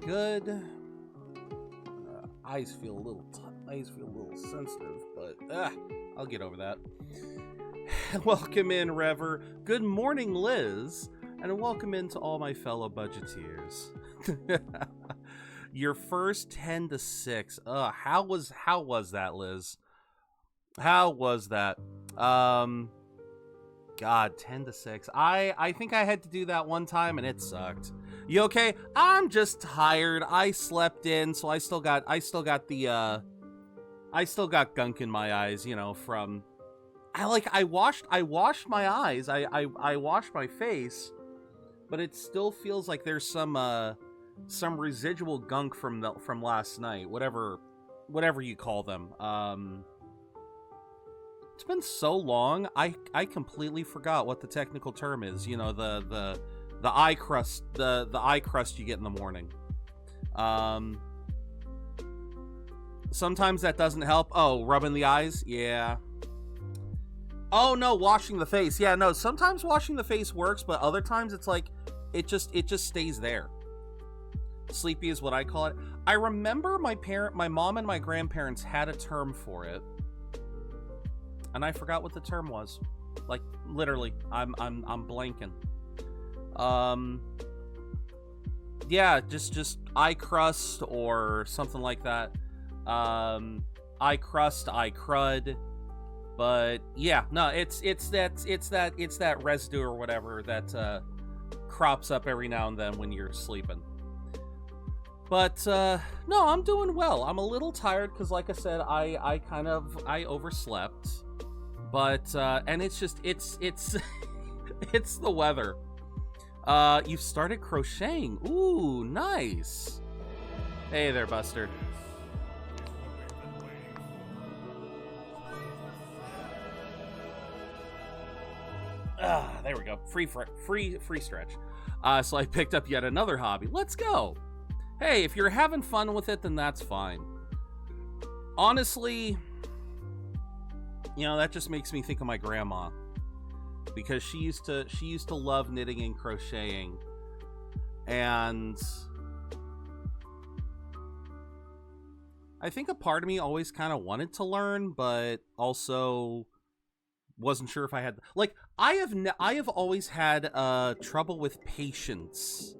good. Eyes feel a little sensitive, but I'll get over that. Welcome in, Rever. Good morning, Liz, and welcome in to all my fellow budgeteers. Your first 10 to 6. How was that, Liz? How was that? God, 10 to 6. I think I had to do that one time and it sucked. You okay? I'm just tired. I slept in, so I still got gunk in my eyes, you know, from I washed my eyes. I washed my face, but it still feels like there's some residual gunk from last night, whatever you call them. It's been so long, I completely forgot what the technical term is. You know, the eye crust, the eye crust you get in the morning. Sometimes that doesn't help. Oh, rubbing the eyes? Yeah. Oh no, washing the face. Yeah, no, sometimes washing the face works, but other times it's like it just stays there. Sleepy is what I call it. I remember my mom and my grandparents had a term for it, and I forgot what the term was. Like literally, I'm blanking. Yeah, just eye crust or something like that. Eye crust, eye crud. But yeah, no, it's that residue or whatever that crops up every now and then when you're sleeping. But no, I'm doing well. I'm a little tired because, like I said, I overslept. But and it's it's the weather. You've started crocheting. Ooh, nice. Hey there, Buster. There we go. Free stretch. So I picked up yet another hobby. Let's go. Hey, if you're having fun with it, then that's fine. Honestly, you know, that just makes me think of my grandma, because she used to love knitting and crocheting, and I think a part of me always kind of wanted to learn, but also wasn't sure if I had, like, I have always had trouble with patience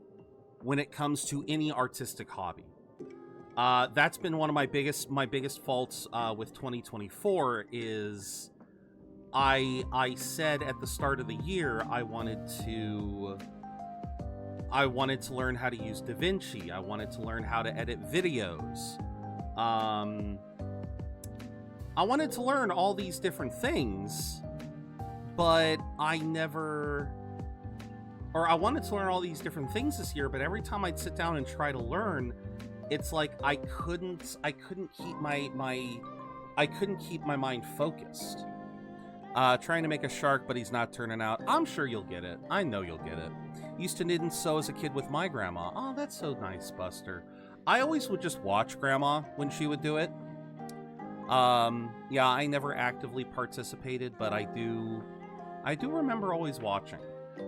when it comes to any artistic hobby. That's been one of my biggest faults with 2024 is I said at the start of the year I wanted to learn how to use DaVinci. I wanted to learn how to edit videos. I wanted to learn all these different things, but I wanted to learn all these different things this year, but every time I'd sit down and try to learn, it's like I couldn't keep my mind focused. Trying to make a shark, but he's not turning out. I'm sure you'll get it. I know you'll get it. Used to knit and sew as a kid with my grandma. Oh, that's so nice, Buster. I always would just watch Grandma when she would do it. Yeah, I never actively participated, but I do remember always watching.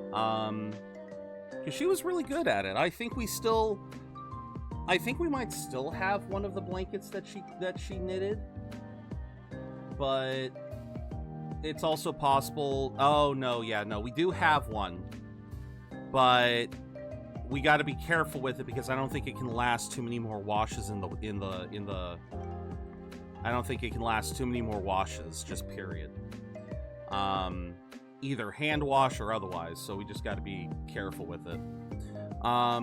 Because she was really good at it. I think we might still have one of the blankets that she knitted, but it's also possible. Oh no, yeah, no, we do have one, but we got to be careful with it because I don't think it can last too many more washes in the. I don't think it can last too many more washes, just period. Either hand wash or otherwise, so we just got to be careful with it. I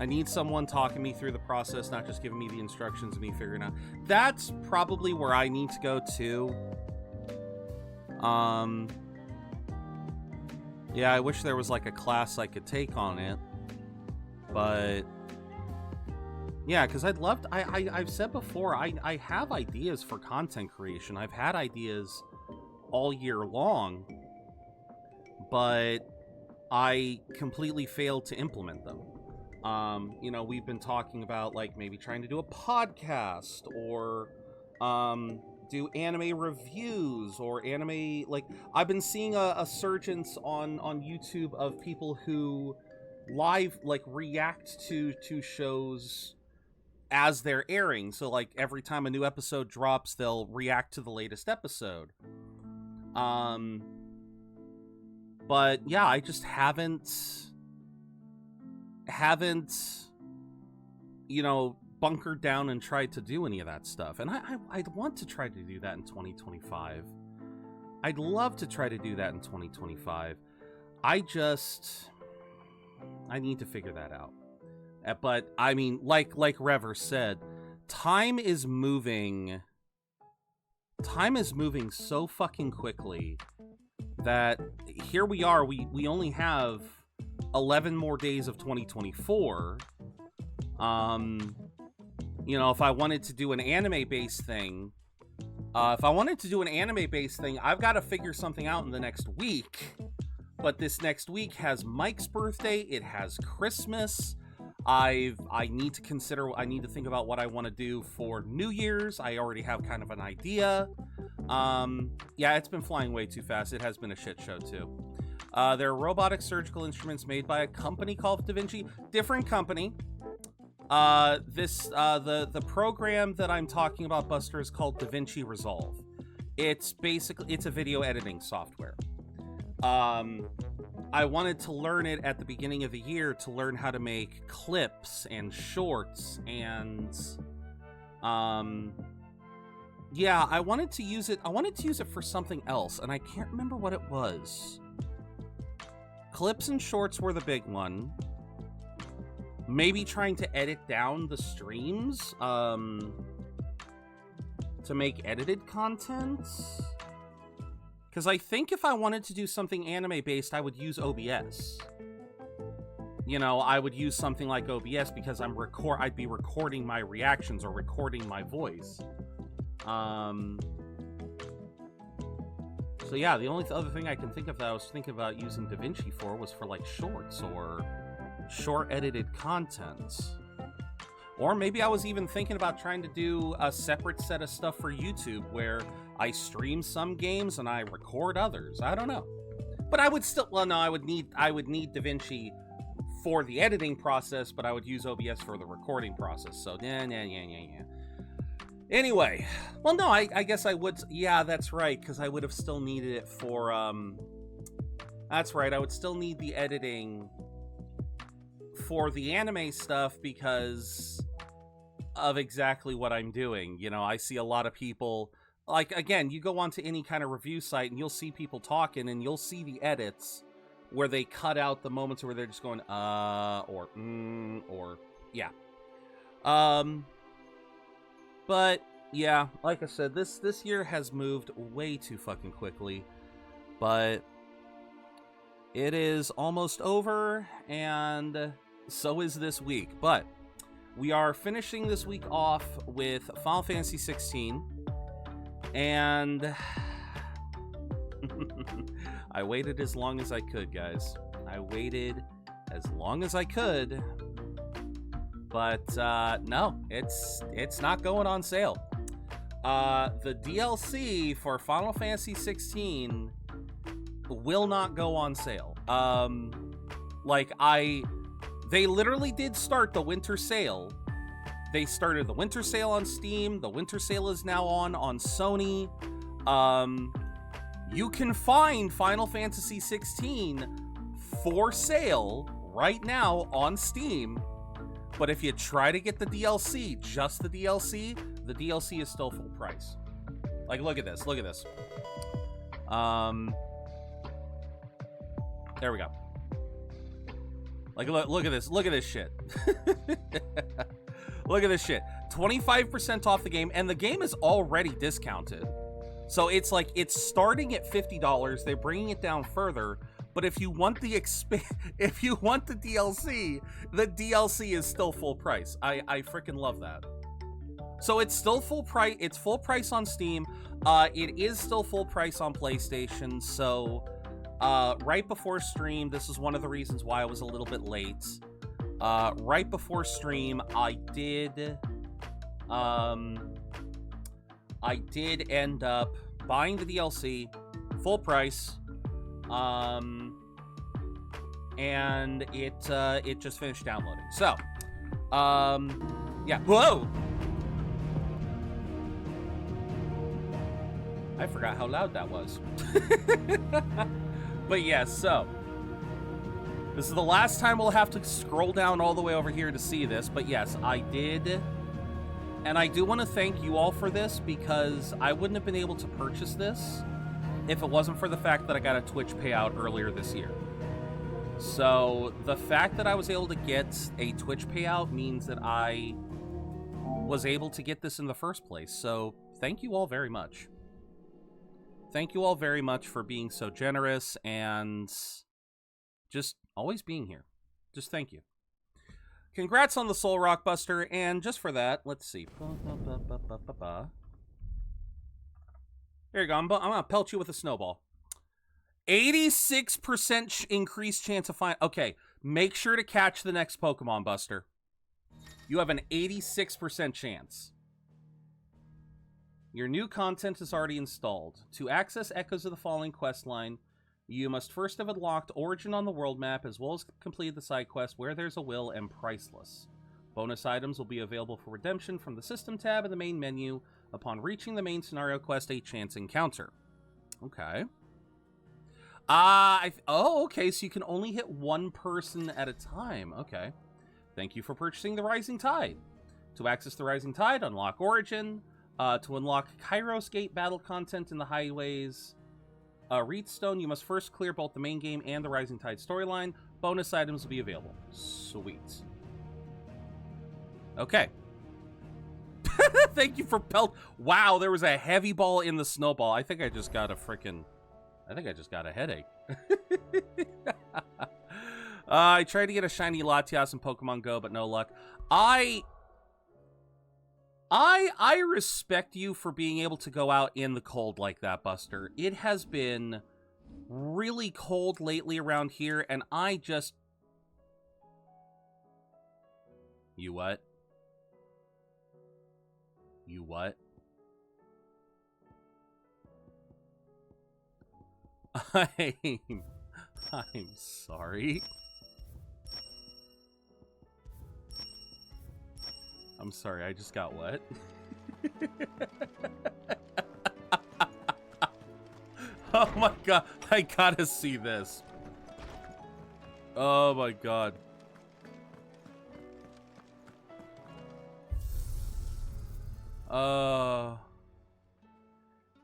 need someone talking me through the process, not just giving me the instructions and me figuring out. That's probably where I need to go too. Yeah, I wish there was like a class I could take on it, but yeah, because I've said before, I have ideas for content creation. I've had ideas all year long, but I completely failed to implement them. You know, we've been talking about like maybe trying to do a podcast or do anime reviews or anime, like I've been seeing a surgence on YouTube of people who live, like, react to shows as they're airing. So, like, every time a new episode drops, they'll react to the latest episode. But yeah, I just haven't, you know, bunkered down and tried to do any of that stuff. And I'd want to try to do that in 2025. I'd love to try to do that in 2025. I need to figure that out. But I mean, like Rever said, time is moving so fucking quickly that here we are, we only have 11 more days of 2024. You know, if I wanted to do an anime-based thing, I've got to figure something out in the next week. But this next week has Mike's birthday, it has Christmas. I need to think about what I want to do for New Year's. I already have kind of an idea. Yeah, it's been flying way too fast. It has been a shit show too. There are robotic surgical instruments made by a company called DaVinci. Different company. The program that I'm talking about, Buster, is called DaVinci Resolve. It's a video editing software. I wanted to learn it at the beginning of the year to learn how to make clips and shorts and yeah, I wanted to use it for something else, and I can't remember what it was. Clips and shorts were the big one. Maybe trying to edit down the streams to make edited content. Because I think if I wanted to do something anime-based, I would use OBS. You know, I would use something like OBS because I'd be recording my reactions or recording my voice. So yeah, the only other thing I can think of that I was thinking about using DaVinci for was for, like, shorts or short-edited content. Or maybe I was even thinking about trying to do a separate set of stuff for YouTube where I stream some games and I record others. I don't know. But I would still, well, no, I would need DaVinci for the editing process, but I would use OBS for the recording process. So, yeah. Anyway, well, no, I guess I would, yeah, that's right, because I would have still needed it for, that's right, I would still need the editing for the anime stuff because of exactly what I'm doing. You know, I see a lot of people, like, again, you go onto any kind of review site and you'll see people talking and you'll see the edits where they cut out the moments where they're just going, or, or, yeah. But, yeah, like I said, this year has moved way too fucking quickly, but it is almost over, and so is this week. But we are finishing this week off with Final Fantasy 16, and I waited as long as I could, guys. I waited as long as I could, but no, it's not going on sale. The DLC for Final Fantasy 16 will not go on sale. They literally did start the winter sale. They started the winter sale on Steam. The winter sale is now on Sony. You can find Final Fantasy 16 for sale right now on Steam. But if you try to get the DLC, just the DLC is still full price. Like, look at this. Look at this. There we go. Like, look at this. Look at this shit. Look at this shit. 25% off the game, and the game is already discounted. So it's like, it's starting at $50. They're bringing it down further. But if you want the DLC is still full price. I freaking love that. So it's still full price. It's full price on Steam. It is still full price on PlayStation. So right before stream, this is one of the reasons why I was a little bit late. Right before stream, I did end up buying the DLC full price. and it just finished downloading. So, yeah. Whoa! I forgot how loud that was. But yeah, so this is the last time we'll have to scroll down all the way over here to see this. But yes, I did. And I do want to thank you all for this, because I wouldn't have been able to purchase this if it wasn't for the fact that I got a Twitch payout earlier this year. So the fact that I was able to get a Twitch payout means that I was able to get this in the first place. So thank you all very much. Thank you all very much for being so generous and just always being here. Just thank you. Congrats on the Soul Rock Buster, and just for that, let's see. There you go. I'm gonna pelt you with a snowball. 86% increased chance of finding. Okay, make sure to catch the next Pokemon, Buster. You have an 86% chance. Your new content is already installed. To access Echoes of the Falling questline, you must first have unlocked Origin on the world map, as well as completed the side quest Where There's a Will and Priceless. Bonus items will be available for redemption from the System tab in the main menu upon reaching the main scenario quest, A Chance Encounter. Okay. Oh, okay, so you can only hit one person at a time. Okay. Thank you for purchasing the Rising Tide. To access the Rising Tide, unlock Origin. To unlock Kairos Gate battle content in the highways... Reedstone, you must first clear both the main game and the Rising Tide storyline. Bonus items will be available. Sweet. Okay. Thank you for pelt. Wow, there was a heavy ball in the snowball. I think I just got a headache. I tried to get a shiny Latias in Pokemon Go, but no luck. I respect you for being able to go out in the cold like that, Buster. It has been really cold lately around here, and I just... You what? You what? I'm sorry. I'm sorry, I just got what? Oh my god, I gotta see this. Oh my god.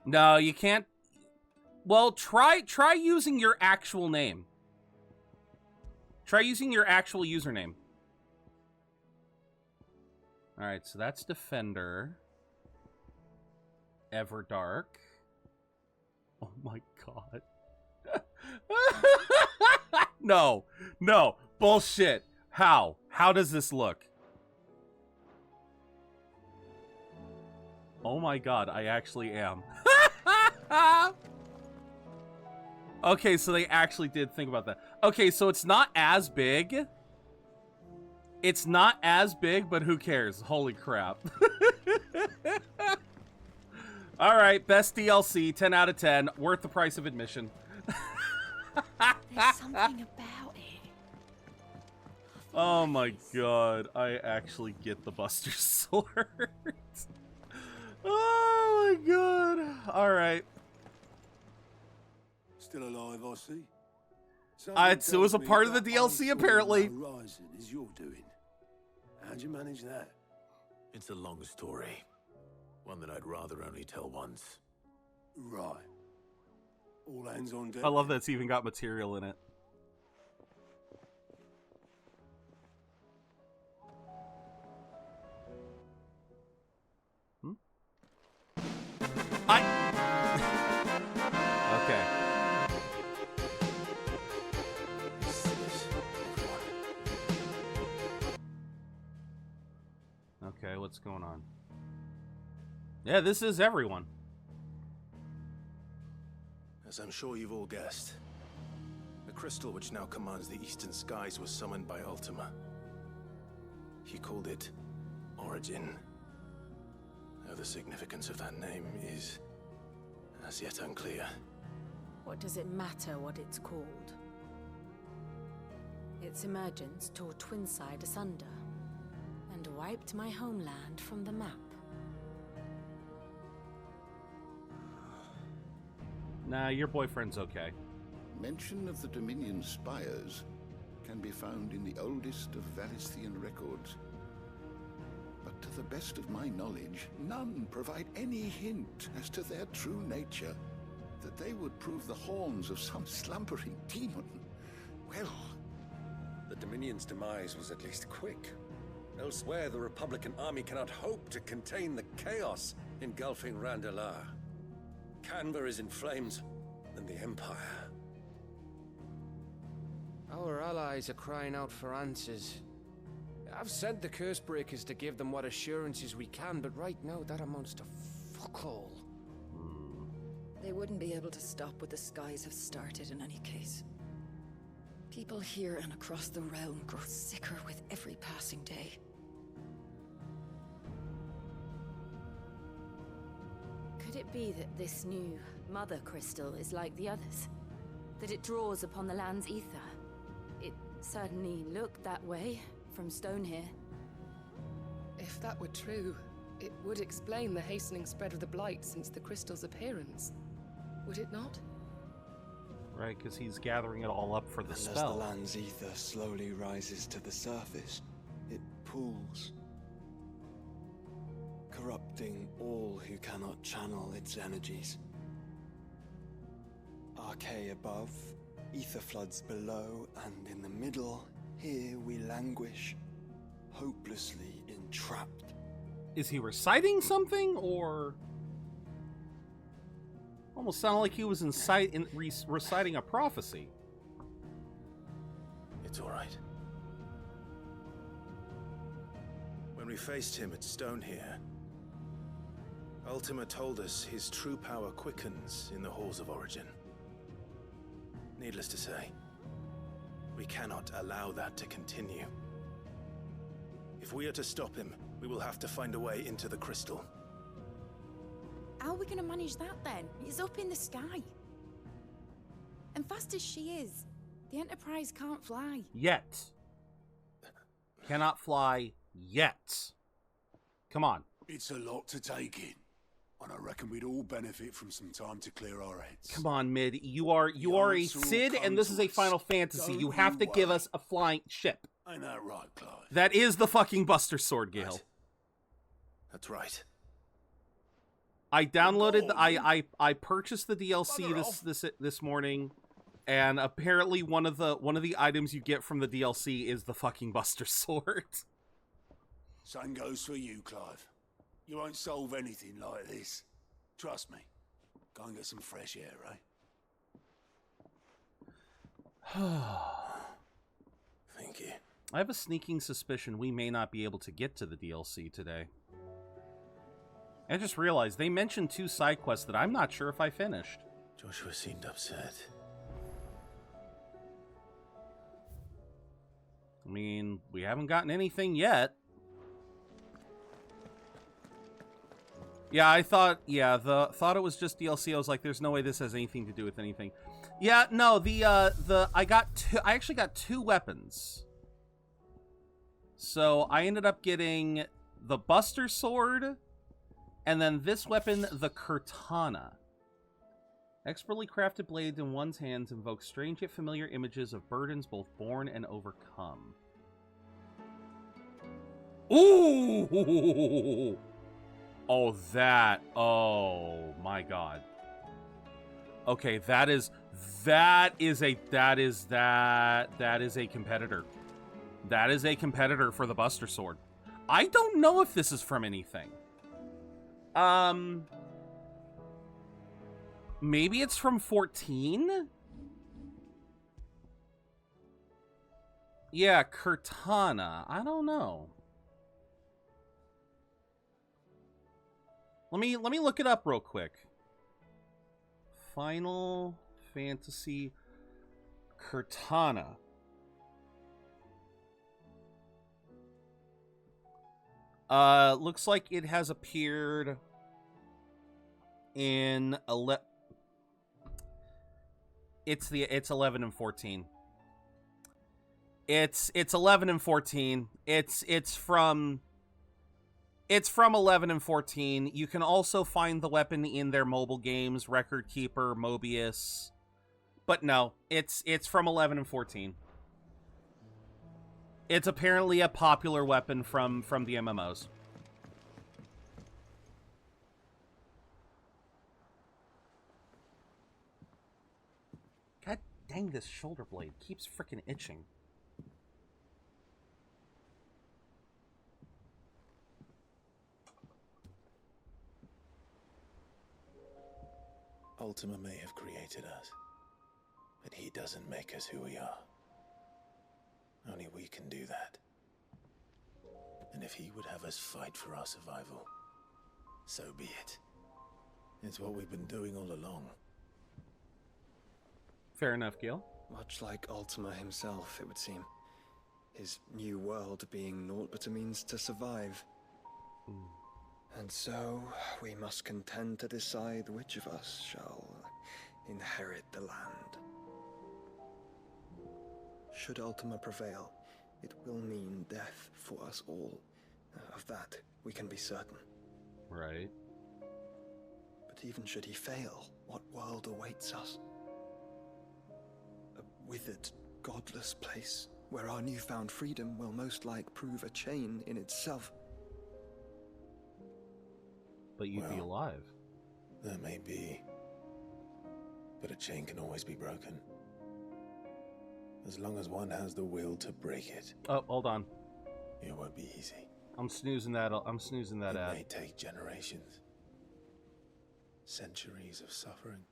No, you can't. Well, try using your actual name. Try using your actual username. Alright, so that's Defender. Everdark. Oh my god. No. No. Bullshit. How? How does this look? Oh my god, I actually am. Okay, so they actually did think about that. Okay, so it's not as big. It's not as big, but who cares? Holy crap. Alright, best DLC, 10 out of 10. Worth the price of admission. There's something about it. Oh my god, I actually get the Buster Sword. Oh my god. Alright. Still alive, I see. It was a part of the DLC, apparently. Horizon is your doing. How'd you manage that? It's a long story. One that I'd rather only tell once. Right. All hands on deck. I love that it's even got material in it. Okay. Okay, what's going on? Yeah, this is everyone. As I'm sure you've all guessed, the crystal which now commands the eastern skies was summoned by Ultima. He called it Origin. Though the significance of that name is as yet unclear. What does it matter what it's called? Its emergence tore Twinside asunder and wiped my homeland from the map. Nah, your boyfriend's okay. Mention of the Dominion spires can be found in the oldest of Valisthian records. But to the best of my knowledge, none provide any hint as to their true nature. That they would prove the horns of some slumbering demon. Well, The Dominion's demise was at least quick. Elsewhere, the Republican army cannot hope to contain the chaos engulfing Randalar. Canva is in flames, and the Empire. Our allies are crying out for answers. I've sent the curse breakers to give them what assurances we can, but right now that amounts to fuck all. They wouldn't be able to stop what the skies have started in any case. People here and across the realm grow sicker with every passing day. Could it be that this new mother crystal is like the others? That it draws upon the land's ether? It certainly looked that way from stone here. If that were true, it would explain the hastening spread of the blight since the crystal's appearance. Would it not? Right, because he's gathering it all up for the And spell. as the land's ether slowly rises to the surface, it pools, corrupting all who cannot channel its energies. Archay above, ether floods below, and in the middle, here we languish, hopelessly entrapped. Is he reciting something, or... Almost sounded like he was reciting a prophecy. It's all right. When we faced him at Stone here, Ultima told us his true power quickens in the halls of origin. Needless to say, we cannot allow that to continue. If we are to stop him, we will have to find a way into the crystal. How are we going to manage that then? It's up in the sky. And fast as she is, the Enterprise can't fly. Yet. Cannot fly yet. Come on. It's a lot to take in, and I reckon we'd all benefit from some time to clear our heads. Come on, Mid. You are a Cid, and this is a Final Fantasy. You have to give us a flying ship. Ain't that right, Clive? That is the fucking Buster Sword, Gale. Right. That's right. I downloaded. I purchased the DLC this morning, and apparently one of the items you get from the DLC is the fucking Buster Sword. Same goes for you, Clive. You won't solve anything like this. Trust me. Go and get some fresh air, eh? Thank you. I have a sneaking suspicion we may not be able to get to the DLC today. I just realized they mentioned 2 side quests that I'm not sure if I finished. Joshua seemed upset. I mean, we haven't gotten anything yet. Yeah, I thought, thought it was just DLC. I was like, there's no way this has anything to do with anything. Yeah, no, I actually got 2 weapons. So I ended up getting the Buster Sword, and then this weapon, the Kurtana. Expertly crafted blades in one's hands invoke strange yet familiar images of burdens both borne and overcome. Ooh! Oh, that. Oh, my God. Okay, that is a competitor. That is a competitor for the Buster Sword. I don't know if this is from anything. Maybe it's from 14? Yeah, Kurtana. I don't know. Let me look it up real quick. Final Fantasy Kurtana. Looks like it has appeared in it's 11 and 14. It's 11 and 14. It's from 11 and 14. You can also find the weapon in their mobile games, Record Keeper, Mobius. But no, it's from 11 and 14. It's apparently a popular weapon from the MMOs. God dang, this shoulder blade keeps freaking itching. Ultima may have created us, but he doesn't make us who we are. Only we can do that. And if he would have us fight for our survival, so be it. It's what we've been doing all along. Fair enough, Gil. Much like Ultima himself, it would seem. His new world being naught but a means to survive. And so, we must contend to decide which of us shall inherit the land. Should Ultima prevail, it will mean death for us all. Of that, we can be certain. Right. But even should he fail, what world awaits us? A withered, godless place, where our newfound freedom will most like prove a chain in itself. But you'd be alive. That may be. But a chain can always be broken. As long as one has the will to break it. Oh, hold on. It won't be easy. I'm snoozing that ad. It may take generations. Centuries of suffering.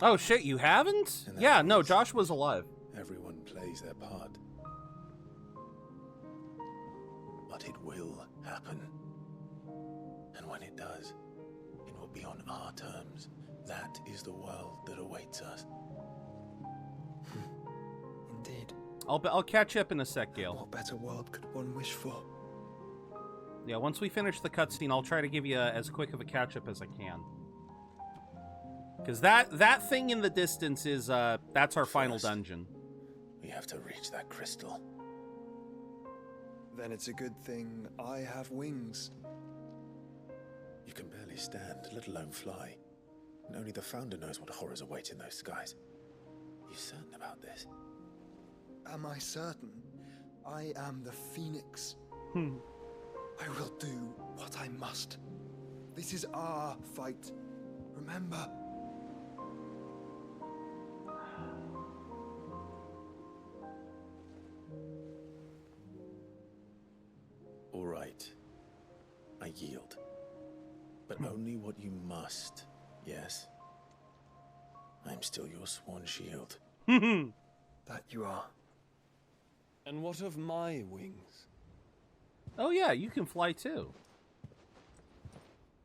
Oh shit, you haven't? Yeah, no, Josh was alive. Everyone plays their part. But it will happen. And when it does, it will be on our terms. That is the world that awaits us. Indeed. I'll catch you up in a sec, Gale. What better world could one wish for? Yeah, once we finish the cutscene, I'll try to give you as quick of a catch-up as I can. Because that thing in the distance is, that's our final dungeon. We have to reach that crystal. Then it's a good thing I have wings. You can barely stand, let alone fly. And only the Founder knows what horrors await in those skies. You certain about this? Am I certain? I am the Phoenix. I will do what I must. This is our fight. Remember? All right. I yield. But only what you must, yes? I'm still your sworn shield. That you are. And what of my wings? Oh yeah, you can fly too.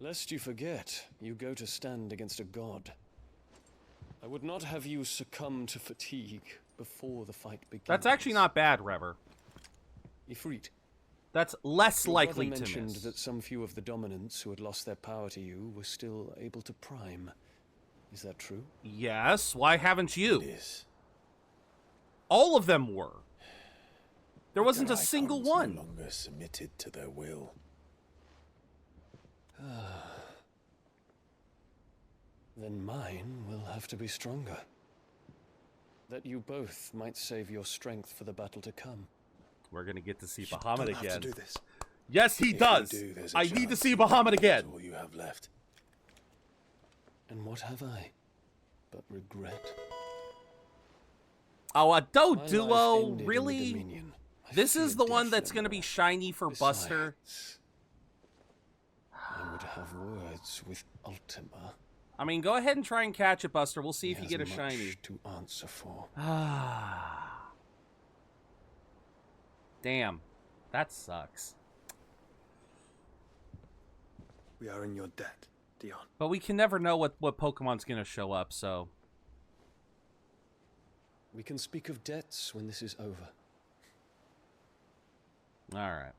Lest you forget, you go to stand against a god. I would not have you succumb to fatigue before the fight begins. That's actually not bad, Rever. Ifrit. That's less likely Your brother to mentioned miss. that some few of the dominants who had lost their power to you were still able to prime. Is that true? Yes, why haven't you? It is. All of them were. There wasn't a Their single icons one. No longer submitted to their will. Then mine will have to be stronger. That you both might save your strength for the battle to come. We're gonna get to see You Bahamut don't have again. to do this. Yes, he If we does. do, there's a I need to chance see you Bahamut can again. lose all you have left. And what have I but regret? Oh, a Do My life Duo, ended in the really? Dominion. I This fear is the one death that's no gonna be more. shiny for Buster. Besides, I would have words with Ultima. I mean, go ahead and try and catch it, Buster. We'll see if He you get a has shiny. much to answer for. Damn. That sucks. We are in your debt, Dion. But we can never know what Pokemon's gonna show up, so... We can speak of debts when this is over. Alright.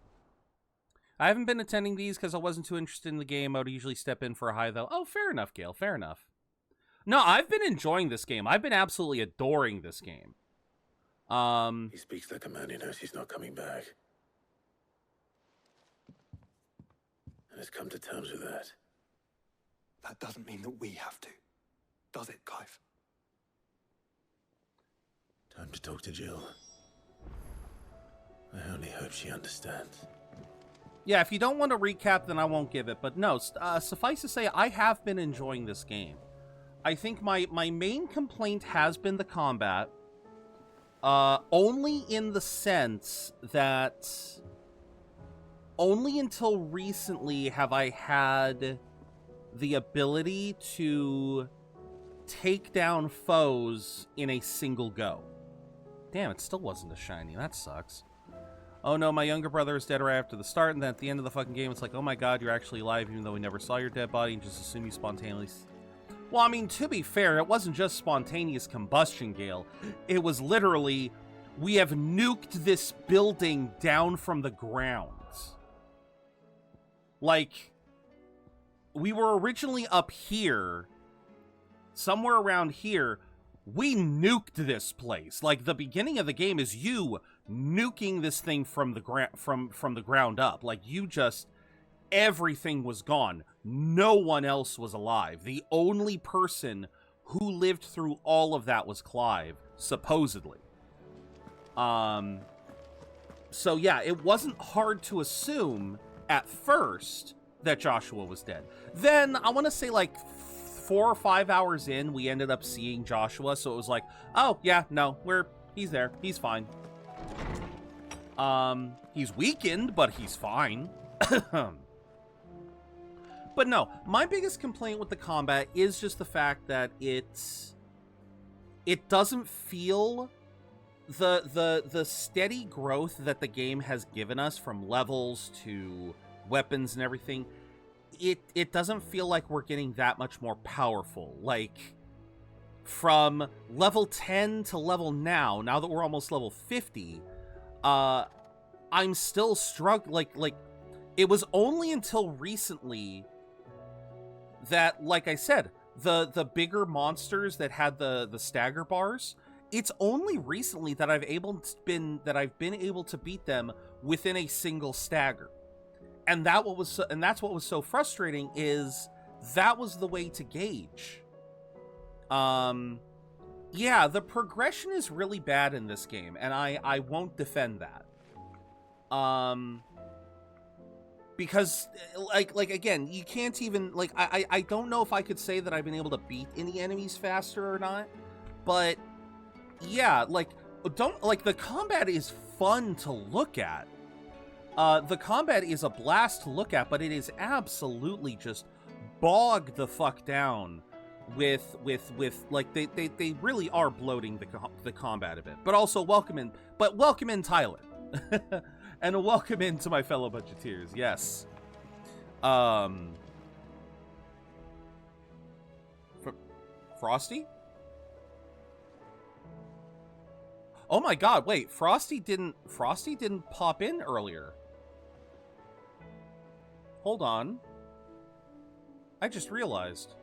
I haven't been attending these because I wasn't too interested in the game. I would usually step in for a high, though. Oh, fair enough, Gale. Fair enough. No, I've been enjoying this game. I've been absolutely adoring this game. He speaks like a man who knows he's not coming back. And has come to terms with that. That doesn't mean that we have to, does it, Clive? Time to talk to Jill. I only hope she understands. Yeah, if you don't want to recap, then I won't give it. But no, suffice to say, I have been enjoying this game. I think my main complaint has been the combat. Only in the sense that only until recently have I had the ability to take down foes in a single go. Damn, it still wasn't a shiny. That sucks. Oh no, my younger brother is dead right after the start, and then at the end of the fucking game, it's like, oh my god, you're actually alive, even though we never saw your dead body, and just assume you spontaneously... Well, I mean, to be fair, it wasn't just spontaneous combustion, Gale. It was literally, we have nuked this building down from the ground. Like, we were originally up here, somewhere around here. We nuked this place. Like, the beginning of the game is you nuking this thing from the from the ground up. Like, you just, everything was gone. No one else was alive. The only person who lived through all of that was Clive, supposedly. So yeah, it wasn't hard to assume at first that Joshua was dead. Then, I want to say like 4 or 5 hours in, we ended up seeing Joshua, so it was like, oh, yeah, no, he's there. He's fine. He's weakened, but he's fine. But no, my biggest complaint with the combat is just the fact that it doesn't feel the steady growth that the game has given us from levels to weapons and everything. It doesn't feel like we're getting that much more powerful. Like, from level 10 to level now that we're almost level 50, I'm still struggling. Like, it was only until recently that, like I said, the bigger monsters that had the stagger bars, it's only recently that I've been able to beat them within a single stagger. And that's what was so frustrating, is that was the way to gauge. Yeah, the progression is really bad in this game, and I won't defend that. Because, like again, you can't even, like, I don't know if I could say that I've been able to beat any enemies faster or not, but yeah, like, the combat is fun to look at. The combat is a blast to look at, but it is absolutely just bogged the fuck down with like, they really are bloating the combat a bit. But also welcome in Tyler. And a welcome in to my fellow budgeteers, yes. Frosty? Oh my god, wait, Frosty didn't pop in earlier. Hold on. I just realized.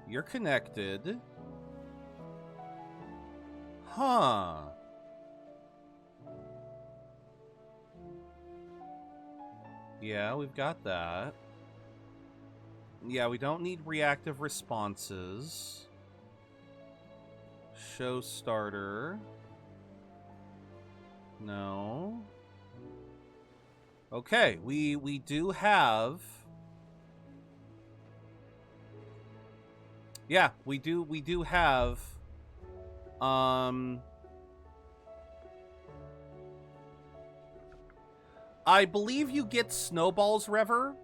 You're connected. Huh. Yeah, we've got that. Yeah, we don't need reactive responses. Show starter. No. Okay, we do have... Yeah, we do have... I believe you get snowballs, Rever.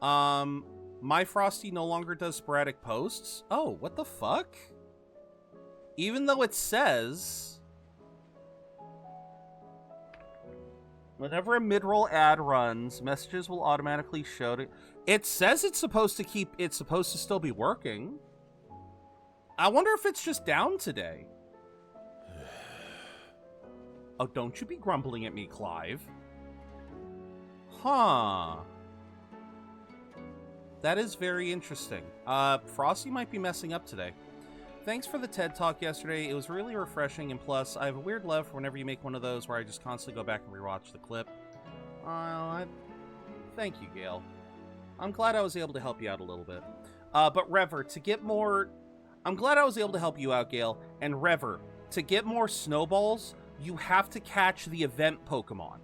My Frosty no longer does sporadic posts. Oh, what the fuck? Even though it says whenever a mid-roll ad runs, messages will automatically show to... It says it's supposed to still be working. I wonder if it's just down today. Oh, don't you be grumbling at me, Clive. Huh. That is very interesting. Frosty might be messing up today. Thanks for the TED Talk yesterday. It was really refreshing, and plus, I have a weird love for whenever you make one of those where I just constantly go back and rewatch the clip. Thank you, Gail. I'm glad I was able to help you out a little bit. But Rever, to get more... I'm glad I was able to help you out, Gail. And Rever, to get more snowballs, you have to catch the event Pokemon.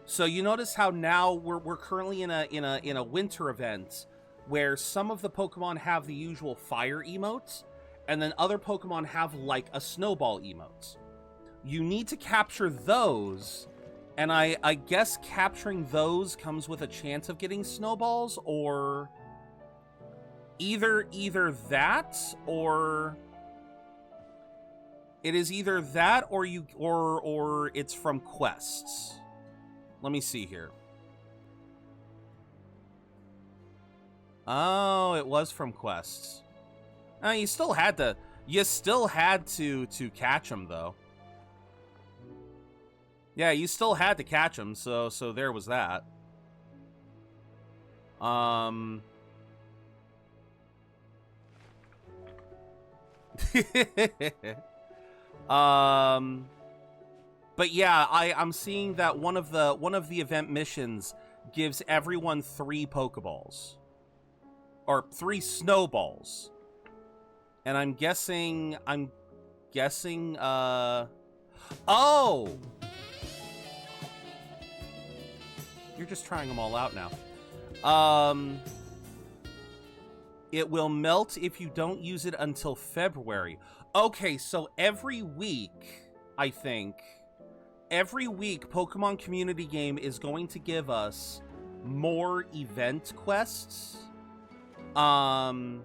So you notice how now we're currently in a winter event where some of the Pokemon have the usual fire emotes, and then other Pokemon have like a snowball emote. You need to capture those, and I guess capturing those comes with a chance of getting snowballs, or either that, or it is either that or you or it's from quests. Let me see here. Oh, it was from quests. You still had to catch them though. Yeah, you still had to catch them, so there was that. But yeah, I'm seeing that one of the event missions gives everyone 3 Pokeballs. Or 3 snowballs. And I'm guessing, oh! You're just trying them all out now. It will melt if you don't use it until February. Okay, so every week, I think, Pokemon Community Game is going to give us more event quests. Gonna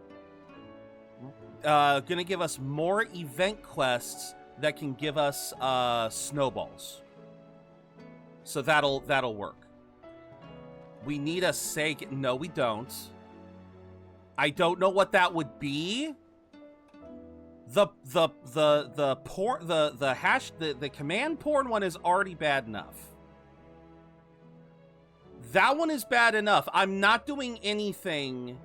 give us more event quests that can give us snowballs. So that'll work. We need a Seg. No, we don't. I don't know what that would be. The command porn one is already bad enough. That one is bad enough. I'm not doing anything.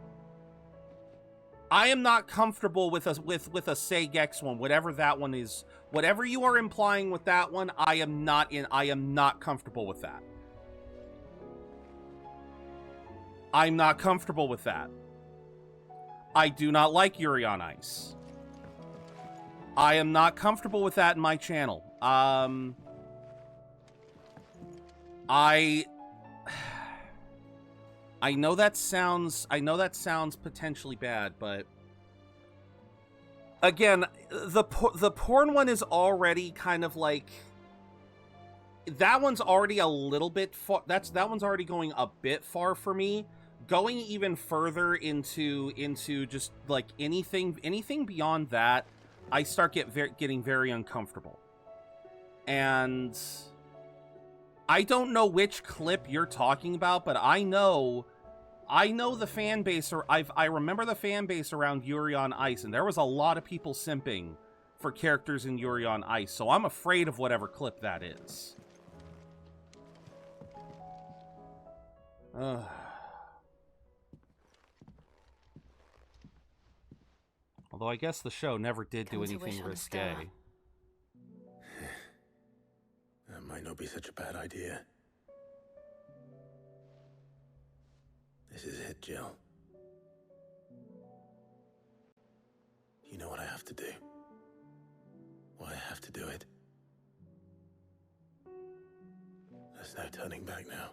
I am not comfortable with a Seg one, whatever that one is. Whatever you are implying with that one, I am not comfortable with that. I'm not comfortable with that. I do not like Yuri on Ice. I am not comfortable with that in my channel. I know that sounds potentially bad, but again, the porn one is already kind of like, that one's already a little bit far. That one's already going a bit far for me. Going even further into just like anything beyond that, I start getting very uncomfortable. And I don't know which clip you're talking about, but I know the fan base, or I remember the fan base around Yuri on Ice, and there was a lot of people simping for characters in Yuri on Ice, so I'm afraid of whatever clip that is. Although I guess the show never did do anything risque. That might not be such a bad idea. This is it, Jill. You know what I have to do. Why I have to do it. There's no turning back now.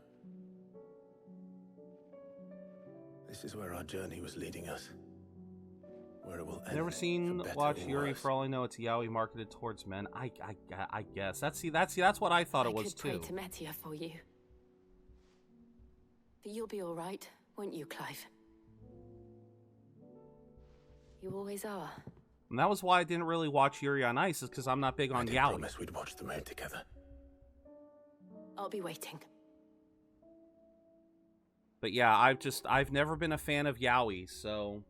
This is where our journey was leading us. Where it will end. Never seen watch Yuri. For all I know, it's yaoi marketed towards men. I guess that's what I thought it was too. I could pray to Metia for you, but you'll be all right, won't you, Clive? You always are. And that was why I didn't really watch Yuri on Ice, is because I'm not big on yaoi. I promise we'd watch the moon together. I'll be waiting. But yeah, I've never been a fan of yaoi, so.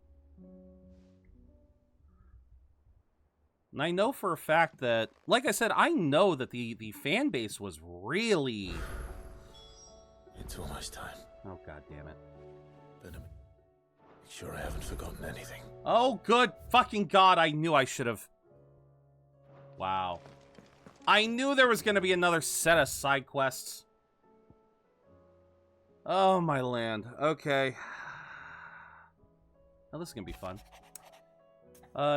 And I know for a fact that, like I said, I know that the fan base was really... It's almost time. Oh, god damn it. But Sure I haven't forgotten anything. Oh, good fucking God, I knew I should have. Wow. I knew there was going to be another set of side quests. Oh, my land. Okay. Now, this is going to be fun.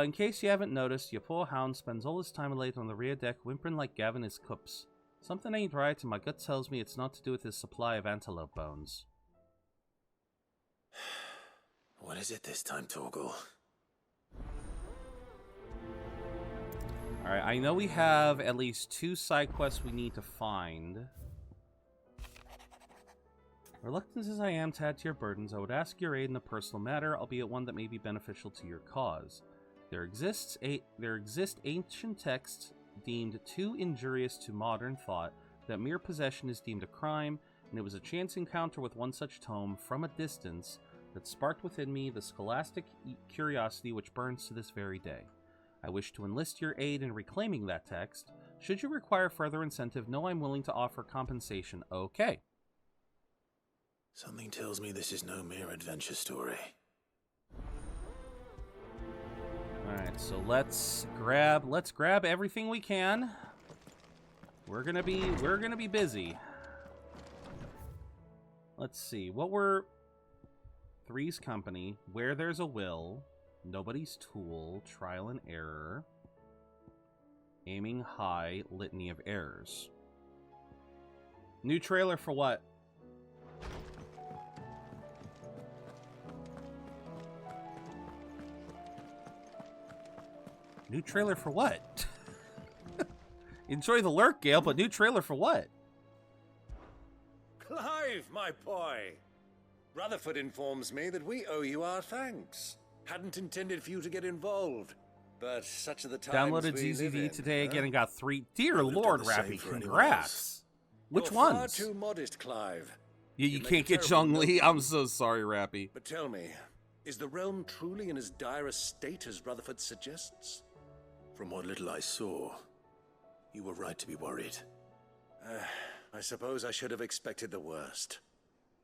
In case you haven't noticed, your poor hound spends all his time late on the rear deck whimpering like Gavin his cups. Something ain't right, and my gut tells me it's not to do with his supply of antelope bones. What is it this time, Torgal? Alright, I know we have at least 2 side quests we need to find. Reluctant as I am to add to your burdens, I would ask your aid in a personal matter, albeit one that may be beneficial to your cause. There exist ancient texts deemed too injurious to modern thought, that mere possession is deemed a crime, and it was a chance encounter with one such tome from a distance that sparked within me the scholastic curiosity which burns to this very day. I wish to enlist your aid in reclaiming that text. Should you require further incentive, know I'm willing to offer compensation. Okay. Something tells me this is no mere adventure story. Alright, so let's grab everything we can. We're gonna be busy. Let's see, what were Three's Company, Where There's a Will, Nobody's Tool, Trial and Error, Aiming High, Litany of Errors. New trailer for what? New trailer for what? Enjoy the lurk, Gale, but new trailer for what? Clive, my boy! Rutherford informs me that we owe you our thanks. Hadn't intended for you to get involved, but such are the times Downloaded we live in, ZZD today huh? again and got 3. Dear Lord, Rappy, congrats. Which You're far ones? too modest, Clive. You make can't a get terrible Zhongli. note. I'm so sorry, Rappy. But tell me, is the realm truly in as dire a state as Rutherford suggests? From what little I saw, you were right to be worried. I suppose I should have expected the worst.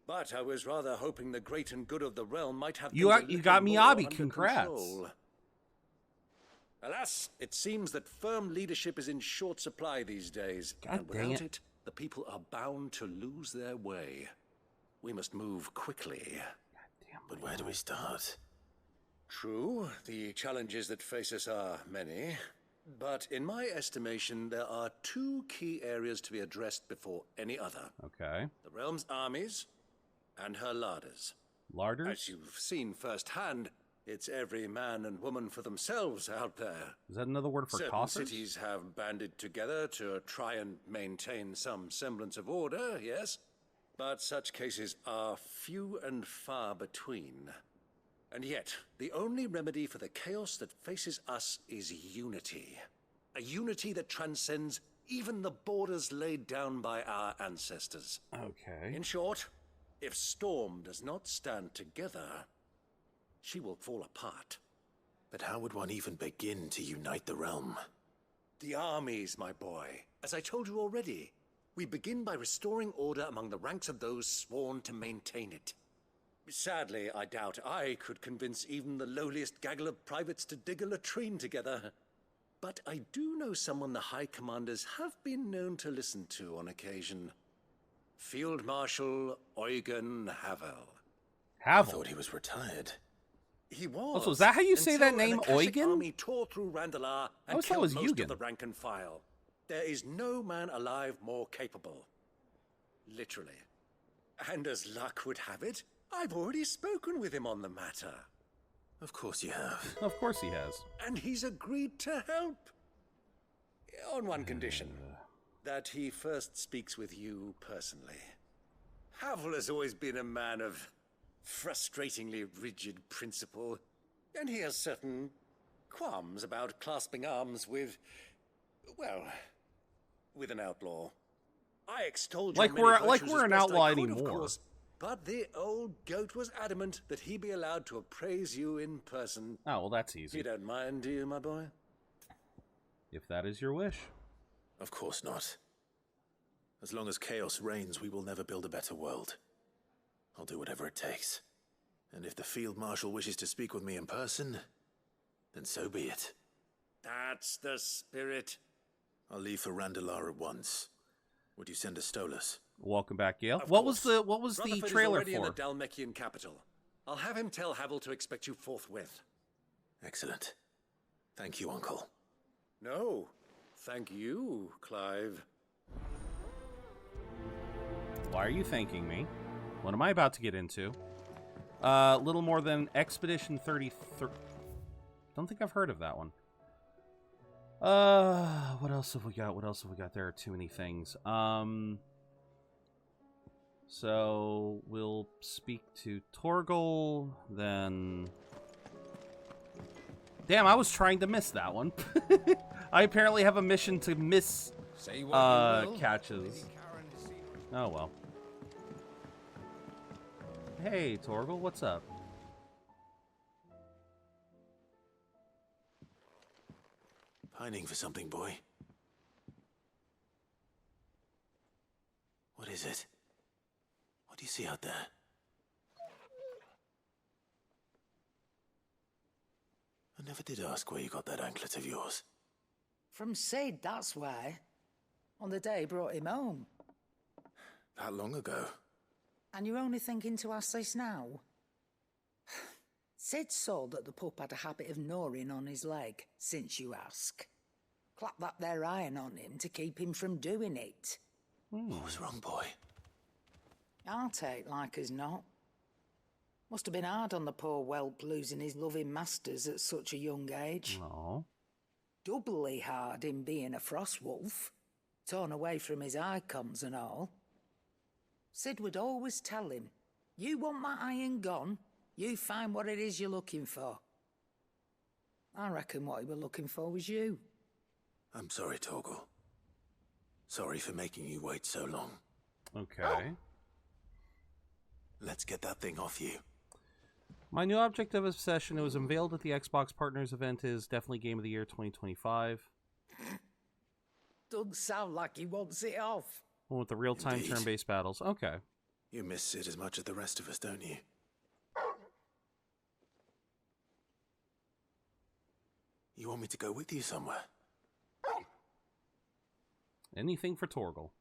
But I was rather hoping the great and good of the realm might have You things a got little more Miyabi. under Congrats. control. Alas, it seems that firm leadership is in short supply these days. God and dang without it. the people are bound to lose their way. We must move quickly. But where do we start? True, the challenges that face us are many. But in my estimation, there are 2 key areas to be addressed before any other. Okay. The realm's armies and her larders. Larders? As you've seen firsthand, it's every man and woman for themselves out there. Is that another word for Certain tossers? cities have banded together to try and maintain some semblance of order, yes? But such cases are few and far between. And yet, the only remedy for the chaos that faces us is unity. A unity that transcends even the borders laid down by our ancestors. Okay. In short, if Storm does not stand together, she will fall apart. But how would one even begin to unite the realm? The armies, my boy. As I told you already, we begin by restoring order among the ranks of those sworn to maintain it. Sadly, I doubt I could convince even the lowliest gaggle of privates to dig a latrine together. But I do know someone the High Commanders have been known to listen to on occasion. Field Marshal Eugen Havel. I thought he was retired. He was. Also, is that how you say that until name, an Akashic Eugen? army tore through Randalar I and always thought it killed was most Eugen. of the rank and file. There is no man alive more capable. Literally. And as luck would have it, I've already spoken with him on the matter. Of course you have. Of course he has. And he's agreed to help. On one condition. That he first speaks with you personally. Havel has always been a man of frustratingly rigid principle, and he has certain qualms about clasping arms with, well, with an outlaw. I extolled Like your many we're virtues an as best outlaw I could, of anymore. course, but the old goat was adamant that he be allowed to appraise you in person. Oh, well, that's easy. You don't mind, do you, my boy? If that is your wish. Of course not. As long as chaos reigns, we will never build a better world. I'll do whatever it takes. And if the Field Marshal wishes to speak with me in person, then so be it. That's the spirit. I'll leave for Randalar at once. Would you send a Stolas? Welcome back, Gale. Of What course. was the Rutherford trailer is already for? in the Dalmekian capital. I'll have him tell Havel to expect you forthwith. Excellent. Thank you, Uncle. No, thank you, Clive. Why are you thanking me? What am I about to get into? Little more than Expedition 33. Don't think I've heard of that one. What else have we got? What else have we got? There are too many things. So we'll speak to Torgal, then... Damn, I was trying to miss that one. I apparently have a mission to miss catches. Oh well. Hey, Torgal, what's up? Pining for something, boy. What is it? What do you see out there? I never did ask where you got that anklet of yours. From Sid, that's why. On the day he brought him home. That long ago? And you're only thinking to ask this now? Sid saw that the pup had a habit of gnawing on his leg, since you ask. Clap that there iron on him to keep him from doing it. What was wrong, boy? I'll take like as not. Must have been hard on the poor whelp losing his loving masters at such a young age. No. Doubly hard in being a frost wolf, torn away from his icons and all. Sid would always tell him, you want that iron gone, you find what it is you're looking for. I reckon what he were looking for was you. I'm sorry, Torgal. Sorry for making you wait so long. Okay. Let's get that thing off you. My new object of obsession, it was unveiled at the Xbox Partners event, is definitely Game of the Year 2025. Doesn't sound like he wants it off. One with the real-time Indeed. turn-based battles. Okay. You miss Sid as much as the rest of us, don't you? You want me to go with you somewhere? Anything for Torgal.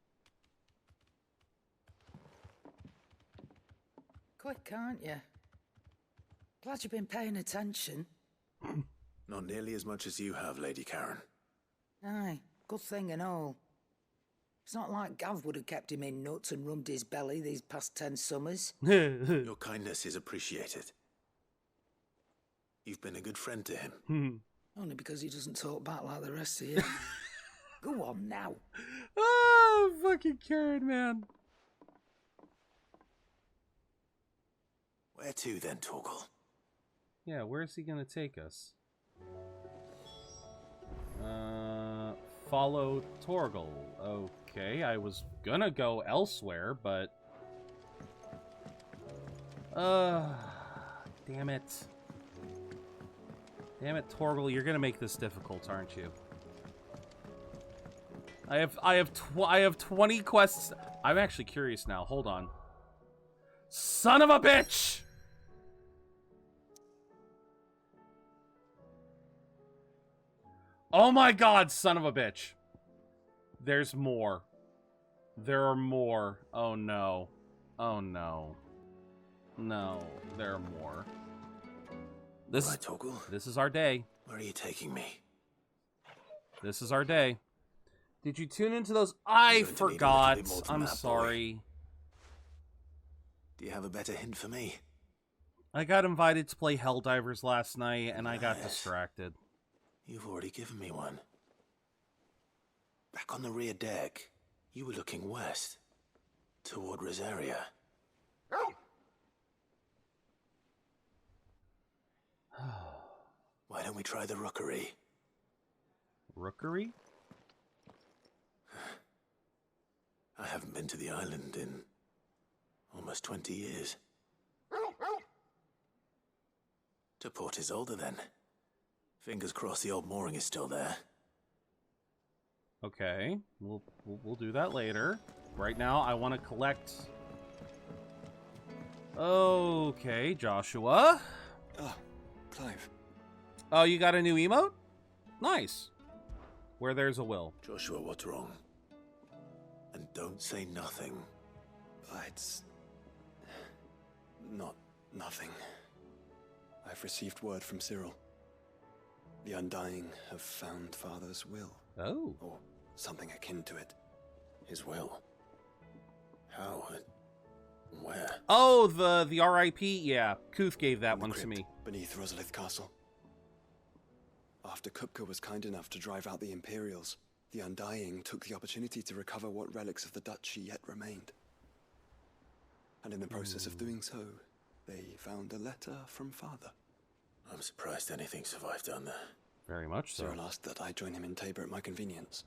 Quick, aren't you? Glad you've been paying attention. Not nearly as much as you have, Lady Karen. Aye, good thing and all. It's not like Gav would have kept him in nuts and rubbed his belly these past 10 summers. Your kindness is appreciated. You've been a good friend to him. Only because he doesn't talk back like the rest of you. Go on now. Oh, fucking Karen, man. Where to then, Torgal? Yeah, where's he gonna take us? Follow Torgal. Okay, I was gonna go elsewhere, but... damn it. Damn it, Torgal, you're gonna make this difficult, aren't you? I have 20 quests. I'm actually curious now. Hold on. Son of a bitch! Oh my god, son of a bitch. There's more. There are more. Oh no. Oh no. No, there are more. This is our day. Where are you taking me? This is our day. Did you tune into those? I forgot. I'm sorry. Do you have a better hint for me? I got invited to play Helldivers last night, and I got distracted. You've already given me one. Back on the rear deck, you were looking west, toward Rosaria. Why don't we try the rookery? Rookery? I haven't been to the island in almost 20 years. To Port Isolde, then. Fingers crossed the old mooring is still there. Okay, we'll do that later. Right now, I want to collect Okay, Joshua. Ah, Clive. Oh, you got a new emote? Nice. Where there's a will. Joshua, what's wrong? And don't say nothing. It's... not nothing. I've received word from Cyril. The Undying have found Father's will. Oh. Or something akin to it. His will? How? Where? Oh, the R.I.P.? Yeah, Kuth gave that one to me. Beneath Rosalith Castle. After Kupka was kind enough to drive out the Imperials, the Undying took the opportunity to recover what relics of the Duchy yet remained. And in the process of doing so, they found a letter from Father. I'm surprised anything survived down there. Very much so. Cyril asked that I join him in Tabor at my convenience.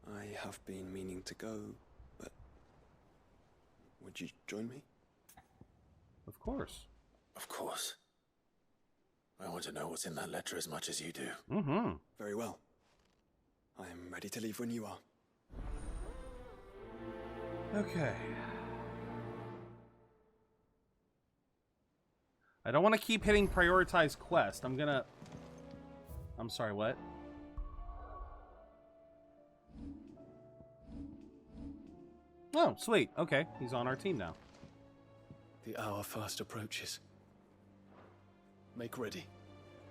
I have been meaning to go, but... would you join me? Of course. Of course. I want to know what's in that letter as much as you do. Mm-hmm. Very well. I am ready to leave when you are. Okay. I don't want to keep hitting prioritize quest. I'm sorry, what? Oh, sweet. Okay, he's on our team now. The hour fast approaches. Make ready.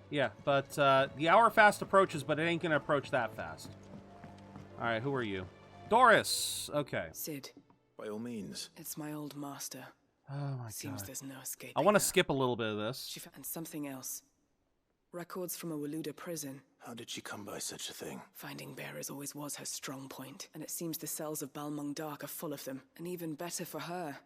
Yeah, but the hour fast approaches, but it ain't gonna approach that fast. Alright, who are you? Doris! Okay. Sid. By all means. It's my old master. Oh my Seems god. there's no escape. I want to skip a little bit of this. She found something else. Records from a Waluda prison. How did she come by such a thing? Finding bearers always was her strong point, and it seems the cells of Balmung Dark are full of them. And even better for her.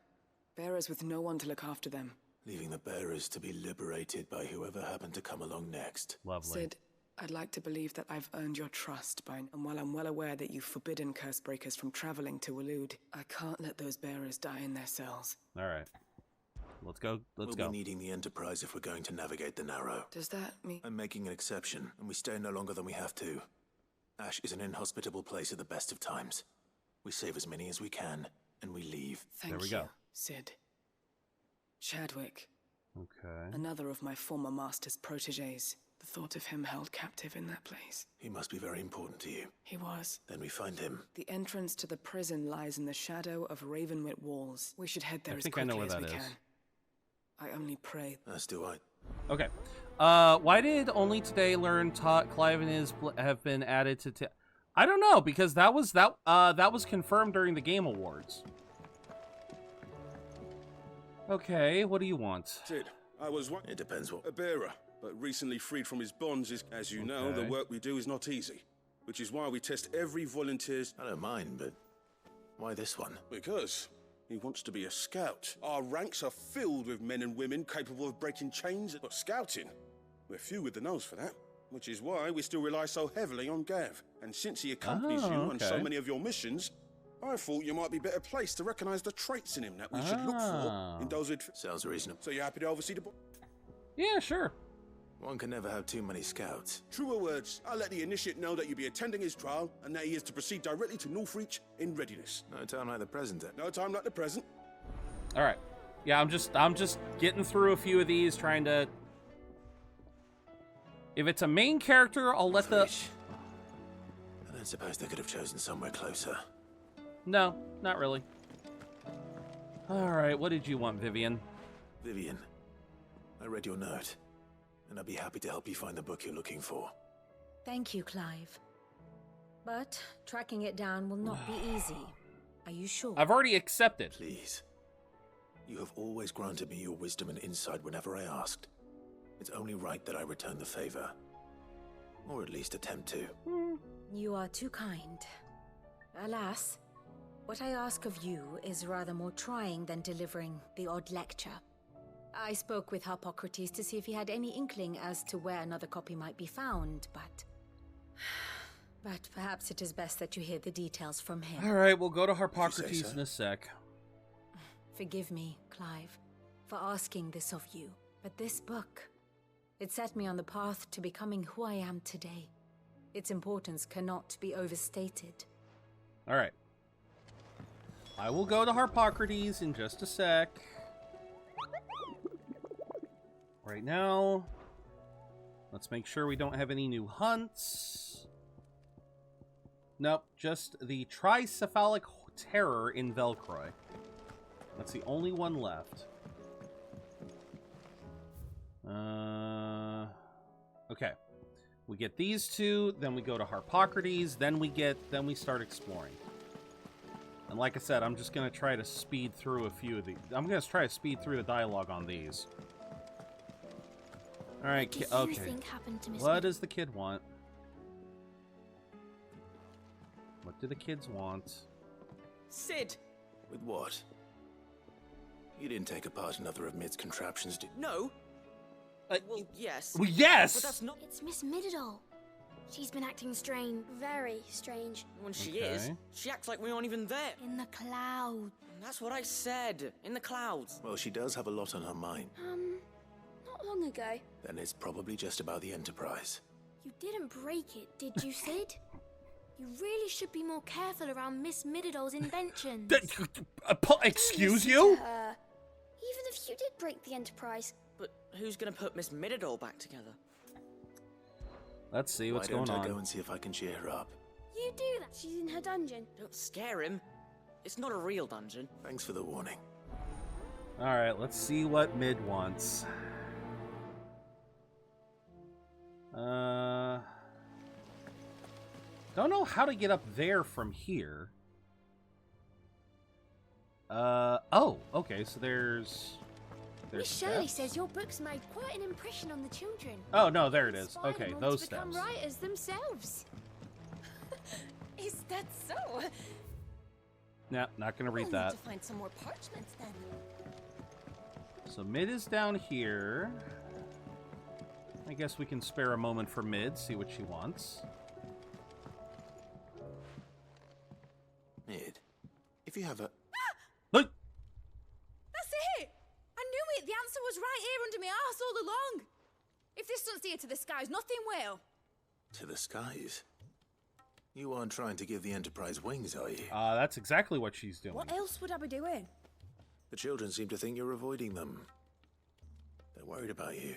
Bearers with no one to look after them. Leaving the bearers to be liberated by whoever happened to come along next. Lovely. Sid, I'd like to believe that I've earned your trust by, and while I'm well aware that you've forbidden Cursebreakers from traveling to Walud, I can't let those bearers die in their cells. Alright. Let's go. Let's We'll go. be needing the Enterprise if we're going to navigate the Narrow. Does that mean... I'm making an exception, and we stay no longer than we have to. Ash is an inhospitable place at the best of times. We save as many as we can, and we leave. Thank There we you, go. Sid. Chadwick. Okay. Another of my former master's protégés. The thought of him held captive in that place. He must be very important to you. He was. Then we find him. The entrance to the prison lies in the shadow of Ravenwit Walls. We should head there as think I know quickly where as that we is. can. I only pray. As do I. Okay. Why did only today learn Clive and his have been added to... I don't know, because that was confirmed during the Game Awards. Okay, what do you want? Sid, I was one. It depends what. A bearer, but recently freed from his bonds is, as you know, the work we do is not easy. Which is why we test every volunteer's... I don't mind, but why this one? Because he wants to be a scout. Our ranks are filled with men and women capable of breaking chains, but scouting, we're few with the nose for that. Which is why we still rely so heavily on Gav. And since he accompanies you on so many of your missions, I thought you might be better placed to recognize the traits in him that we should look for in those with... Sounds reasonable. So you're happy to oversee the... Yeah, sure. One can never have too many scouts. Truer words. I'll let the initiate know that you'll be attending his trial and that he is to proceed directly to Northreach in readiness. No time like the present. No time like the present. All right. Yeah, I'm just getting through a few of these, trying to... If it's a main character, I'll let the... I don't suppose they could have chosen somewhere closer. No, not really. All right, what did you want, Vivian? Vivian, I read your note, and I'd be happy to help you find the book you're looking for. Thank you, Clive. But tracking it down will not be easy. Are you sure? I've already accepted. Please. You have always granted me your wisdom and insight whenever I asked. It's only right that I return the favor. Or at least attempt to. You are too kind. Alas, what I ask of you is rather more trying than delivering the odd lecture. I spoke with Harpocrates to see if he had any inkling as to where another copy might be found, but perhaps it is best that you hear the details from him. All right, we'll go to Harpocrates in a sec. Forgive me, Clive, for asking this of you, but this book, it set me on the path to becoming who I am today. Its importance cannot be overstated. All right. I will go to Harpocrates in just a sec. Right now, let's make sure we don't have any new hunts. Nope, just the tricephalic terror in Velcroy. That's the only one left. Okay. We get these two, then we go to Harpocrates, then we start exploring. And like I said, I'm just gonna try to speed through a few of these. I'm gonna try to speed through the dialogue on these. All right, okay. What does the kid want? What do the kids want? Sid! With what? You didn't take apart another of Mid's contraptions, did you? No. Well, yes. Well, yes! But that's not... It's Miss Mididol. She's been acting strange. Very strange. When she is, she acts like we aren't even there. In the clouds. That's what I said. In the clouds. Well, she does have a lot on her mind. Not long ago. Then it's probably just about the Enterprise. You didn't break it, did you, Sid? You really should be more careful around Miss Mididol's inventions. Excuse you? Even if you did break the Enterprise. But who's gonna put Miss Mididol back together? Let's see what's going on. Why don't I go and see if I can cheer her up? You do that. She's in her dungeon. Don't scare him. It's not a real dungeon. Thanks for the warning. All right, let's see what Mid wants. Don't know how to get up there from here. Oh, okay, so there's Miss Shirley says your books made quite an impression on the children. Oh, no, there it is. Okay, those to become steps. writers themselves. Is that so? Nah, not gonna read We'll that. need to find some more parchments then. So Mid is down here. I guess we can spare a moment for Mid, see what she wants. Mid, if you have a... Look! That's it! I knew it! The answer was right here under my arse all along! If this doesn't steer to the skies, nothing will! To the skies? You aren't trying to give the Enterprise wings, are you? That's exactly what she's doing. What else would I be doing? The children seem to think you're avoiding them. They're worried about you.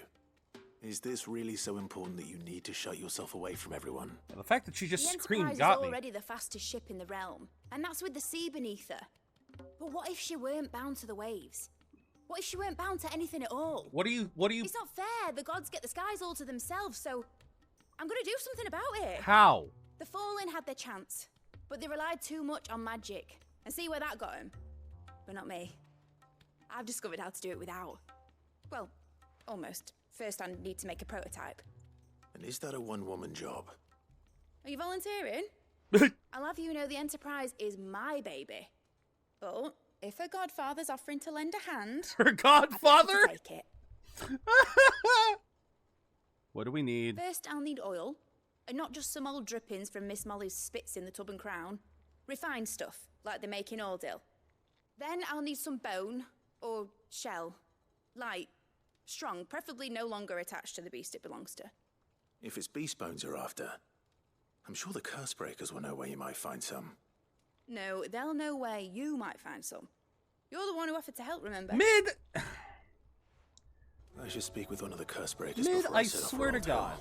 Is this really so important that you need to shut yourself away from everyone? The fact that she just the screamed Enterprise got is me. already the fastest ship in the realm, and that's with the sea beneath her. But what if she weren't bound to the waves? What if she weren't bound to anything at all? What do you... It's not fair. The gods get the skies all to themselves, so I'm gonna do something about it. How? The Fallen had their chance, but they relied too much on magic. And see where that got them? But not me. I've discovered how to do it without. Well, almost. First, I need to make a prototype. And is that a one-woman job? Are you volunteering? I'll have you know the Enterprise is my baby. But if her godfather's offering to lend a hand... Her godfather? I'd like to take it. What do we need? First, I'll need oil. And not just some old drippings from Miss Molly's spits in the Tub and Crown. Refined stuff, like they make in Ordil. Then I'll need some bone, or shell. Light, strong, preferably no longer attached to the beast it belongs to. If it's beast bones you're after, I'm sure the Cursebreakers will know where you might find some. No, they'll know where you might find some. You're the one who offered to help, remember? Mid! I should speak with one of the Cursebreakers Mid, before I set off swear for to God.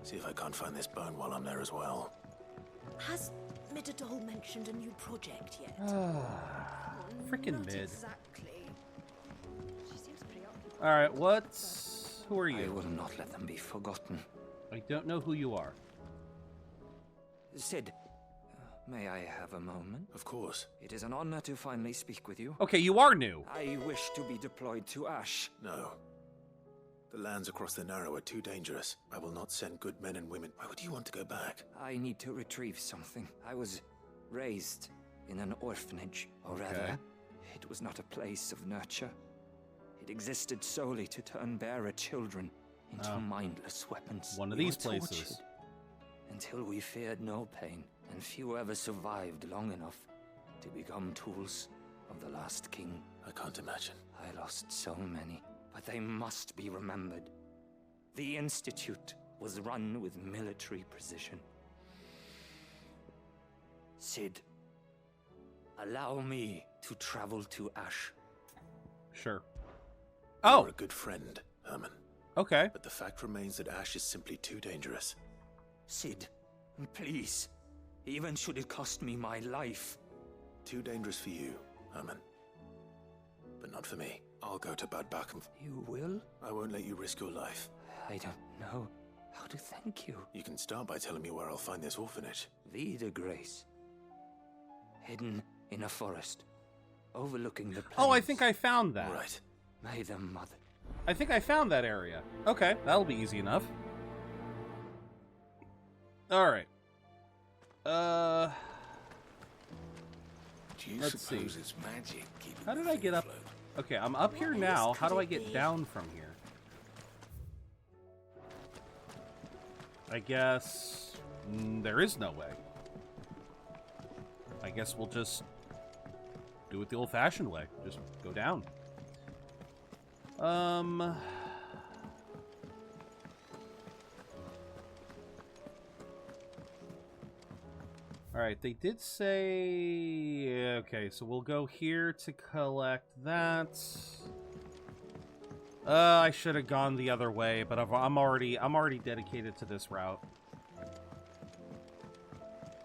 See if I can't find this bone while I'm there as well. Has Mididol mentioned a new project yet? Freaking Not Mid. exactly. She seems preoccupied. Alright, who are you? I will not let them be forgotten. I don't know who you are. Sid, may I have a moment? Of course. It is an honor to finally speak with you. Okay, you are new. I wish to be deployed to Ash. No. The lands across the Narrow are too dangerous. I will not send good men and women. Why would you want to go back? I need to retrieve something. I was raised in an orphanage, or rather, it was not a place of nurture. It existed solely to turn bearer children into mindless weapons. One of We these were places. tortured until we feared no pain, and few ever survived long enough to become tools of the last king. I can't imagine. I lost so many, but they must be remembered. The Institute was run with military precision. Sid, allow me to travel to Ash. Sure. Oh. You're a good friend, Herman. Okay. But the fact remains that Ash is simply too dangerous. Sid, please. Even should it cost me my life. Too dangerous for you, Herman. But not for me. I'll go to Bad Bakum. You will? I won't let you risk your life. I don't know how to thank you. You can start by telling me where I'll find this orphanage. Vie de Grace. Hidden in a forest. Overlooking the plains. Oh, I think I found that. Right. May the mother. I think I found that area. Okay, that'll be easy enough. Alright. Let's see. It's magic? How did I get up? Okay, I'm up here now. How do I get down from here? I guess there is no way. I guess we'll just do it the old-fashioned way. Just go down. Alright, they did say... Okay, so we'll go here to collect that. I should have gone the other way, but I'm already dedicated to this route.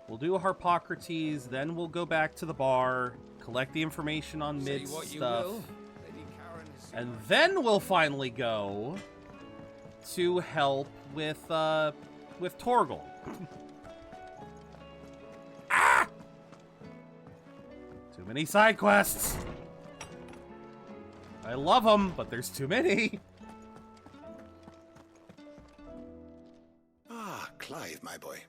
We'll do Harpocrates, then we'll go back to the bar, collect the information on Mid's stuff, and then we'll finally go to help with Torgal. Ah! Too many side quests. I love them, but there's too many. Ah, Clive, my boy.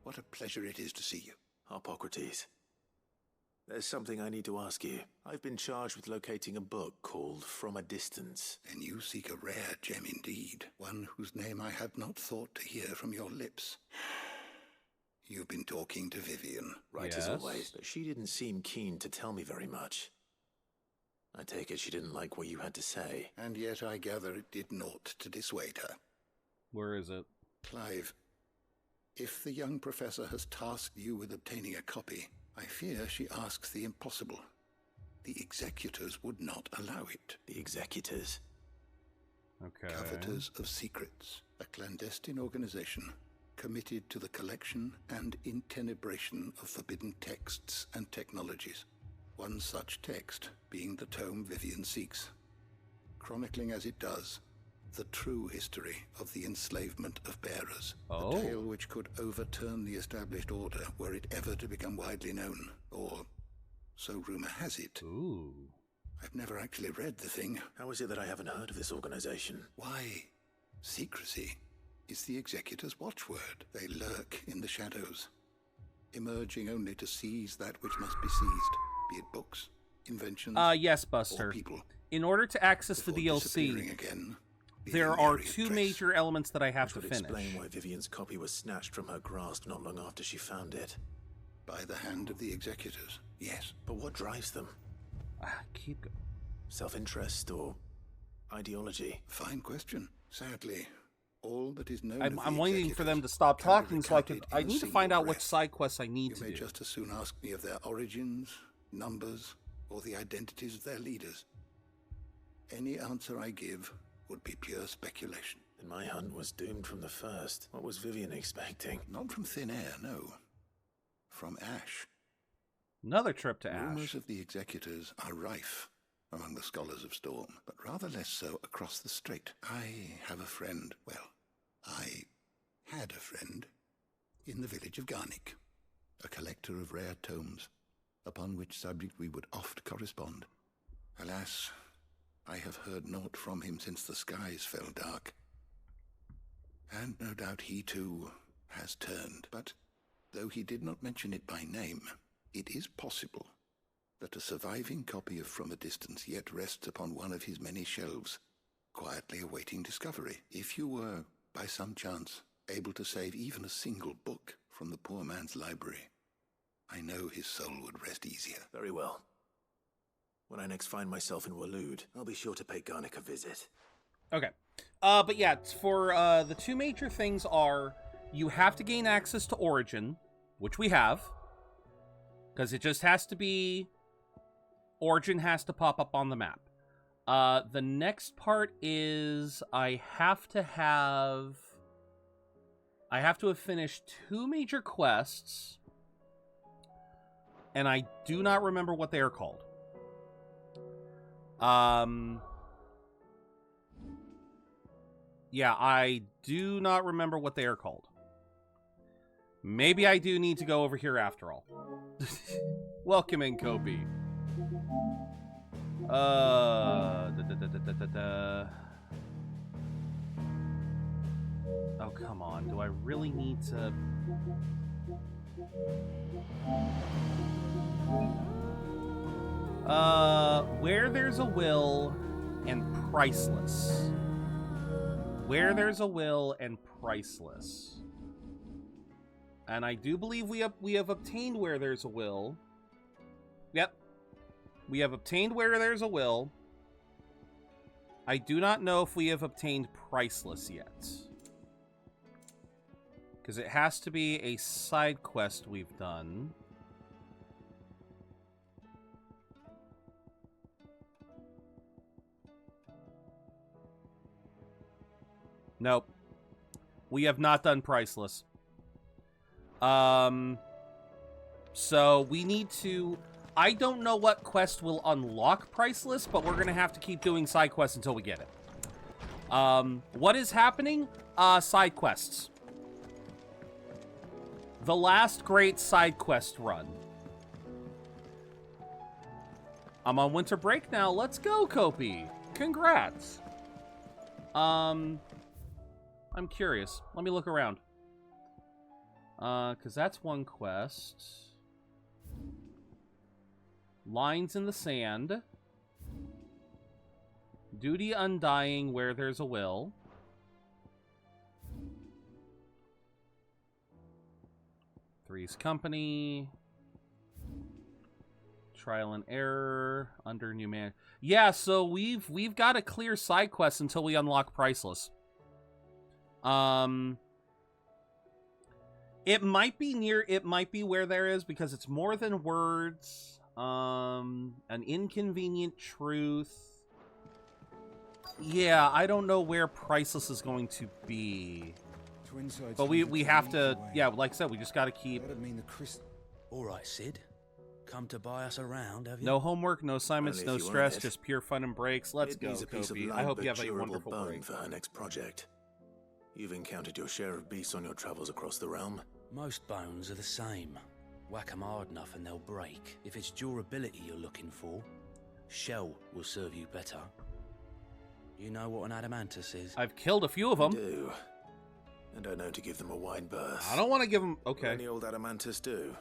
What a pleasure it is to see you. Harpocrates. There's something I need to ask you. I've been charged with locating a book called From a Distance. And you seek a rare gem indeed. One whose name I had not thought to hear from your lips. You've been talking to Vivian. Right, as always. But she didn't seem keen to tell me very much. I take it she didn't like what you had to say. And yet I gather it did naught to dissuade her. Where is it? Clive, if the young professor has tasked you with obtaining a copy, I fear she asks the impossible. The executors would not allow it. The executors? Okay. Coveters of Secrets, a clandestine organization committed to the collection and intenebration of forbidden texts and technologies. One such text being the tome Vivian seeks, chronicling as it does the true history of the enslavement of bearers. Oh. A tale which could overturn the established order were it ever to become widely known, or so rumor has it. Ooh. I've never actually read the thing. How is it that I haven't heard of this organization? Why, secrecy is the executor's watchword. They lurk in the shadows, emerging only to seize that which must be seized, be it books, inventions, yes, Buster. or people. In order to access the DLC, again, there are two major elements that I have to Which would finish. explain why Vivian's copy was snatched from her grasp not long after she found it. By the hand of the executors, yes. But what drives them? Keep going. Self-interest or ideology? Fine question. Sadly, all that is known I'm waiting for them to stop talking so I need to find out which side quests I need to do. You may just as soon ask me of their origins, numbers, or the identities of their leaders. Any answer I give would be pure speculation. Then my hunt was doomed from the first. What was Vivian expecting? Not from thin air, no. From Ash. Another trip to Ash. Rumors of the executors are rife among the scholars of Storm, but rather less so across the strait. I have a friend, well, I had a friend in the village of Garnick, a collector of rare tomes, upon which subject we would oft correspond. Alas, I have heard naught from him since the skies fell dark. And no doubt he too has turned, but though he did not mention it by name, it is possible that a surviving copy of From a Distance yet rests upon one of his many shelves, quietly awaiting discovery. If you were, by some chance, able to save even a single book from the poor man's library, I know his soul would rest easier. Very well. When I next find myself in Waloed, I'll be sure to pay Garnick a visit. Okay. But yeah, for the two major things are you have to gain access to Origin, which we have, because it just has to be Origin has to pop up on the map. The next part is I have to have finished 2 major quests, and I do not remember what they are called. Yeah, I do not remember what they are called. Maybe I do need to go over here after all. Welcome in, Kobe. Oh, come on. Do I really need to... Where there's a will and priceless. Where there's a will and priceless. And I do believe we have obtained where there's a will. Yep. We have obtained where there's a will. I do not know if we have obtained priceless yet. Because it has to be a side quest we've done. Nope. We have not done priceless. So we need to... I don't know what quest will unlock priceless, but we're going to have to keep doing side quests until we get it. What is happening? Side quests. The last great side quest run. I'm on winter break now. Let's go, Kopi. Congrats. I'm curious. Let me look around. Because that's one quest. Lines in the Sand. Duty Undying, Where There's a Will. Three's Company. Trial and Error. Under New Man. Yeah, so we've got to clear side quests until we unlock priceless. It might be Where There Is, because it's more than words. An Inconvenient Truth. Yeah, I don't know where priceless is going to be. But we have to, yeah, like I said, we just got to keep... All right, Sid. Come to buy us around, have you? No homework, no assignments, no stress, just pure fun and breaks. Let's go, Kobe. I hope you have a wonderful break. For her next project. You've encountered your share of beasts on your travels across the realm. Most bones are the same. Whack 'em hard enough and they'll break. If it's durability you're looking for, shell will serve you better. You know what an adamantus is? I've killed a few of them. I do. And I know to give them a wide berth. I don't want to give them... Okay. What any old adamantus do?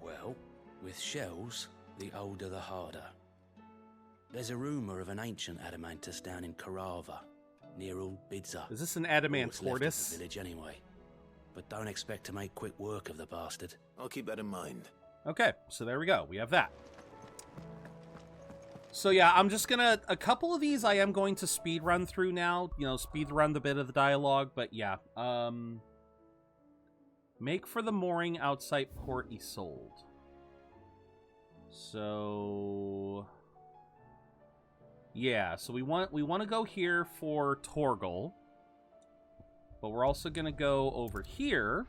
Well, with shells, the older the harder. There's a rumour of an ancient adamantus down in Karava, near Old Bidza. Is this an adamant tortoise? The village anyway. But don't expect to make quick work of the bastard. I'll keep that in mind. Okay, so there we go. We have that. So yeah, I'm just gonna... A couple of these I am going to speed run through now. You know, speed run the bit of the dialogue. But yeah. Make for the mooring outside Port Isolde. So... Yeah, so we want to go here for Torgal. But we're also going to go over here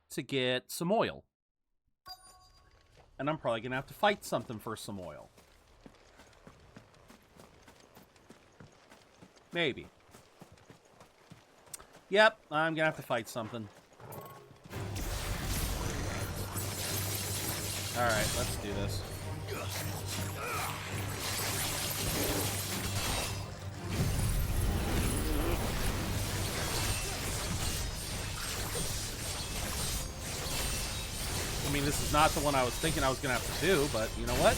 to get some oil. And I'm probably going to have to fight something for some oil. Maybe. Yep, I'm going to have to fight something. Alright, let's do this. I mean, this is not the one I was thinking I was going to have to do, but you know what?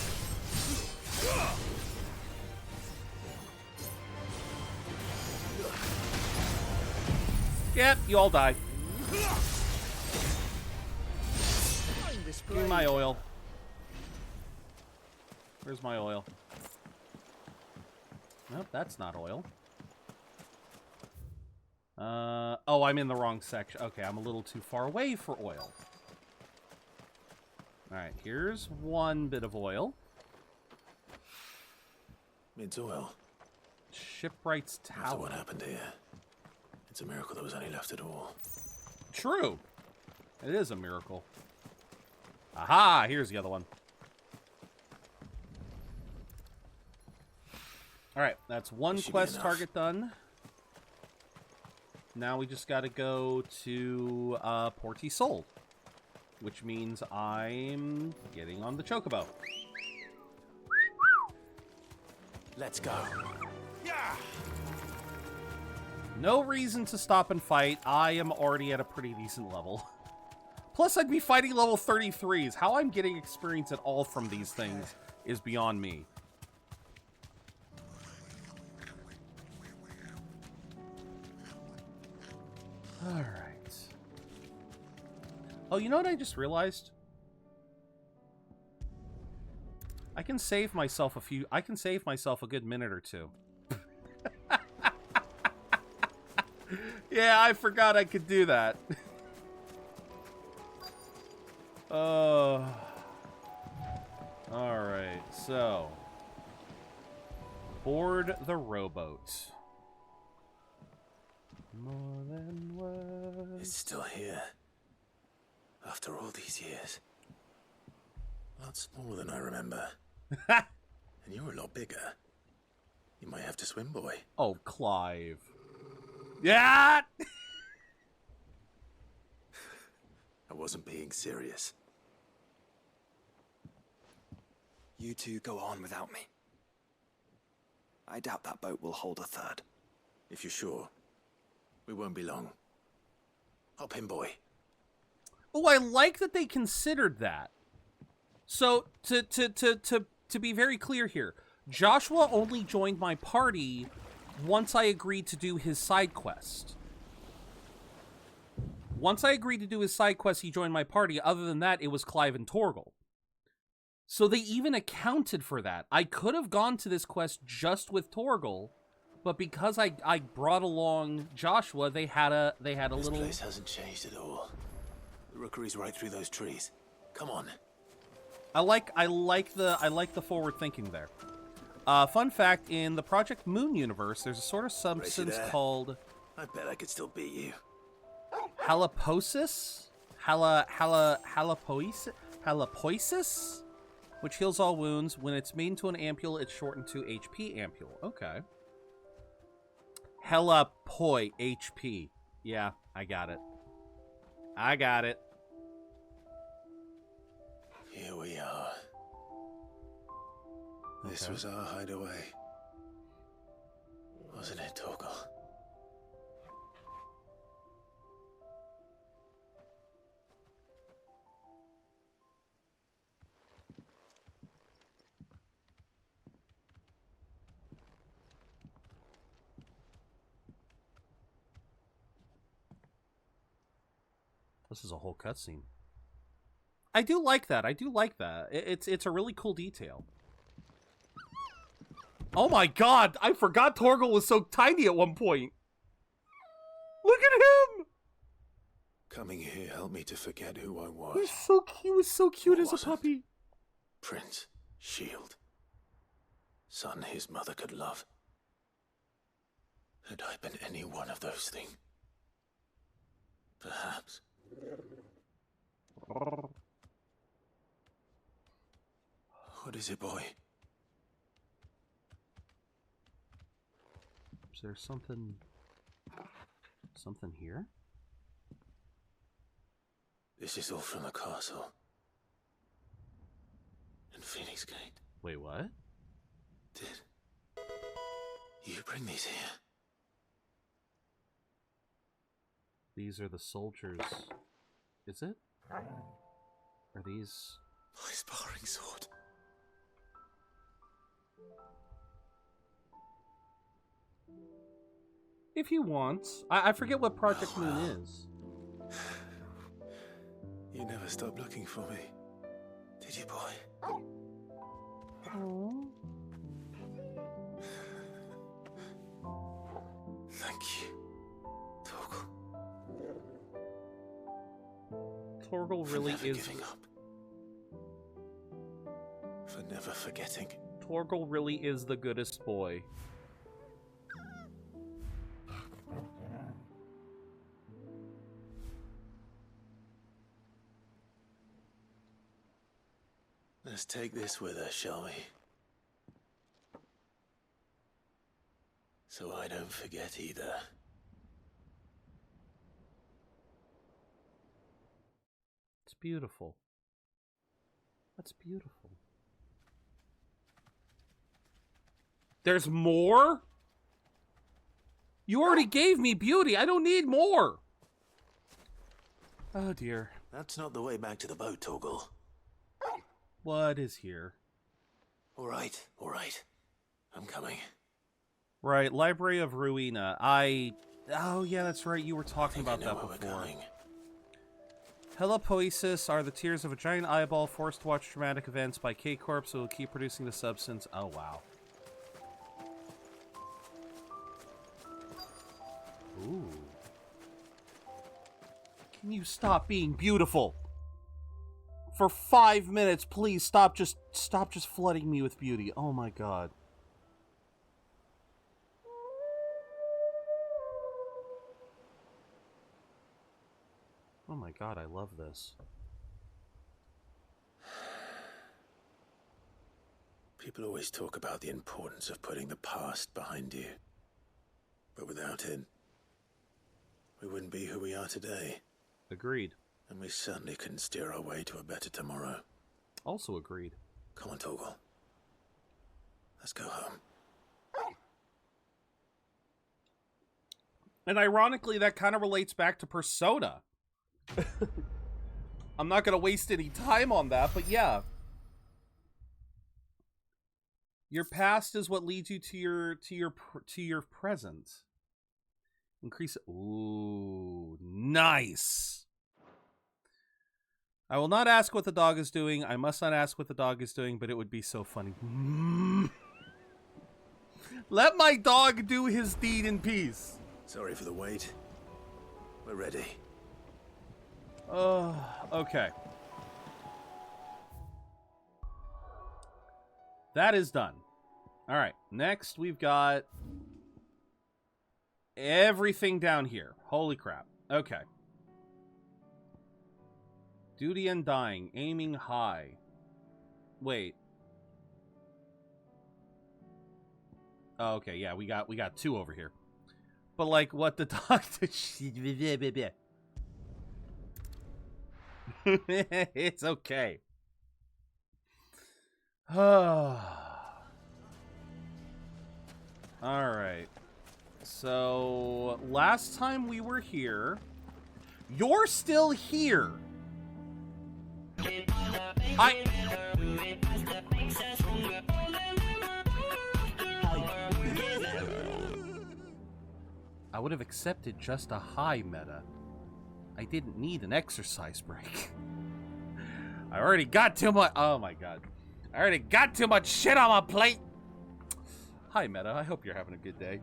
Yep, you all die. Give me my oil. Where's my oil? Nope, that's not oil. Oh, I'm in the wrong section. Okay, I'm a little too far away for oil. Alright, here's one bit of oil. Mid's oil. Shipwright's Tower. After what happened here, it's a miracle there was any left at all. True. It is a miracle. Aha! Here's the other one. Alright, that's one quest target done. Now we just gotta go to Porty Soul, which means I'm getting on the Chocobo. Let's go. Yeah! No reason to stop and fight. I am already at a pretty decent level. Plus, I'd be fighting level 33s. How I'm getting experience at all from these things is beyond me. Alright. Oh, you know what I just realized? I can save myself a good minute or two. Yeah, I forgot I could do that. Oh. Alright, so. Board the rowboat. More than words. It's still here. After all these years. Lots smaller than I remember. And you're a lot bigger. You might have to swim, boy. Oh, Clive. Yeah! I wasn't being serious. You two go on without me. I doubt that boat will hold a third. If you're sure, we won't be long. Hop in, boy. Oh, I like that they considered that. So, to be very clear here, Joshua only joined my party once I agreed to do his side quest. Once I agreed to do his side quest, he joined my party. Other than that, it was Clive and Torgal. So they even accounted for that. I could have gone to this quest just with Torgal, but because I brought along Joshua, they had a little. This place hasn't changed at all. The rookery's right through those trees. Come on. I like the forward thinking there. Fun fact: in the Project Moon universe, there's a sort of substance called. I bet I could still beat you. Halaposis, halapoisis, which heals all wounds. When it's made into an ampule, it's shortened to HP ampule. Okay. Helapoi HP. Yeah, I got it. Here we are. This was our hideaway. Wasn't it, Torgal? This is a whole cutscene. I do like that. It's a really cool detail. Oh my god! I forgot Torgal was so tiny at one point. Look at him! Coming here helped me to forget who I was. He was so cute as a puppy. Prince, shield. Son his mother could love. Had I been any one of those things? Perhaps. What is it, boy? Is there something here? This is all from the castle. In Phoenix Gate. Wait, what? Did you bring these here? These are the soldiers. Is it? Are these... My sparring sword. If you want. I forget what Project Moon is. You never stopped looking for me, did you, boy? Oh. Thank you, Torgal. Torgal really for never is giving up. For never forgetting. Torgal really is the goodest boy. Let's take this with us, shall we? So I don't forget either. It's beautiful. That's beautiful. There's more? You already gave me beauty. I don't need more. Oh, dear. That's not the way back to the boat, Torgal. What is here? All right. I'm coming. Right, Library of Ruina. Oh, yeah, that's right. You were talking about that before. Helipoiesis are the tears of a giant eyeball forced to watch dramatic events by K-Corp, so will keep producing the substance. Oh, wow. Ooh. Can you stop being beautiful? For 5 minutes, please stop just flooding me with beauty. Oh my god. Oh my god, I love this. People always talk about the importance of putting the past behind you. But without it, we wouldn't be who we are today. Agreed. And we certainly couldn't steer our way to a better tomorrow. Also agreed. Come on, Torgal. Let's go home. And ironically, that kind of relates back to Persona. I'm not going to waste any time on that, but yeah. Your past is what leads you to your present. Increase. Ooh, nice. I will not ask what the dog is doing. I must not ask what the dog is doing, but it would be so funny. Let my dog do his deed in peace. Sorry for the wait. We're ready. Okay. That is done. All right. Next, we've got everything down here. Holy crap. Okay. Duty and dying. Aiming high. Wait. Oh, okay. Yeah, we got two over here. But like, what the dog did? It's okay. Alright. So, last time we were here... You're still here! I would have accepted just a high meta. I didn't need an exercise break. I already got too much... Oh my god. I already got too much shit on my plate! Hi, Meta. I hope you're having a good day.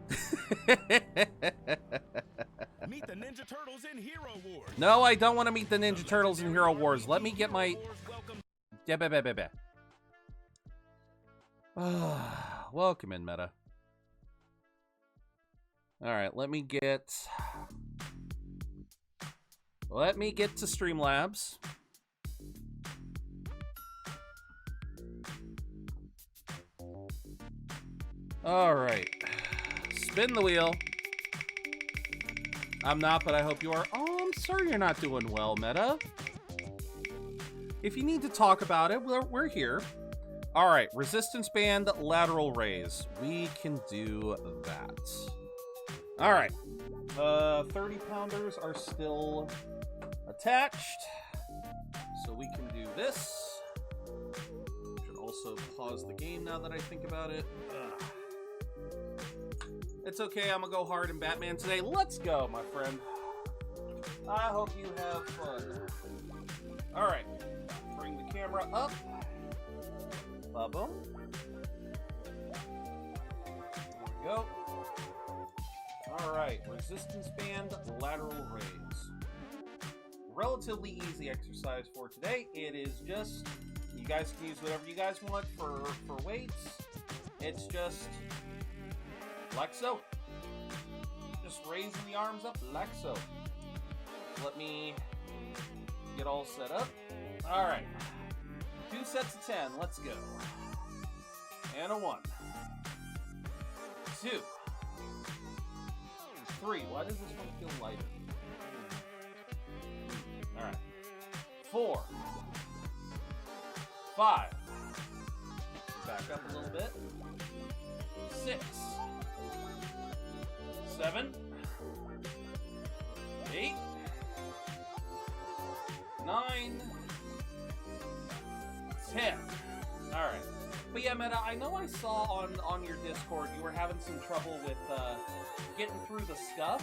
Meet the Ninja Turtles in Hero Wars. No, I don't want to meet the Ninja Turtles in Hero Wars. Let me get my... Welcome in, Meta. Alright, let me get to Streamlabs. Alright. Spin the wheel. I'm not, but I hope you are. Oh, I'm sorry you're not doing well, Meta. If you need to talk about it, we're here. Alright, resistance band, lateral raise. We can do that. Alright. 30-pounders are still attached. So we can do this. Should also pause the game now that I think about it. Ugh. It's okay, I'm gonna go hard in Batman today. Let's go, my friend. I hope you have fun. Alright. Bring the camera up. Ba-boom. There we go. Alright, resistance band, lateral raise. Relatively easy exercise for today. It is just, you guys can use whatever you guys want for weights. It's just like so. Just raising the arms up like so. Let me get all set up. All right. 2 sets of 10. Let's go. And a 1. 2. 3. Why does this one feel lighter? All right. 4. 5. Back up a little bit. 6. 7. 8. 9. 10. Alright. But yeah, Meta, I know I saw on your Discord you were having some trouble with getting through the scuff.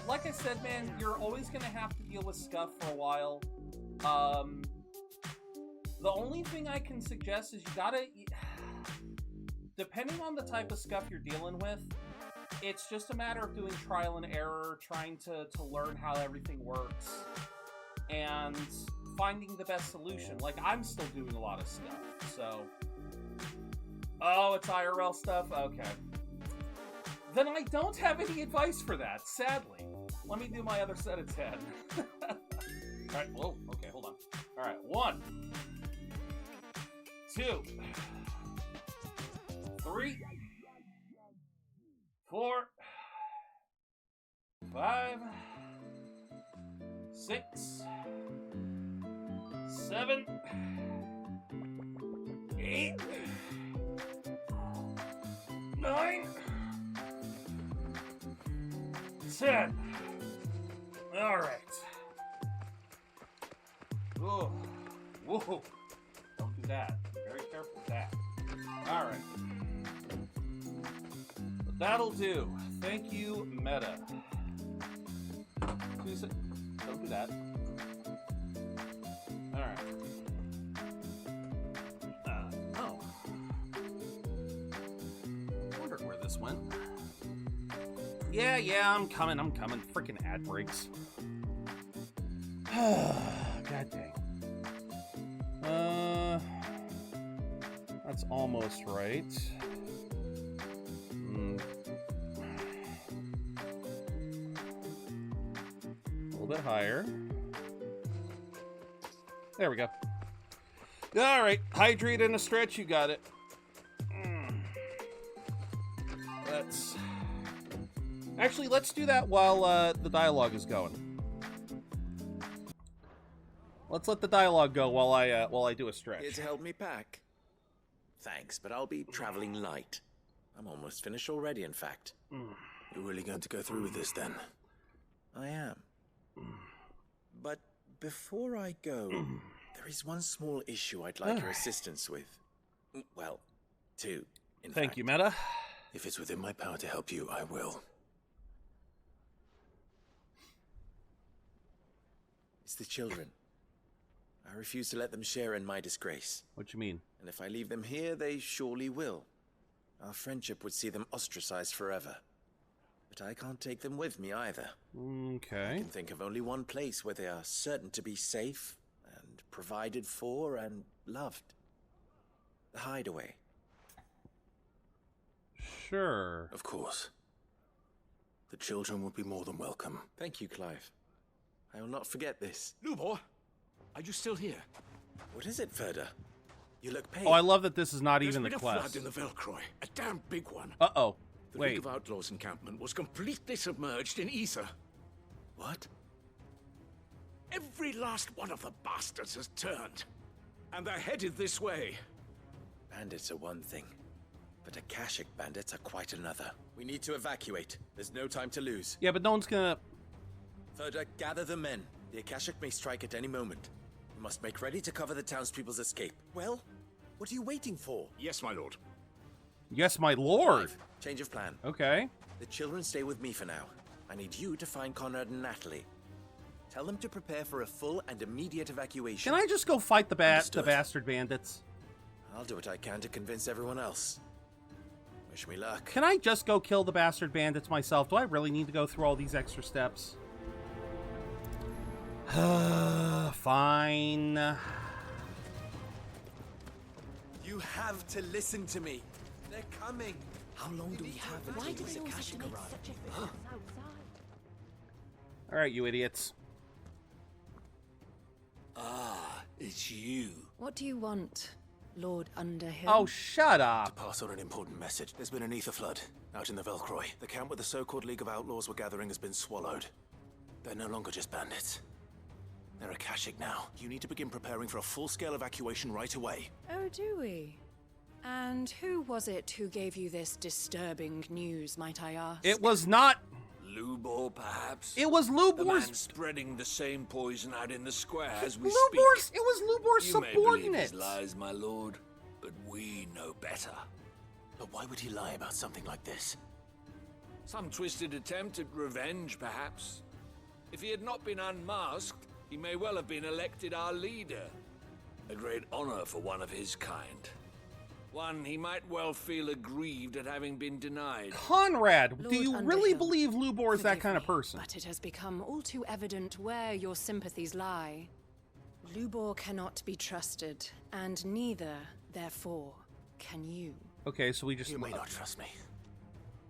Like I said, man, you're always going to have to deal with scuff for a while. The only thing I can suggest is you gotta... Depending on the type of scuff you're dealing with, it's just a matter of doing trial and error, trying to learn how everything works, and finding the best solution. Like, I'm still doing a lot of stuff, so... Oh, it's IRL stuff? Okay. Then I don't have any advice for that, sadly. Let me do my other set of 10. Alright, whoa, okay, hold on. Alright, 1. 2. 3. 4. 5. 6. 7. 8. 9. 10. All right. Whoa. Whoa. Don't do that. Be very careful with that. All right. But that'll do. Thank you, Meta. Don't do that. All right. Oh. Wondered where this went. Yeah, I'm coming. Freaking ad breaks. God dang. That's almost right. A little bit higher. There we go. All right, hydrate and a stretch. You got it. Let's do that while the dialogue is going. Let's let the dialogue go while I do a stretch. Here to help me pack. Thanks, but I'll be traveling light. I'm almost finished already, in fact. You're really going to go through with this, then? I am. But before I go, there is one small issue I'd like your assistance with. Well, two, in fact. Thank you, Meta. If it's within my power to help you, I will. It's the children. I refuse to let them share in my disgrace. What you mean? And if I leave them here, they surely will. Our friendship would see them ostracized forever. But I can't take them with me either. Okay. I can think of only one place where they are certain to be safe and provided for and loved. The Hideaway. Sure. Of course. The children would be more than welcome. Thank you, Clive. I will not forget this. Lubor, are you still here? What is it, Verda? You look pale. Oh, I love that this is not even the There's quest. been a flood in the Velcroy, a damn big one. Uh-oh. The Wait. League of Outlaws encampment was completely submerged in ether. What? Every last one of the bastards has turned. And they're headed this way. Bandits are one thing, but Akashic bandits are quite another. We need to evacuate. There's no time to lose. Yeah, but no one's gonna... Verda, gather the men. The Akashic may strike at any moment. We must make ready to cover the townspeople's escape. Well, what are you waiting for? Yes, my lord. Yes, my lord. Clive, change of plan. Okay. The children stay with me for now. I need you to find Conrad and Natalie. Tell them to prepare for a full and immediate evacuation. Can I just go fight the bastard bandits? I'll do what I can to convince everyone else. Wish me luck. Can I just go kill the bastard bandits myself? Do I really need to go through all these extra steps? Fine. You have to listen to me. They're coming. How long do we have until this Akashic arrives? All right, you idiots. Ah, it's you. What do you want, Lord Underhill? Oh, shut up. To pass on an important message. There's been an ether flood out in the Velcroy. The camp where the so-called League of Outlaws were gathering has been swallowed. They're no longer just bandits. They're Akashic now. You need to begin preparing for a full-scale evacuation right away. Oh, do we? And who was it who gave you this disturbing news, might I ask? It was not... Lubor, perhaps? It was Lubor's... The man spreading the same poison out in the square as we Lubor's... speak. It was Lubor's You may believe subordinate. his lies, my lord, but we know better. But why would he lie about something like this? Some twisted attempt at revenge, perhaps. If he had not been unmasked, he may well have been elected our leader. A great honor for one of his kind. One he might well feel aggrieved at having been denied. Conrad, Lord do you Underhill, really believe Lubor is that kind of person? But it has become all too evident where your sympathies lie. Lubor cannot be trusted, and neither, therefore, can you. Okay, so we just... You may not trust me.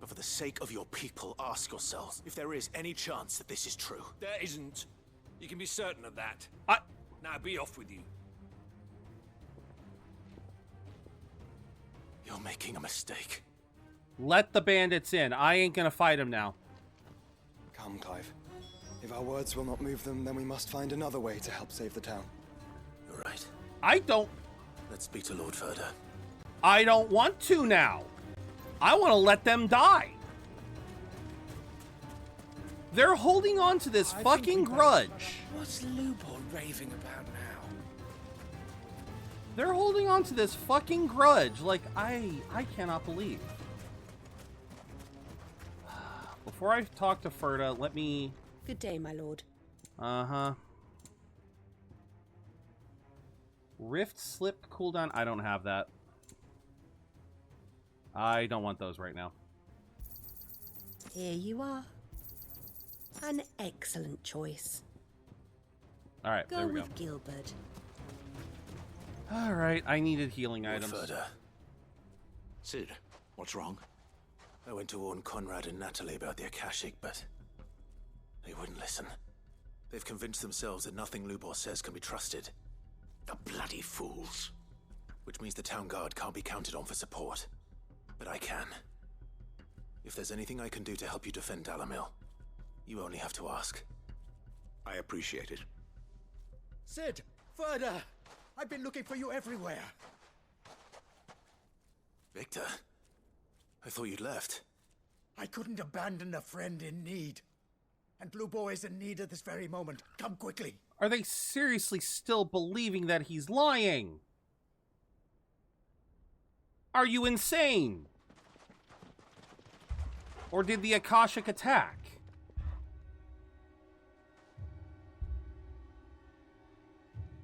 But for the sake of your people, ask yourselves if there is any chance that this is true. There isn't. You can be certain of that. Now be off with you. You're making a mistake. Let the bandits in. I ain't gonna fight them now. Come, Clive. If our words will not move them, then we must find another way to help save the town. You're right. I don't... Let's speak to Lord Verda. I don't want to now. I want to let them die. They're holding on to this fucking grudge. What's Lubor raving about now? They're holding on to this fucking grudge like I cannot believe. Before I talk to Ferda, let me... Good day, my lord. Uh-huh. Rift slip cooldown. I don't have that. I don't want those right now. Here you are. An excellent choice. All right, there we go. Go with Gilbert. All right, I needed healing items. Verda. Sid, what's wrong? I went to warn Conrad and Natalie about the Akashic, but they wouldn't listen. They've convinced themselves that nothing Lubor says can be trusted. The bloody fools. Which means the town guard can't be counted on for support. But I can. If there's anything I can do to help you defend Dalamil, you only have to ask. I appreciate it. Sid! Verda! I've been looking for you everywhere. Victor? I thought you'd left. I couldn't abandon a friend in need. And Lubor is in need at this very moment. Come quickly. Are they seriously still believing that he's lying? Are you insane? Or did the Akashic attack?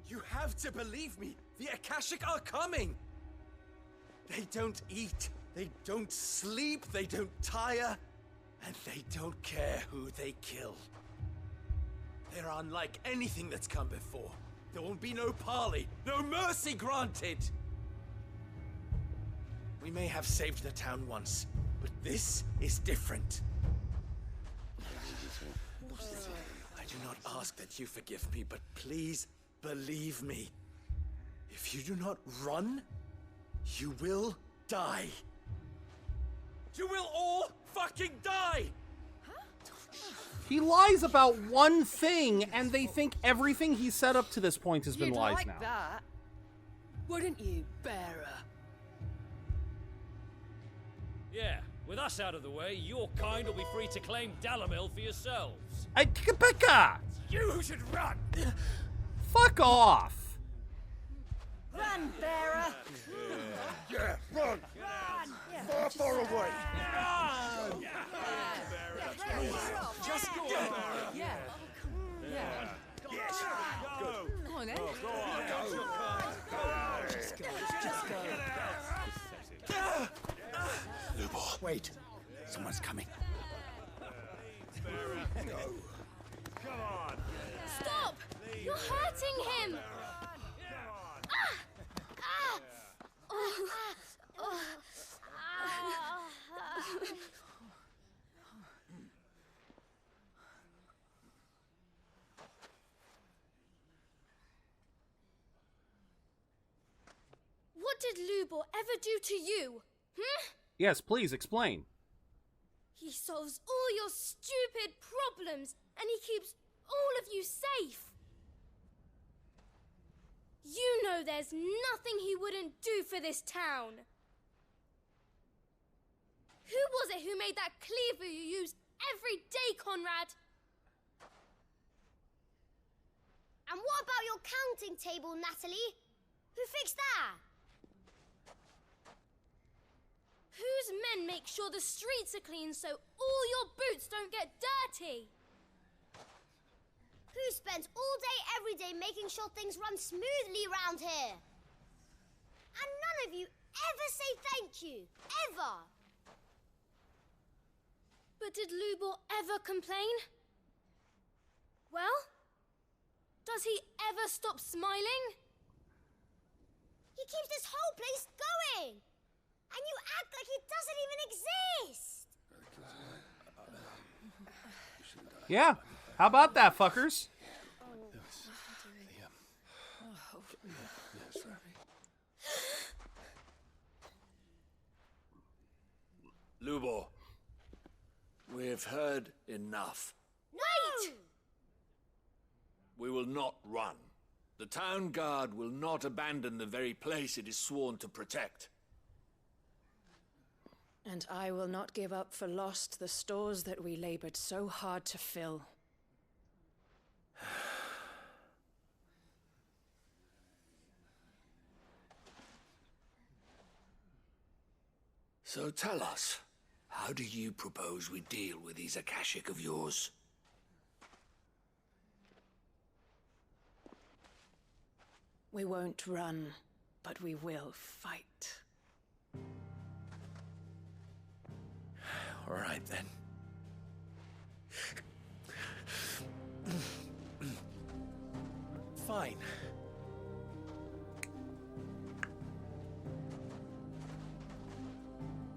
You have to believe me. The Akashic are coming. They don't eat. They don't sleep. They don't tire. And they don't care who they kill. They're unlike anything that's come before. There won't be no parley, no mercy granted. We may have saved the town once, but this is different. I do not ask that you forgive me, but please believe me. If you do not run, you will die. You will all fucking die! He lies about one thing, and they think everything he said up to this point has been You'd lies like now. that, wouldn't you, bearer? Yeah, with us out of the way, your kind will be free to claim Dalamil for yourselves. Becca! You should run! Fuck off! Run, bearer! Yeah, run! Far, far away! Run! Just go, bearer! Yeah. Yeah. Yes! Go! Come on, then. Go on! Go! Just go. Just go. Lubor. Wait. Someone's coming. Go. Come on! Stop! You're hurting him! did Lubor ever do to you? Yes, please explain. He solves all your stupid problems, and he keeps all of you safe. You know there's nothing he wouldn't do for this town. Who was it who made that cleaver you use every day, Conrad? And what about your counting table, Natalie? Who fixed that? Whose men make sure the streets are clean so all your boots don't get dirty? Who spends all day every day making sure things run smoothly around here? And none of you ever say thank you. Ever. But did Lubor ever complain? Well, does he ever stop smiling? He keeps this whole place going. And you act like he doesn't even exist. Yeah. How about that, fuckers? Lubor, we've heard enough. No! We will not run. The town guard will not abandon the very place it is sworn to protect. And I will not give up for lost the stores that we labored so hard to fill. So tell us, how do you propose we deal with these Akashic of yours? We won't run, but we will fight. All right, then. Fine.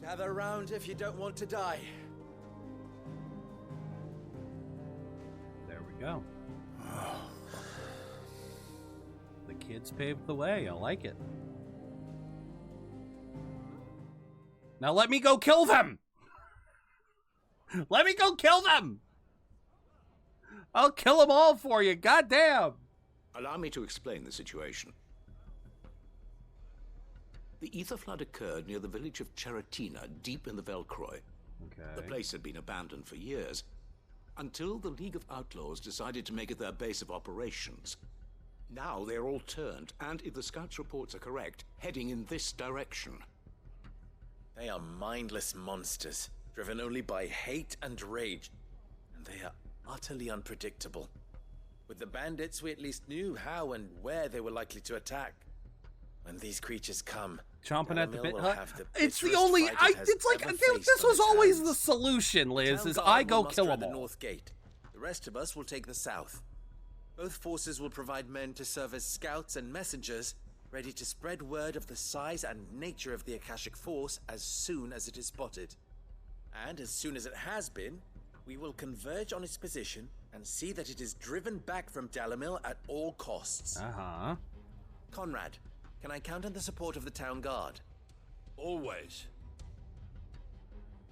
Gather around if you don't want to die. There we go. The kids paved the way. I like it. Now let me go kill them! Let me go kill them! I'll kill them all for you, goddamn! Allow me to explain the situation. The ether flood occurred near the village of Cheratina, deep in the Velcroy. Okay. The place had been abandoned for years, until the League of Outlaws decided to make it their base of operations. Now they're all turned, and if the scouts' reports are correct, heading in this direction. They are mindless monsters, driven only by hate and rage, and they are utterly unpredictable. With the bandits, we at least knew how and where they were likely to attack. When these creatures come, Chomping at the bit. It's the bitterest only. fight it has It's like ever this faced was on its always hands. the solution, Liz. Town Is guard I will go muster kill at them the all. north gate. The rest of us will take the south. Both forces will provide men to serve as scouts and messengers, ready to spread word of the size and nature of the Akashic force as soon as it is spotted. And as soon as it has been, we will converge on its position and see that it is driven back from Dalamil at all costs. Uh-huh. Conrad, can I count on the support of the town guard? Always.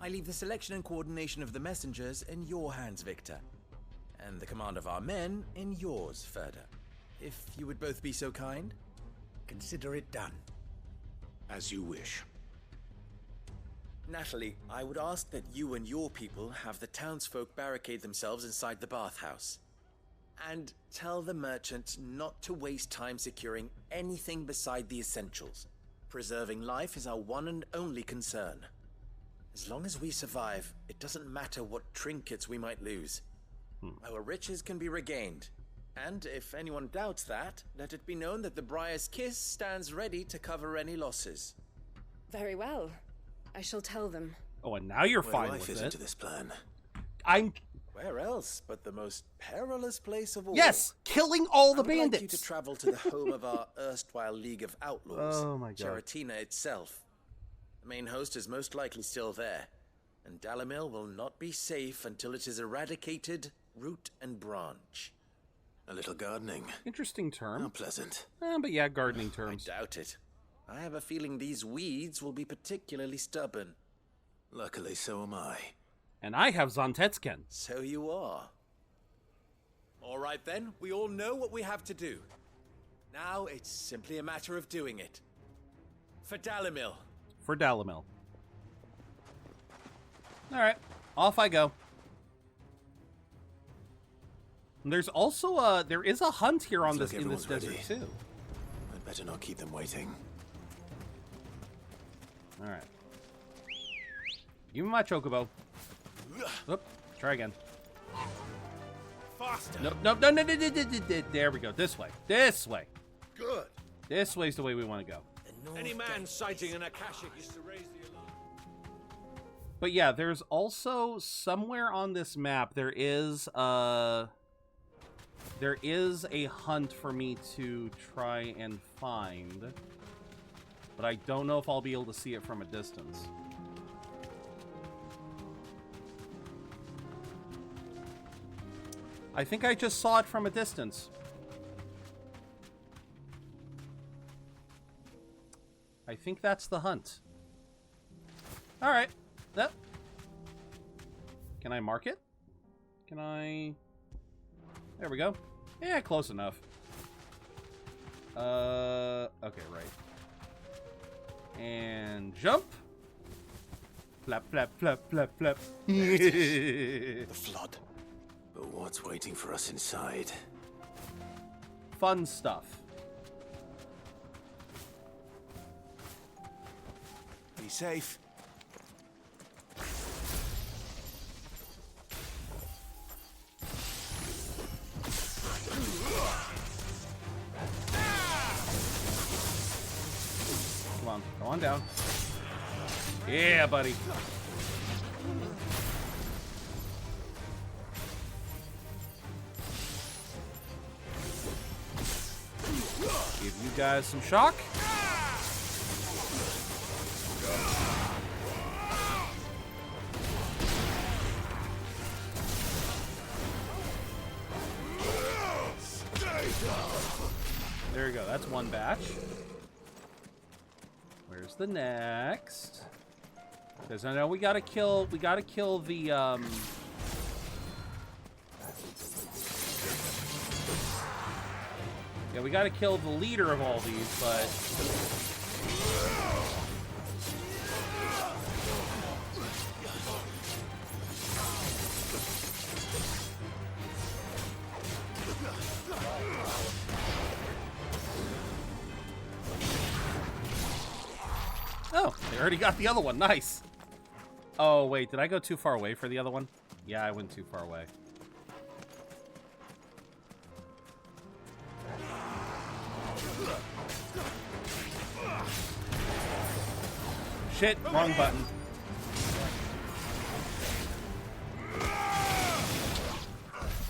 I leave the selection and coordination of the messengers in your hands, Victor. And the command of our men in yours, Ferda. If you would both be so kind. Consider it done. As you wish. Natalie, I would ask that you and your people have the townsfolk barricade themselves inside the bathhouse. And tell the merchants not to waste time securing anything beside the essentials. Preserving life is our one and only concern. As long as we survive, it doesn't matter what trinkets we might lose. Our riches can be regained. And if anyone doubts that, let it be known that the Briar's Kiss stands ready to cover any losses. Very well. I shall tell them. Oh, and now you're Where fine do I with fit it. into this plan? I'm. Where else but the most perilous place of all? Yes, killing all the I would like bandits. you to travel to the home of our erstwhile League of Outlaws, Oh my God. Cheratina itself. The main host is most likely still there, and Dalamil will not be safe until it is eradicated, root and branch. A little gardening. Interesting term. How pleasant. But yeah, gardening terms. I doubt it. I have a feeling these weeds will be particularly stubborn. Luckily, so am I. And I have Zontetsken. So you are. All right then, we all know what we have to do. Now it's simply a matter of doing it. For Dalimil. For Dalimil. Alright, off I go. And there's also there is a hunt here on Looks this like in this desert everyone's too. I'd better not keep them waiting. Alright. Give me my chocobo. Oop, try again. Faster. Nope, nope, no, no, no, no, no, no, there we go. This way. This way. Good. This way's the way we want to go. Any man sighting an Akashic is to raise the alarm. But yeah, there's also somewhere on this map there is a hunt for me to try and find, but I don't know if I'll be able to see it from a distance. I think I just saw it from a distance. I think that's the hunt. All right. Yep. Can I mark it? Can I? There we go. Yeah, close enough. Okay, right. And jump. Flap, flap, flap, flap, flap. The flood. But what's waiting for us inside? Fun stuff. Be safe. Come on, go on down. Yeah, buddy. Give you guys some shock. There you go. That's one batch. Where's the next? Because I know we gotta kill the yeah, we gotta kill the leader of all these, but oh, they already got the other one. Nice. Oh, wait, did I go too far away for the other one? Yeah, I went too far away. Shit, wrong button.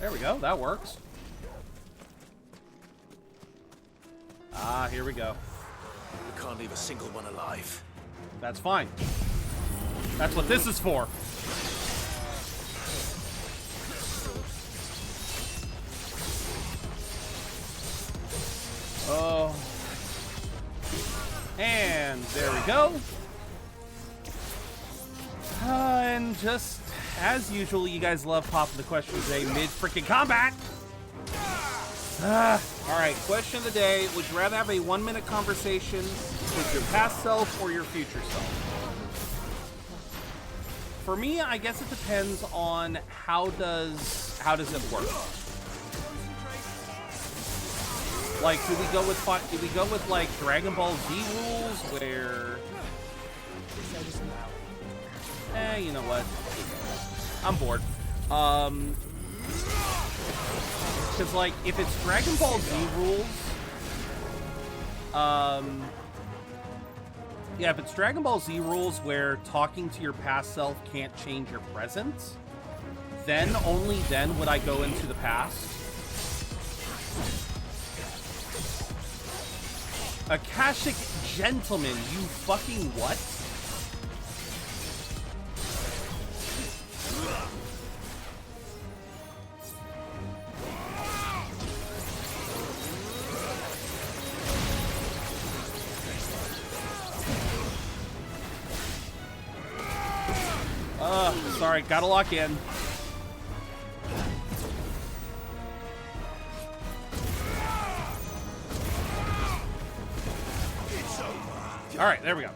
There we go, that works. Ah, here we go. We can't leave a single one alive. That's fine. That's what this is for. Oh. And there we go. And just as usual, you guys love popping the question of the day mid-freaking combat. Alright, question of the day. Would you rather have a 1-minute conversation with your past self or your future self? For me, I guess it depends on how does it work. Like, do we go with like Dragon Ball Z rules where you know what? I'm bored. Because, like, if it's Dragon Ball Z rules, yeah, if it's Dragon Ball Z rules where talking to your past self can't change your present, then, only then would I go into the past. Akashic Gentleman, you fucking what? Sorry, gotta lock in. Alright, there we go.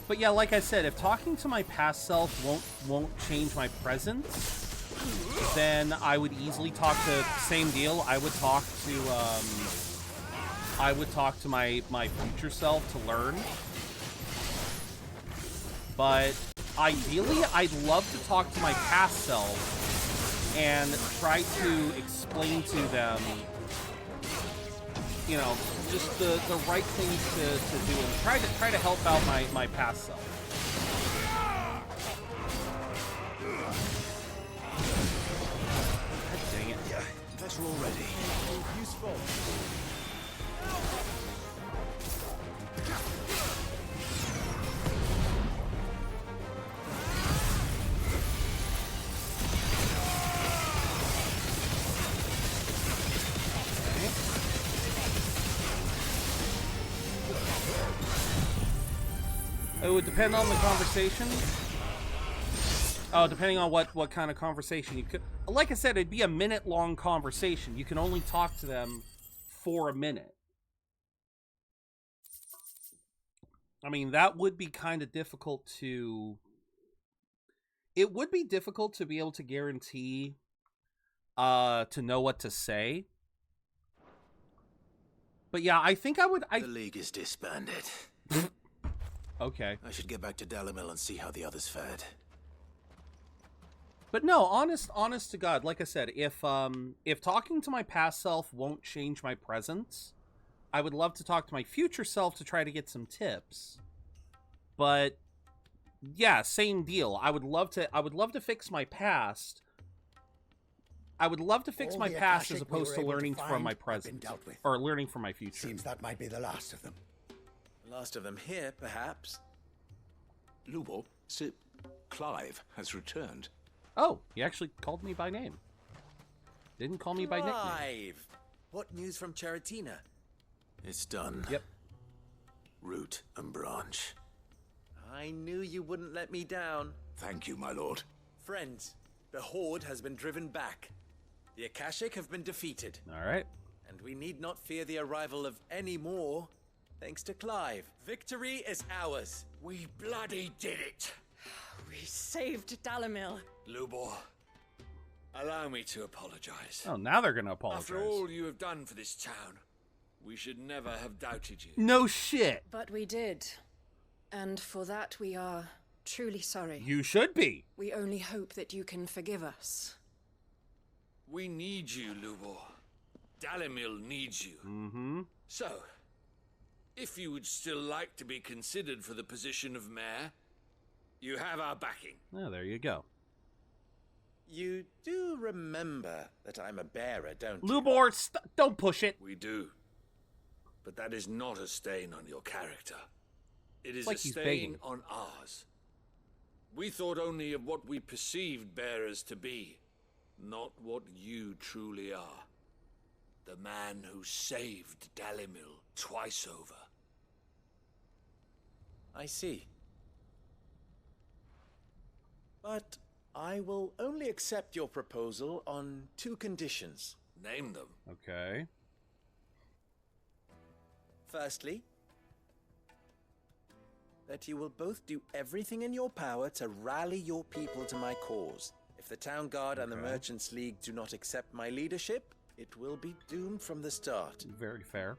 But yeah, like I said, if talking to my past self won't change my present, then I would easily talk to, same deal, I would talk to my future self to learn. But ideally, I'd love to talk to my past self and try to explain to them, you know, just the right things to do and try to help out my past self. God dang it. Yeah, that's all ready. Useful. It would depend on the conversation. Oh, depending on what kind of conversation you could. Like I said, it'd be a minute-long conversation. You can only talk to them for a minute. I mean, that would be kind of difficult to... It would be difficult to be able to guarantee to know what to say. But yeah, I think I would... The League is disbanded. Okay. I should get back to Dalamil and see how the others fared. But no, honest to God, like I said, if talking to my past self won't change my present, I would love to talk to my future self to try to get some tips. But yeah, same deal. I would love to fix my past. I would love to fix my past as opposed to learning from my present or learning from my future. Seems that might be the last of them. Last of them here, perhaps. Lubor, Sir Clive has returned. Oh, he actually called me by name. Didn't call me by nickname. Clive! What news from Charatina? It's done. Yep. Root and branch. I knew you wouldn't let me down. Thank you, my lord. Friends, the Horde has been driven back. The Akashic have been defeated. All right. And we need not fear the arrival of any more, thanks to Clive. Victory is ours. We bloody did it. We saved Dalamil. Lubor, allow me to apologize. Oh, now they're gonna apologize. After all you have done for this town, we should never have doubted you. No shit. But we did. And for that we are truly sorry. You should be. We only hope that you can forgive us. We need you, Lubor. Dalamil needs you. Mm-hmm. So, if you would still like to be considered for the position of mayor, you have our backing. Oh, there you go. You do remember that I'm a bearer, don't you? Lubor, don't push it. We do. But that is not a stain on your character. It is like a he's stain begging. on ours. We thought only of what we perceived bearers to be, not what you truly are. The man who saved Dalamil twice over. I see. But I will only accept your proposal on 2 conditions. Name them. Okay. Firstly, that you will both do everything in your power to rally your people to my cause. If the Town Guard and the Merchants League do not accept my leadership, it will be doomed from the start. Very fair.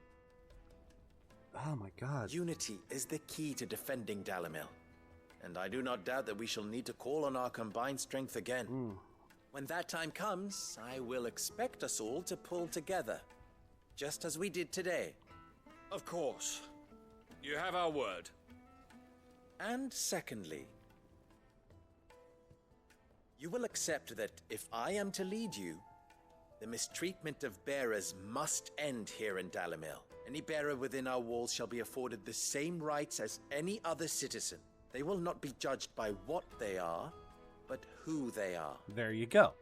Oh my god. Unity is the key to defending Dalamil. And I do not doubt that we shall need to call on our combined strength again. When that time comes, I will expect us all to pull together. Just as we did today. Of course. You have our word. And secondly, you will accept that if I am to lead you, the mistreatment of bearers must end here in Dalamil. Any bearer within our walls shall be afforded the same rights as any other citizen. They will not be judged by what they are, but who they are. There you go.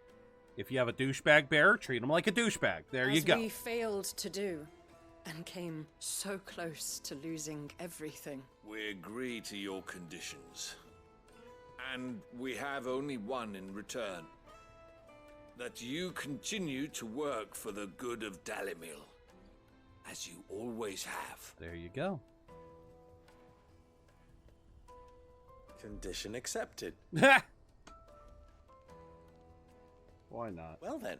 If you have a douchebag bearer, treat him like a douchebag. There you go. As we failed to do, and came so close to losing everything. We agree to your conditions. And we have only one in return. That you continue to work for the good of Dalimil, as you always have. There you go. Condition accepted. Why not? Well then,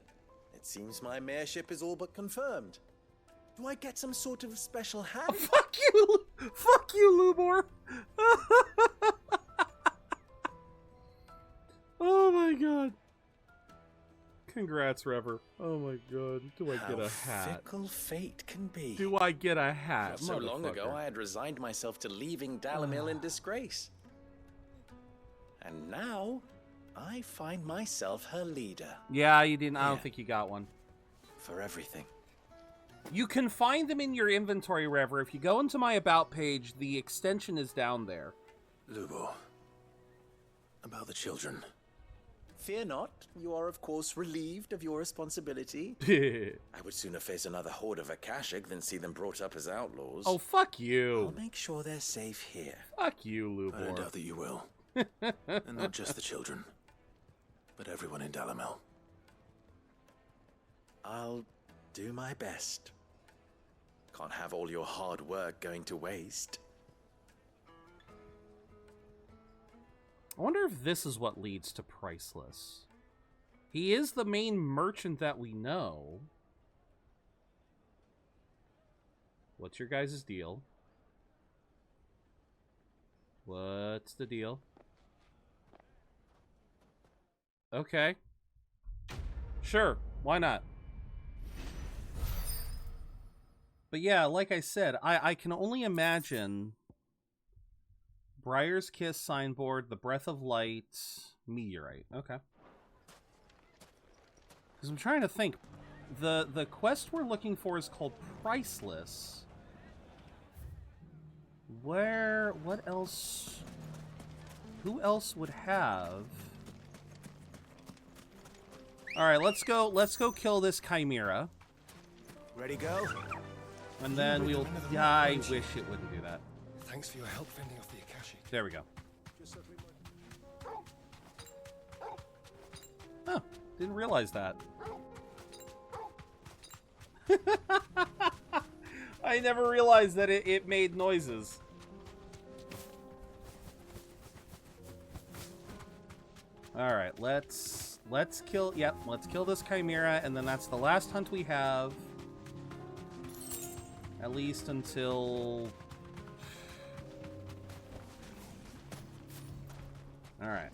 it seems my mayorship is all but confirmed. Do I get some sort of special hat? Oh, fuck you! Fuck you, Lubor! Oh my god. Congrats, Rever. Oh my god. Do I get a hat? How fickle fate can be. Do I get a hat? Not so long ago, I had resigned myself to leaving Dalimil in disgrace. And now, I find myself her leader. Yeah, you didn't. I don't think you got one. For everything. You can find them in your inventory, Rever. If you go into my About page, the extension is down there. Lubo, about the children. Fear not, you are of course relieved of your responsibility. I would sooner face another horde of Akashic than see them brought up as outlaws. Oh, fuck you. I'll make sure they're safe here. Fuck you, Lubor. I don't doubt that you will. And not just the children, but everyone in Dalimil. I'll do my best. Can't have all your hard work going to waste. I wonder if this is what leads to Priceless. He is the main merchant that we know. What's your guys' deal? What's the deal? Okay. Sure, why not? But yeah, like I said, I can only imagine Briar's Kiss signboard, the Breath of Light, Meteorite. Okay. Because I'm trying to think. The quest we're looking for is called Priceless. What else? Who else would have? Alright, let's go kill this Chimera. Ready, go? And then we'll... Yeah, I wish it wouldn't do that. Thanks for your help fending off the Akashic. There we go. Oh, didn't realize that. I never realized that it made noises. Alright, let's kill... Yep, let's kill this Chimera, and then that's the last hunt we have. At least until... Alright.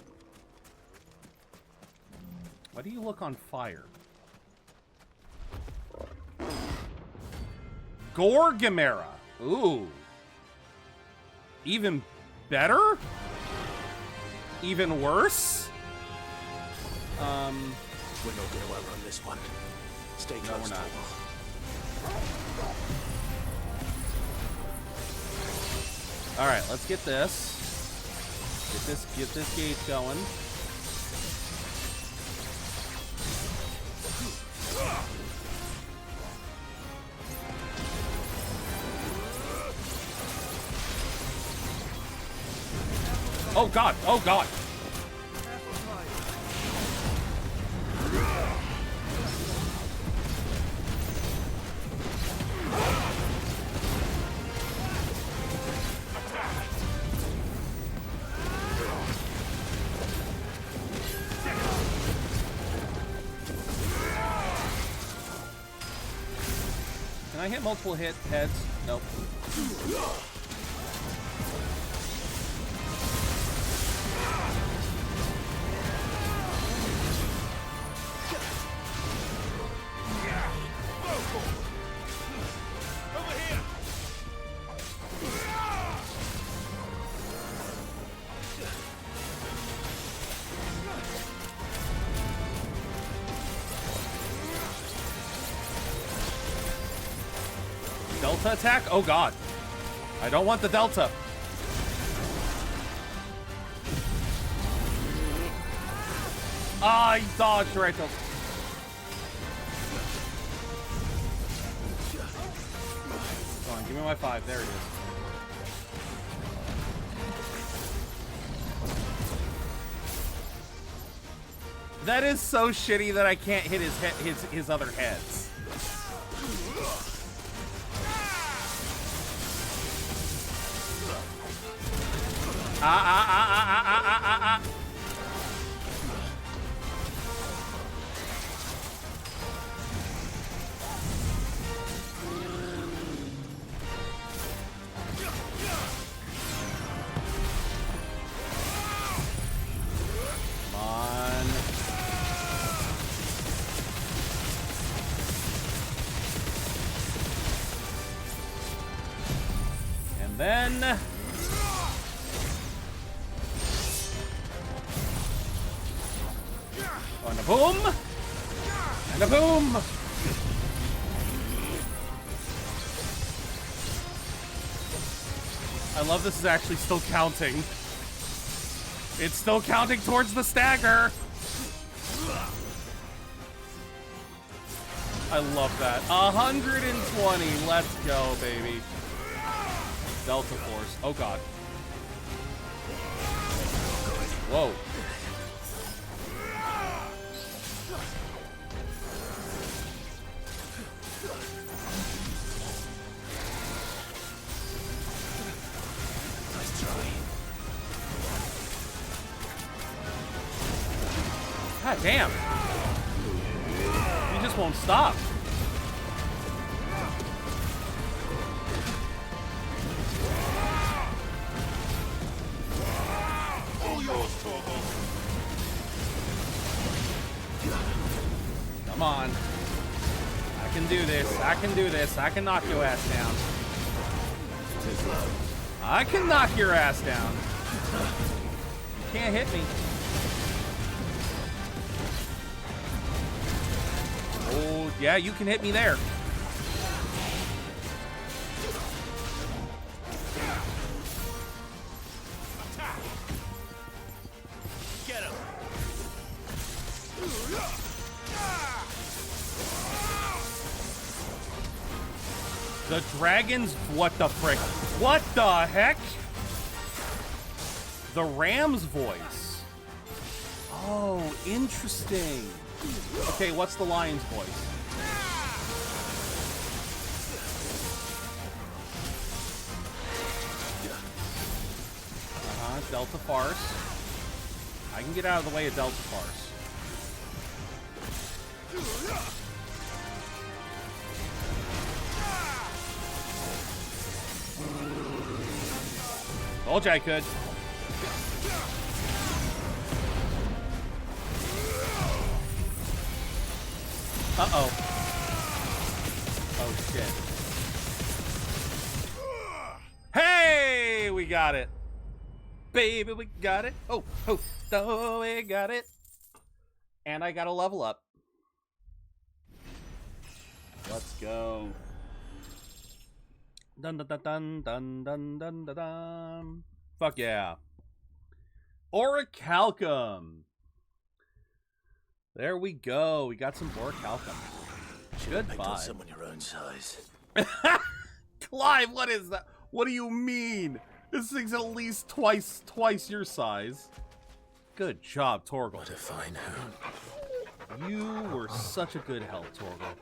Why do you look on fire? Gorgamera! Ooh. Even better? Even worse? We're not going to outrun this one. Stay close. No, we're not. Alright, let's get this. Get this gauge going. Oh god! Oh god! Can I hit multiple heads? Nope. Delta attack? Oh god. I don't want the Delta. Ah, he dodged right though. Come on, give me my 5. There it is. That is so shitty that I can't hit his other heads. Come on. And then and a boom! And a boom! I love this is actually still counting. It's still counting towards the stagger! I love that. 120. Let's go, baby. Delta Force. Oh, God. Whoa. God damn. You just won't stop. Come on. I can do this. I can do this. I can knock your ass down. I can knock your ass down. You can't hit me. Oh, yeah, you can hit me there. Get him. The dragons, what the frick? What the heck? The ram's voice. Oh, interesting. Okay, what's the lion's voice? Delta Farce. I can get out of the way of Delta Farce. Told you I could. Uh-oh. Oh, shit. Hey! We got it. Baby, we got it. Oh, we got it. And I got a level up. Let's go. Dun dun dun dun dun dun dun dun dun. Fuck yeah. Orichalcum. There we go. We got some Orichalcum. Goodbye. Someone your own size. Clive, what is that? What do you mean? This thing's at least twice your size. Good job, Torgal. What a fine hound. You were such a good help, Torgal.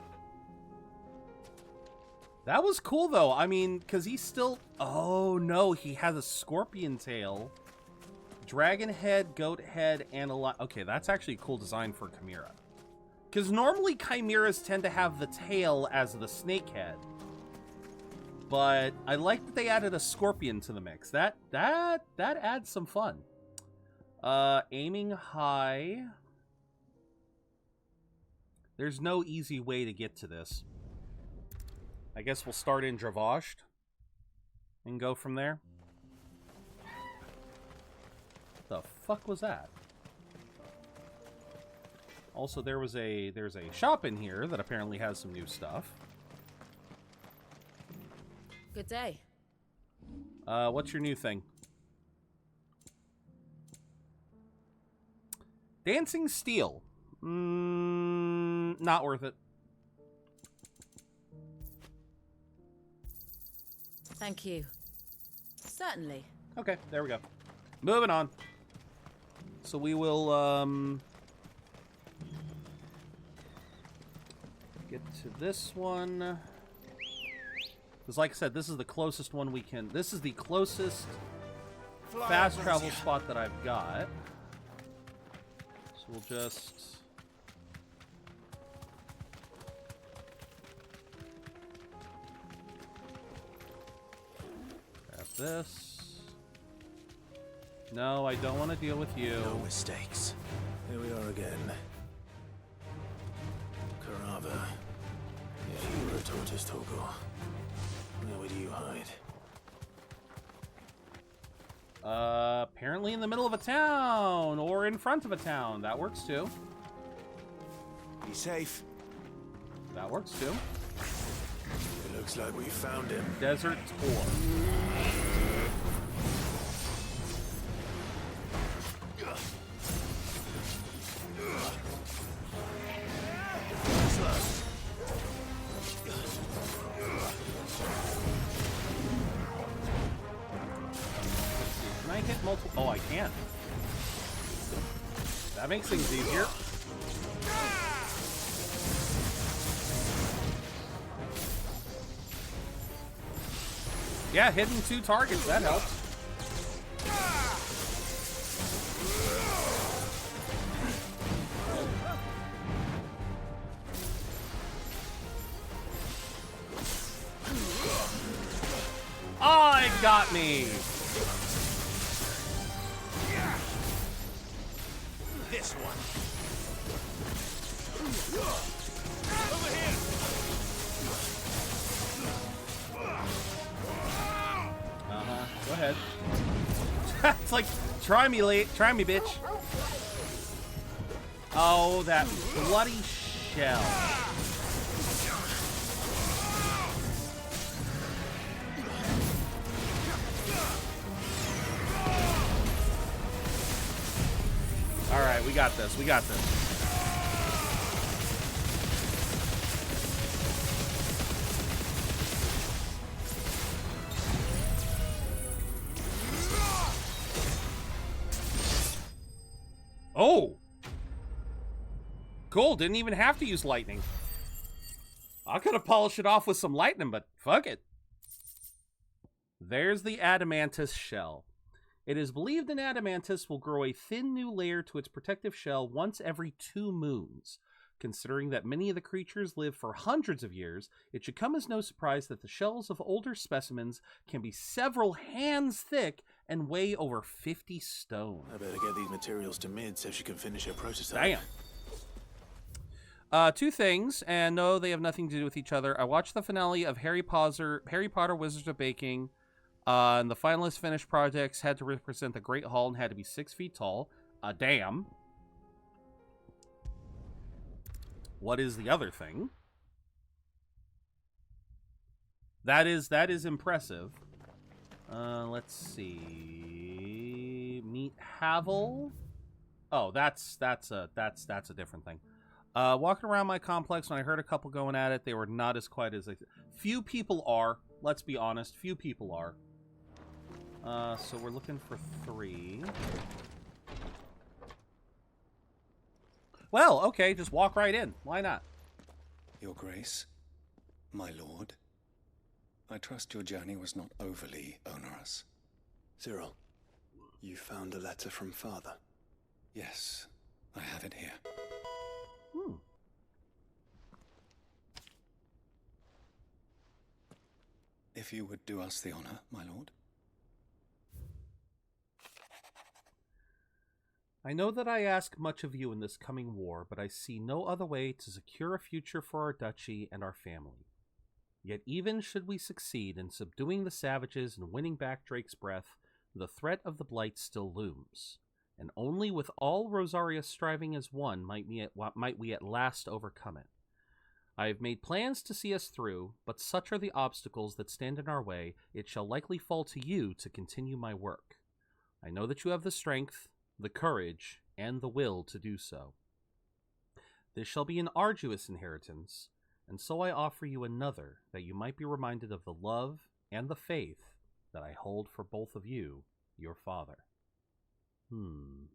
That was cool, though. I mean, because he's still... Oh, no. He has a scorpion tail. Dragon head, goat head, and a... Okay, that's actually a cool design for Chimera. Because normally chimeras tend to have the tail as the snake head. But I like that they added a scorpion to the mix. That adds some fun. Aiming high. There's no easy way to get to this. I guess we'll start in Dravosht and go from there. The fuck was that? Also, there's a shop in here that apparently has some new stuff. Good day. What's your new thing? Dancing Steel. Not worth it. Thank you. Certainly. Okay, there we go. Moving on. So we will, to this one. Because like I said, this is the closest one we can... This is the closest fast travel spot that I've got. So we'll just... grab this. No, I don't want to deal with you. No mistakes. Here we are again. Carava, if you were a tortoise, Togo, where would you hide? Apparently in the middle of a town, or in front of a town. That works too. Be safe. That works too. It looks like we found him. Desert Tour. Can I hit multiple? Oh, I can. That makes things easier. Yeah, hitting 2 targets, that helps. Oh, it got me. This one. Over here. Go ahead. It's like, try me, bitch. Oh, that bloody shell. All right, we got this. We got this. Oh! Cool, didn't even have to use lightning. I could have polished it off with some lightning, but fuck it. There's the Adamantus shell. It is believed an Adamantus will grow a thin new layer to its protective shell once every 2 moons. Considering that many of the creatures live for hundreds of years, it should come as no surprise that the shells of older specimens can be several hands thick and weigh over 50 stone. I better get these materials to Mid so she can finish her prototype. Damn. 2 things, and no, they have nothing to do with each other. I watched the finale of Harry Potter Wizards of Baking, and the finalist finished projects had to represent the Great Hall and had to be 6 feet tall. Damn. What is the other thing? That is impressive. Let's see. Meet Havel. Oh, that's a different thing. Walking around my complex, when I heard a couple going at it, they were not as quiet as few people are. Let's be honest, few people are. So we're looking for 3. Well, okay, just walk right in. Why not? Your Grace, my lord, I trust your journey was not overly onerous. Cyril, you found a letter from Father? Yes, I have it here. If you would do us the honor, my lord. I know that I ask much of you in this coming war, but I see no other way to secure a future for our duchy and our family. Yet even should we succeed in subduing the savages and winning back Drake's breath, the threat of the Blight still looms, and only with all Rosaria striving as one might we at last overcome it. I have made plans to see us through, but such are the obstacles that stand in our way, it shall likely fall to you to continue my work. I know that you have the strength, the courage, and the will to do so. This shall be an arduous inheritance, and so I offer you another, that you might be reminded of the love and the faith that I hold for both of you, your father. An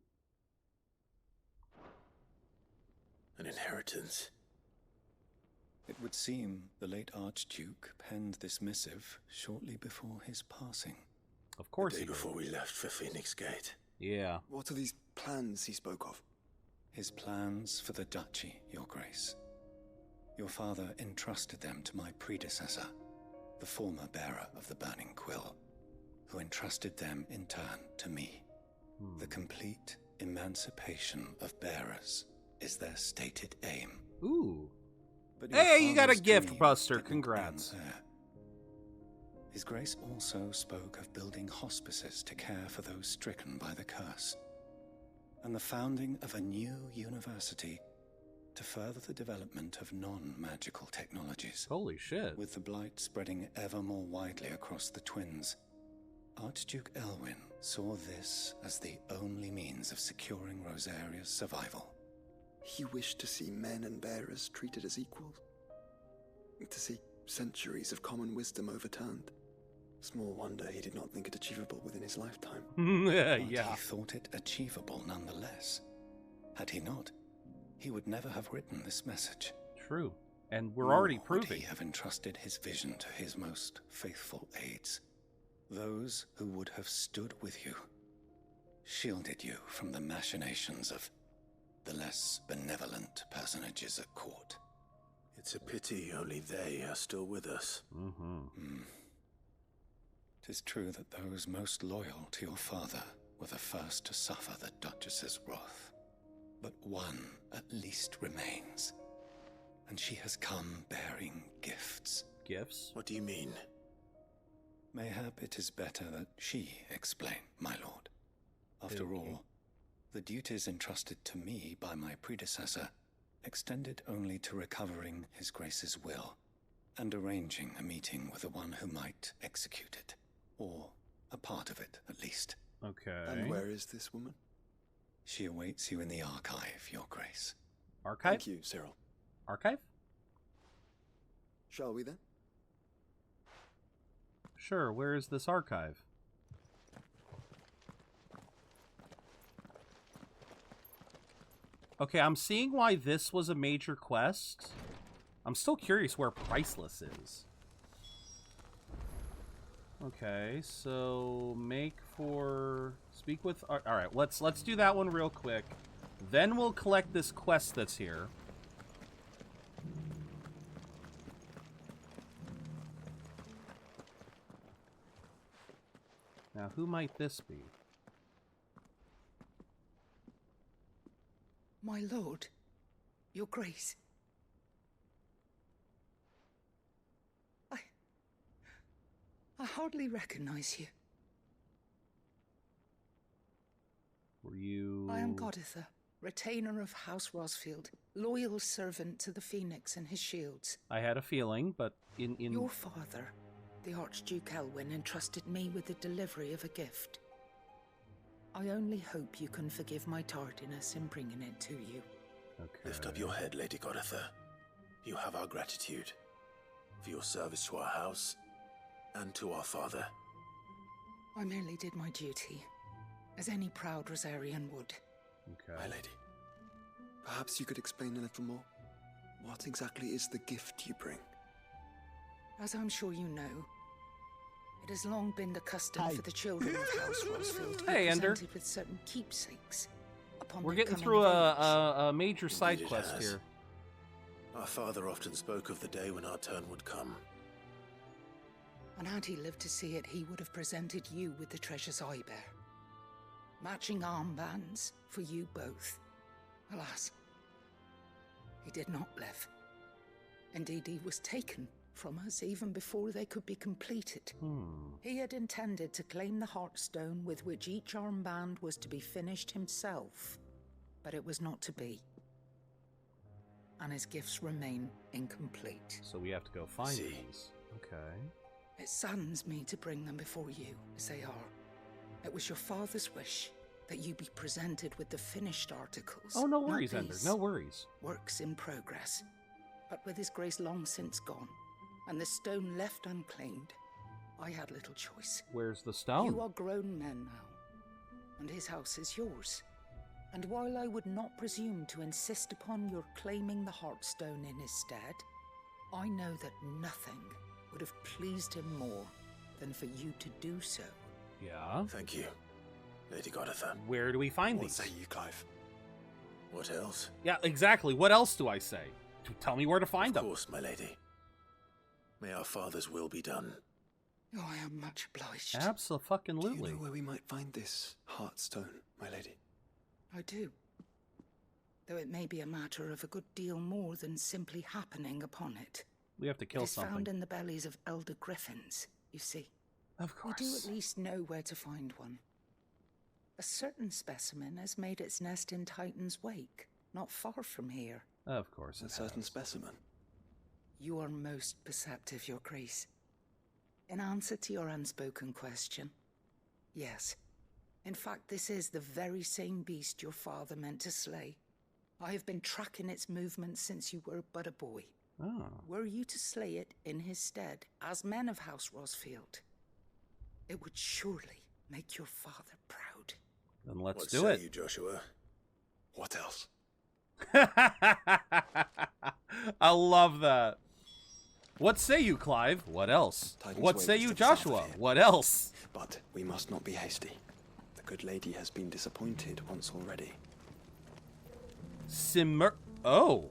inheritance. It would seem the late Archduke penned this missive shortly before his passing. Of course. The day before we left for Phoenix Gate. Yeah. What are these plans he spoke of? His plans for the duchy, Your Grace. Your father entrusted them to my predecessor, the former bearer of the Burning Quill, who entrusted them in turn to me. The complete emancipation of bearers is their stated aim. Ooh. But hey, you got a father's gift, dream Buster. didn't Congrats. end there. His Grace also spoke of building hospices to care for those stricken by the curse, and the founding of a new university to further the development of non-magical technologies. Holy shit. With the blight spreading ever more widely across the twins, Archduke Elwyn saw this as the only means of securing Rosaria's survival. He wished to see men and bearers treated as equals. To see centuries of common wisdom overturned. Small wonder he did not think it achievable within his lifetime. Yeah. He thought it achievable nonetheless. Had he not, he would never have written this message. True. And we're already Nor would proving. he have entrusted his vision to his most faithful aides. Those who would have stood with you, shielded you from the machinations of the less benevolent personages at court. It's a pity only they are still with us. Mm-hmm. 'Tis true that those most loyal to your father were the first to suffer the Duchess's wrath. But one at least remains, and she has come bearing gifts. Gifts? What do you mean? Mayhap it is better that she explain, my lord. After all, the duties entrusted to me by my predecessor extended only to recovering His Grace's will and arranging a meeting with the one who might execute it, or a part of it at least. Okay. And where is this woman? She awaits you in the archive, Your Grace. Archive? Thank you, Cyril. Archive? Shall we then? Sure, where is this archive? Okay, I'm seeing why this was a major quest. I'm still curious where Priceless is. Okay, so speak with all right, let's do that one real quick. Then we'll collect this quest that's here. Now, who might this be? My lord, your grace. I hardly recognize you. Were you... I am Goditha, retainer of House Rosfield, loyal servant to the Phoenix and his shields. I had a feeling, but in... Your father, the Archduke Elwyn, entrusted me with the delivery of a gift. I only hope you can forgive my tardiness in bringing it to you. Okay. Lift up your head, Lady Goditha. You have our gratitude for your service to our house and to our father. I merely did my duty, as any proud Rosarian would. Okay. My lady. Perhaps you could explain a little more. What exactly is the gift you bring? As I'm sure you know, it has long been the custom for the children of House Rosfield to be presented with certain keepsakes upon We're their getting coming through of age. a major side Indeed it quest has. here. Our father often spoke of the day when our turn would come. And had he lived to see it, he would have presented you with the treasures I bear. Matching armbands for you both. Alas, he did not live. Indeed, he was taken from us even before they could be completed. He had intended to claim the Heartstone with which each armband was to be finished himself, but it was not to be. And his gifts remain incomplete. So we have to go find these. Okay. It saddens me to bring them before you, as they are. It was your father's wish that you be presented with the finished articles. Oh, no not worries, Ender. these No worries. Works in progress. But with his grace long since gone, and the stone left unclaimed, I had little choice. Where's the stone? You are grown men now, and his house is yours. And while I would not presume to insist upon your claiming the Heartstone in his stead, I know that nothing would have pleased him more than for you to do so. Yeah. Thank you, Lady Goditha. Where do we find What these? say you, Clive? What else? Yeah, exactly. What else do I say? Tell me where to find them. Of course, my lady. May our father's will be done. Oh, I am much obliged. Absolutely. Do you know where we might find this Heartstone, my lady? I do. Though it may be a matter of a good deal more than simply happening upon it. We have to kill It is something. found in the bellies of elder griffins, you see. Of course. We do at least know where to find one. A certain specimen has made its nest in Titan's Wake, not far from here. Of course. A certain specimen. You are most perceptive, Your Grace. In answer to your unspoken question, yes. In fact, this is the very same beast your father meant to slay. I have been tracking its movements since you were but a boy. Oh. Were you to slay it in his stead, as men of House Rosfield, it would surely make your father proud. Then let's What do say it. you, Joshua? What else? I love that. What say you, Clive? What else? Titan's What Wake say is you, to the south of Joshua? here. What else? But we must not be hasty. The good lady has been disappointed once already. Simmer. Oh.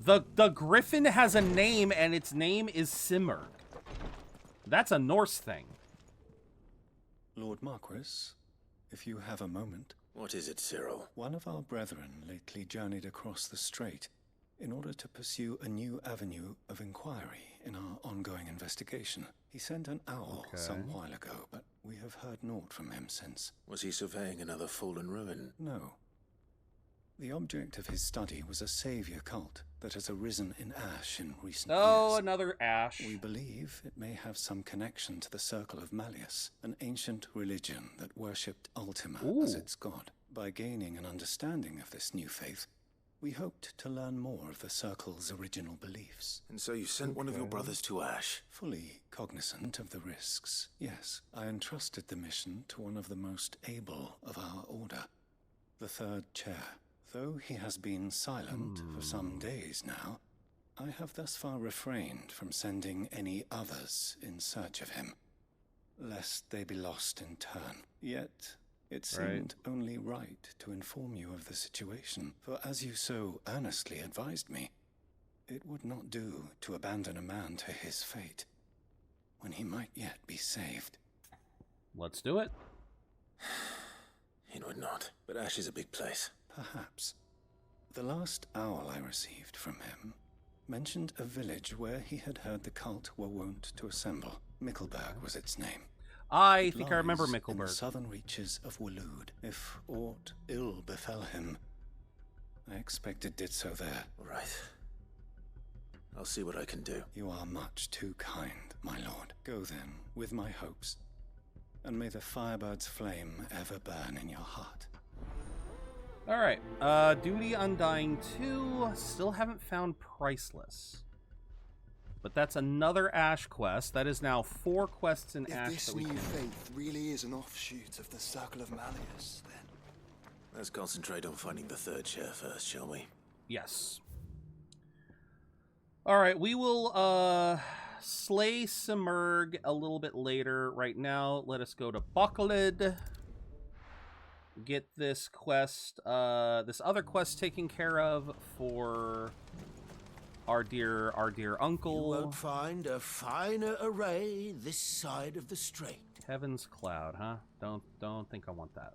The griffin has a name, and its name is Simmer. That's a Norse thing. Lord Marquis, if you have a moment. What is it, Cyril? One of our brethren lately journeyed across the strait in order to pursue a new avenue of inquiry in our ongoing investigation. He sent an owl some while ago, but we have heard naught from him since. Was he surveying another fallen ruin? No. The object of his study was a savior cult that has arisen in Ash in recent years. Another Ash. We believe it may have some connection to the Circle of Malleus, an ancient religion that worshipped Ultima as its god. By gaining an understanding of this new faith, we hoped to learn more of the Circle's original beliefs. And so you sent one of your brothers to Ash? Fully cognizant of the risks, yes. I entrusted the mission to one of the most able of our order, the third chair. Though he has been silent for some days now, I have thus far refrained from sending any others in search of him, lest they be lost in turn. Yet, it seemed only right to inform you of the situation, for as you so earnestly advised me, it would not do to abandon a man to his fate, when he might yet be saved. Let's do it. It would not, but Ash is a big place. Perhaps. The last owl I received from him mentioned a village where he had heard the cult were wont to assemble. Mickleburg was its name. I think I remember In the Mickleburg. southern reaches of Waloed. If aught ill befell him, I expect it did so there. Right. I'll see what I can do. You are much too kind, my lord. Go then, with my hopes, and may the Firebird's flame ever burn in your heart. Alright, Duty Undying 2, still haven't found Priceless. But that's another Ash quest. That is now 4 quests in Ash This that we new can... faith really is an offshoot of the Circle of Malleus, then. Let's concentrate on finding the third chair first, shall we? Yes. Alright, we will, slay Simurg a little bit later. Right now, let us go to Buckled. Get this quest, this other quest taken care of for our dear uncle. You won't find a finer array this side of the strait. Heaven's Cloud, huh? Don't think I want that.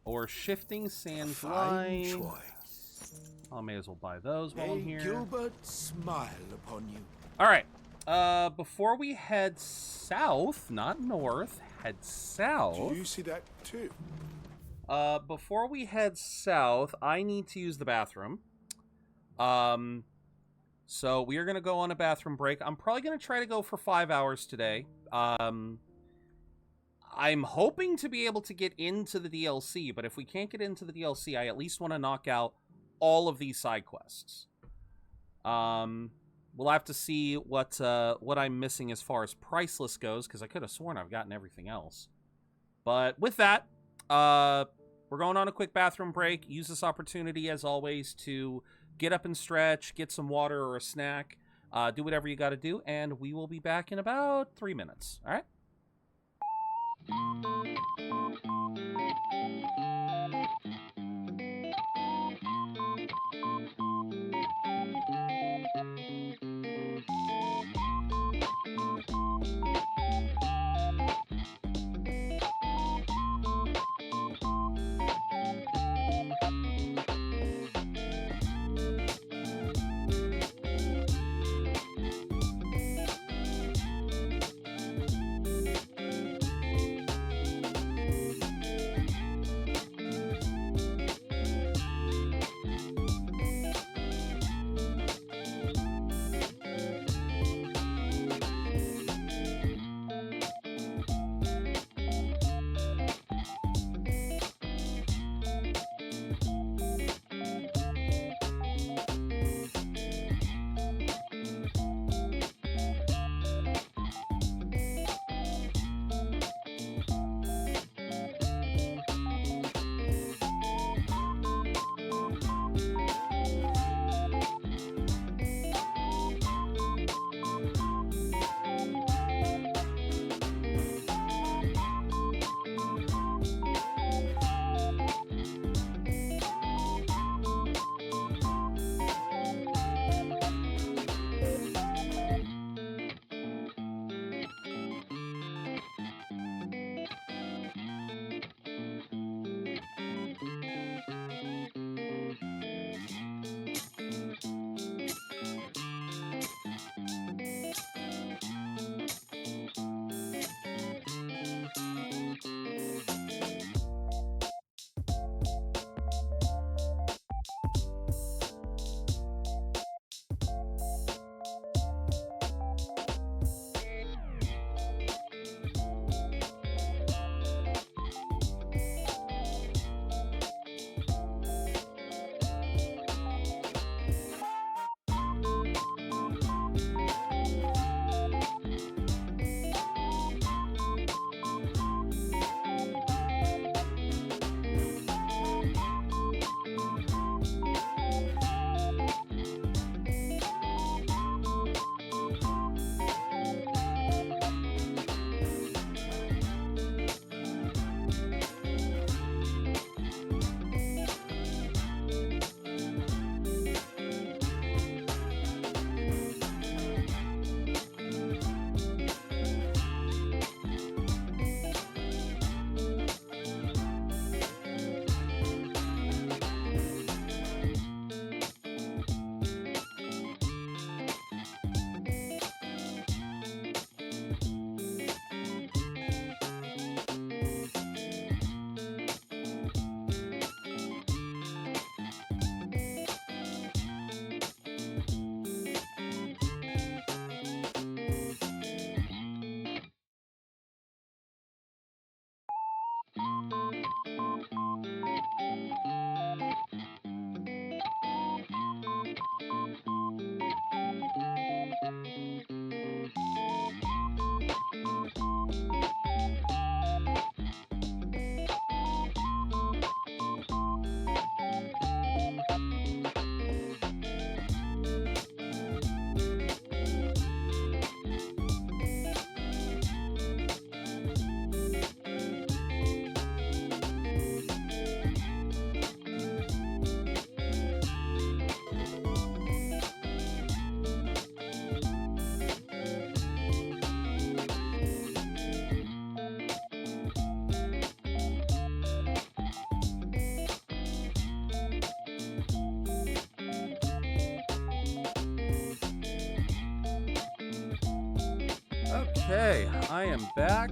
Or Shifting Sands Fine Line. choice. I may as well buy those while I'm May here. Gilbert smile upon you. All right. Before we head south, not north, head south. Do you see that too? Before we head south, I need to use the bathroom. So we are going to go on a bathroom break. I'm probably going to try to go for 5 hours today. I'm hoping to be able to get into the DLC, but if we can't get into the DLC, I at least want to knock out all of these side quests. We'll have to see what I'm missing as far as Priceless goes, because I could have sworn I've gotten everything else. But with that, we're going on a quick bathroom break. Use this opportunity, as always, to get up and stretch, get some water or a snack. Do whatever you got to do, and we will be back in about 3 minutes. All right? Okay, I am back.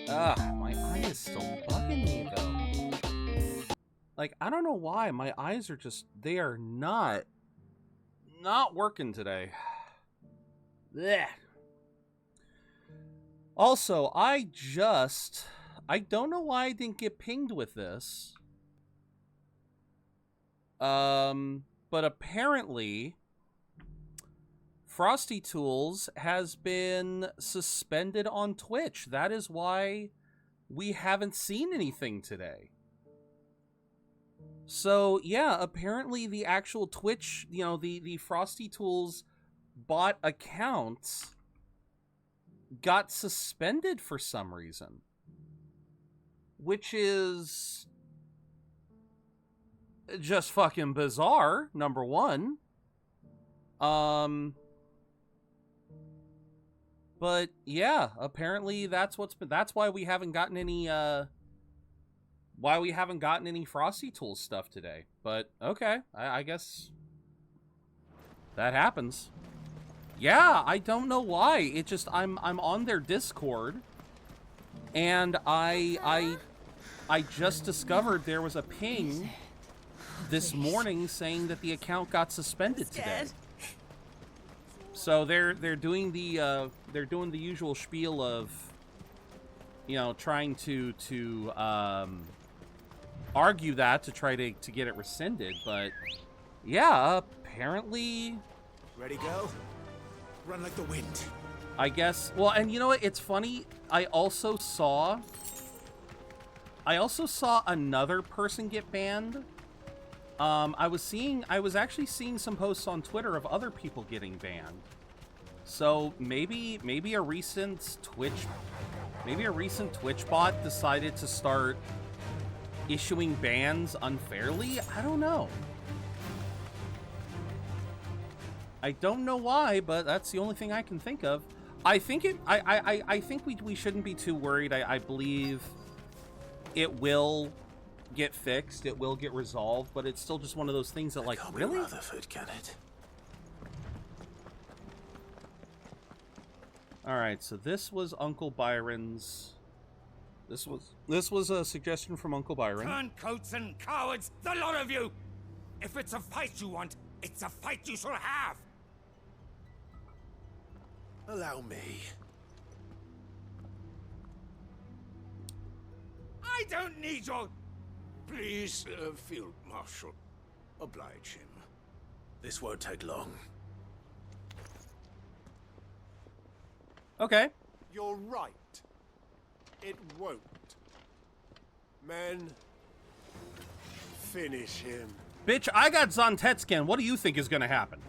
My eye is still bugging me though. Like, I don't know why. My eyes are just, they are not working today. Blech. Also, I don't know why I didn't get pinged with this. But apparently Frosty Tools has been suspended on Twitch. That is why we haven't seen anything today. So yeah, apparently the actual Twitch, you know, the Frosty Tools bot accounts got suspended for some reason, which is just fucking bizarre, number one. But yeah, apparently that's why we haven't gotten any Frosty Tools stuff today. But okay, I guess that happens. Yeah, I don't know why. It just I'm on their Discord, and I just discovered there was a ping this morning saying that the account got suspended today. So they're doing the usual spiel of, you know, trying to argue that to try to get it rescinded, but yeah, apparently. Ready, go. Run like the wind. I guess. Well, and you know what? It's funny. I also saw another person get banned. I was actually seeing some posts on Twitter of other people getting banned. So maybe a recent Twitch bot decided to start issuing bans unfairly. I don't know. I don't know why, but that's the only thing I can think of. I think we shouldn't be too worried. I believe it will get fixed. It will get resolved, but it's still just one of those things that, like, really? Rutherford, can it? All right, so this was Uncle Byron's. This was a suggestion from Uncle Byron. Turncoats and cowards, the lot of you! If it's a fight you want, it's a fight you shall have! Allow me. I don't need your... Please, Field Marshal, oblige him. This won't take long. Okay. You're right. It won't. Men, finish him. Bitch, I got Zontetskin. What do you think is gonna happen?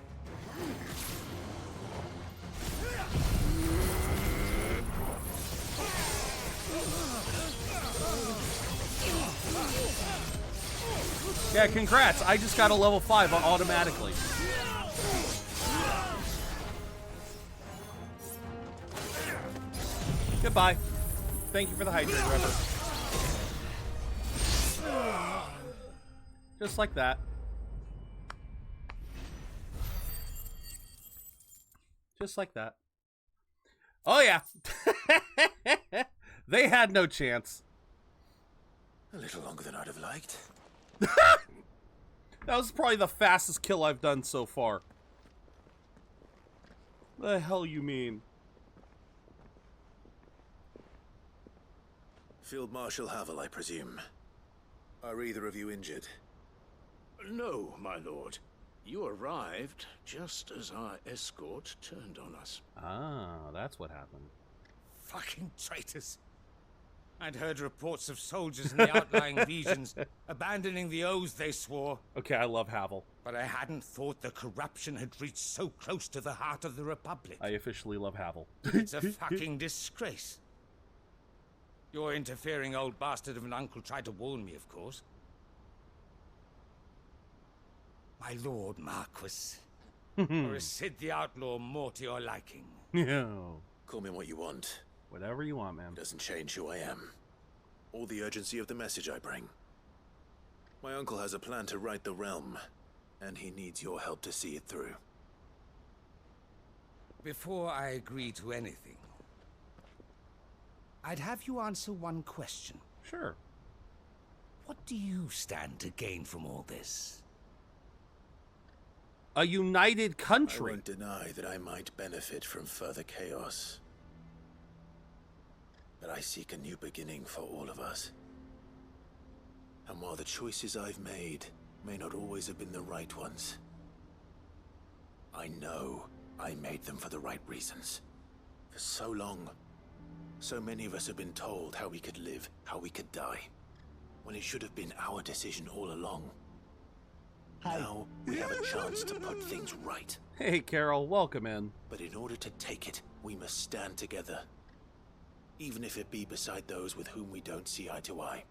Yeah, congrats. I just got a level 5 automatically. Goodbye. Thank you for the hydrate, Trevor. Just like that. Just like that. Oh, yeah. They had no chance. A little longer than I'd have liked. That was probably the fastest kill I've done so far. The hell you mean? Field Marshal Havel, I presume. Are either of you injured? No, my lord. You arrived just as our escort turned on us. Ah, that's what happened. Fucking traitors. I'd heard reports of soldiers in the outlying regions abandoning the oaths they swore. Okay, I love Havel. But I hadn't thought the corruption had reached so close to the heart of the Republic. I officially love Havel. It's a fucking disgrace. Your interfering old bastard of an uncle tried to warn me, of course. My lord Marquis. Or is Sid the Outlaw more to your liking? No. Call me what you want. Whatever you want, man. Doesn't change who I am. Or the urgency of the message I bring. My uncle has a plan to right the realm, and he needs your help to see it through. Before I agree to anything, I'd have you answer one question. Sure. What do you stand to gain from all this? A united country. I won't deny that I might benefit from further chaos. But I seek a new beginning for all of us. And while the choices I've made may not always have been the right ones, I know I made them for the right reasons. For so long, so many of us have been told how we could live, how we could die, when it should have been our decision all along. Now we have a chance to put things right. Hey, Carol, welcome in. But in order to take it, we must stand together. Even if it be beside those with whom we don't see eye to eye.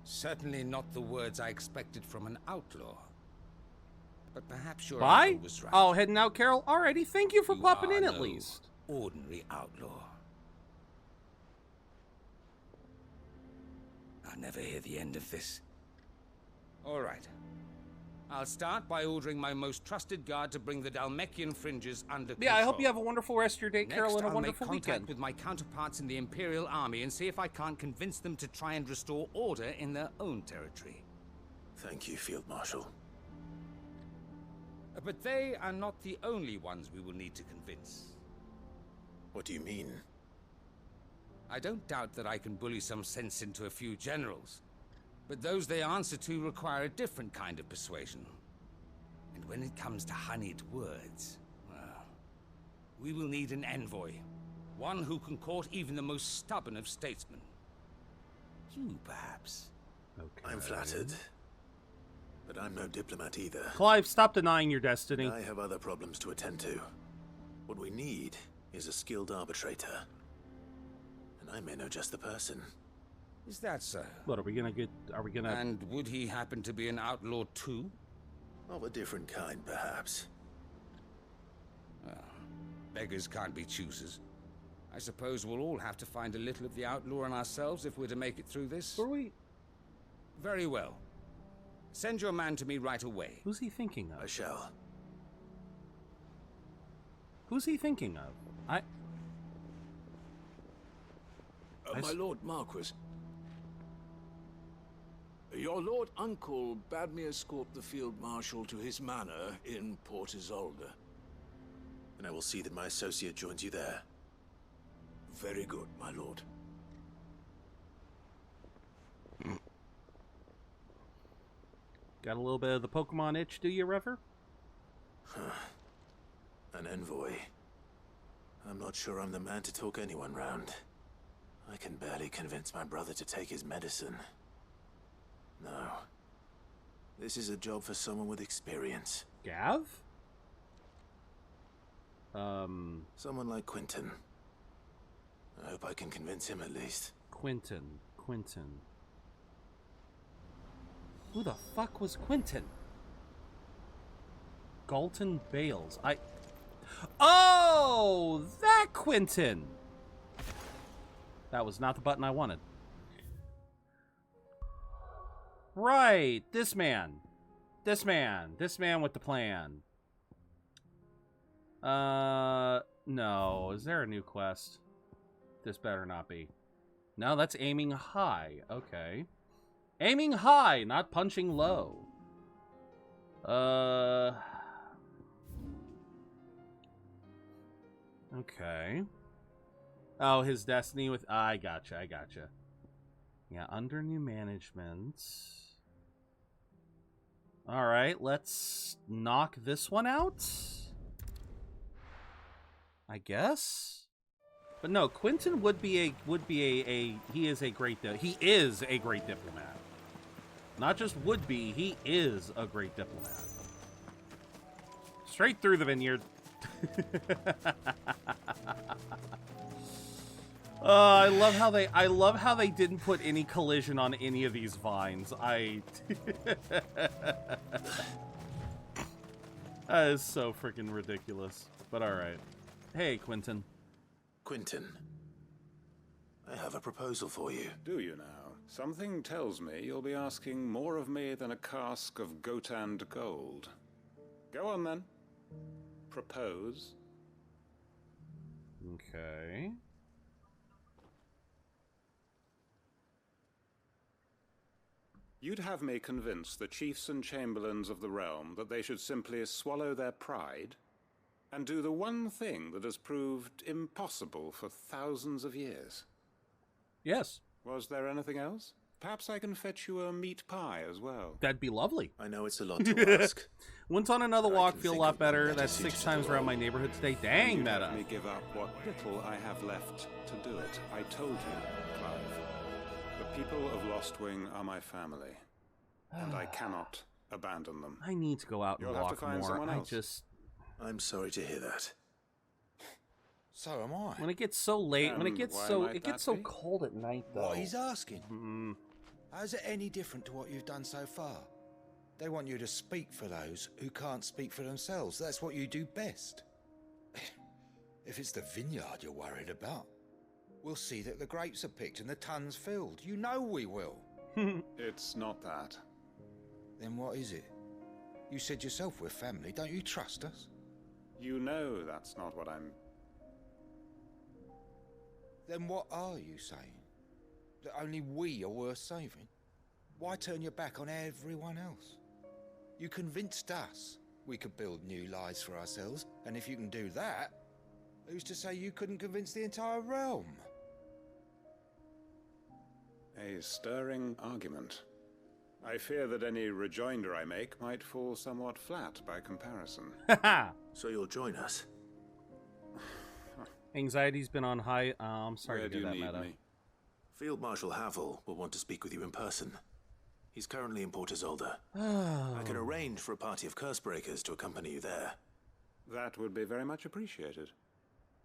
Certainly not the words I expected from an outlaw. But perhaps your Bye? uncle was right. Oh, heading out, Carol? Alrighty, thank you for popping in at no least. Ordinary outlaw. I'll never hear the end of this. All right. I'll start by ordering my most trusted guard to bring the Dalmekian fringes under control. Yeah, I hope you have a wonderful rest of your day, Carol, Next, and a I'll wonderful make contact weekend. with my counterparts in the Imperial Army and see if I can't convince them to try and restore order in their own territory. Thank you, Field Marshal. But they are not the only ones we will need to convince. What do you mean? I don't doubt that I can bully some sense into a few generals, but those they answer to require a different kind of persuasion. And when it comes to honeyed words, well, we will need an envoy. One who can court even the most stubborn of statesmen. You, perhaps. I'm flattered. But I'm no diplomat either. Clive, stop denying your destiny. I have other problems to attend to. What we need is a skilled arbitrator. And I may know just the person. Is that so? What, are we gonna... And would he happen to be an outlaw too? Of a different kind, perhaps. Well, beggars can't be choosers. I suppose we'll all have to find a little of the outlaw in ourselves if we're to make it through this. Are we? Very well. Send your man to me right away. Who's he thinking of? I shall. Who's he thinking of? My Lord Marquis. Your Lord Uncle bade me escort the Field Marshal to his manor in Port Isolde. And I will see that my associate joins you there. Very good, my lord. Got a little bit of the Pokemon itch, do you, Rever? An envoy. I'm not sure I'm the man to talk anyone round. I can barely convince my brother to take his medicine. No. This is a job for someone with experience. Gav? Someone like Quentin. I hope I can convince him at least. Quentin. Who the fuck was Quentin? Galton Bales. Oh! That Quentin! That was not the button I wanted. Right! This man with the plan. No. Is there a new quest? This better not be. No, that's aiming high. Okay. Aiming high, not punching low. Okay. Oh, his destiny with... I gotcha. Yeah, under new management. Alright, let's knock this one out. I guess? But no, Quentin he is a great diplomat. Not just would be, he is a great diplomat. Straight through the vineyard. I love how they didn't put any collision on any of these vines. That is so freaking ridiculous. But alright. Hey, Quentin. Quentin, I have a proposal for you. Do you now? Something tells me you'll be asking more of me than a cask of Gotand gold. Go on then. Propose. Okay. You'd have me convince the chiefs and chamberlains of the realm that they should simply swallow their pride and do the one thing that has proved impossible for thousands of years. Yes. Was there anything else? Perhaps I can fetch you a meat pie as well. That'd be lovely. I know it's a lot to ask. Went on another walk, feel a lot better. That's 6 times around my neighborhood today. Dang, You'd meta. have me give up what little I have left to do it. I told you, Clive. The people of Lost Wing are my family, and I cannot abandon them. I need to go out and You'll have to walk find more. someone I else. just... I'm sorry to hear that. So am I. When it gets so late, when it And gets why so might it gets that so be? cold at night, though. What he's asking. Mm. How's it any different to what you've done so far? They want you to speak for those who can't speak for themselves. That's what you do best. If it's the vineyard you're worried about, we'll see that the grapes are picked and the tons filled. You know we will. It's not that. Then what is it? You said yourself we're family. Don't you trust us? You know that's not what I'm... Then what are you saying? That only we are worth saving? Why turn your back on everyone else? You convinced us we could build new lives for ourselves, and if you can do that, who's to say you couldn't convince the entire realm? A stirring argument. I fear that any rejoinder I make might fall somewhat flat by comparison. So you'll join us? Anxiety's been on high. I'm sorry Where to do do you that, need Meta. me? Field Marshal Havel will want to speak with you in person. He's currently in Port Isolde. Oh. I can arrange for a party of Cursebreakers to accompany you there. That would be very much appreciated.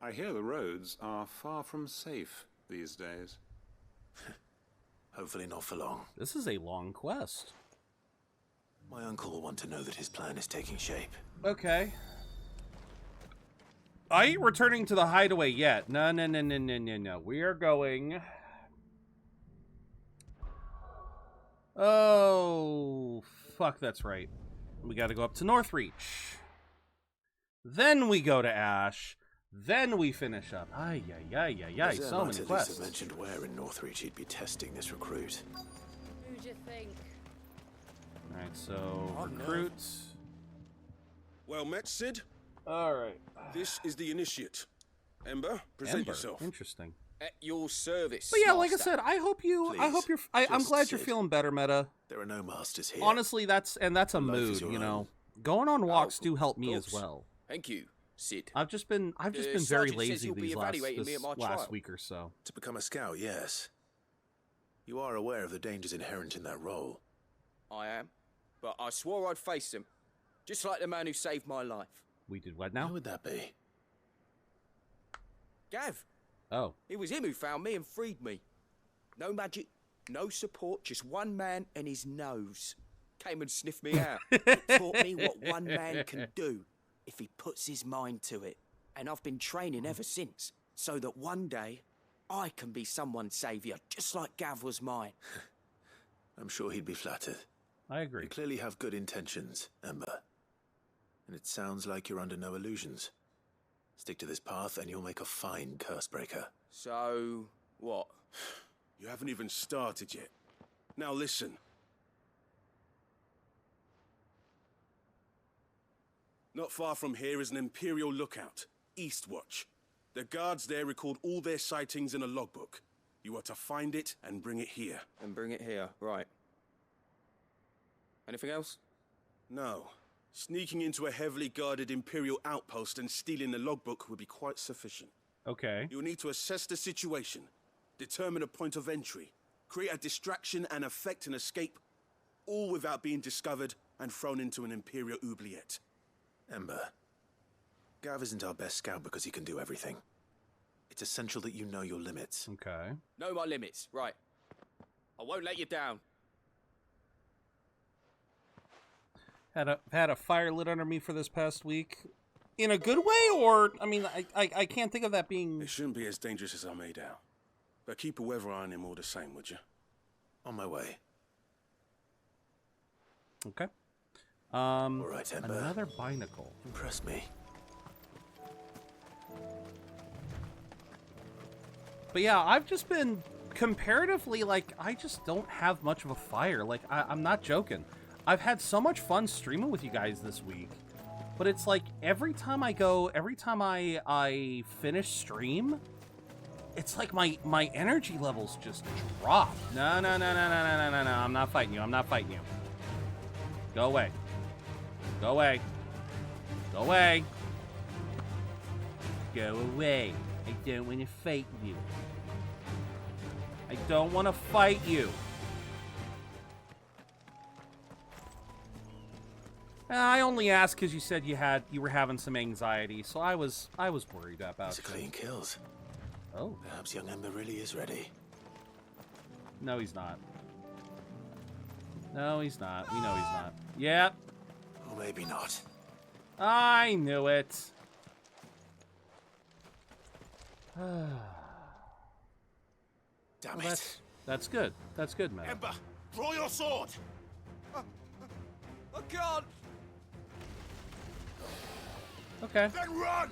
I hear the roads are far from safe these days. Hopefully not for long. This is a long quest. My uncle will want to know that his plan is taking shape. Okay. I ain't returning to the hideaway yet. No. We are going... Oh, fuck, that's right. We gotta go up to Northreach. Then we go to Ash. Then we finish up. Ay, so many quests. Have mentioned where in Northreach he'd be testing this recruit. Who'd you think? Alright, so recruit. Well met, Sid. Alright. This is the initiate. Ember, present Ember. yourself. Interesting. At your service. But yeah, like I said, I hope you're. I'm glad you're Sid. feeling better, Meta. There are no masters here. Honestly, that's a Life is mood. your You own. know, going on walks do help me as well. Thank you, Sid. I've just been very Sergeant says lazy you'll be these evaluating me this at my last trial. week or so. To become a scout, yes. You are aware of the dangers inherent in that role. I am, but I swore I'd face them, just like the man who saved my life. We did what now? Who would that be? Gav. Oh. It was him who found me and freed me. No magic, no support, just one man and his nose. Came and sniffed me out. It taught me what one man can do if he puts his mind to it. And I've been training ever since, so that one day I can be someone's saviour, just like Gav was mine. I'm sure he'd be flattered. I agree. You clearly have good intentions, Ember. And it sounds like you're under no illusions. Stick to this path and you'll make a fine Cursebreaker. So, what? You haven't even started yet. Now listen. Not far from here is an Imperial lookout, Eastwatch. The guards there record all their sightings in a logbook. You are to find it and bring it here. And bring it here, right. Anything else? No. Sneaking into a heavily guarded Imperial outpost and stealing the logbook would be quite sufficient. Okay. You'll need to assess the situation, determine a point of entry, create a distraction and effect an escape, all without being discovered and thrown into an Imperial oubliette. Ember, Gav isn't our best scout because he can do everything. It's essential that you know your limits. Okay. Know my limits, right. I won't let you down. Had a fire lit under me for this past week. In a good way, or I mean, I can't think of that being. It shouldn't be as dangerous as I made out. But keep a weather eye on him all the same, would you? On my way. Okay. All right, Ember. Another binacle. Impress me. But yeah, I've just been comparatively, like, I just don't have much of a fire. Like, I'm not joking. I've had so much fun streaming with you guys this week. But it's like, every time I finish stream, it's like my energy levels just drop. No, I'm not fighting you. I'm not fighting you. Go away. Go away. Go away. Go away. I don't want to fight you. I don't want to fight you. I only asked because you said you were having some anxiety, so I was worried about These are clean kills. Oh. Perhaps young Ember really is ready. No, he's not. No, he's not. We know he's not. Yep. Or maybe not. I knew it. Damn well, it. That's good. That's good, man. Ember, draw your sword! I can't! Okay. Then run!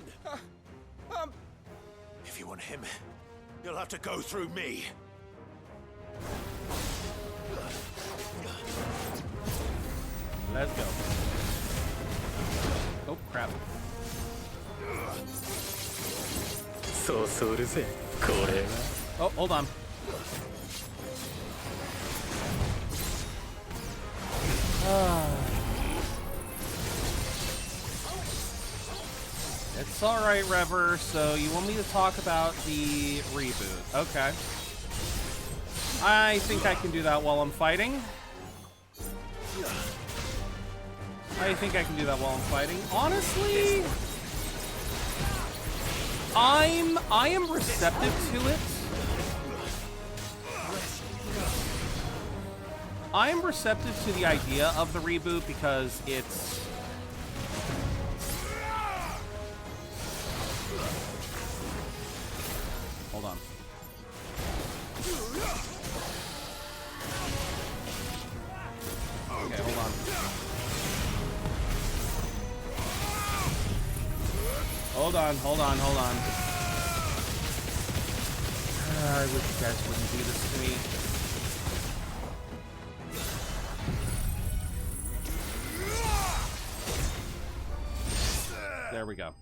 If you want him, you'll have to go through me. Let's go. Oh, crap. Oh, hold on. It's alright, Rever. So you want me to talk about the reboot. Okay. I think I can do that while I'm fighting. Honestly, I am receptive to it. I am receptive to the idea of the reboot because it's... Hold on. Okay, hold on. Hold on. I wish you guys wouldn't do this to me. There we go.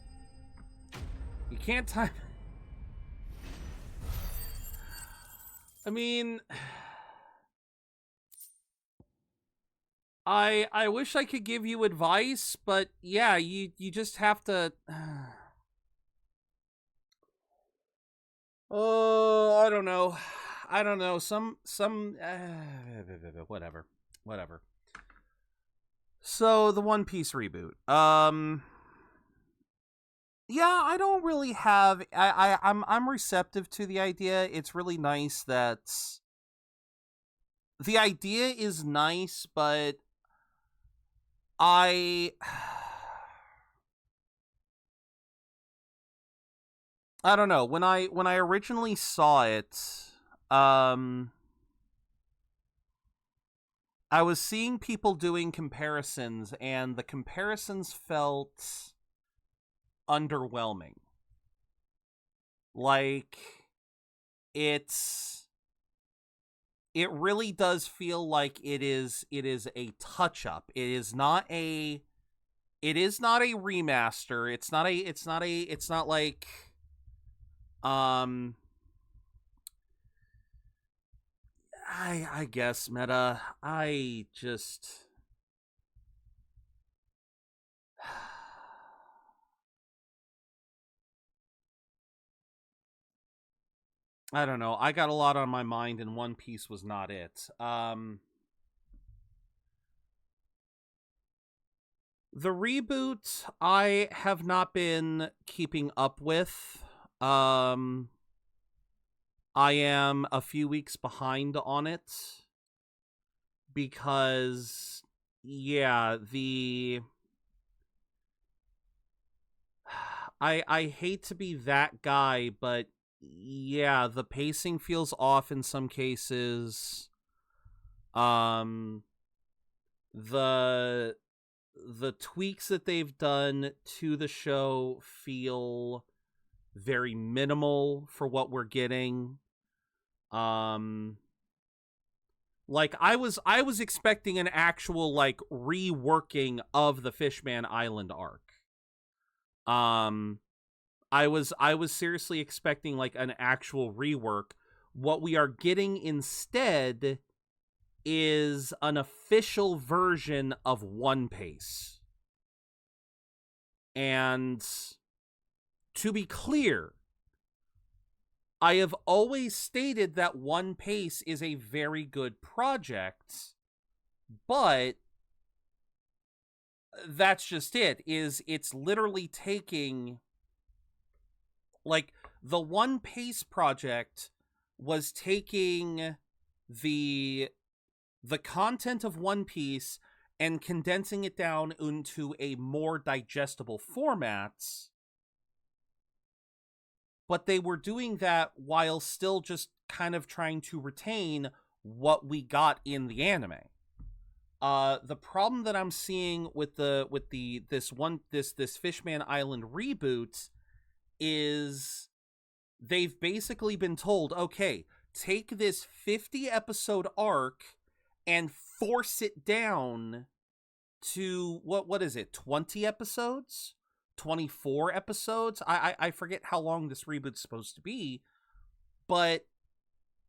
You can't time... I mean... I wish I could give you advice, but yeah, you just have to... Oh, I don't know. Whatever. So, the One Piece reboot. Yeah, I don't really have... I'm receptive to the idea. It's really nice that... The idea is nice, but... I don't know. When I originally saw it, I was seeing people doing comparisons, and the comparisons felt underwhelming. Like, it really does feel like it is a touch-up. It is not a remaster. It's not like I guess meta. I don't know. I got a lot on my mind, and One Piece was not it. The reboot, I have not been keeping up with. I am a few weeks behind on it. Because, yeah, I hate to be that guy, but yeah, the pacing feels off in some cases. The tweaks that they've done to the show feel very minimal for what we're getting. Like I was expecting an actual like reworking of the Fishman Island arc. I was seriously expecting like an actual rework. What we are getting instead is an official version of One Piece. And to be clear, I have always stated that One Piece is a very good project, but that's just it. It's literally taking, like, the One Piece project was taking the content of One Piece and condensing it down into a more digestible formats, but they were doing that while still just kind of trying to retain what we got in the anime. The problem that I'm seeing with this Fishman Island reboot is they've basically been told, okay, take this 50 episode arc and force it down to what is it, 20 episodes, 24 episodes? I forget how long this reboot's supposed to be, but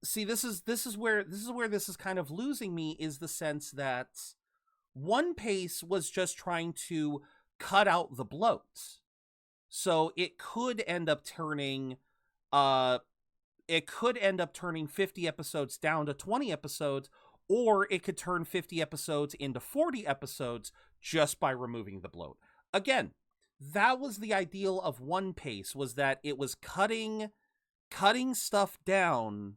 see, this is where this is kind of losing me, is the sense that One Piece was just trying to cut out the bloat. So it could end up turning 50 episodes down to 20 episodes, or it could turn 50 episodes into 40 episodes just by removing the bloat. Again, that was the ideal of One Piece, was that it was cutting stuff down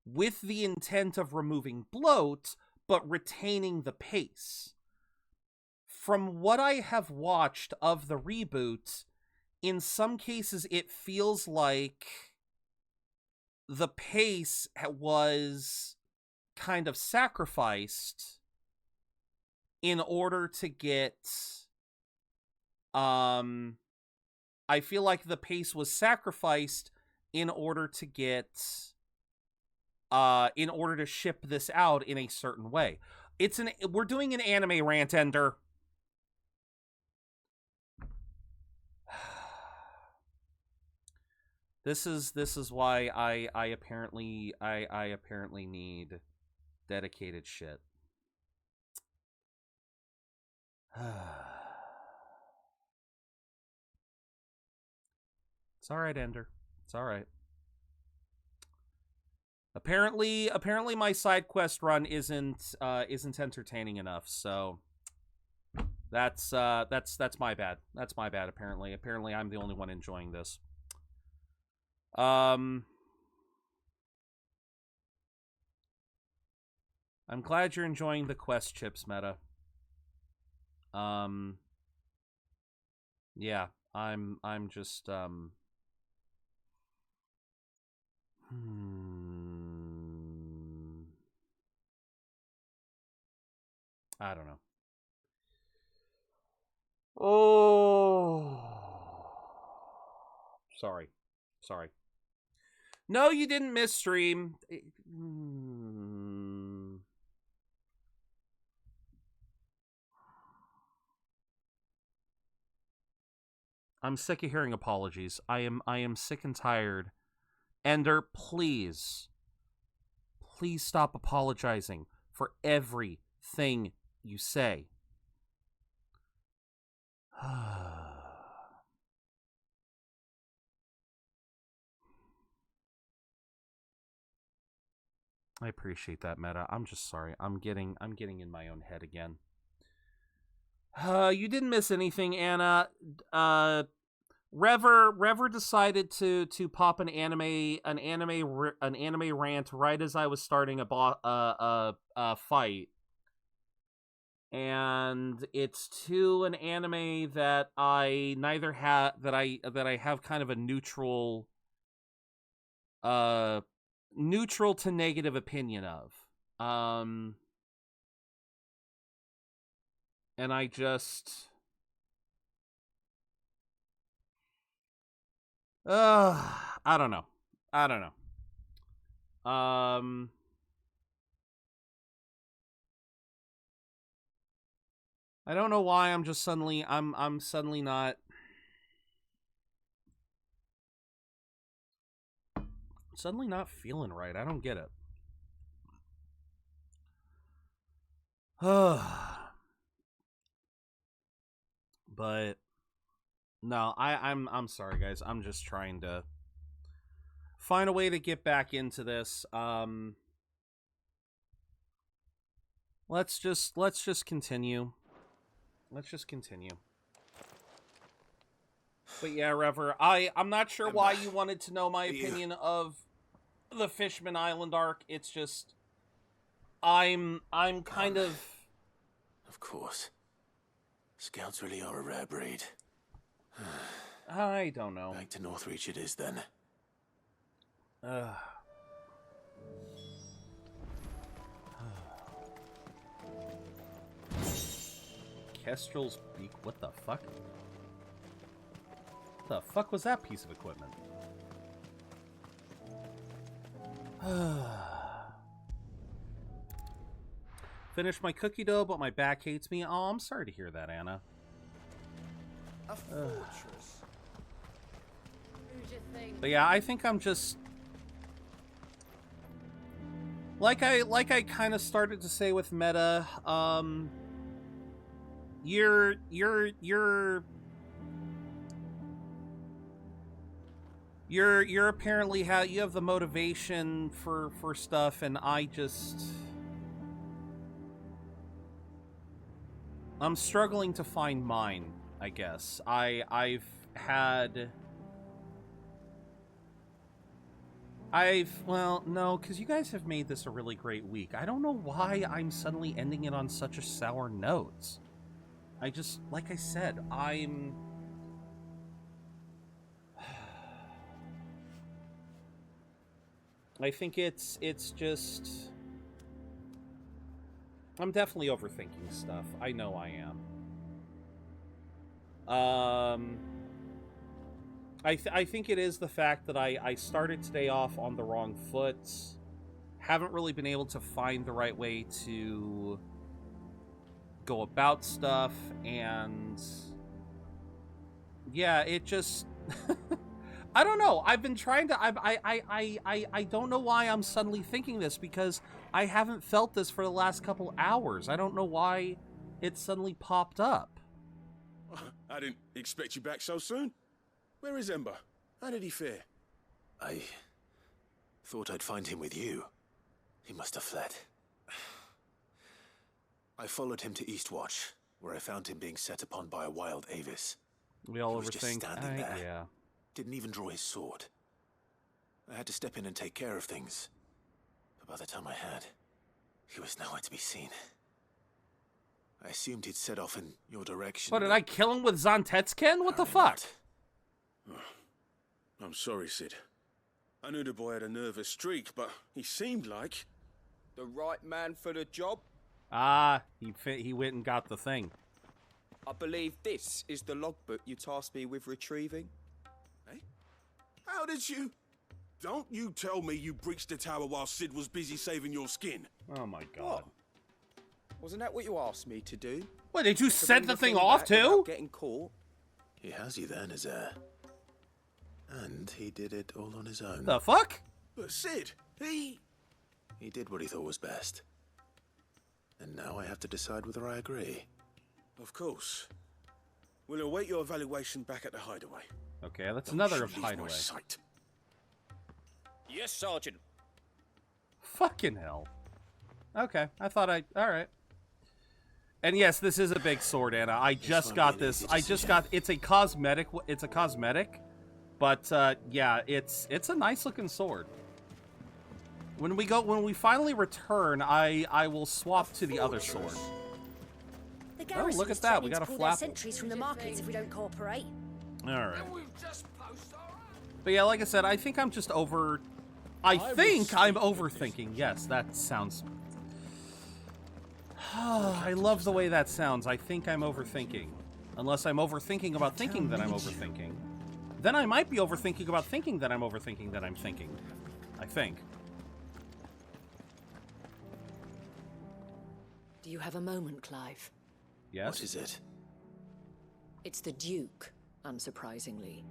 with the intent of removing bloat, but retaining the pace. From what I have watched of the reboot, in some cases it feels like the pace was kind of sacrificed in order to get... I feel like the pace was sacrificed in order to get... in order to ship this out in a certain way. We're doing an anime rant, Ender. This is why I apparently need dedicated shit. It's all right, Ender. It's all right. Apparently my side quest run isn't entertaining enough, so that's my bad. That's my bad. Apparently I'm the only one enjoying this. I'm glad you're enjoying the quest chips meta. Yeah, I'm just I don't know. Oh, sorry. No, you didn't miss stream. I'm sick of hearing apologies. I am sick and tired. Ender, please stop apologizing for everything you say. I appreciate that, Meta. I'm just sorry. I'm getting in my own head again. You didn't miss anything, Anna. Rever decided to pop an anime rant right as I was starting a fight, and it's to an anime that I have kind of a neutral to negative opinion of. And I just... I don't know. I don't know why I'm just suddenly... I'm suddenly not... Suddenly not feeling right. I don't get it. But no, I'm sorry, guys. I'm just trying to find a way to get back into this. Let's just continue. Let's just continue. But yeah, Rever, I'm not sure why you wanted to know my opinion of the Fishman Island arc. It's just I'm kind of... Of course. Scouts really are a rare breed. I don't know. Back to Northreach it is then. Kestrel's beak. What the fuck? The fuck was that piece of equipment? Finished my cookie dough, but my back hates me. Oh, I'm sorry to hear that, Anna. A fortress. But yeah, I think I'm just like I kind of started to say with meta. You're apparently you have the motivation for stuff, and I'm struggling to find mine, I guess. Well, no, because you guys have made this a really great week. I don't know why I'm suddenly ending it on such a sour note. Like I said, I think it's just... I'm definitely overthinking stuff. I know I am. I think it is the fact that I started today off on the wrong foot. Haven't really been able to find the right way to go about stuff, and yeah, it just I don't know. I've been trying to I don't know why I'm suddenly thinking this, because I haven't felt this for the last couple hours. I don't know why it suddenly popped up. I didn't expect you back so soon. Where is Ember? How did he fare? I thought I'd find him with you. He must have fled. I followed him to Eastwatch, where I found him being set upon by a wild Avis. We all He was just overthink. standing there. Yeah. Didn't even draw his sword. I had to step in and take care of things. But by the time I had, he was nowhere to be seen. I assumed he'd set off in your direction. What, did I kill him with Zontetsken? What the fuck? I'm sorry, Sid. I knew the boy had a nervous streak, but he seemed like... The right man for the job? Ah, he went and got the thing. I believe this is the logbook you tasked me with retrieving. Eh? How did you... Don't you tell me you breached the tower while Sid was busy saving your skin. Oh my god. What? Wasn't that what you asked me to do? What, did you To set bring the thing off back without too? Getting caught? He has you there, Nazaire. And he did it all on his own. The fuck? But Sid, He did what he thought was best. And now I have to decide whether I agree. Of course. We'll await your evaluation back at the hideaway. Okay, that's Don't another you of leave my hideaway. sight. Yes, Sergeant. Fucking hell. Okay, I thought alright. And yes, this is a big sword, Anna. I just got this. It's a cosmetic. It's a cosmetic. But, yeah, it's a nice looking sword. When we finally return, I will swap to the other sword. Oh, look at that. We got a flap. Sentries from the markets if we don't cooperate. Alright. But yeah, like I said, I think I'm just I think I'm overthinking. Yes, that sounds... I love the way that sounds. I think I'm overthinking. Unless I'm overthinking about thinking that I'm overthinking. Then I might be overthinking about thinking that I'm overthinking that I'm thinking. I think. Do you have a moment, Clive? Yes? What is it? It's the Duke, unsurprisingly.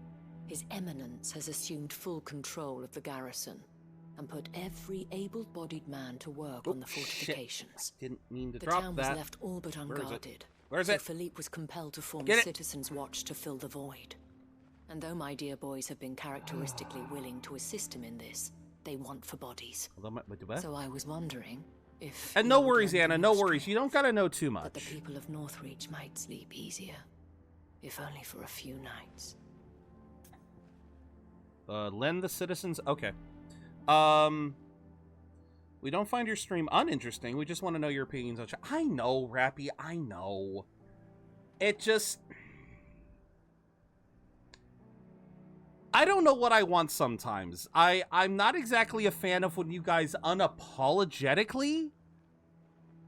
His Eminence has assumed full control of the garrison and put every able-bodied man to work on the fortifications. Shit. Didn't mean to the drop town that. was left all but unguarded. Where is so it? Philippe was compelled to form Get a it. Citizens' Watch to fill the void. And though my dear boys have been characteristically willing to assist him in this, they want for bodies. So I was wondering if... And no worries, Anna, no worries. You don't gotta know too much. That the people of Northreach might sleep easier, if only for a few nights. Lend the citizens... Okay. We don't find your stream uninteresting. We just want to know your opinions on... I know, Rappy, I know. It just... I don't know what I want sometimes. I'm not exactly a fan of when you guys unapologetically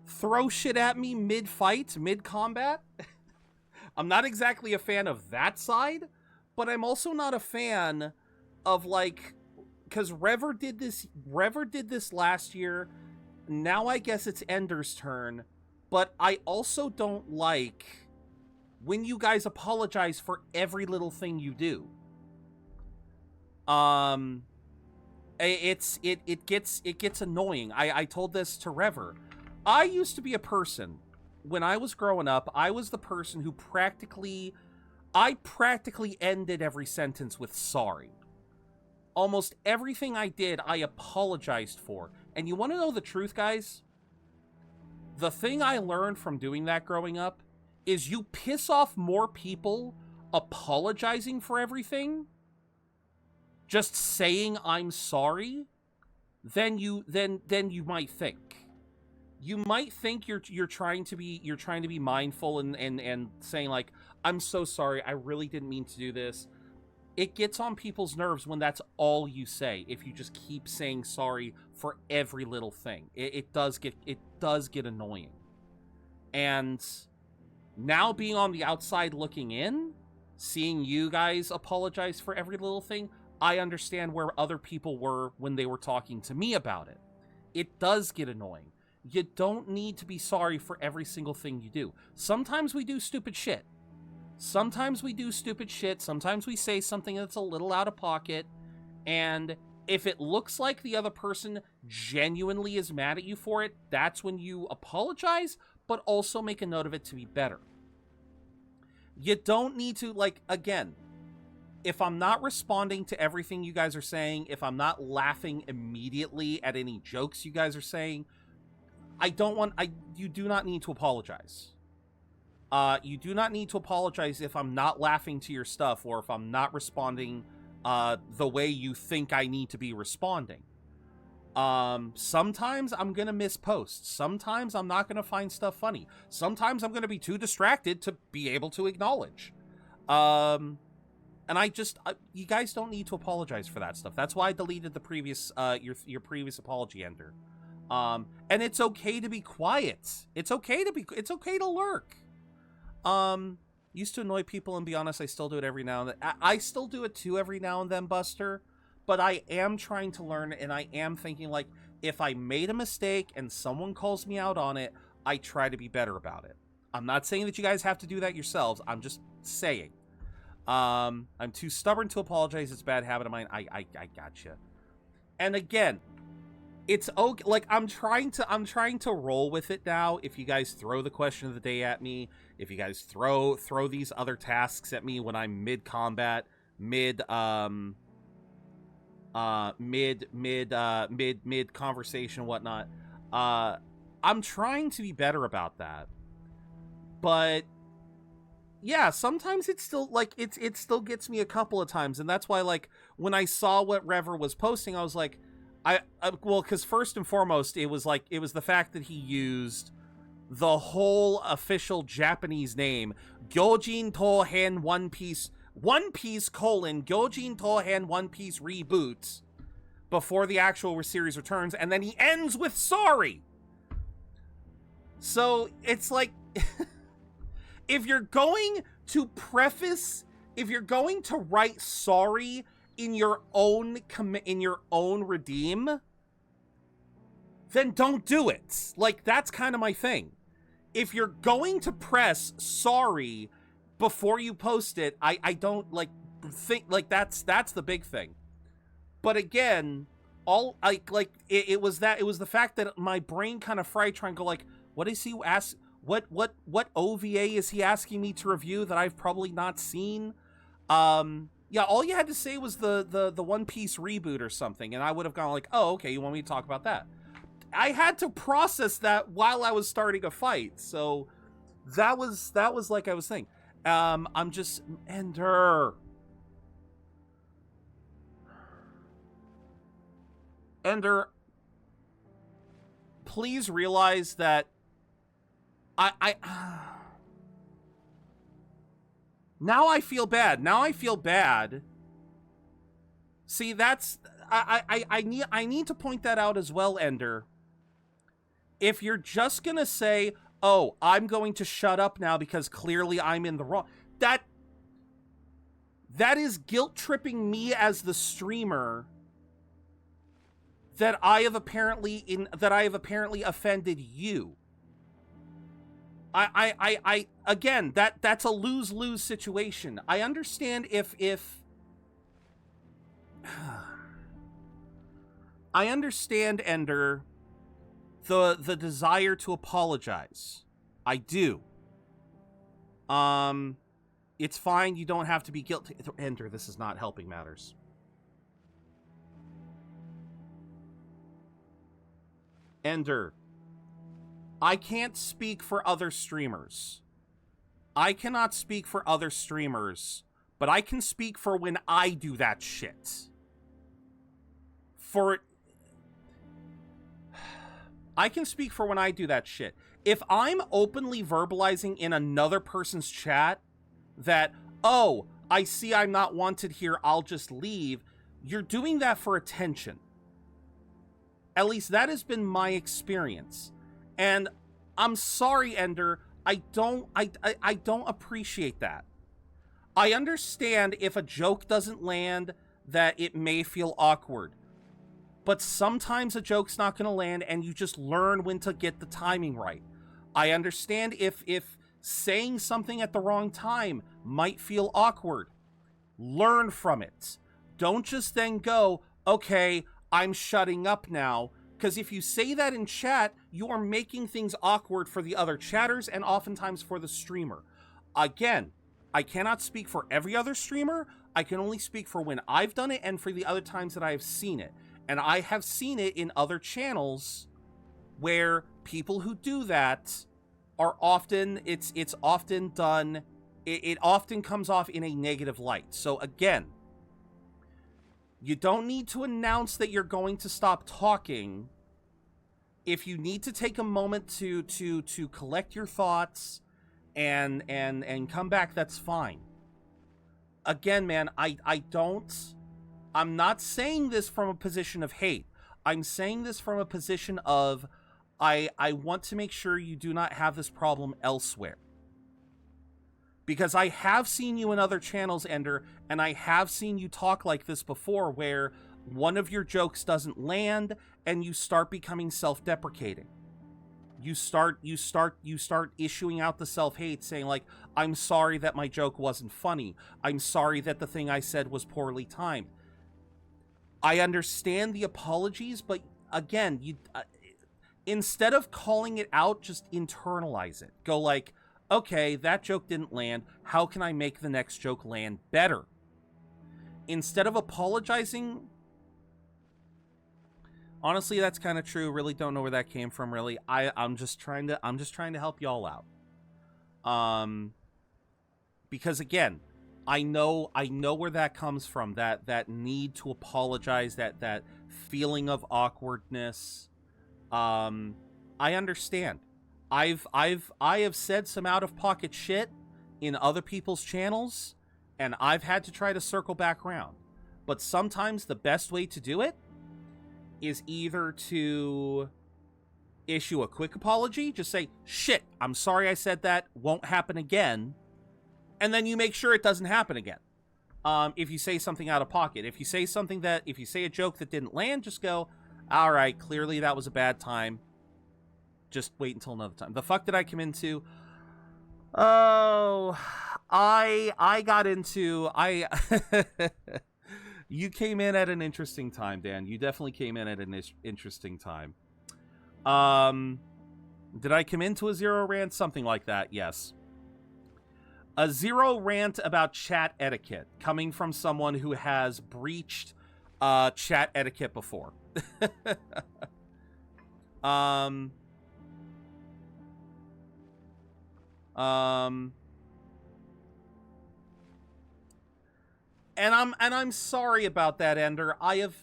throw shit at me mid-fight, mid-combat. I'm not exactly a fan of that side, but I'm also not a fan of, like... Because Rever did this last year. Now I guess it's Ender's turn. But I also don't like when you guys apologize for every little thing you do. It gets annoying. I told this to Rever. I used to be a person, when I was growing up, I was the person who practically ended every sentence with sorry. Almost everything I did, I apologized for. And you want to know the truth, guys? The thing I learned from doing that growing up is you piss off more people apologizing for everything, just saying I'm sorry, than you might think. You might think you're trying to be mindful and saying like, I'm so sorry, I really didn't mean to do this. It gets on people's nerves when that's all you say. If you just keep saying sorry for every little thing, it does get annoying. And now being on the outside looking in, seeing you guys apologize for every little thing, I understand where other people were when they were talking to me about it. It does get annoying. You don't need to be sorry for every single thing you do. Sometimes we do stupid shit. Sometimes we say something that's a little out of pocket, and if it looks like the other person genuinely is mad at you for it, that's when you apologize, but also make a note of it to be better. You don't need to, like, again, if I'm not responding to everything you guys are saying, if I'm not laughing immediately at any jokes you guys are saying, you do not need to apologize. You do not need to apologize if I'm not laughing to your stuff or if I'm not responding the way you think I need to be responding. Sometimes I'm gonna miss posts. Sometimes I'm not gonna find stuff funny. Sometimes I'm gonna be too distracted to be able to acknowledge. And you guys don't need to apologize for that stuff. That's why I deleted the previous, your previous apology, Ender. And it's okay to be quiet. It's okay to lurk. Used to annoy people, and be honest, I still do it every now and then. I still do it too every now and then, Buster, but I am trying to learn, and I am thinking, like, if I made a mistake and someone calls me out on it, I try to be better about it. I'm not saying that you guys have to do that yourselves. I'm just saying. I'm too stubborn to apologize. It's a bad habit of mine. I gotcha. And again, it's okay. Like, I'm trying to roll with it now. If you guys throw the question of the day at me, if you guys throw these other tasks at me when I'm mid combat, mid conversation, whatnot, I'm trying to be better about that. But yeah, sometimes it's still like it still gets me a couple of times, and that's why, like, when I saw what Rever was posting, I was like, well, because first and foremost, it was the fact that he used the whole official Japanese name, Gyojin Tohen One Piece Gyojin Tohen One Piece reboots, before the actual series returns, and then he ends with sorry. So it's like, if you're going to write sorry in your own redeem, then don't do it. Like, that's kind of my thing. If you're going to press sorry before you post it, I don't think that's the big thing. But again, it was the fact that my brain kind of fried trying to go like, what is he ask? What OVA is he asking me to review that I've probably not seen? Yeah, all you had to say was the One Piece reboot or something, and I would have gone like, oh, okay, you want me to talk about that? I had to process that while I was starting a fight, so that was like I was saying. I'm just Ender. Please realize that now I feel bad. Now I feel bad. See, that's I need to point that out as well, Ender. If you're just gonna say, "Oh, I'm going to shut up now because clearly I'm in the wrong," that is guilt tripping me as the streamer that I have apparently offended you. I again, that's a lose-lose situation. I understand if I understand, Ender, the desire to apologize. I do. It's fine, you don't have to be guilty. Ender, this is not helping matters. Ender, I can't speak for other streamers. I cannot speak for other streamers, but I can speak for when I do that shit. I can speak for when I do that shit. If I'm openly verbalizing in another person's chat that, oh, I see I'm not wanted here, I'll just leave, you're doing that for attention. At least that has been my experience. And I'm sorry, Ender, I don't appreciate that. I understand if a joke doesn't land that it may feel awkward. But sometimes a joke's not going to land and you just learn when to get the timing right. I understand if saying something at the wrong time might feel awkward. Learn from it. Don't just then go, okay, I'm shutting up now. Because if you say that in chat, you are making things awkward for the other chatters and oftentimes for the streamer. Again, I cannot speak for every other streamer. I can only speak for when I've done it and for the other times that I have seen it. And I have seen it in other channels where people who do that are often, it's often done, it often comes off in a negative light. So again, you don't need to announce that you're going to stop talking. If you need to take a moment to collect your thoughts and come back, that's fine. Again, man, I'm not saying this from a position of hate. I'm saying this from a position of I want to make sure you do not have this problem elsewhere. Because I have seen you in other channels, Ender, and I have seen you talk like this before where one of your jokes doesn't land and you start becoming self-deprecating. You start issuing out the self-hate saying like, I'm sorry that my joke wasn't funny. I'm sorry that the thing I said was poorly timed. I understand the apologies, but again, instead of calling it out, just internalize it. Go like, okay, that joke didn't land. How can I make the next joke land better? Instead of apologizing, honestly, that's kind of true. Really don't know where that came from. Really, I'm just trying to help y'all out. Because again, I know where that comes from. That need to apologize. That feeling of awkwardness. I understand. I have said some out-of-pocket shit in other people's channels, and I've had to try to circle back around. But sometimes the best way to do it is either to issue a quick apology, just say, shit, I'm sorry I said that, won't happen again, and then you make sure it doesn't happen again. If you say something out of pocket. If you say a joke that didn't land, just go, all right, clearly that was a bad time. Just wait until another time. The fuck did I come into? Oh, I got into... You came in at an interesting time, Dan. You definitely came in at an interesting time. Did I come into a Zero rant? Something like that, yes. A zero rant about chat etiquette coming from someone who has breached chat etiquette before. And I'm sorry about that, Ender. I have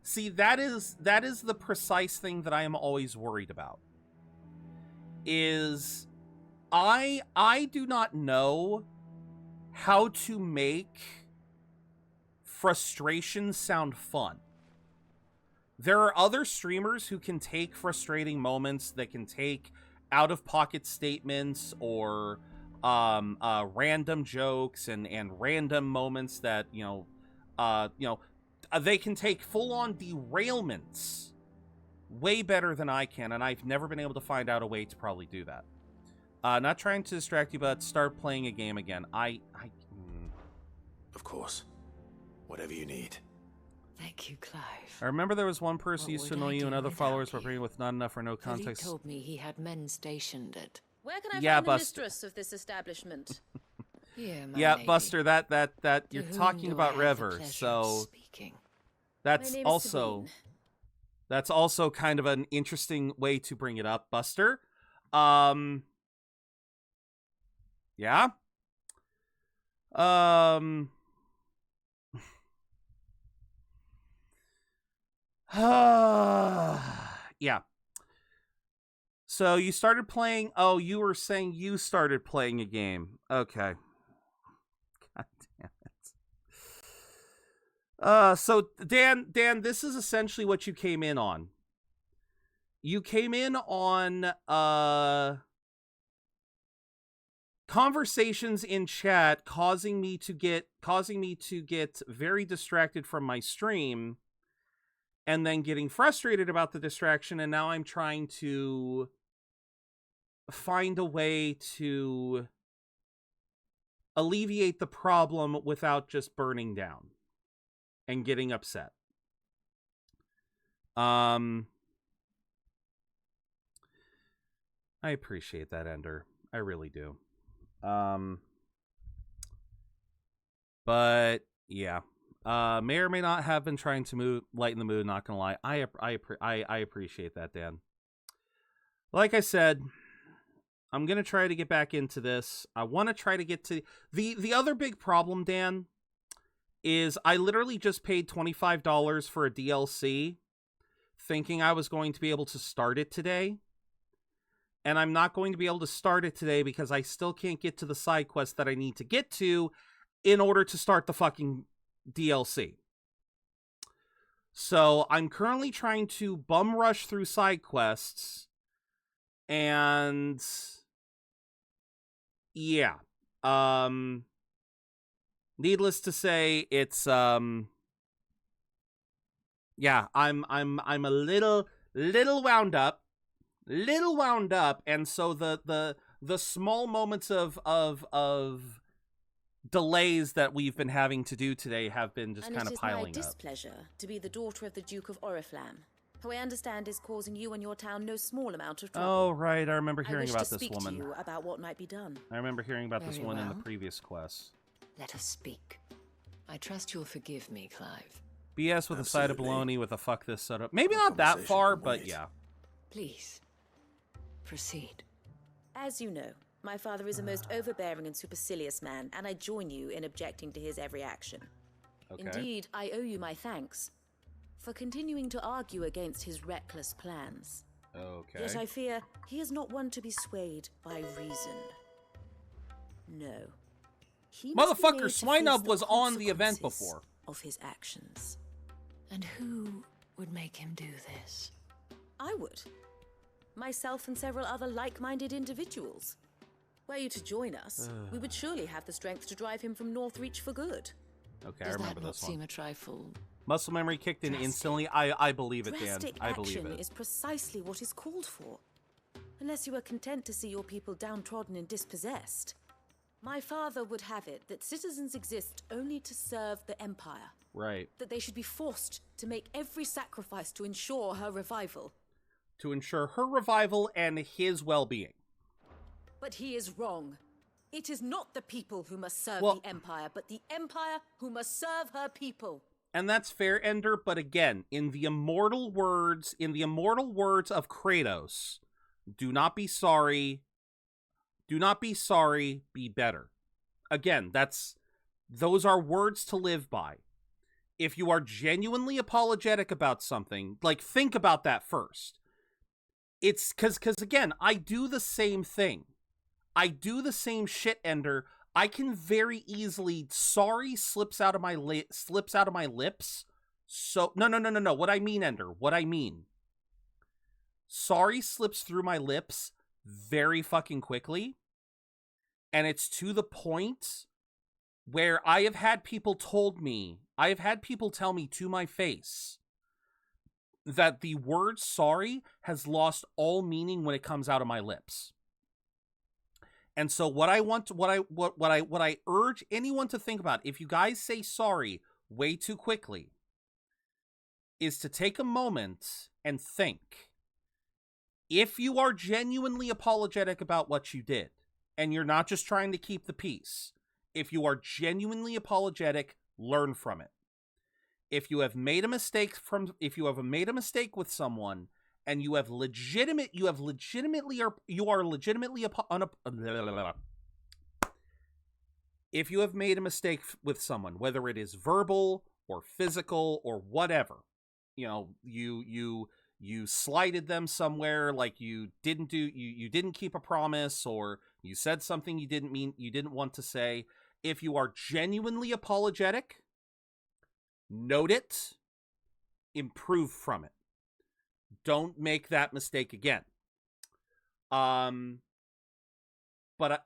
see, that is the precise thing that I am always worried about. Is I do not know how to make frustration sound fun. There are other streamers who can take frustrating moments, that can take out-of-pocket statements or random jokes and random moments that, they can take full-on derailments way better than I can, and I've never been able to find out a way to probably do that. Not trying to distract you, but start playing a game again. Of course. Whatever you need. Thank you, Clive. I remember there was one person who used to annoy you and other followers were bringing with not enough or no context. He told me he had men stationed at... Where can I find Buster. the mistress of this establishment? Here, my yeah, lady. Buster, that you're To talking whom do I about have the Rever, pleasure so of speaking? that's My name is also Sabine. that's also kind of an interesting way to bring it up, Buster. Yeah. Yeah. So you started playing. Oh, you were saying you started playing a game. Okay. God damn it. So Dan, this is essentially what you came in on. You came in on conversations in chat causing me to get very distracted from my stream, and then getting frustrated about the distraction, and now I'm trying to find a way to alleviate the problem without just burning down and getting upset. I appreciate that, Ender. I really do. But yeah, may or may not have been trying to lighten the mood. Not gonna lie, I appreciate that, Dan. Like I said, I'm gonna try to get back into this. I want to try to get to the other big problem, Dan, is I literally just paid $25 for a DLC, thinking I was going to be able to start it today. And I'm not going to be able to start it today because I still can't get to the side quest that I need to get to in order to start the fucking DLC. So I'm currently trying to bum rush through side quests, and yeah, needless to say, it's yeah, I'm a little wound up. And so the small moments of delays that we've been having to do today have been just kind of piling And it is my up. displeasure to be the daughter of the Duke of Oriflamme, who I understand is causing you and your town no small amount of trouble. Oh, right, I remember hearing I wish about to this speak woman. to you about what might be done. I remember hearing about this Very one in well. the previous quest. Let us speak. I trust you'll forgive me, Clive. BS with a side of Absolutely. baloney with a fuck this setup. Maybe not that conversation far, can but wait. yeah. Please, proceed. As you know, my father is a most overbearing and supercilious man, and I join you in objecting to his every action. Okay. Indeed, I owe you my thanks for continuing to argue against his reckless plans. Okay. Yet I fear he is not one to be swayed by reason. No. He must be Motherfucker, made to Swinub face the was on the event consequences before. of his actions. And who would make him do this? I would. Myself and several other like-minded individuals. Were you to join us, we would surely have the strength to drive him from Northreach for good. Okay, Does I remember that not this one. seem a trifle... Muscle memory kicked in drastic? instantly. I believe it, Dan. Drastic I believe action it. is precisely what is called for. Unless you are content to see your people downtrodden and dispossessed. My father would have it that citizens exist only to serve the Empire. Right. That they should be forced to make every sacrifice to ensure her revival. To ensure her revival and his well-being. But he is wrong. It is not the people who must serve Well- the Empire, but the Empire who must serve her people. And that's fair, Ender, but again, in the immortal words of Kratos, do not be sorry, be better. Again, those are words to live by. If you are genuinely apologetic about something, like, think about that first. It's because again, I do the same thing. I do the same shit, Ender. I can very easily, sorry slips out of my lips. So, no. What I mean, Ender, what I mean. Sorry slips through my lips very fucking quickly. And it's to the point where I have had people tell me to my face that the word sorry has lost all meaning when it comes out of my lips. And so what I urge anyone to think about, if you guys say sorry way too quickly, is to take a moment and think. If you are genuinely apologetic about what you did, and you're not just trying to keep the peace, if you are genuinely apologetic, learn from it. If you have made a mistake with someone, and you are legitimately if you have made a mistake with someone, whether it is verbal or physical or whatever, you slighted them somewhere, like you didn't keep a promise, or you said something you didn't want to say. If you are genuinely apologetic, note it, improve from it. Don't make that mistake again. But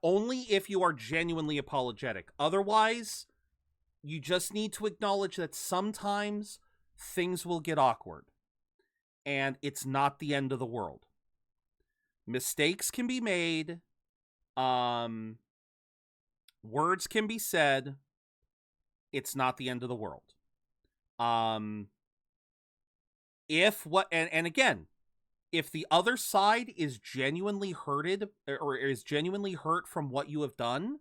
only if you are genuinely apologetic. Otherwise, you just need to acknowledge that sometimes things will get awkward. And it's not the end of the world. Mistakes can be made. Words can be said. It's not the end of the world. Again, if the other side is genuinely hurted or is genuinely hurt from what you have done,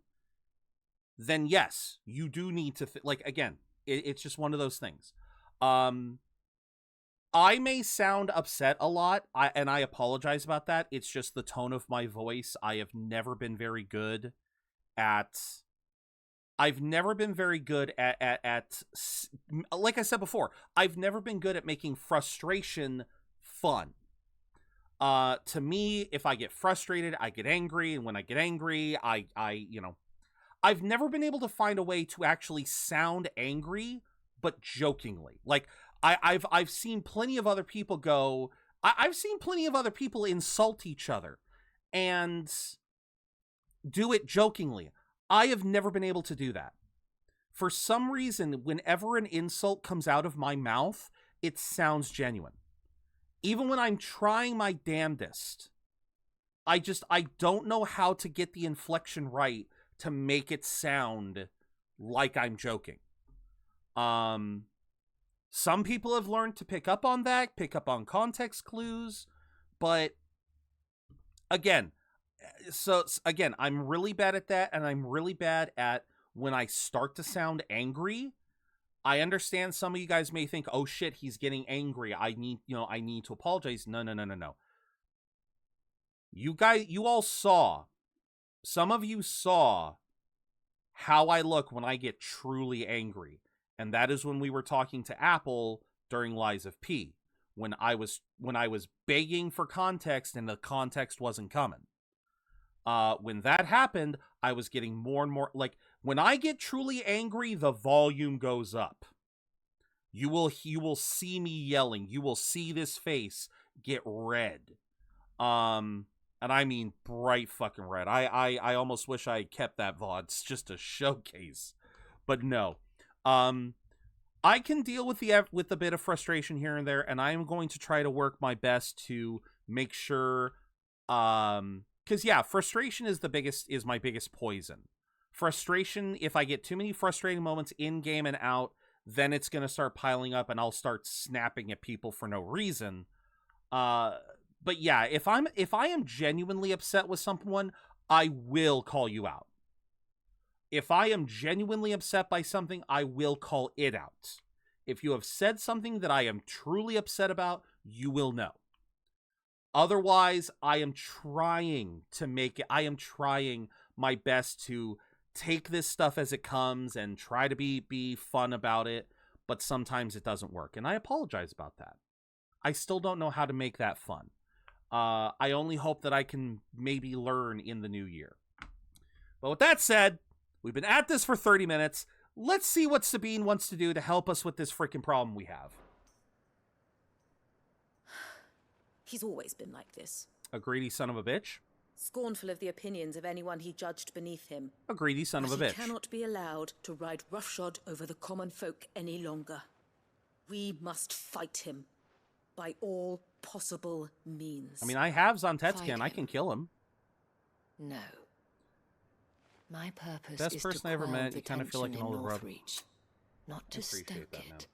then yes, you do need to again, it's just one of those things. I may sound upset a lot, and I apologize about that. It's just the tone of my voice. I have never been very good at like I said before, I've never been good at making frustration fun. To me, if I get frustrated, I get angry, and when I get angry, I've never been able to find a way to actually sound angry, but jokingly. Like, I've seen plenty of other people I've seen plenty of other people insult each other and do it jokingly. I have never been able to do that. For some reason, whenever an insult comes out of my mouth, it sounds genuine. Even when I'm trying my damnedest, I don't know how to get the inflection right to make it sound like I'm joking. Some people have learned to pick up on that, pick up on context clues, but again, I'm really bad at that, and I'm really bad at when I start to sound angry. I understand some of you guys may think, oh shit, he's getting angry. I need to apologize. No. You all saw, some of you saw how I look when I get truly angry. And that is when we were talking to Apple during Lies of P, when I was begging for context and the context wasn't coming. When that happened, I was getting more and more, like, when I get truly angry, the volume goes up. You will see me yelling. You will see this face get red. And I mean bright fucking red. I almost wish I kept that VOD just to showcase. But no. I can deal with a bit of frustration here and there, and I am going to try to work my best to make sure, because yeah, frustration is my biggest poison. Frustration, if I get too many frustrating moments in game and out, then it's gonna start piling up, and I'll start snapping at people for no reason. But yeah, if I am genuinely upset with someone, I will call you out. If I am genuinely upset by something, I will call it out. If you have said something that I am truly upset about, you will know. Otherwise, I am trying my best to take this stuff as it comes and try to be fun about it, but sometimes it doesn't work, and I apologize about that. I still don't know how to make that fun. I only hope that I can maybe learn in the new year. But with that said, we've been at this for 30 minutes. Let's see what Sabine wants to do to help us with this freaking problem we have. He's always been like this. A greedy son of a bitch. Scornful of the opinions of anyone he judged beneath him. A greedy son of a bitch. He cannot be allowed to ride roughshod over the common folk any longer. We must fight him by all possible means. I mean, I have Zontetskin. I can kill him. No. My purpose Best is person to I ever quell met. You kind of feel like an older brother. Northreach, not to stoke it.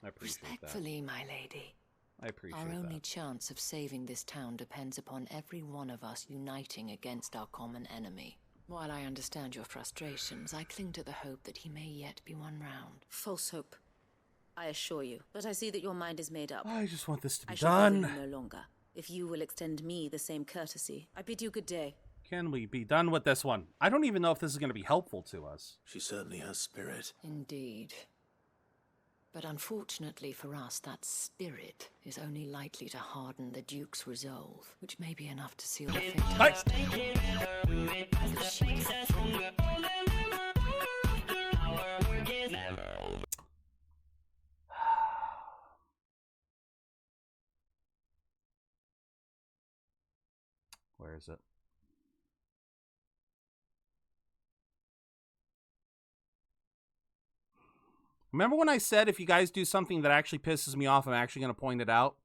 I appreciate Respectfully, my lady. I appreciate Our that. only chance of saving this town depends upon every one of us uniting against our common enemy. While I understand your frustrations, I cling to the hope that he may yet be won round. False hope, I assure you. But I see that your mind is made up. I just want this to be I shall bother done. you no longer. If you will extend me the same courtesy, I bid you good day. Can we be done with this one? I don't even know if this is going to be helpful to us. She certainly has spirit. Indeed. But unfortunately for us, that spirit is only likely to harden the Duke's resolve, which may be enough to seal the fate. Where is it? Remember when I said if you guys do something that actually pisses me off, I'm actually going to point it out?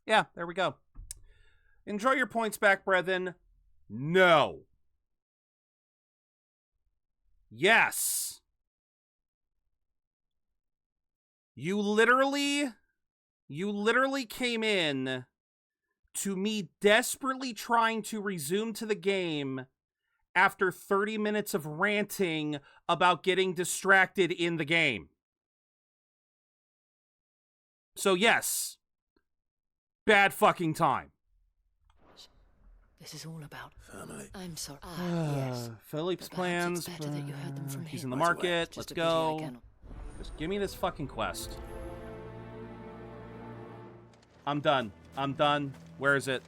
Yeah, there we go. Enjoy your points back, brethren. No. Yes. You literally came in to me desperately trying to resume to the game after 30 minutes of ranting about getting distracted in the game. So yes, bad fucking time. This is all about family. I'm sorry. Yes. Philippe's plans. Better that you heard them from He's him. in the market. Just Let's a pity I go. cannot. Just give me this fucking quest. I'm done. I'm done. Where is it?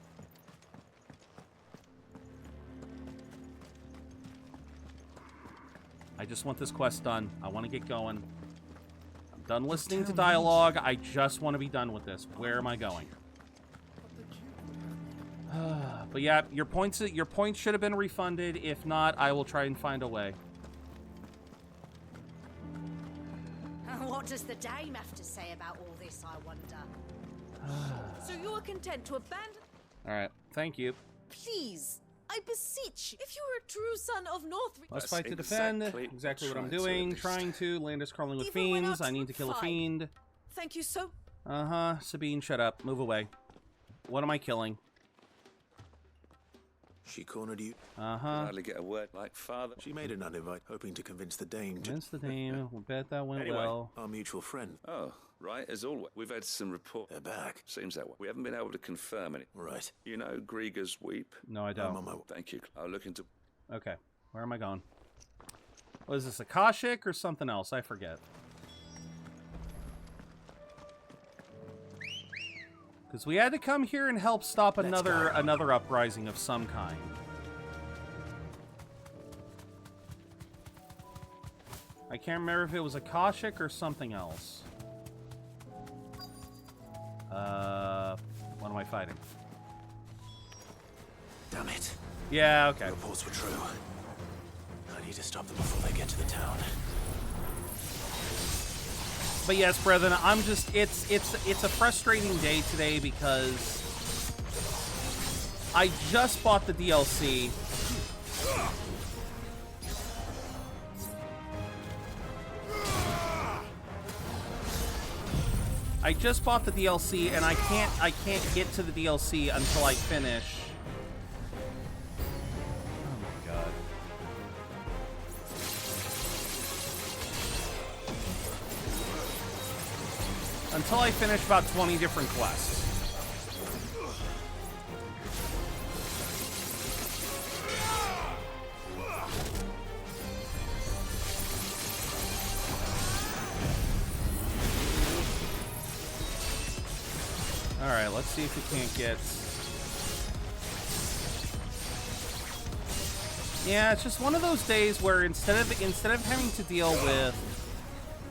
I just want this quest done. I want to get going. I'm done listening to dialogue. I just want to be done with this. Where am I going? But yeah, your points should have been refunded. If not, I will try and find a way. What does the dame have to say about all this, I wonder? So you are content to abandon... All right. Thank you. Please, I beseech, if you are a true son of Northreach... Must fight to defend. Exactly what I'm doing. Trying to. Land is crawling with fiends. I need to kill a fiend. Thank you so... Uh-huh. Sabine, shut up. Move away. What am I killing? She cornered you. Uh-huh. Hardly get a word like father. She made an uninvite, hoping to convince the dame to... Convince the dame. We'll bet that went anyway, well. Our mutual friend. Oh, right, as always. We've had some reports. They're back. Seems that way. We haven't been able to confirm any. Right. You know Grieger's Weep? No, I don't. I'm on my way. Thank you. I'll look into... Okay. Where am I going? What is this, Akashic or something else? I forget. Because we had to come here and help stop another uprising of some kind. I can't remember if it was Akashic or something else. What am I fighting? Damn it. Yeah, okay. The reports were true. I need to stop them before they get to the town. But yes, brethren, I'm just it's a frustrating day today because I just bought the DLC. I just bought the DLC and I can't get to the DLC until I finish. Oh my god. Until I finish about 20 different quests. Alright, let's see if we can't get... Yeah, it's just one of those days where instead of having to deal with...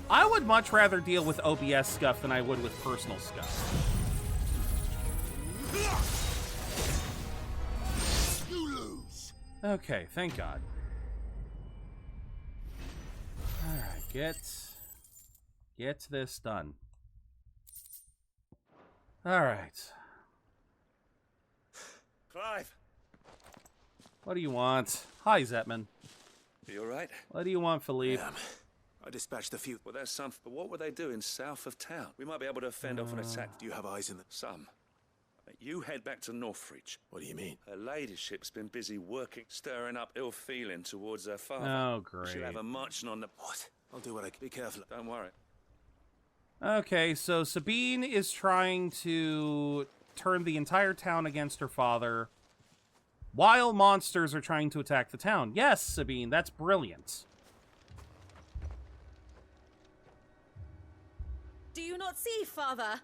I would much rather deal with OBS stuff than I would with personal stuff. You lose. Okay, thank God. Alright, get this done. Alright. Clive! What do you want? Hi, Zetman. You alright? What do you want, Philippe? I dispatched a few. Well, there's some. But what were they doing south of town? We might be able to fend off an attack. Do you have eyes in the... Some. You head back to Northreach. What do you mean? Her ladyship's been busy working, stirring up ill feeling towards her father. Oh, great. She'll have her marching on the... What? I'll do what I can. Be careful. Don't worry. Okay, so Sabine is trying to turn the entire town against her father, while monsters are trying to attack the town. Yes, Sabine, that's brilliant. Do you not see, Father?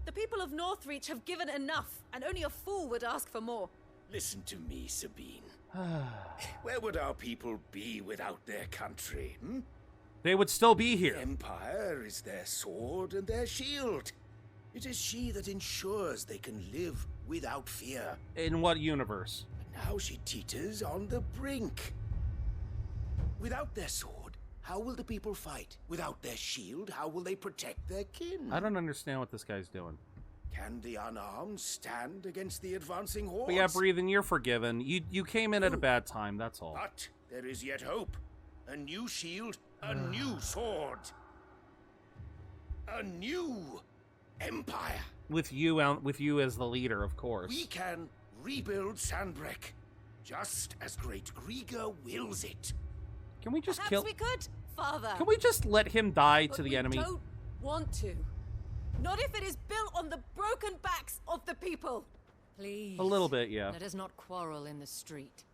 The people of Northreach have given enough, and only a fool would ask for more. Listen to me, Sabine. Where would our people be without their country, They would still be here. The Empire is their sword and their shield. It is she that ensures they can live without fear. In what universe? But now she teeters on the brink. Without their sword, how will the people fight? Without their shield, how will they protect their kin? I don't understand what this guy's doing. Can the unarmed stand against the advancing hordes? But yeah, Breathin', you're forgiven. You came in at a bad time, that's all. But there is yet hope. A new shield, a new sword. A new empire. With you as the leader, of course. We can rebuild Sandbreck, just as Great Griga wills it. Can we just Perhaps kill... we could, Father. Can we just let him die to the enemy? We don't want to. Not if it is built on the broken backs of the people. Please. A little bit, yeah. Let us not quarrel in the street.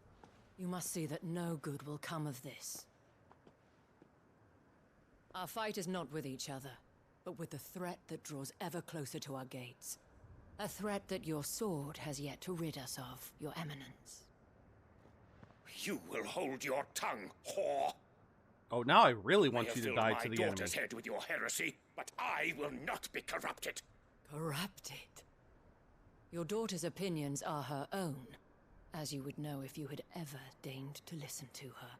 You must see that no good will come of this. Our fight is not with each other, but with the threat that draws ever closer to our gates. A threat that your sword has yet to rid us of, Your Eminence. You will hold your tongue, whore. Oh, now I really want you to die to the my enemy. daughter's head with your heresy, but I will not be corrupted. Corrupted? Your daughter's opinions are her own, as you would know if you had ever deigned to listen to her.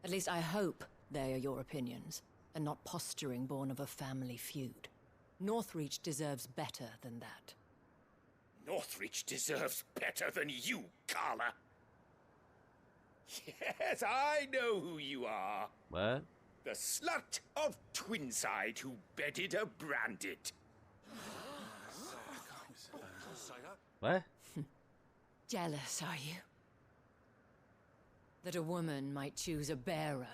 At least I hope they are your opinions, and not posturing born of a family feud. Northreach deserves better than that. Northreach deserves better than you, Carla. Yes, I know who you are. What? The slut of Twinside who bedded a Branded. What? Jealous, are you? That a woman might choose a bearer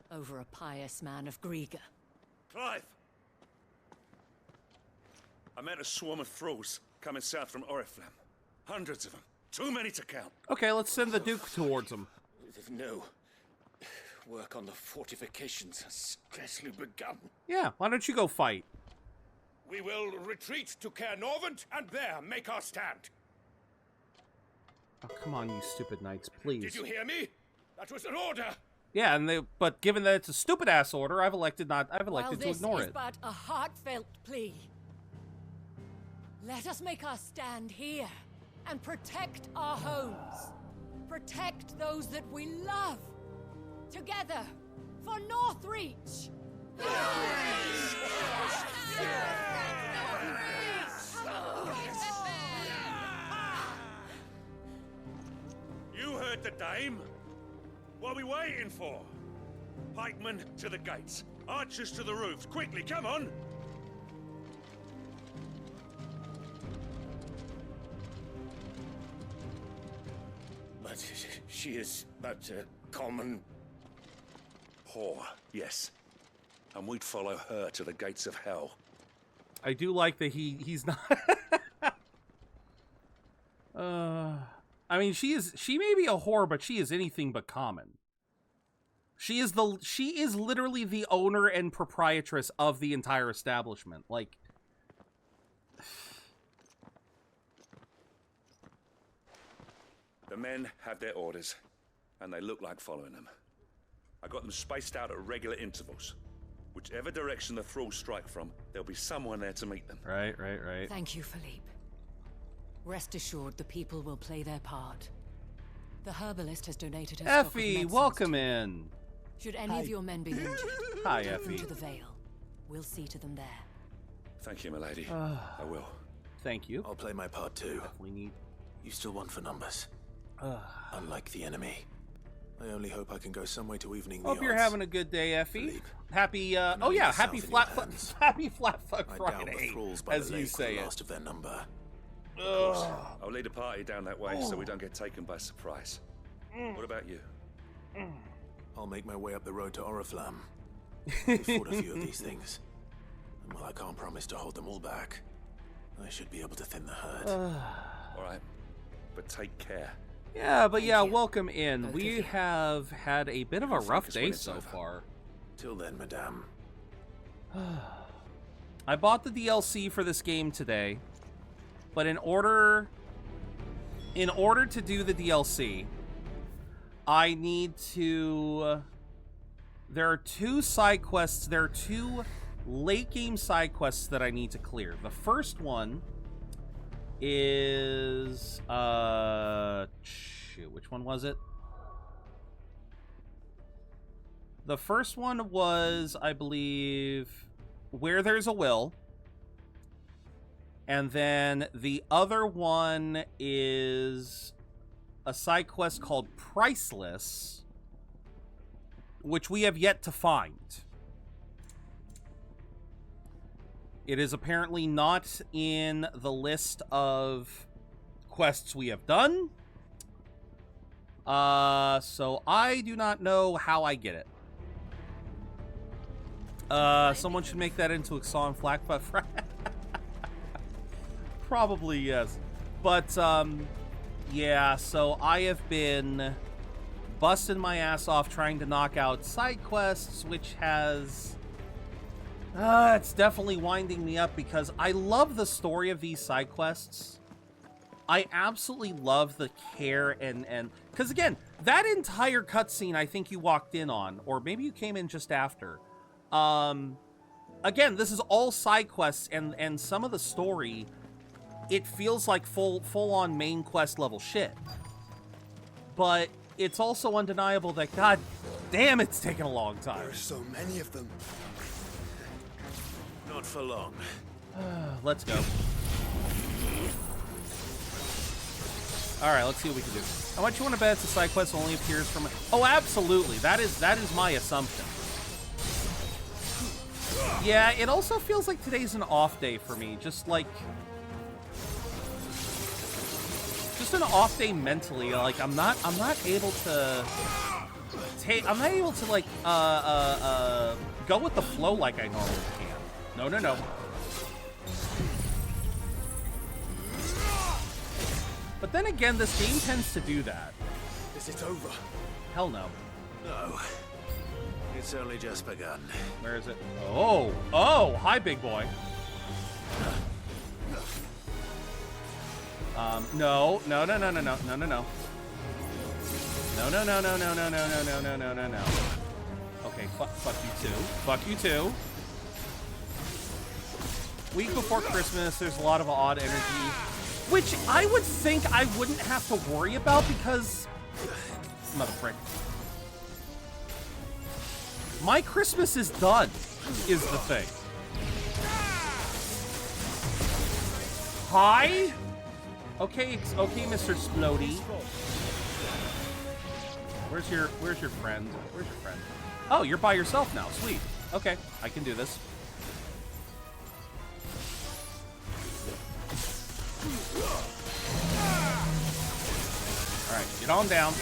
over a pious man of Griga. Clive! I met a swarm of thralls coming south from Oriflamme. Hundreds of them. Too many to count. Okay, let's send the Duke towards him. No. Work on the fortifications has scarcely begun. Yeah, why don't you go fight? We will retreat to Caer Norvent and there make our stand. Oh, come on, you stupid knights, please. Did you hear me? That was an order. Yeah, but given that it's a stupid ass order, I've elected to ignore This is it. but a heartfelt plea. Let us make our stand here and protect our homes. Protect those that we love. Together for Northreach. You heard the dame. What are we waiting for? Pikemen to the gates. Archers to the roofs. Quickly, come on! But she is but a common... whore, yes. And we'd follow her to the gates of hell. I do like that he's not. I mean, she may be a whore, but she is anything but common. She is literally the owner and proprietress of the entire establishment. Like, the men have their orders, and they look like following them. I got them spaced out at regular intervals. Whichever direction the thralls strike from, there'll be someone there to meet them. Right. Thank you, Philippe. Rest assured, the people will play their part. The herbalist has donated her stock of Effie, medicines welcome in. Should any of your men be injured, Hi, take them Effie. to the Vale. We'll see to them there. Thank you, milady. I will. Thank you. I'll play my part too. Definitely need. You still want for numbers. Unlike the enemy. I only hope I can go some way to evening the Hope you're odds. having a good day, Effie. Philippe, Happy, can I oh leave yeah, the happy South in flat your fuck, hands? happy flat fuck I doubt the Friday, thralls by as the you lake say were the it. last of their number. Of course. I'll lead a party down that way so we don't get taken by surprise. What about you? I'll make my way up the road to Oriflamme. We've fought a few of these things. And while I can't promise to hold them all back, I should be able to thin the herd. All right, but take care. Yeah, but yeah, welcome in. We have had a bit of a rough Focus when day it's so over. far. Till then, madame. I bought the DLC for this game today, but in order to do the DLC, I need to. There are two side quests. There are two late game side quests that I need to clear. The first one is shoot, which one was it? The first one was, I believe, Where There's a Will. And then the other one is a side quest called Priceless, which we have yet to find. It is apparently not in the list of quests we have done. So I do not know how I get it. Someone should make that into a song, Flack Butt Fry. Probably, yes. But, yeah, so I have been busting my ass off trying to knock out side quests, which has... it's definitely winding me up because I love the story of these side quests. I absolutely love the care and because again, that entire cutscene I think you walked in on, or maybe you came in just after. Again, this is all side quests and some of the story, it feels like full on main quest level shit. But it's also undeniable that god damn it's taken a long time. There are so many of them. Not for long. Let's go. Alright, let's see what we can do. How much you want to bet the side quest only appears from... Oh, absolutely. That is my assumption. Yeah, it also feels like today's an off day for me. Just like... Just an off day mentally. Like, I'm not able to... I'm not able to, like, go with the flow like I normally can. No. But then again, this game tends to do that. Is it over? Hell no. No. It's only just begun. Where is it? Oh, hi, big boy. No. Okay, fuck you too. Week before Christmas, there's a lot of odd energy, which I would think I wouldn't have to worry about because... Mother frick. My Christmas is done, is the thing. Hi? Okay, Mr. Splody. Where's your friend? Where's your friend? Oh, you're by yourself now. Sweet. Okay, I can do this. Alright, get on down.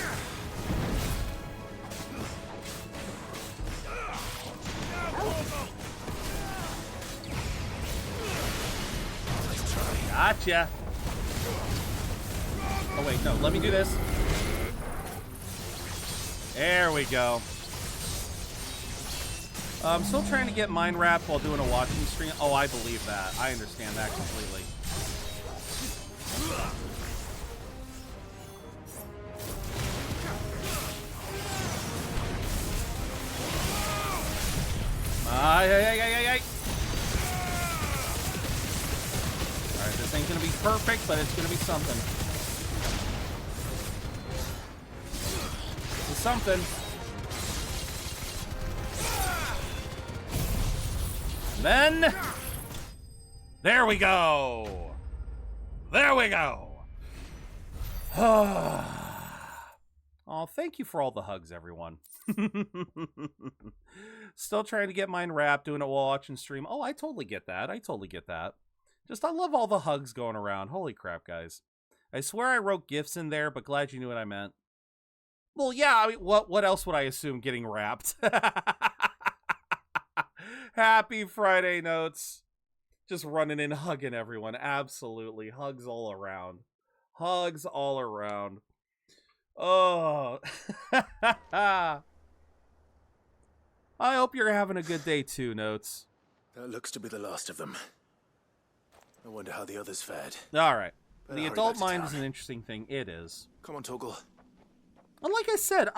Gotcha. Oh, wait, no. Let me do this. There we go. I'm still trying to get mind wrapped while doing a watching stream. Oh, I believe that. I understand that completely. Ay. Alright, this ain't gonna be perfect, but it's gonna be something. It's something. Then, there we go. There we go. Oh, thank you for all the hugs, everyone. Still trying to get mine wrapped, doing it while watching stream. Oh, I totally get that. Just, I love all the hugs going around. Holy crap, guys. I swear I wrote gifts in there, but glad you knew what I meant. Well, yeah, I mean, what else would I assume getting wrapped? Happy Friday notes. Just running in, hugging everyone. Absolutely. Hugs all around. Hugs all around. Oh. I hope you're having a good day too, Notes. That looks to be the last of them. I wonder how the others fared. All right. Better The hurry adult back to mind town. is an interesting thing. It is. Come on, Toggle. And like I said,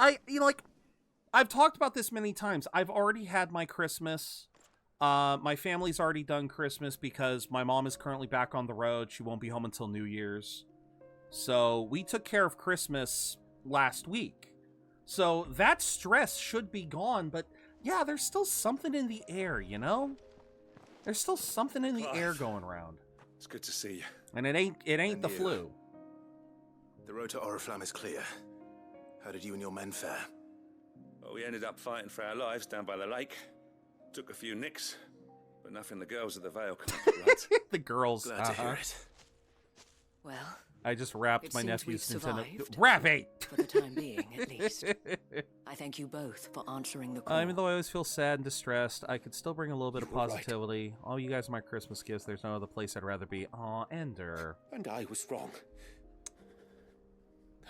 I've talked about this many times. I've already had my Christmas. My family's already done Christmas because my mom is currently back on the road. She won't be home until New Year's. So we took care of Christmas last week. So that stress should be gone, but yeah, there's still something in the air, you know? There's still something in the air going around. It's good to see you. And it ain't And the you. flu. The road to Oriflamme is clear. How did you and your men fare? Well, we ended up fighting for our lives down by the lake. Took a few nicks, but nothing the girls of the Vale can't do right. The girls. Glad to hear it. Well, I just wrapped it my seems nephew's we've Nintendo. survived. Wrap it! For the time being, at least. I thank you both for answering the call. Even though I always feel sad and distressed, I could still bring a little bit of You were right. positivity. All you guys are my Christmas gifts. There's no other place I'd rather be. Aw, Ender. And I was wrong.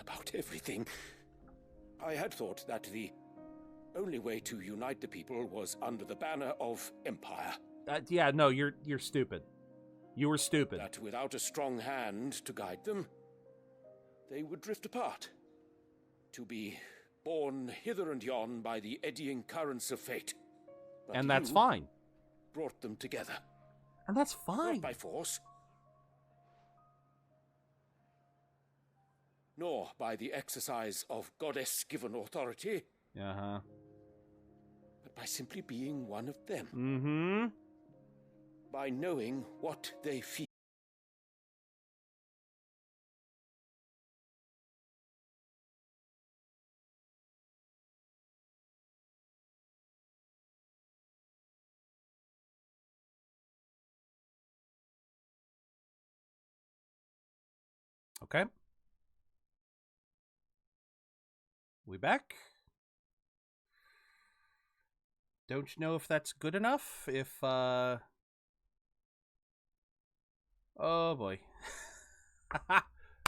About everything. I had thought that the only way to unite the people was under the banner of Empire. Yeah, no, you're stupid. You were stupid. That without a strong hand to guide them, they would drift apart. To be borne hither and yon by the eddying currents of fate. But And that's you fine. Brought them together. And that's fine. Not by force. Nor by the exercise of goddess-given authority. Uh-huh. But by simply being one of them. Mm-hmm. By knowing what they feel. Okay. We back? Don't you know if that's good enough? Oh boy.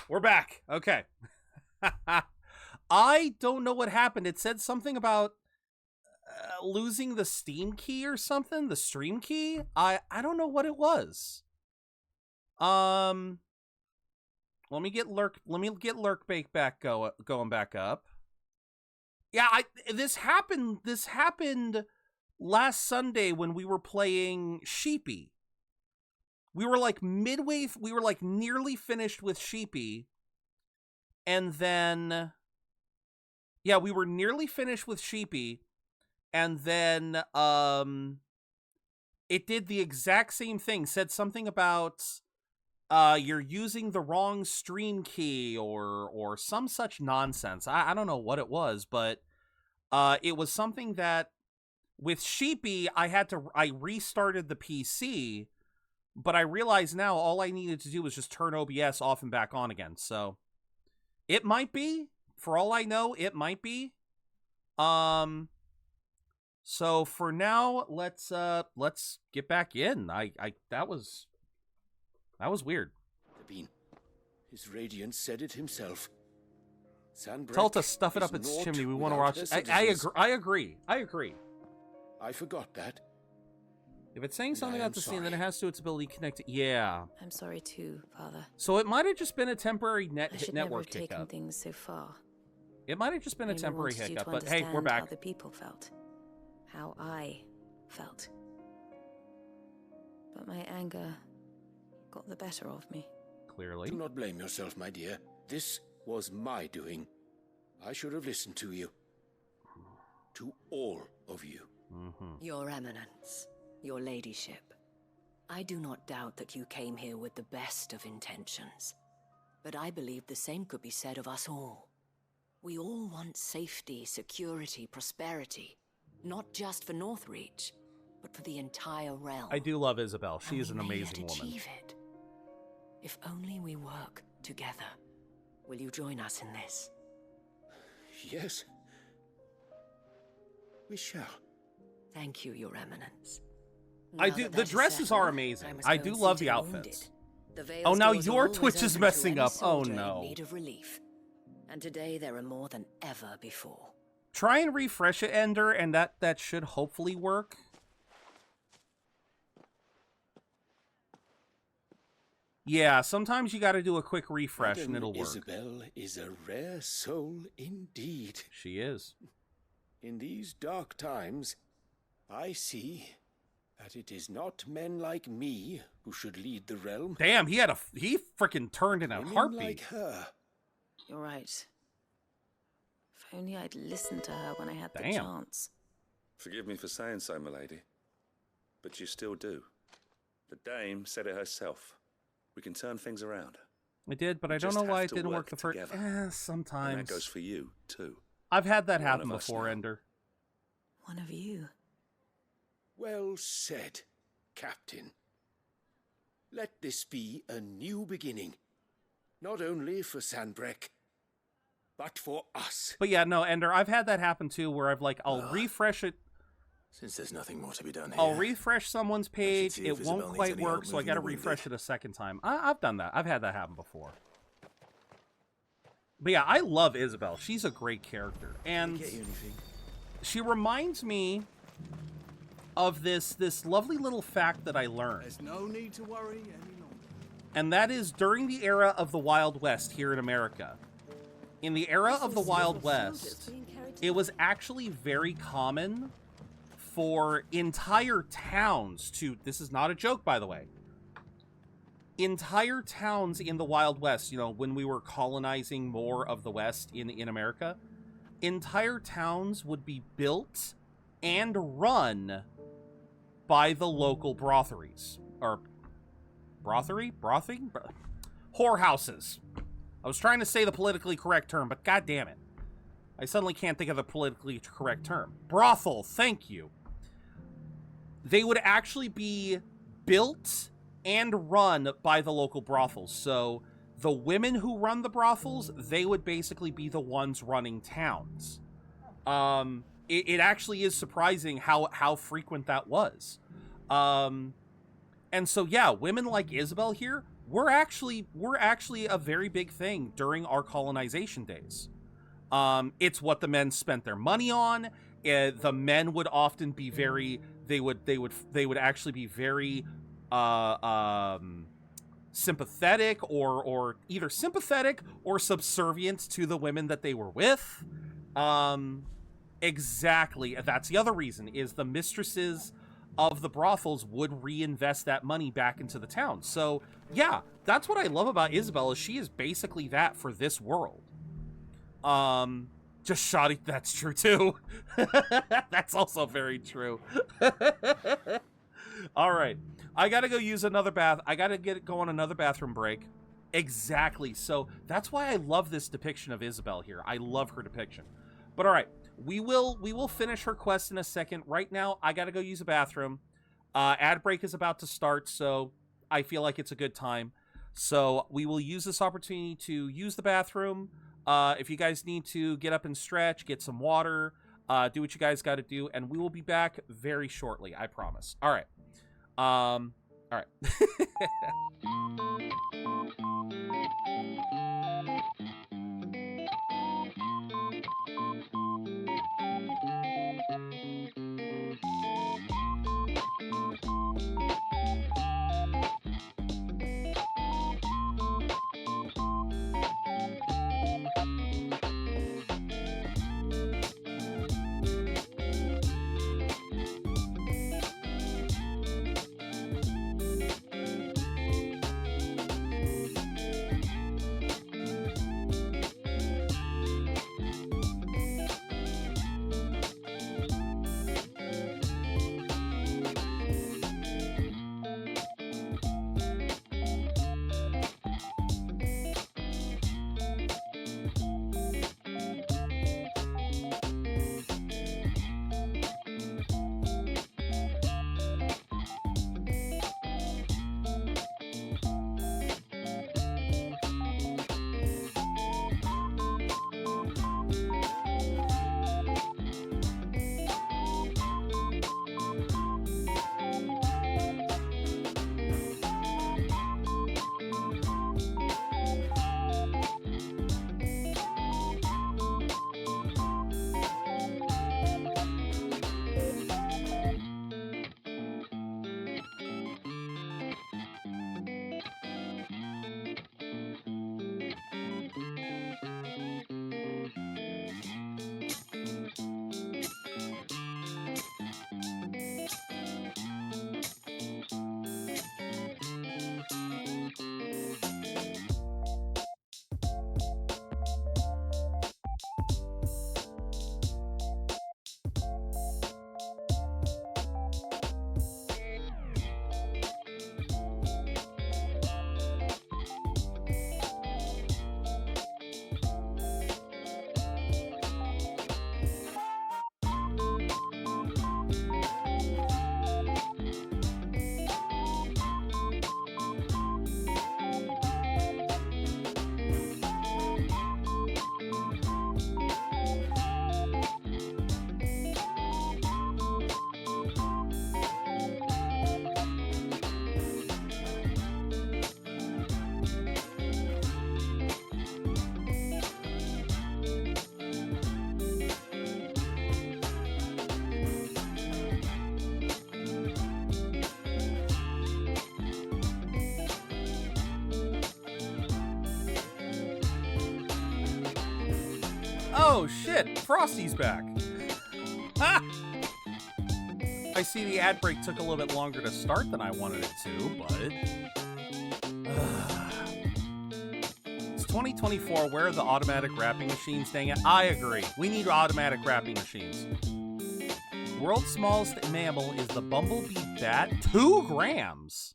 We're back. Okay. I don't know what happened. It said something about losing the Steam key or something, the stream key. I don't know what it was. Let me get Lurkbake back going back up. Yeah, this happened last Sunday when we were playing Sheepy. We were like nearly finished with Sheepy. And then yeah, we were nearly finished with Sheepy, and then it did the exact same thing. Said something about you're using the wrong stream key or some such nonsense. I don't know what it was, but it was something that with Sheepy I restarted the PC, but I realize now all I needed to do was just turn OBS off and back on again. So it might be, for all I know, it might be. So for now, let's get back in. That was weird. been. His radiance said it himself. Tell it to stuff it up its chimney. We want to watch. I agree. I forgot that. If it's saying something about the scene, then it has to its ability to connect. Yeah. I'm sorry too, Father. So it might have just been a temporary I should network never have taken hiccup. things so far. It might have just been a I only temporary wanted you hiccup, to but hey, we're understand back. How the people felt, how I felt. But my anger got the better of me. Clearly. Do not blame yourself, my dear. This was my doing. I should have listened to you. To all of you. Your Eminence, your ladyship, I do not doubt that you came here with the best of intentions. But I believe the same could be said of us all. We all want safety, security, prosperity. Not just for Northreach, but for the entire realm. I do love Isabel. She is an amazing woman. Achieve it. If only we work together. Will you join us in this? Yes. We shall. Thank you, Your Eminence. I do. The dresses are amazing. I do love the outfits. Oh, now your Twitch is messing up. Oh no. In need of relief. And today there are more than ever before. Try and refresh it, Ender, and that should hopefully work. Yeah, sometimes you got to do a quick refresh and it'll work. Isabel is a rare soul indeed. She is. In these dark times, I see that it is not men like me who should lead the realm. Damn, he freaking turned in a heartbeat. Like her. You're right. If only I'd listened to her when I had the chance. Forgive me for saying so, milady, but you still do. The dame said it herself. We can turn things around. I did, but I don't know why it didn't work the first. Sometimes. And that goes for you too. I've had that happen before, Ender. One of you. Well said, Captain. Let this be a new beginning. Not only for Sanbreque, but for us. But yeah, no, Ender, I've had that happen too, where I'll refresh it. Since there's nothing more to be done here, I'll refresh someone's page, it won't quite work, so I gotta refresh it a second time. I've done that. I've had that happen before. But yeah, I love Isabel. She's a great character. And she reminds me of this lovely little fact that I learned. There's no need to worry any longer. And that is during the era of the Wild West here in America. In the era of the Wild West, it was actually very common for entire towns to, this is not a joke, by the way, entire towns in the Wild West, you know, when we were colonizing more of the West in America, entire towns would be built and run by the local brotheries. Or, brothing? Whorehouses. I was trying to say the politically correct term, but god damn it. I suddenly can't think of the politically correct term. Brothel, thank you. They would actually be built and run by the local brothels. So the women who run the brothels, they would basically be the ones running towns. It actually is surprising how frequent that was. And so yeah, women like Isabel here, we're actually a very big thing during our colonization days. It's what the men spent their money on. The men would often be very, they would actually be very sympathetic or either sympathetic or subservient to the women that they were with. Exactly. That's the other reason, is the mistresses of the brothels would reinvest that money back into the town. So yeah, that's what I love about Isabel, is she is basically that for this world. Just shoddy, that's true too. That's also very true. All right, I gotta go use another bath. I gotta go on another bathroom break. Exactly. So that's why I love this depiction of Isabel here. I love her depiction. But all right, we will finish her quest in a second. Right now, I gotta go use a bathroom. Ad break is about to start, so I feel like it's a good time. So we will use this opportunity to use the bathroom. If you guys need to get up and stretch, get some water, do what you guys got to do, and we will be back very shortly, I promise. All right. All All right. Oh shit, Frosty's back. Ha! I see the ad break took a little bit longer to start than I wanted it to, but... It's 2024, where are the automatic wrapping machines, dang it? I agree, we need automatic wrapping machines. World's smallest mammal is the bumblebee bat, 2 grams!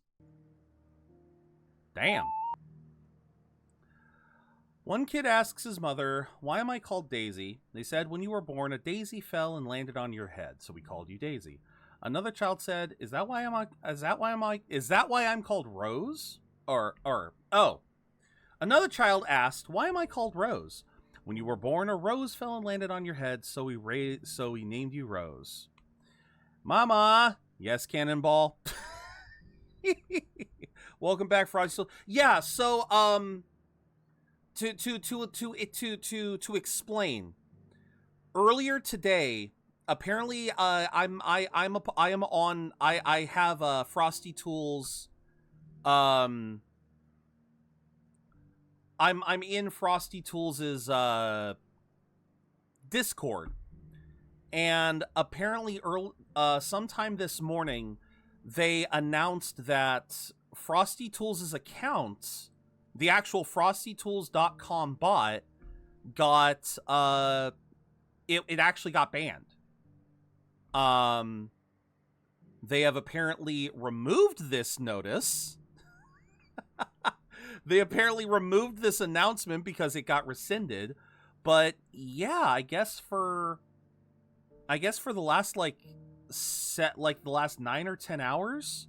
Damn. One kid asks his mother, "Why am I called Daisy?" They said, "When you were born, a daisy fell and landed on your head, so we called you Daisy." Another child said, "Is that why I'm called Rose?" Oh. Another child asked, "Why am I called Rose?" "When you were born, a rose fell and landed on your head, so we named you Rose." Mama, yes, Cannonball. Welcome back, Frosty. Yeah, so to explain, earlier today, apparently I have Frosty Tools. I'm in Frosty Tools' Discord, and apparently sometime this morning they announced that Frosty Tools' account, the actual FrostyTools.com bot, got it actually got banned. They have apparently removed this notice. They apparently removed this announcement because it got rescinded. But yeah, I guess for the last the last 9 or 10 hours,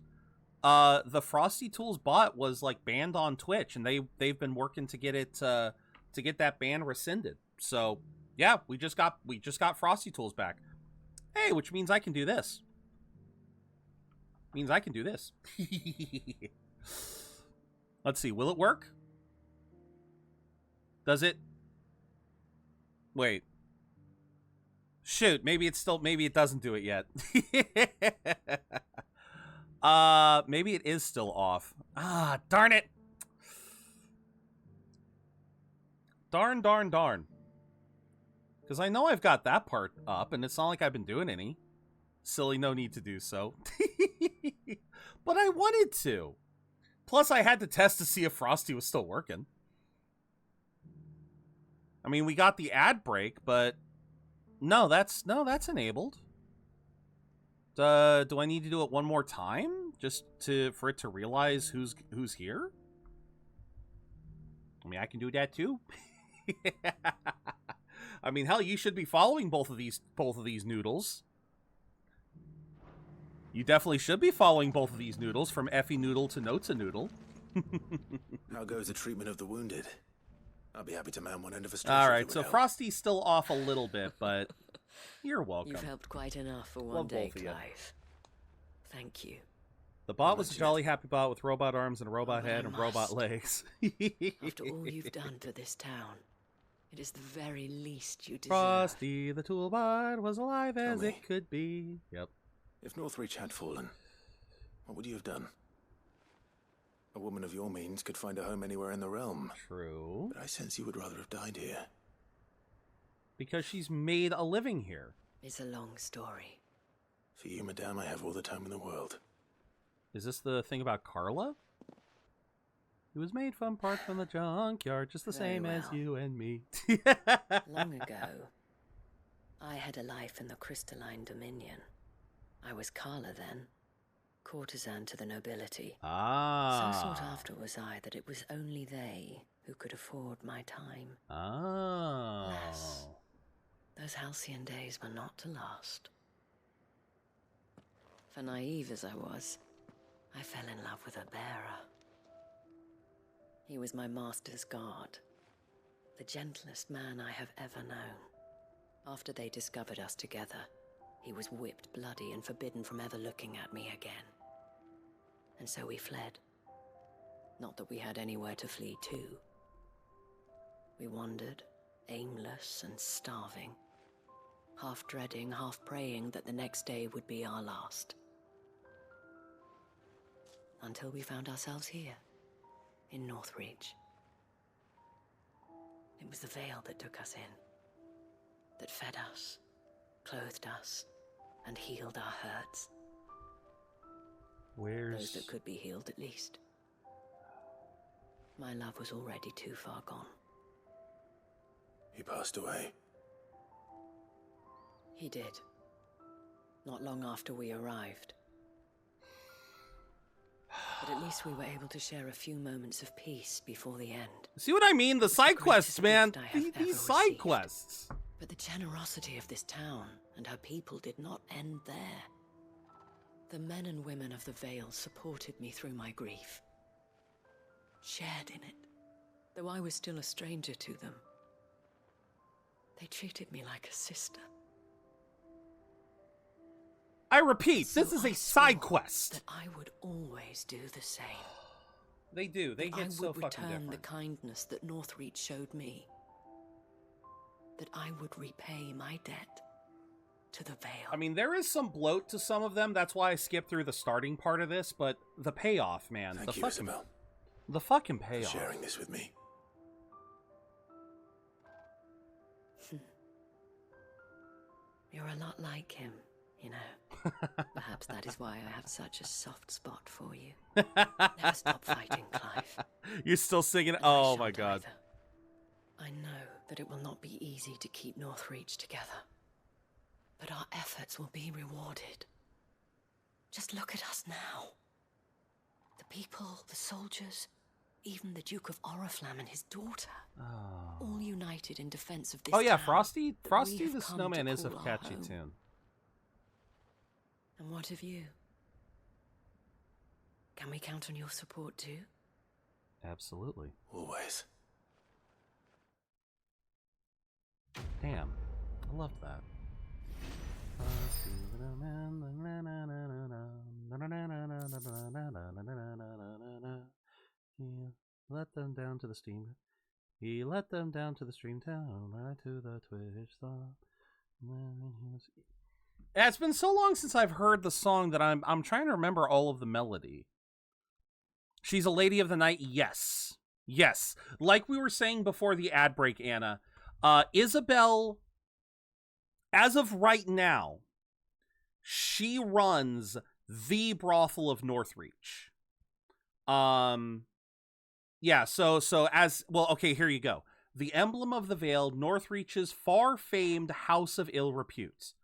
the Frosty Tools bot was banned on Twitch, and they've been working to get it to get that ban rescinded. So yeah, we just got Frosty Tools back. Hey, which means I can do this. Means I can do this. Let's see. Will it work? Does it? Wait. Shoot. Maybe it doesn't do it yet. Maybe it is still off. Ah, darn it. Darn. Because I know I've got that part up, and it's not like I've been doing any. Silly, no need to do so. But I wanted to. Plus, I had to test to see if Frosty was still working. I mean, we got the ad break, but no, that's enabled. Do I need to do it one more time just for it to realize who's here? I mean, I can do that too. I mean, hell, you should be following both of these noodles. You definitely should be following both of these noodles, from Effie Noodle to Nota Noodle. How goes the treatment of the wounded? I'll be happy to man one end of a stretcher. Alright, so Frosty's still off a little bit, but you're welcome. You've helped quite enough for one day, Clive. Thank you. The bot was a jolly happy bot with robot arms and a robot head and robot legs. After all you've done for this town, it is the very least you deserve. Frosty the Toolbot was alive as it could be. Yep. If Northreach had fallen, what would you have done? A woman of your means could find a home anywhere in the realm. True. But I sense you would rather have died here. Because she's made a living here. It's a long story. For you, madame, I have all the time in the world. Is this the thing about Carla? He was made from parts from the junkyard, just the same as you and me. Long ago, I had a life in the crystalline dominion. I was Carla then, courtesan to the nobility. Ah. So sought after was I that it was only they who could afford my time. Oh. Alas, those halcyon days were not to last. For naive as I was, I fell in love with a bearer. He was my master's guard, the gentlest man I have ever known. After they discovered us together, he was whipped bloody and forbidden from ever looking at me again. And so we fled. Not that we had anywhere to flee to. We wandered, aimless and starving, half dreading, half praying that the next day would be our last. Until we found ourselves here, in Northreach. It was the veil that took us in, that fed us, clothed us, and healed our hurts. Those that could be healed, at least. My love was already too far gone. He passed away. He did. Not long after we arrived. But at least we were able to share a few moments of peace before the end. See what I mean? The side quests, man. These side quests. But the generosity of this town and her people did not end there. The men and women of the Vale supported me through my grief. Shared in it, though I was still a stranger to them. They treated me like a sister. I repeat, this is a side quest. That I would always do the same. They do. They get so fucking different. I would return the kindness that Northreach showed me. That I would repay my debt to the Vale. I mean, there is some bloat to some of them. That's why I skipped through the starting part of this. But the payoff, man. Thank you, Isabel. The fucking payoff. For sharing this with me. You're a lot like him, you know. Perhaps that is why I have such a soft spot for you. Never stop fighting, Clive. You're still singing. Oh my god. I know that it will not be easy to keep Northreach together. But our efforts will be rewarded. Just look at us now. The people, the soldiers, even the Duke of Oriflamme and his daughter. Oh. All united in defense of this Oh yeah, town Frosty the Snowman is a catchy tune. And what of you? Can we count on your support too? Absolutely. Always. Damn. I loved that. He let them down to the stream. He let them down to the stream town, right to the Twitch stop. It's been so long since I've heard the song that I'm trying to remember all of the melody. She's a lady of the night. Yes. Yes. Like we were saying before the ad break, Anna, Isabel, as of right now, she runs the brothel of Northreach. Yeah, so as well, okay, here you go. The emblem of the Vale, Northreach's far-famed House of Ill Repute.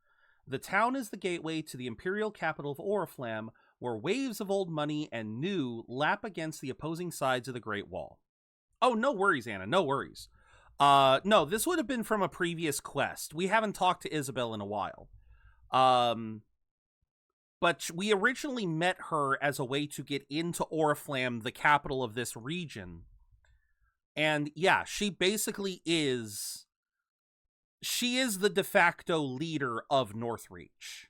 The town is the gateway to the imperial capital of Oriflamme, where waves of old money and new lap against the opposing sides of the Great Wall. Oh, no worries, Anna, no worries. No, this would have been from a previous quest. We haven't talked to Isabel in a while. But we originally met her as a way to get into Oriflamme, the capital of this region. And yeah, she basically is... She is the de facto leader of Northreach.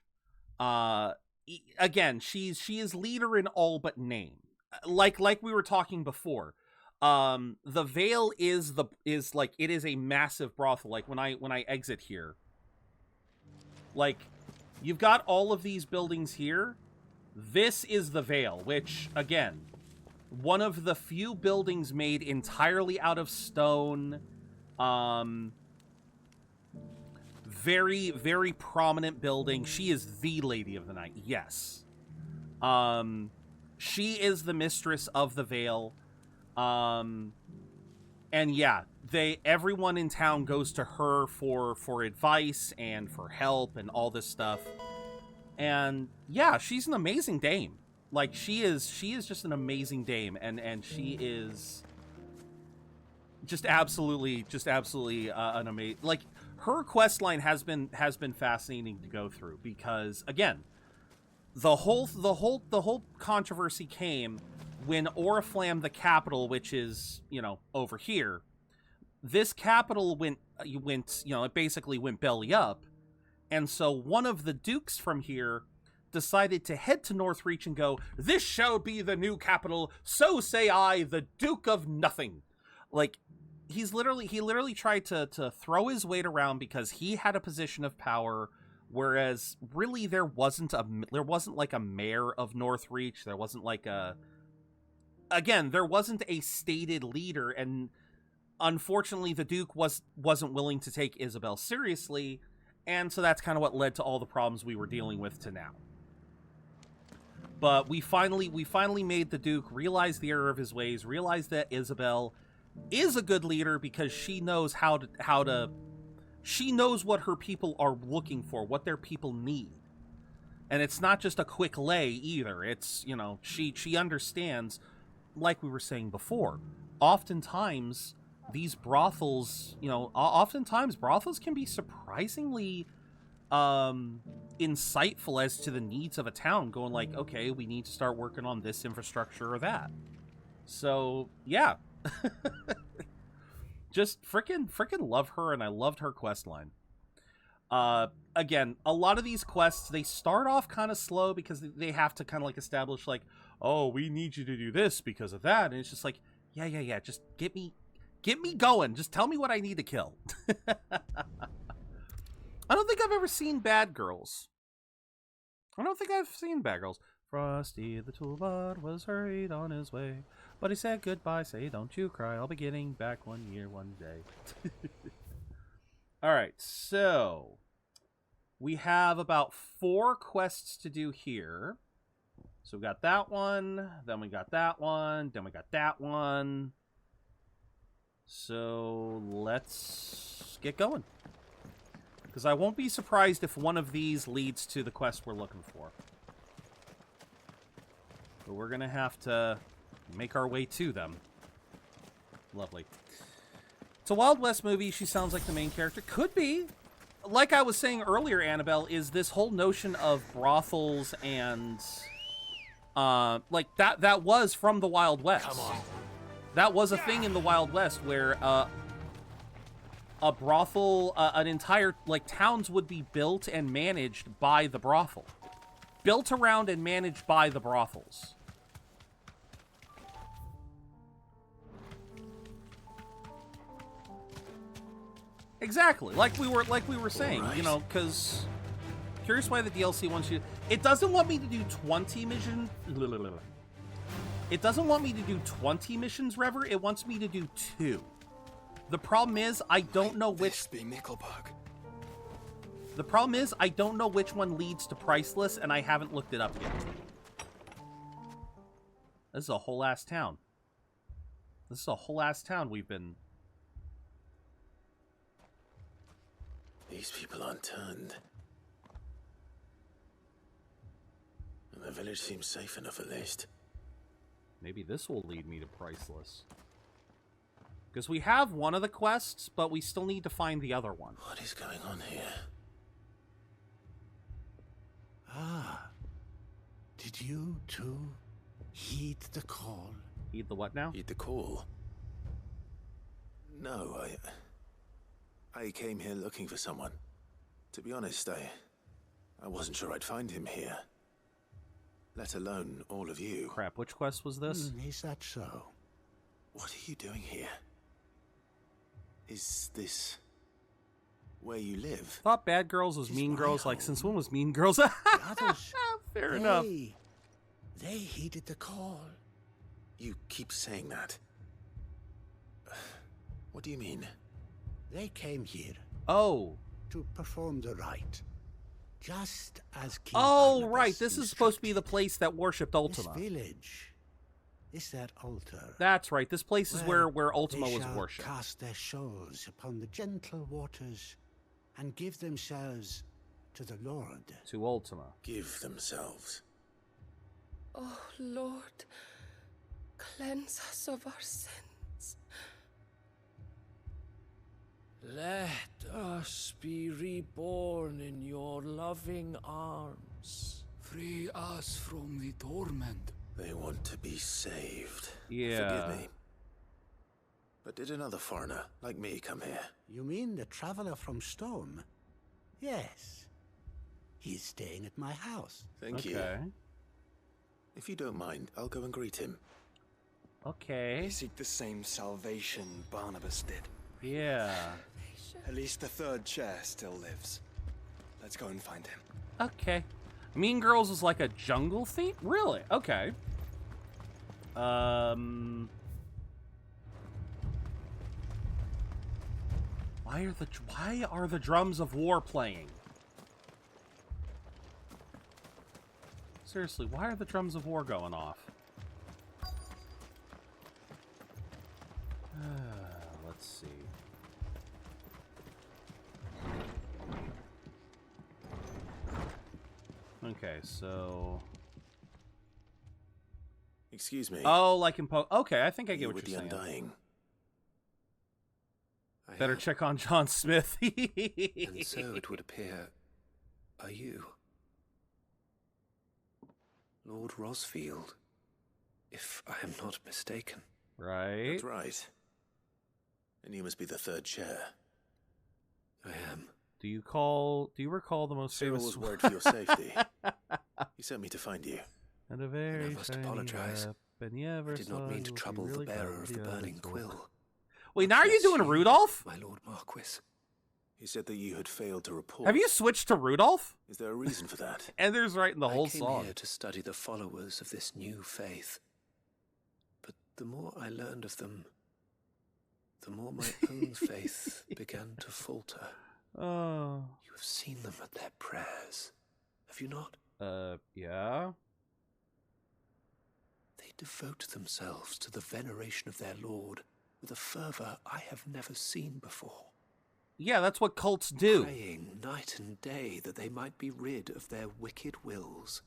Again, she is leader in all but name. Like we were talking before. The Vale is like, it is a massive brothel. Like when I exit here, like, you've got all of these buildings here. This is the Vale, which, again, one of the few buildings made entirely out of stone. Very, very prominent building. She is the Lady of the Night, yes. She is the mistress of the Vale. And yeah, everyone in town goes to her for advice and for help and all this stuff. And yeah, she's an amazing dame. Like, she is just an amazing dame, and she is just absolutely an amazing, like, her quest line has been fascinating to go through, because again, the whole controversy came when Oriflamme, the capital, which is, you know, over here, this capital went, you know, it basically went belly up. And so one of the dukes from here decided to head to Northreach and go, "This shall be the new capital, so say I, the Duke of Nothing." Like, he literally tried to throw his weight around because he had a position of power, whereas really there wasn't like a mayor of Northreach. There wasn't like there wasn't a stated leader, and unfortunately the Duke wasn't willing to take Isabel seriously, and so that's kind of what led to all the problems we were dealing with to now. But we finally made the Duke realize the error of his ways, realize that Isabel is a good leader because she knows she knows what her people are looking for, what their people need. And it's not just a quick lay either. It's, you know, she understands, like we were saying before, oftentimes these brothels, you know, brothels can be surprisingly insightful as to the needs of a town, going like, okay, we need to start working on this infrastructure or that. So yeah. Just freaking love her, and I loved her quest line. Again, a lot of these quests, they start off kind of slow because they have to kind of like establish like, oh, we need you to do this because of that, and it's just like, yeah, just get me going. Just tell me what I need to kill. I don't think I've ever seen Bad Girls. Frosty the Toolbot was hurried on his way, but he said goodbye, say don't you cry, I'll be getting back 1 year, 1 day. Alright, so we have about 4 quests to do here. So we got that one, then we got that one, then we got that one. So let's get going. Because I won't be surprised if one of these leads to the quest we're looking for. But we're going to have to make our way to them. Lovely. It's a Wild West movie. She sounds like the main character. Could be. Like I was saying earlier, Annabelle, is this whole notion of brothels and... like, that was from the Wild West. Come on. That was a thing in the Wild West where a brothel, an entire, like, towns would be built and managed by the brothel. Built around and managed by the brothels. Exactly, like we were saying, you know, because curious why the DLC wants you. It doesn't want me to do 20 missions. It doesn't want me to do 20 missions, Rever. It wants me to do 2. The problem is I don't know which. The problem is I don't know which one leads to Priceless, and I haven't looked it up yet. This is a whole ass town. This is a whole ass town we've been. These people aren't turned. And the village seems safe enough at least. Maybe this will lead me to Priceless. Because we have one of the quests, but we still need to find the other one. What is going on here? Ah. Did you too heed the call? Heed the what now? Heed the call? No, I came here looking for someone. To be honest, I wasn't sure I'd find him here. Let alone all of you. Crap, which quest was this? Is that so? What are you doing here? Is this where you live? Thought Bad Girls was Mean Girls. Like, since when was Mean Girls? Others, Fair enough. They heeded the call. You keep saying that. What do you mean? They came here. Oh. To perform the rite. Just as King Oh, Barnabas right. This is supposed to be the place that worshipped Ultima. This village is their altar. That's right. This place is where Ultima they was shall worshipped. Cast their souls upon the gentle waters and give themselves to the Lord. To Ultima. Give themselves. Oh, Lord, cleanse us of our sins. Let us be reborn in your loving arms. Free us from the torment. They want to be saved. Yeah. Forgive me. But did another foreigner like me come here? You mean the traveler from Stone? Yes. He's staying at my house. Thank you. If you don't mind, I'll go and greet him. Okay. They seek the same salvation Barnabas did. Yeah. At least the third chair still lives. Let's go and find him. Okay. Mean Girls is like a jungle theme? Really? Okay. Why are the drums of war playing? Seriously, why are the drums of war going off? Let's see. Okay, so... Excuse me. Oh, like in Okay, I think I get what with you're the saying. Undying. Better check on John Smith. And so it would appear, are you? Lord Rosfield, if I am not mistaken. Right. That's right. And you must be the third chair. I am. Do you recall the most Cyril famous... was worried for your safety. He sent me to find you. And a very I must apologize. I did not mean to trouble the bearer of the burning quill. Wait, now are you doing Rudolph? My Lord Marquis. He said that you had failed to report. Have you switched to Rudolph? Is there a reason for that? Ender's right in the whole I came song. here to study the followers of this new faith. But the more I learned of them, the more my own faith began to falter. Oh. You have seen them at their prayers, have you not? Yeah. They devote themselves to the veneration of their Lord with a fervor I have never seen before. Yeah, that's what cults do. Praying night and day that they might be rid of their wicked wills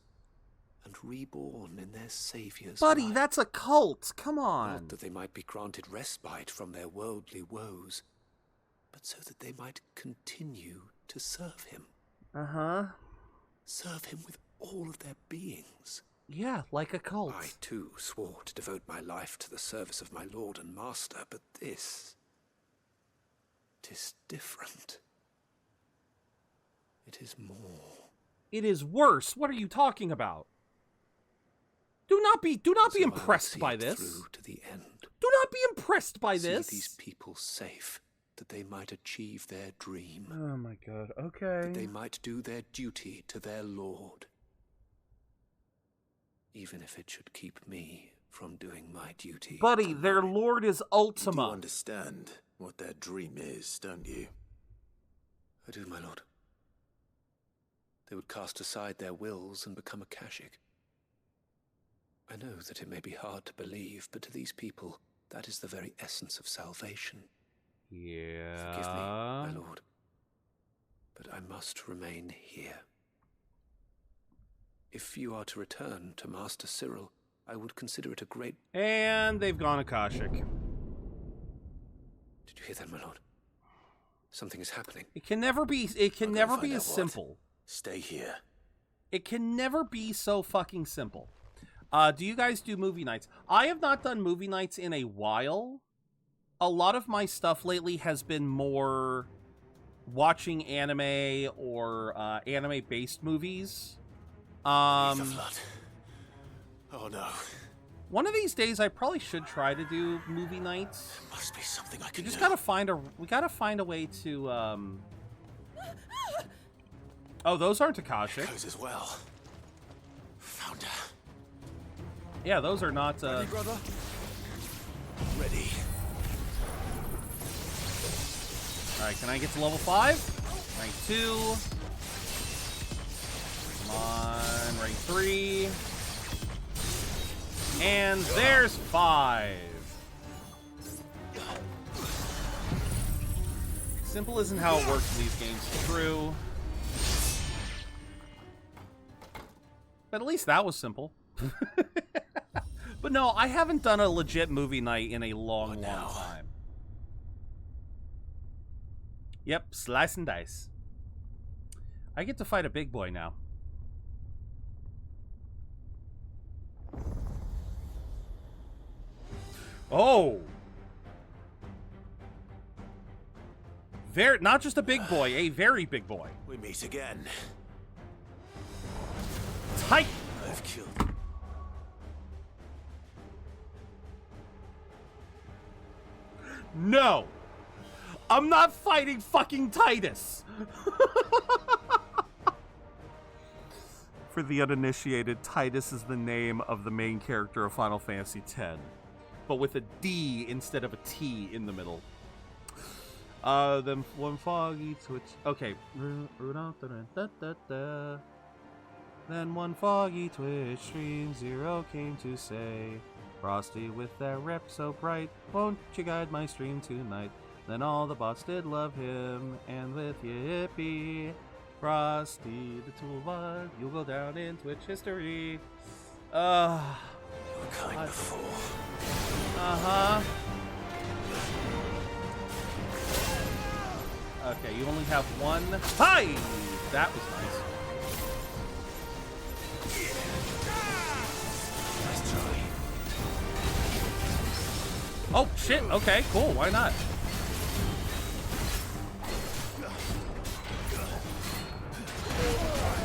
and reborn in their Saviour's Buddy, light. that's a cult. Come on. Not that they might be granted respite from their worldly woes, but so that they might continue to serve him. Uh-huh. Serve him with all of their beings. Yeah, like a cult. I, too, swore to devote my life to the service of my Lord and Master, but this... 'tis different. It is more. It is worse. What are you talking about? Do not be impressed by this. Through to the end. Do not be impressed by this. See these people safe, that they might achieve their dream. Oh my god, okay. That they might do their duty to their lord. Even if it should keep me from doing my duty. Buddy, their lord is Ultima. You do understand what their dream is, don't you? I do, my lord. They would cast aside their wills and become Akashic. I know that it may be hard to believe, but to these people, that is the very essence of salvation. Yeah. Forgive me, my lord, but I must remain here. If you are to return to Master Cyril, I would consider it a great... And they've gone Akashic. Did you hear that, my lord? Something is happening. It can never be as simple. Stay here. It can never be so fucking simple. Do you guys do movie nights? I have not done movie nights in a while. A lot of my stuff lately has been more watching anime or anime-based movies. The flood. Oh no. One of these days, I probably should try to do movie nights. There must be something I can do. We gotta find a way to. Oh, those aren't Akashic. Goes as well. Found her. Yeah, those are not. Ready, brother? Ready. All right, can I get to level 5? Rank 2. Come on, rank 3. And there's 5. Simple isn't how it works in these games. True. But at least that was simple. But no, I haven't done a legit movie night in a long time. Yep, slice and dice. I get to fight a big boy now. Oh! Not just a big boy, a very big boy. We meet again. Tight! I've killed. No! I'm not fighting fucking Titus! For the uninitiated, Titus is the name of the main character of Final Fantasy X, but with a D instead of a T in the middle. Then one foggy twitch. Okay. Then one foggy twitch stream, Zero came to say, Frosty with that rep so bright, won't you guide my stream tonight? Then all the bots did love him, and with Yippee, Frosty the Toolbot, you'll go down in Twitch history. You're kind of fool. Uh-huh. Okay, you only have one. Hi! That was nice. Nice try. Oh, shit. Okay, cool. Why not?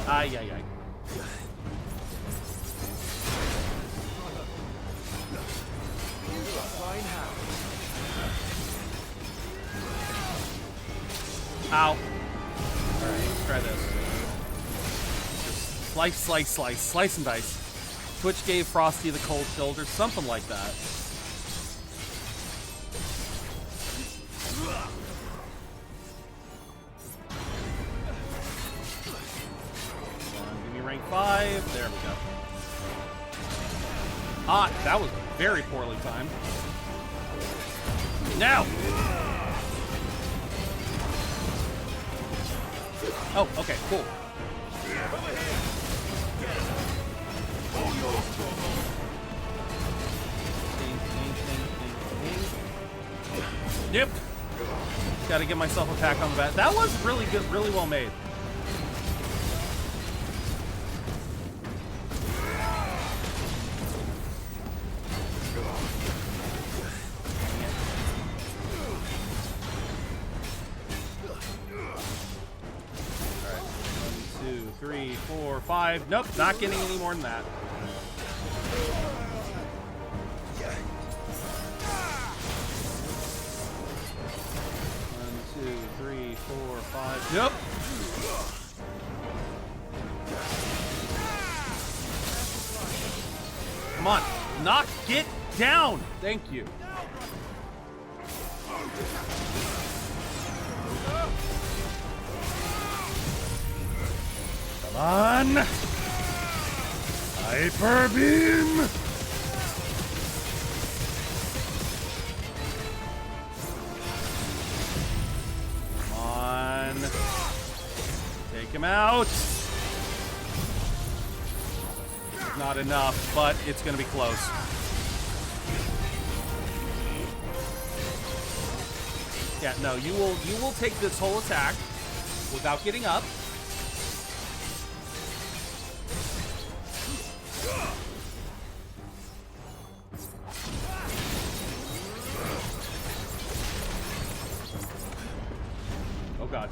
Ay, ay, ay. Ow. Alright, let's try this. Just slice, slice, slice, slice and dice. Twitch gave Frosty the cold shoulder, something like that. Give me rank 5. There we go. Ah, that was very poorly timed. Now! Oh, okay, cool. Yep. Gotta give myself a pack on the back. That was really good, really well made. Alright, 1, 2, 3, 4, 5. Nope, not getting any more than that. 2, 3, 4, 5. Yep. Come on. Knock. Get down. Thank you. Come on. Hyper beam. Come on. Take him out. Not enough, but it's going to be close. Yeah, no, you will take this whole attack without getting up. Oh god.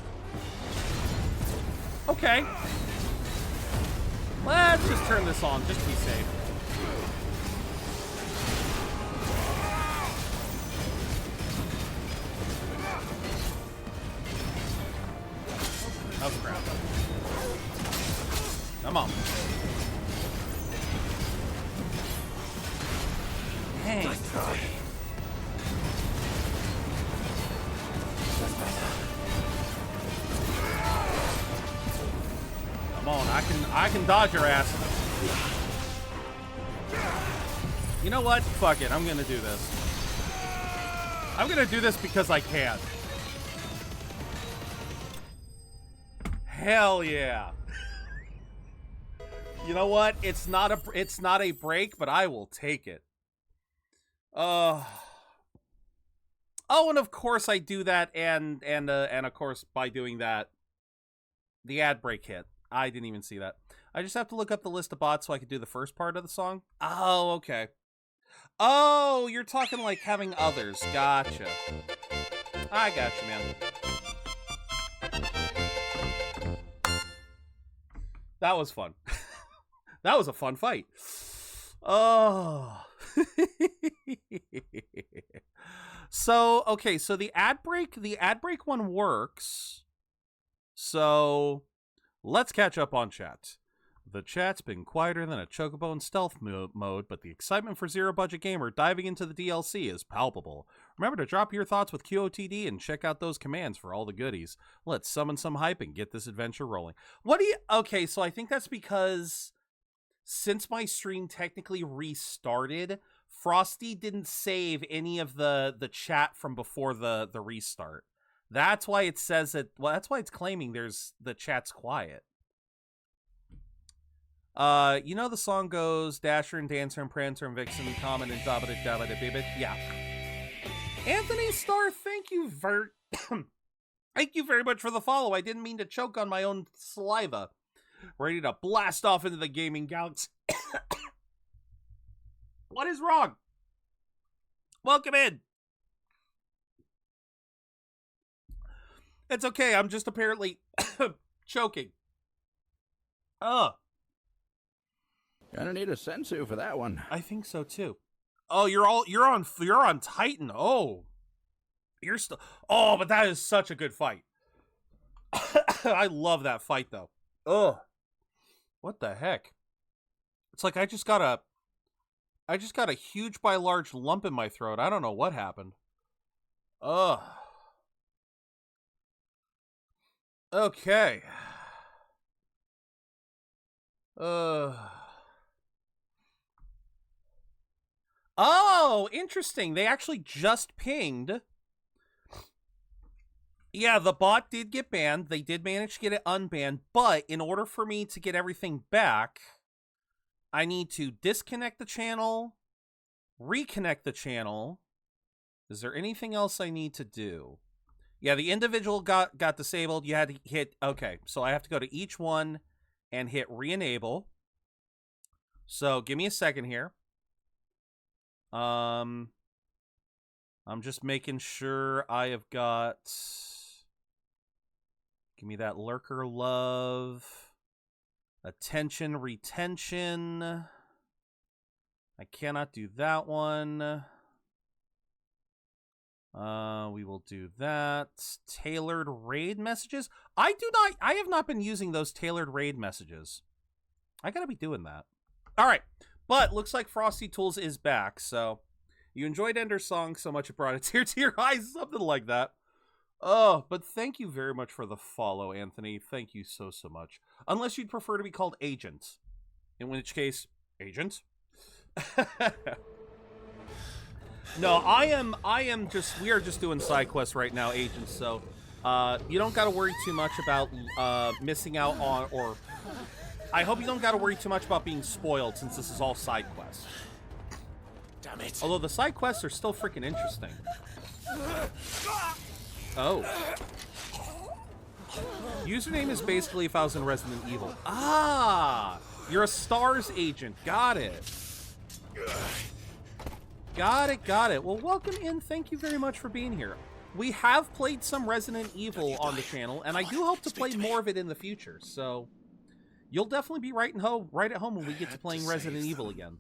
Okay. Let's just turn this on, just to be safe. Oh crap. Come on. Hey. Come on, I can dodge your ass. You know what? Fuck it. I'm gonna do this. I'm gonna do this because I can. Hell yeah. You know what? It's not a break, but I will take it. Oh, and of course I do that, and of course by doing that, the ad break hit. I didn't even see that. I just have to look up the list of bots so I could do the first part of the song. Oh, okay. Oh, you're talking like having others. Gotcha. I gotcha, man. That was fun. That was a fun fight. Oh. So, okay, so the ad break one works. So, let's catch up on chat. The chat's been quieter than a chocobo in stealth mode, but the excitement for Zero Budget Gamer diving into the DLC is palpable. Remember to drop your thoughts with QOTD and check out those commands for all the goodies. Let's summon some hype and get this adventure rolling. Okay, so I think that's because since my stream technically restarted, Frosty didn't save any of the chat from before the restart. That's why it says that, well, that's why it's claiming the chat's quiet. You know the song goes Dasher and Dancer and Prancer and Vixen, Comet and Dabba Dabba Bibbit? Yeah. Anthony Starr, thank you thank you very much for the follow. I didn't mean to choke on my own saliva. Ready to blast off into the gaming galaxy. What is wrong? Welcome in. It's okay. I'm just apparently choking. Ugh. Gonna need a sensu for that one. I think so too. Oh, you're on Titan. Oh. You're still. Oh, but that is such a good fight. I love that fight though. Ugh. What the heck? It's like I just got a huge by large lump in my throat. I don't know what happened. Ugh. Okay. Oh, interesting. They actually just pinged. Yeah, the bot did get banned. They did manage to get it unbanned, but in order for me to get everything back, I need to disconnect the channel, reconnect the channel. Is there anything else I need to do? Yeah, the individual got disabled. You had to hit, okay, so I have to go to each one and hit re-enable. So give me a second here. I'm just making sure I have got, give me that lurker love, attention, retention. I cannot do that one. We will do that. Tailored raid messages. I have not been using those tailored raid messages. I gotta be doing that. All right, but looks like Frosty Tools is back. So you enjoyed Ender's song so much it brought a tear to your eyes, something like that. Oh, but thank you very much for the follow, Anthony. Thank you so much. Unless you'd prefer to be called Agent, in which case, Agent. No, we are just doing side quests right now, Agents, so you don't gotta worry too much about missing out on, or I hope you don't gotta worry too much about being spoiled since this is all side quests. Damn it. Although the side quests are still freaking interesting. Oh. Username is basically if I was in Resident Evil. Ah! You're a STARS agent. Got it. Got it. Well, welcome in. Thank you very much for being here. We have played some Resident Evil on the channel, and I do hope to play more of it in the future. So you'll definitely be right at home when we get to playing Resident Evil again.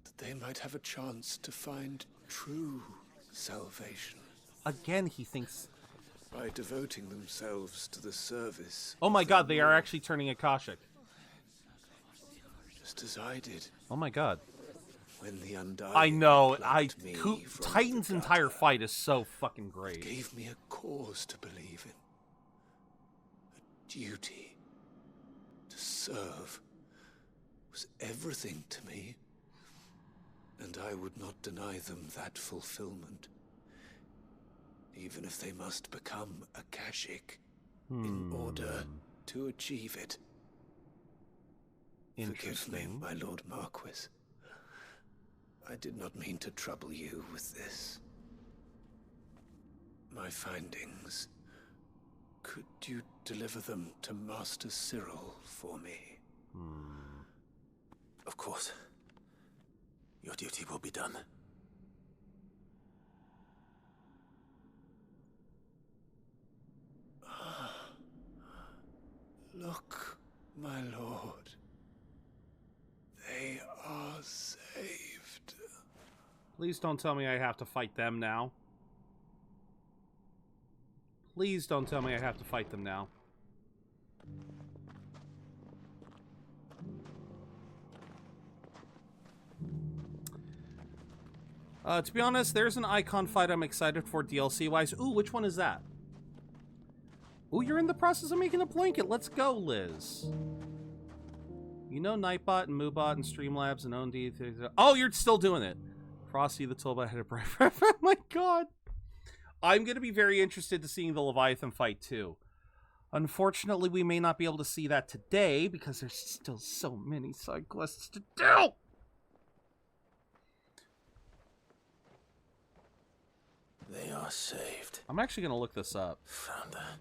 That they might have a chance to find true salvation. Again, he thinks... By devoting themselves to the service. Oh my god, they are actually turning Akashic. Just as I did. Oh my god. When the Undying I know. Titan's entire fight is so fucking great. Gave me a cause to believe in. A duty. To serve. Was everything to me. And I would not deny them that fulfillment. Even if they must become Akashic in order to achieve it. Forgive me, my Lord Marquis. I did not mean to trouble you with this. My findings. Could you deliver them to Master Cyril for me? Of course. Your duty will be done. Look, my lord. They are saved. Please don't tell me I have to fight them now. Please don't tell me I have to fight them now. To be honest, there's an icon fight I'm excited for DLC-wise. Ooh, which one is that? Ooh, you're in the process of making a blanket. Let's go, Liz. You know Nightbot and Moobot and Streamlabs and NerdorDie. Oh, you're still doing it. Frosty the Toolbot had a bright. Oh my god. I'm going to be very interested to seeing the Leviathan fight, too. Unfortunately, we may not be able to see that today because there's still so many side quests to do. They are saved. I'm actually going to look this up. Found her.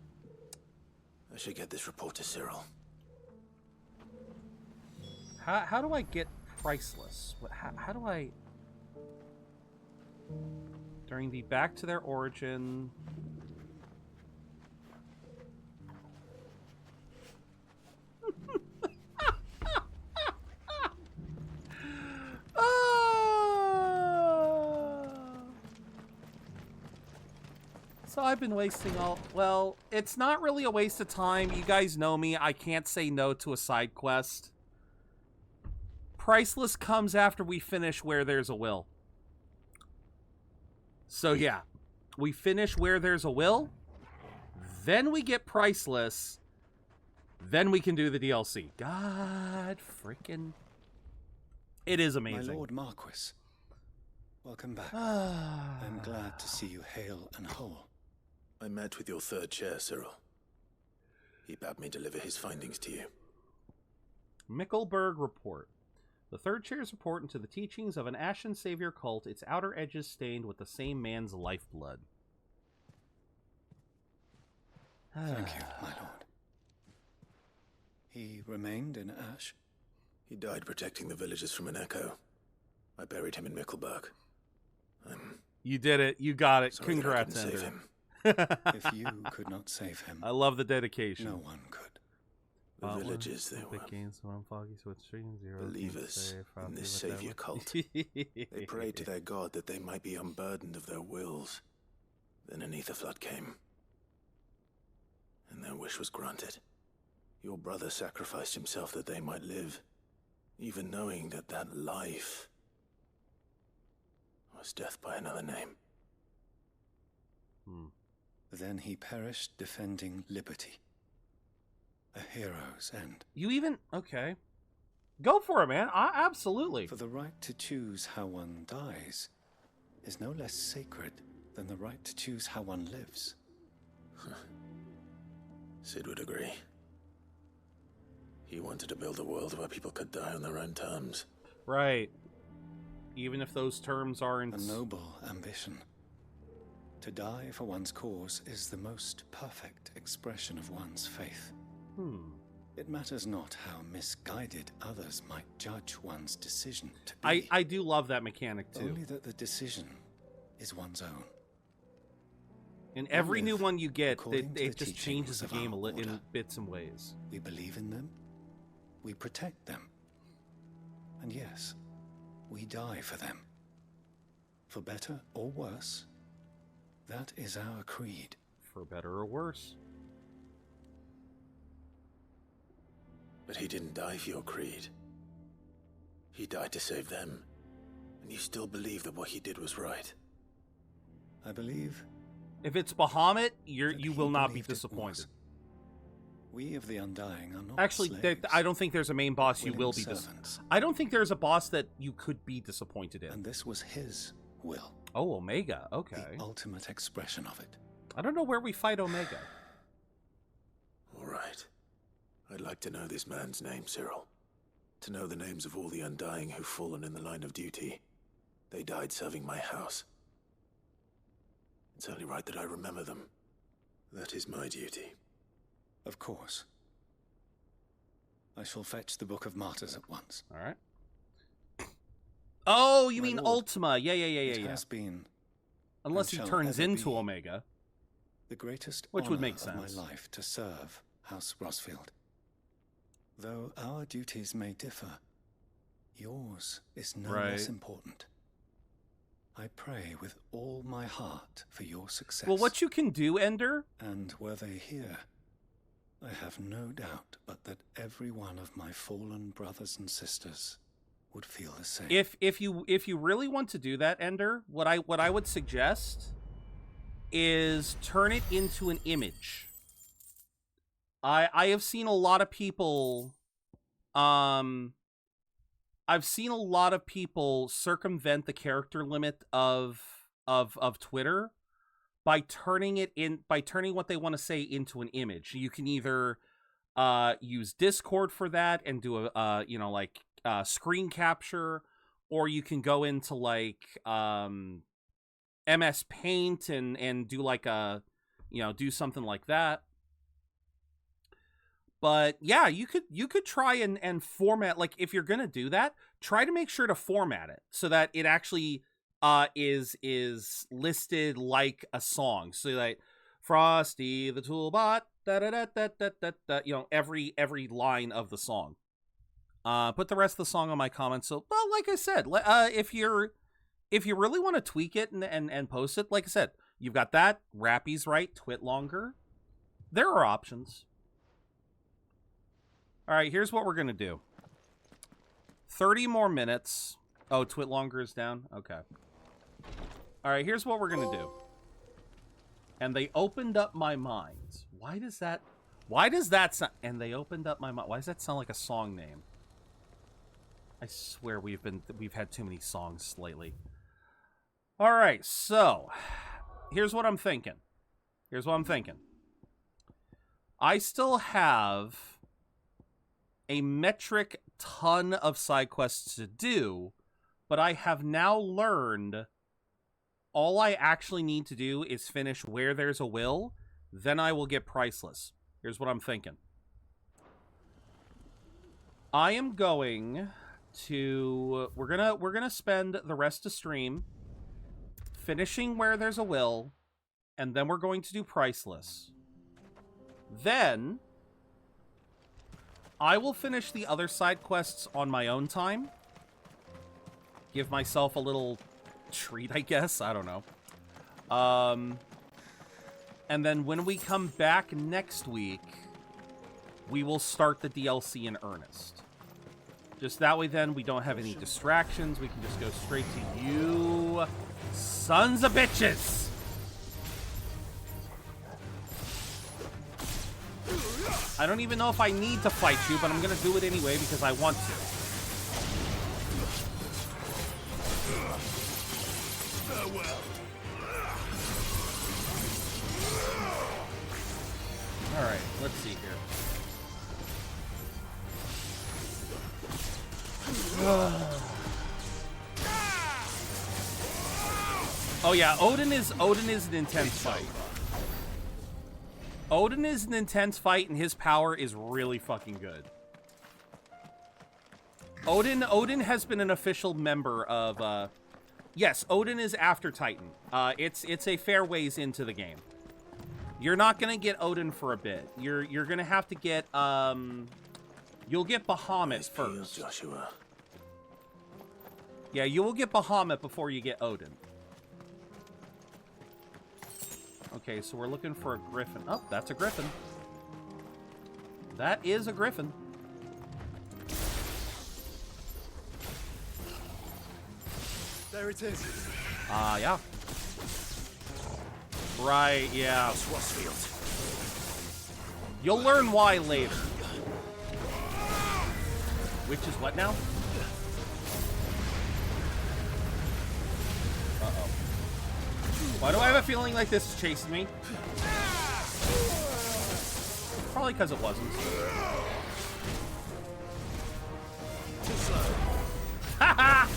I should get this report to Cyril. How do I get priceless? How do I... During the back to their origin... So I've been wasting all... Well, it's not really a waste of time. You guys know me. I can't say no to a side quest. Priceless comes after we finish Where There's a Will. So yeah, we finish Where There's a Will, then we get Priceless, then we can do the DLC. God freaking... It is amazing. My Lord Marquis, welcome back. I'm glad to see you hale and whole. I met with your third chair, Cyril. He bade me deliver his findings to you. Mickelberg Report. The third chair's report into the teachings of an Ashen Savior cult, its outer edges stained with the same man's lifeblood. Thank you, my lord. He remained in Ash? He died protecting the villagers from an echo. I buried him in Mickelberg. You did it. You got it. Sorry Congrats, that I couldn't Ender. save him. If you could not save him, I love the dedication. no one could. The villagers, they were believers in this savior cult. They prayed to their god that they might be unburdened of their wills Then an ether flood came, and their wish was granted. Your brother sacrificed himself that they might live, even knowing that that life was death by another name. Then he perished defending liberty. A hero's end. You even... Okay. Go for it, man. Absolutely. For the right to choose how one dies is no less sacred than the right to choose how one lives. Sid would agree. He wanted to build a world where people could die on their own terms. Right. Even if those terms aren't... A noble ambition. To die for one's cause is the most perfect expression of one's faith. It matters not how misguided others might judge one's decision to be. I do love that mechanic, too. Only that the decision is one's own. And every new one you get, it just changes the game in bits and ways. We believe in them. We protect them. And yes, we die for them. For better or worse, that is our creed. For better or worse. But he didn't die for your creed. He died to save them. And you still believe that what he did was right. I believe... If it's Bahamut, you will not be disappointed. We of the Undying are not Actually, slaves, I don't think there's a main boss you will be servants. I don't think there's a boss that you could be disappointed in. And this was his will. Oh, Omega. Okay. The ultimate expression of it. I don't know where we fight Omega. All right. I'd like to know this man's name, Cyril. To know the names of all the Undying who've fallen in the line of duty. They died serving my house. It's only right that I remember them. That is my duty. Of course. I shall fetch the Book of Martyrs at once. All right. Oh, you My mean lord, Ultima. Yeah. It has been, unless he and shall turns ever into be, Omega. The greatest Which would honor make of sense. my life to serve House Rosfield. Though our duties may differ, yours is no less important. I pray with all my heart for your success. Well, what you can do, Ender... And were they here, I have no doubt but that every one of my fallen brothers and sisters would feel the same. If you really want to do that, Ender, what I would suggest is turn it into an image. I have seen a lot of people I've seen a lot of people circumvent the character limit of Twitter by turning what they want to say into an image. You can either use Discord for that and do a screen capture, or you can go into like MS Paint and do like do something like that. But yeah, you could try and format, like if you're gonna do that, try to make sure to format it so that it actually is listed like a song. So like Frosty the Toolbot, da da da da da da, every line of the song. Put the rest of the song on my comments. So, well, like I said, if you really want to tweak it and post it, like I said, you've got that Rappy's right, Twit Longer. There are options. All right, here's what we're going to do. 30 more minutes. Oh, Twit Longer is down? Okay. All right, here's what we're going to do. And they opened up my mind. Why does that sound... And they opened up my mind. Why does that sound like a song name? I swear we've had too many songs lately. All right, so here's what I'm thinking. I still have a metric ton of side quests to do, but I have now learned all I actually need to do is finish Where There's a Will, then I will get Priceless. Here's what I'm thinking. I am going to... We're gonna spend the rest of stream finishing Where There's a Will, and then we're going to do Priceless. Then I will finish the other side quests on my own time. Give myself a little treat, I guess. I don't know. And then when we come back next week, we will start the DLC in earnest. Just that way then we don't have any distractions. We can just go straight to you sons of bitches. I don't even know if I need to fight you, but I'm going to do it anyway because I want to. All right, let's see here. Oh yeah, Odin is an intense fight. Odin is an intense fight, and his power is really fucking good. Odin has been an official member of. Yes, Odin is after Titan. It's a fair ways into the game. You're not gonna get Odin for a bit. You're gonna have to get you'll get Bahamut first. Joshua. Yeah, you will get Bahamut before you get Odin. Okay, so we're looking for a griffin. Oh, that's a griffin. That is a griffin. There it is. Yeah. Right, yeah. You'll learn why later. Which is what now? Uh-oh. Why do I have a feeling like this is chasing me? Probably because it wasn't. Too slow. Ha-ha!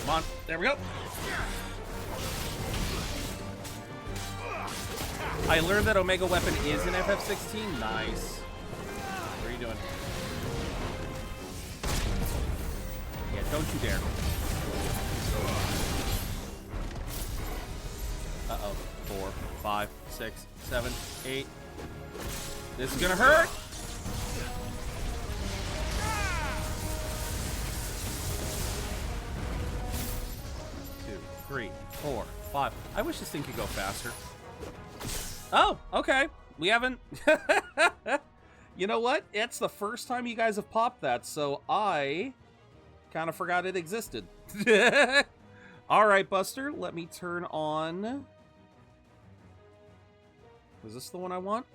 Come on. There we go. I learned that Omega Weapon is an FF16. Nice. What are you doing? Yeah, don't you dare. Uh-oh. 4, 5, 6, 7, 8. This is gonna hurt! 3, 4, 5. I wish this thing could go faster. Oh, okay. We haven't... You know what? It's the first time you guys have popped that, so I kind of forgot it existed. All right, Buster, let me turn on... Is this the one I want?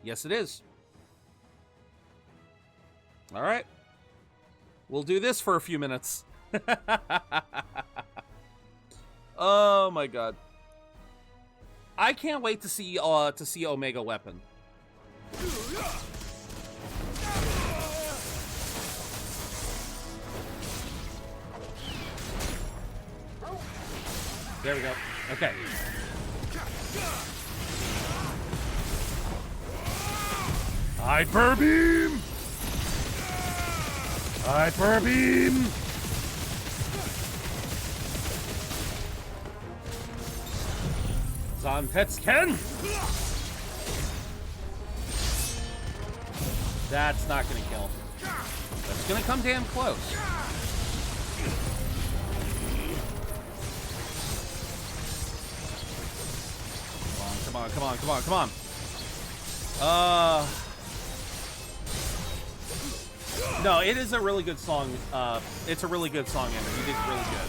Yes, it is. All right. We'll do this for a few minutes. Oh my god. I can't wait to see Omega Weapon. There we go. Okay. Hyper beam. Hyper beam. Zanpetsken! That's not gonna kill. That's gonna come damn close. Come on, come on, come on, come on, come on. No, it is a really good song. It's a really good song, Ender. You did really good.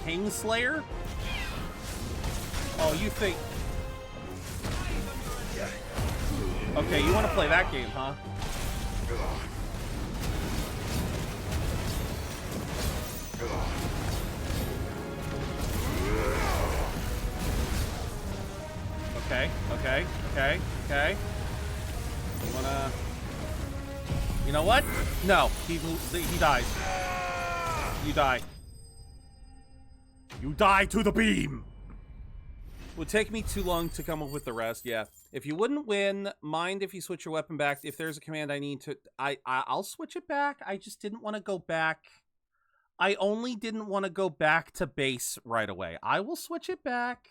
Kingslayer? Oh, you think... Okay, you want to play that game, huh? Okay, okay, okay, okay. You wanna... You know what? No, he dies. You die. You die to the beam! Would take me too long to come up with the rest, yeah. If you wouldn't win, mind if you switch your weapon back. If there's a command I need to... I'll switch it back. I just didn't want to go back. I only didn't want to go back to base right away. I will switch it back.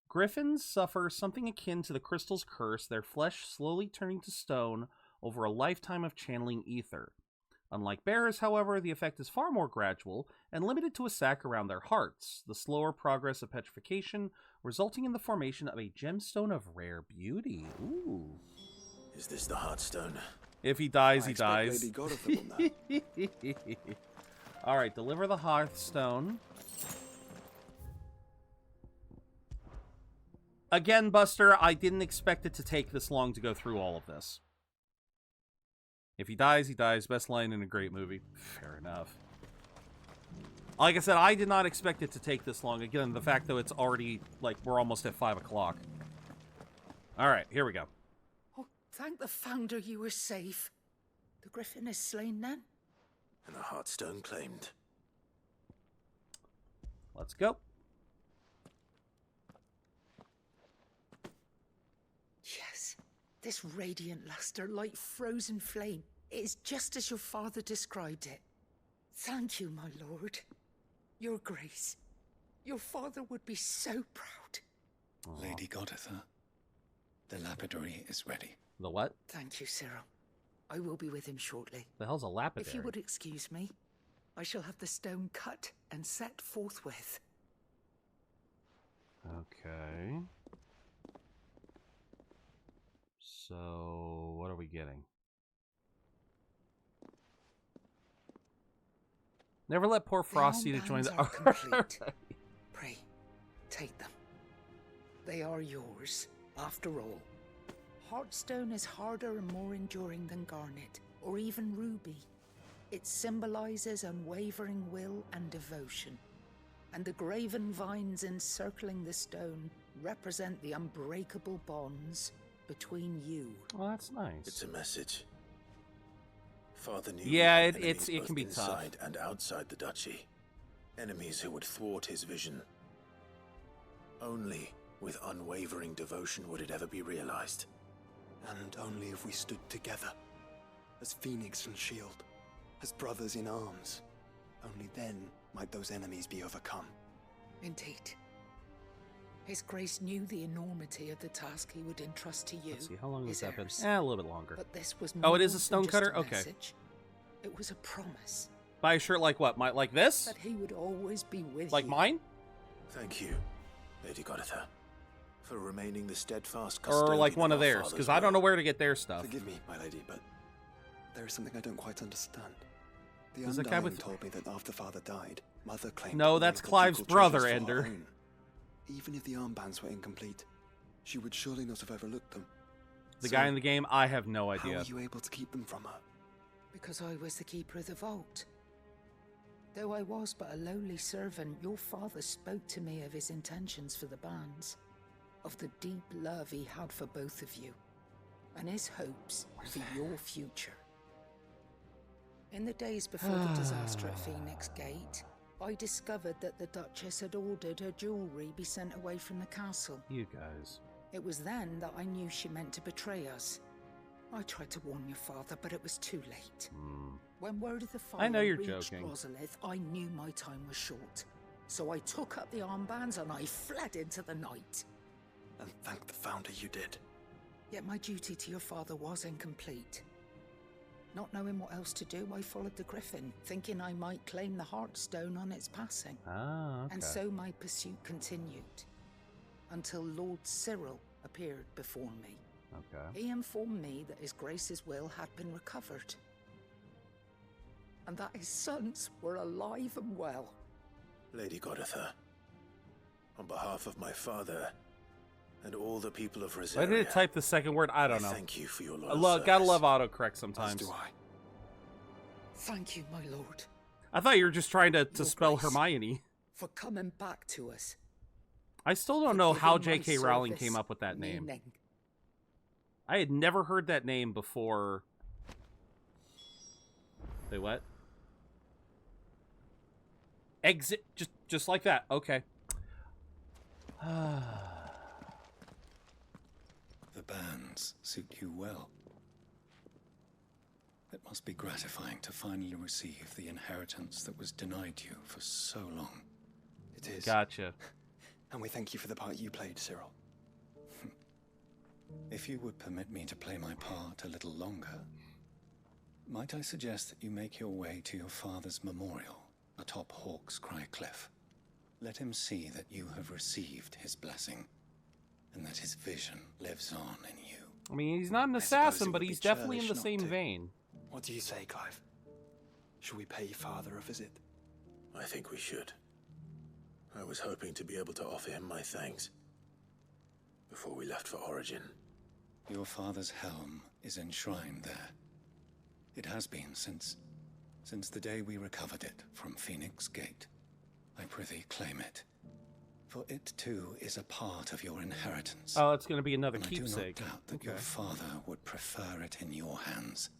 Griffins suffer something akin to the crystal's curse, their flesh slowly turning to stone over a lifetime of channeling ether. Unlike bears, however, the effect is far more gradual and limited to a sac around their hearts, the slower progress of petrification resulting in the formation of a gemstone of rare beauty. Ooh. Is this the Heartstone? If he dies, he expect dies. Lady Godotha will know. Alright, deliver the Hearthstone. Again, Buster, I didn't expect it to take this long to go through all of this. If he dies, he dies. Best line in a great movie. Fair enough. Like I said, I did not expect it to take this long. Again, the fact that it's already, like, we're almost at 5 o'clock. Alright, here we go. Oh, thank the Founder you were safe. The Griffin is slain then? And the Heartstone claimed. Let's go. Yes, this radiant luster like frozen flame. It is just as your father described it. Thank you, my lord. Your grace. Your father would be so proud. Aww. Lady Godotha, the lapidary is ready. The what? Thank you, Cyril. I will be with him shortly. The hell's a lapidary? If you would excuse me, I shall have the stone cut and set forthwith. Okay. So, what are we getting? Never let poor Frosty to join the complete. Pray, take them. They are yours, after all. Heartstone is harder and more enduring than garnet, or even ruby. It symbolizes unwavering will and devotion. And the graven vines encircling the stone represent the unbreakable bonds between you. Well, that's nice. It's a message. Father knew yeah, we had enemies it can be both tough. inside and outside the duchy. Enemies who would thwart his vision. Only with unwavering devotion would it ever be realized. And only if we stood together, as Phoenix and Shield, as brothers in arms. Only then might those enemies be overcome. Indeed. His Grace knew the enormity of the task he would entrust to you. Let's see, how long has that been? heirs. A little bit longer. But this was oh, it is more a stone than just cutter? a Okay. message. It was a promise. Buy a shirt like what? Like this? That he would always be with like you. mine? Thank you, Lady Godotha, for remaining the steadfast Or custodian like one of our theirs? father's Because I don't know will. where to get their stuff. Forgive me, my lady, but there is something I don't quite understand. The There's a guy Undying with- told me that after Father died, Mother claimed No, all that's of the Clive's ducal brother, treasures for her Ender. own. Even if the armbands were incomplete, she would surely not have overlooked them. The So, guy in the game, I have no how idea. were you able to keep them from her? Because I was the keeper of the vault. Though I was but a lowly servant, your father spoke to me of his intentions for the bands, of the deep love he had for both of you, and his hopes for your future. In the days before the disaster at Phoenix Gate, I discovered that the Duchess had ordered her jewelry be sent away from the castle. You guys. It was then that I knew she meant to betray us. I tried to warn your father, but it was too late. When word of the fire I know you're reached joking. Rosalith, I knew my time was short. So I took up the armbands and I fled into the night. And thank the Founder you did. Yet my duty to your father was incomplete. Not knowing what else to do, I followed the Griffin, thinking I might claim the Heartstone on its passing. Ah, okay. And so my pursuit continued, until Lord Cyril appeared before me. Okay. He informed me that His Grace's will had been recovered, and that his sons were alive and well. Lady Godotha, on behalf of my father and all the people of Rosaria, Why did it type the second word? I don't know. Thank you for your I loyal gotta service. love autocorrect sometimes. As do I. Thank you, my lord, I thought you were just trying to Your spell Grace. Hermione. for coming back to us. I still don't know how J.K. Rowling came up with that name. Meaning. I had never heard that name before. Wait, what? Exit, just like that. Okay. The bands suit you well. It must be gratifying to finally receive the inheritance that was denied you for so long. It is. Gotcha. And we thank you for the part you played, Cyril. If you would permit me to play my part a little longer, Might I suggest that you make your way to your father's memorial atop Hawk's Cry Cliff? Let him see that you have received his blessing, and that his vision lives on in you. I mean, he's not an assassin, but he's definitely in the same vein. What do you say, Clive? Should we pay your father a visit? I think we should. I was hoping to be able to offer him my thanks before we left for Origin. Your father's helm is enshrined there. It has been since the day we recovered it from Phoenix Gate. I prithee claim it, for it too is a part of your inheritance. Oh, it's going to be another and keepsake. I do not doubt that your father would prefer it in your hands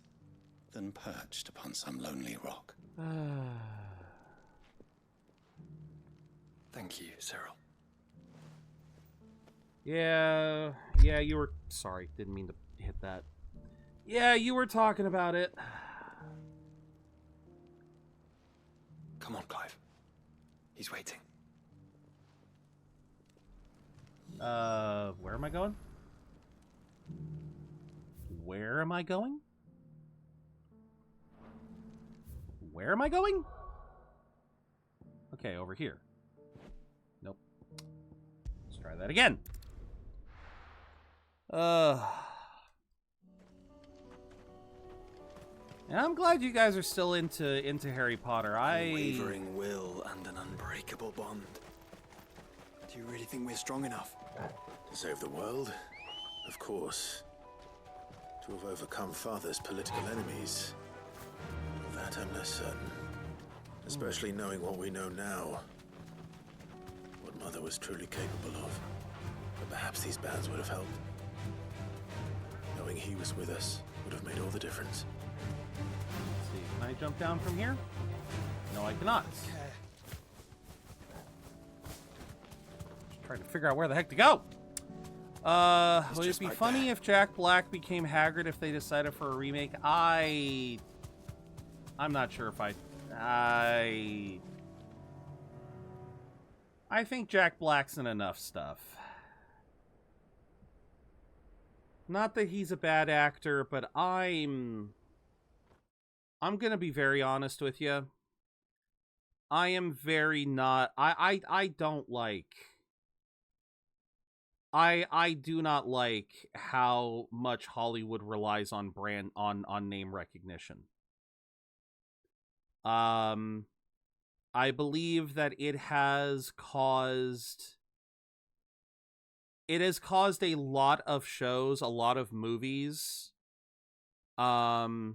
than perched upon some lonely rock. Thank you, Cyril. Yeah, you were... Sorry, didn't mean to hit that. Yeah, you were talking about it. Come on, Clive. He's waiting. Where am I going? Where am I going? Where am I going? Okay, over here. Nope. Let's try that again. And I'm glad you guys are still into Harry Potter. Unwavering will and an unbreakable bond. Do you really think we're strong enough? To save the world? Of course. To have overcome Father's political enemies? Of that I'm less certain. Especially knowing what we know now. What Mother was truly capable of. But perhaps these bands would have helped. Knowing he was with us would have made all the difference. Let's see, can I jump down from here? No, I cannot. Just trying to figure out where the heck to go. Would it be funny if Jack Black became Hagrid if they decided for a remake? I'm not sure if I think Jack Black's in enough stuff. Not that he's a bad actor, but I'm gonna be very honest with you. I am very not... I don't like... I do not like how much Hollywood relies on on name recognition. I believe that it has caused a lot of shows, a lot of movies. Fair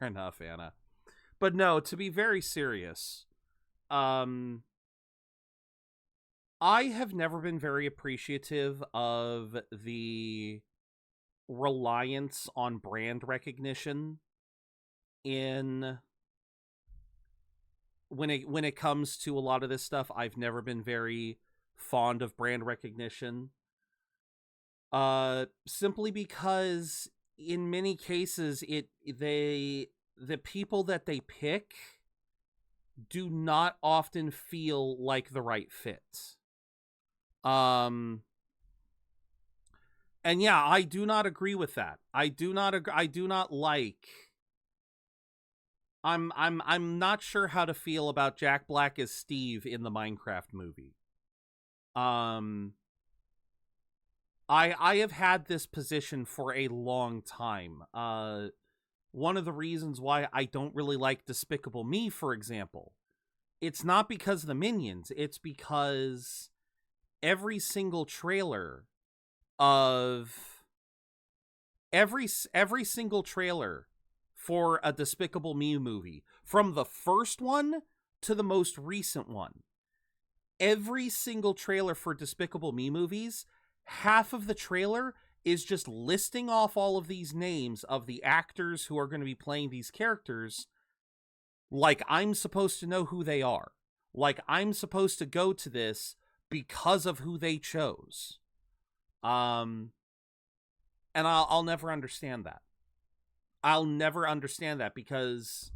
enough, Anna. But no, to be very serious, I have never been very appreciative of the reliance on brand recognition in when it comes to a lot of this stuff. I've never been very fond of brand recognition. Simply because in many cases the people that they pick do not often feel like the right fit. And yeah, I do not agree with that. I do not like... I'm not sure how to feel about Jack Black as Steve in the Minecraft movie. I have had this position for a long time. One of the reasons why I don't really like Despicable Me, for example, it's not because of the minions. It's because every single trailer of every single trailer for a Despicable Me movie, from the first one to the most recent one, every single trailer for Despicable Me movies, half of the trailer is just listing off all of these names of the actors who are going to be playing these characters, like I'm supposed to know who they are. Like I'm supposed to go to this because of who they chose. And I'll never understand that. I'll never understand that because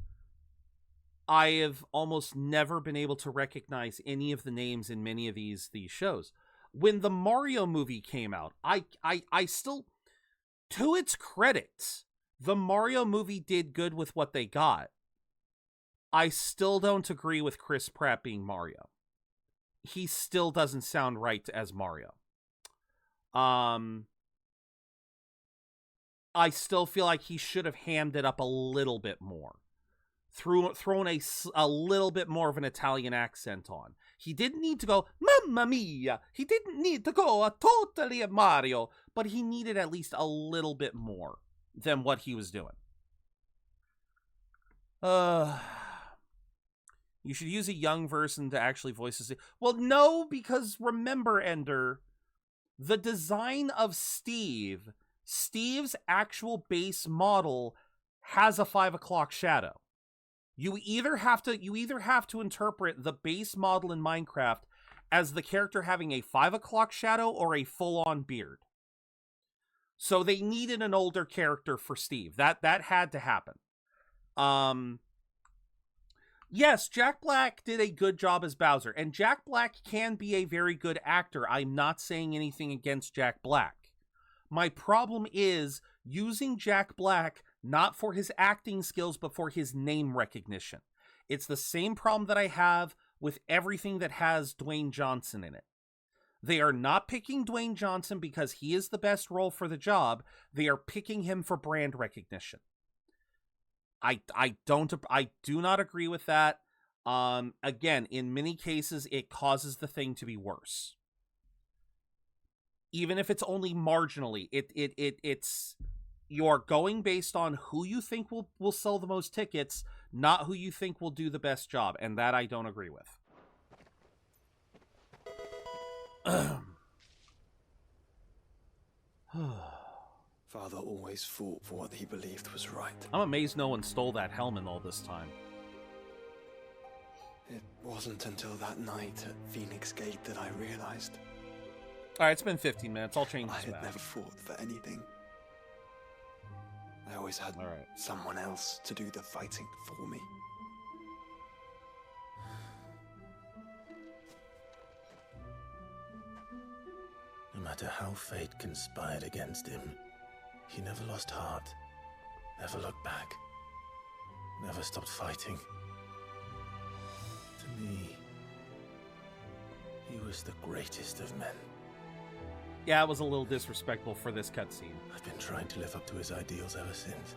I have almost never been able to recognize any of the names in many of these shows. When the Mario movie came out, I still... To its credit, the Mario movie did good with what they got. I still don't agree with Chris Pratt being Mario. He still doesn't sound right as Mario. I still feel like he should have hammed it up a little bit more. Thrown a little bit more of an Italian accent on. He didn't need to go, Mamma Mia! He didn't need to go totally Mario, but he needed at least a little bit more than what he was doing. You should use a young person to actually voice this. Well, no, because remember, Ender, the design of Steve's actual base model has a 5 o'clock shadow. You either have to interpret the base model in Minecraft as the character having a 5 o'clock shadow or a full-on beard. So they needed an older character for Steve. That had to happen. Yes, Jack Black did a good job as Bowser, and Jack Black can be a very good actor. I'm not saying anything against Jack Black. My problem is using Jack Black not for his acting skills, but for his name recognition. It's the same problem that I have with everything that has Dwayne Johnson in it. They are not picking Dwayne Johnson because he is the best role for the job. They are picking him for brand recognition. I do not agree with that. Again, in many cases, it causes the thing to be worse. Even if it's only marginally, it's you're going based on who you think will sell the most tickets, not who you think will do the best job, and that I don't agree with. Father always fought for what he believed was right. I'm amazed no one stole that helmet all this time. It wasn't until that night at Phoenix Gate that I realized. Alright, it's been 15 minutes. I'll change this I had back. never fought for anything. I always had someone else to do the fighting for me. No matter how fate conspired against him, he never lost heart, never looked back, never stopped fighting. To me, he was the greatest of men. Yeah, it was a little disrespectful for this cutscene. I've been trying to live up to his ideals ever since.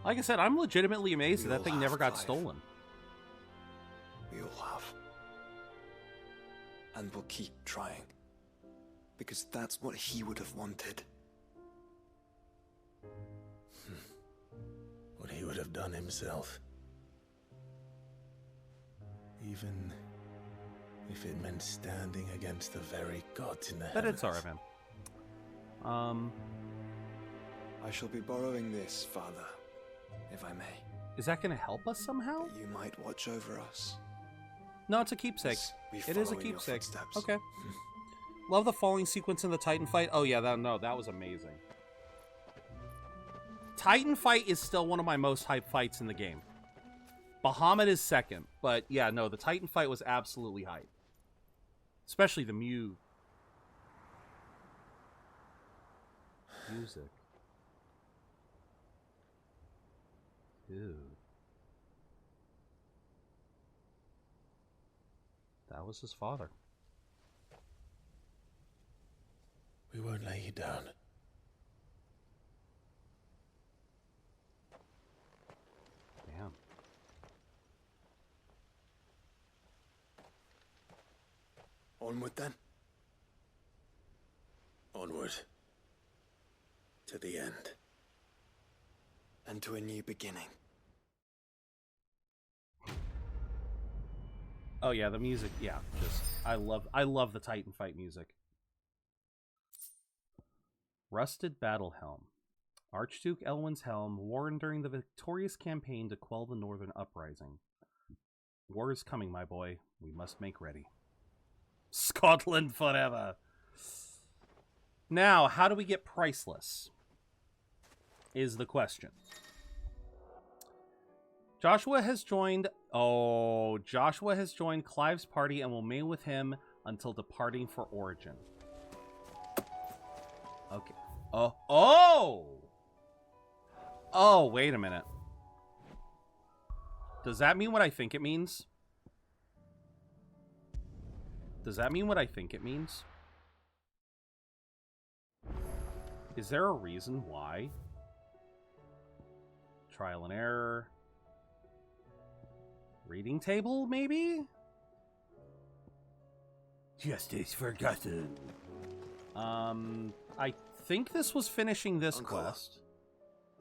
Like I said, I'm legitimately amazed that thing never got stolen. We all have. And we'll keep trying. Because that's what he would have wanted. What he would have done himself. Even if it meant standing against the very gods in the heavens. But it's alright, man. I shall be borrowing this, Father, if I may. Is that going to help us somehow? That you might watch over us. No, it's a keepsake. It is a keepsake. Okay. Love the falling sequence in the Titan fight. Oh yeah, that was amazing. Titan fight is still one of my most hyped fights in the game. Bahamut is second, but yeah, no, the Titan fight was absolutely hype. Especially the music. Dude. That was his father. We won't lay you down. Damn. Onward then. Onward. To the end. And to a new beginning. Oh yeah, the music, yeah, just I love the Titan fight music. Rusted Battle Helm. Archduke Elwin's helm, worn during the victorious campaign to quell the Northern Uprising. War is coming, my boy. We must make ready. Scotland forever. Now, how do we get priceless? Is the question. Joshua has joined Clive's party and will main with him until departing for Origin. Okay. Oh! Oh, wait a minute. Does that mean what I think it means? Does that mean what I think it means? Is there a reason why? Trial and error. Reading table, maybe? Justice forgotten. I think this was finishing this Uncle, quest.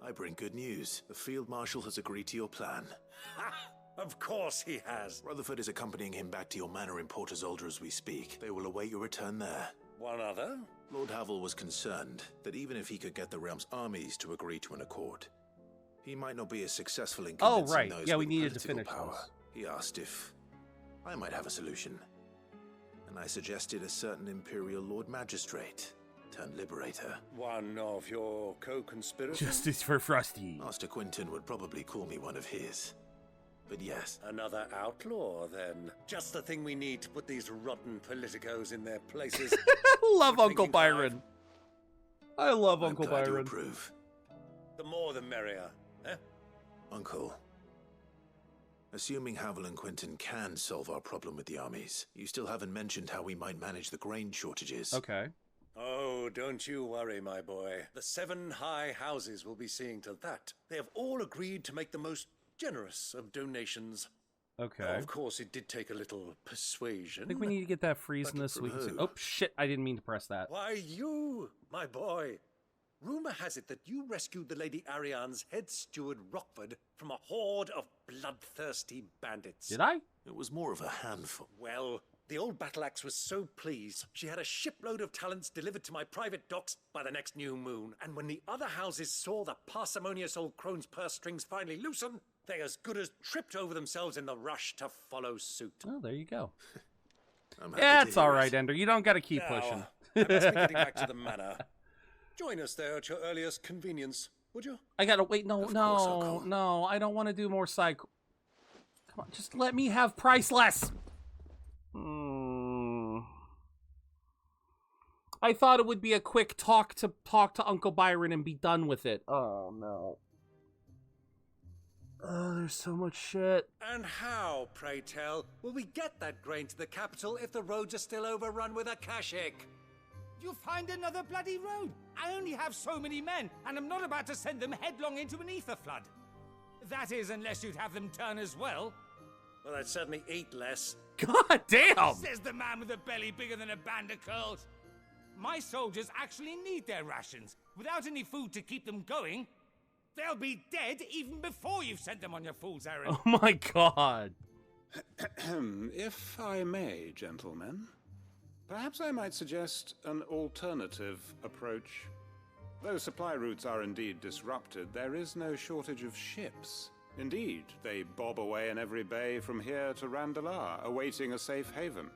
I bring good news. The Field Marshal has agreed to your plan. Ha! Of course he has. Rutherford is accompanying him back to your manor in Port Isolde as we speak. They will await your return there. One other? Lord Havel was concerned that even if he could get the realm's armies to agree to an accord, he might not be as successful in convincing those Yeah, we with needed to political finish power. this. He asked if I might have a solution, and I suggested a certain Imperial Lord Magistrate turned Liberator. One of your co-conspirators? Justice for Frosty. Master Quinton would probably call me one of his. But yes. Another outlaw, then. Just the thing we need to put these rotten politicos in their places. Love Uncle Byron. I love Uncle glad Byron. To approve. The more the merrier, eh? Uncle, assuming Havel and Quinton can solve our problem with the armies, you still haven't mentioned how we might manage the grain shortages. Okay. Oh, don't you worry, my boy. The 7 high houses will be seeing to that. They have all agreed to make the most generous of donations. Okay. Now, of course, it did take a little persuasion. I think we need to get that freeze in this. Oh, shit. I didn't mean to press that. Why, you, my boy. Rumor has it that you rescued the Lady Ariane's head steward, Rockford, from a horde of bloodthirsty bandits. Did I? It was more of a handful. Well, the old battle axe was so pleased, she had a shipload of talents delivered to my private docks by the next new moon. And when the other houses saw the parsimonious old crone's purse strings finally loosen, they as good as tripped over themselves in the rush to follow suit. Oh, there you go. Yeah, it's all right, Ender. You don't got to keep Now, pushing. I must be getting back to the manor. Join us there at your earliest convenience, would you? I gotta wait. No, I don't want to do more side. Come on, just let me have priceless. I thought it would be a quick talk to Uncle Byron and be done with it. Oh no. Oh, there's so much shit. And how, pray tell, will we get that grain to the capital if the roads are still overrun with Akashic? You'll find another bloody road. I only have so many men, and I'm not about to send them headlong into an ether flood. That is, unless you'd have them turn as well. Well, I'd certainly eat less. God damn! Says the man with a belly bigger than a band of curls. My soldiers actually need their rations. Without any food to keep them going, they'll be dead even before you've sent them on your fool's errand. Oh my god. If I may, gentlemen, perhaps I might suggest an alternative approach. Though supply routes are indeed disrupted, there is no shortage of ships. Indeed, they bob away in every bay from here to Randalar, awaiting a safe haven.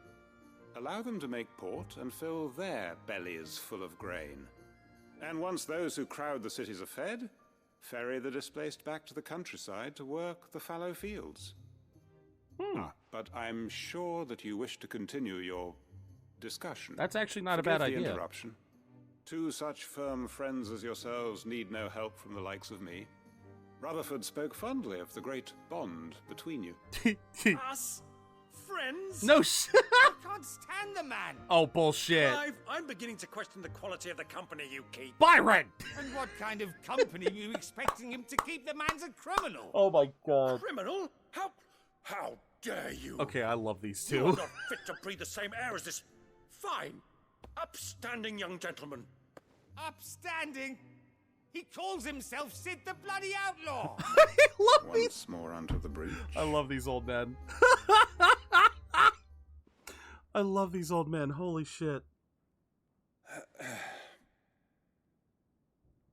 Allow them to make port and fill their bellies full of grain. And once those who crowd the cities are fed, ferry the displaced back to the countryside to work the fallow fields. But I'm sure that you wish to continue your discussion. That's actually not a bad Forgive the idea. Interruption. Two such firm friends as yourselves need no help from the likes of me. Rutherford spoke fondly of the great bond between you. Us? Friends? No I can't stand the man. Oh, bullshit. I'm beginning to question the quality of the company you keep. Byron! And what kind of company are you expecting him to keep? The man's a criminal. Oh my god. Criminal? How dare you? Okay, I love these two. You're not fit to breathe the same air as this fine, upstanding young gentleman. Upstanding? He calls himself Sid the Bloody Outlaw. I love Once more under the breach. I love these old men. I love these old men. Holy shit.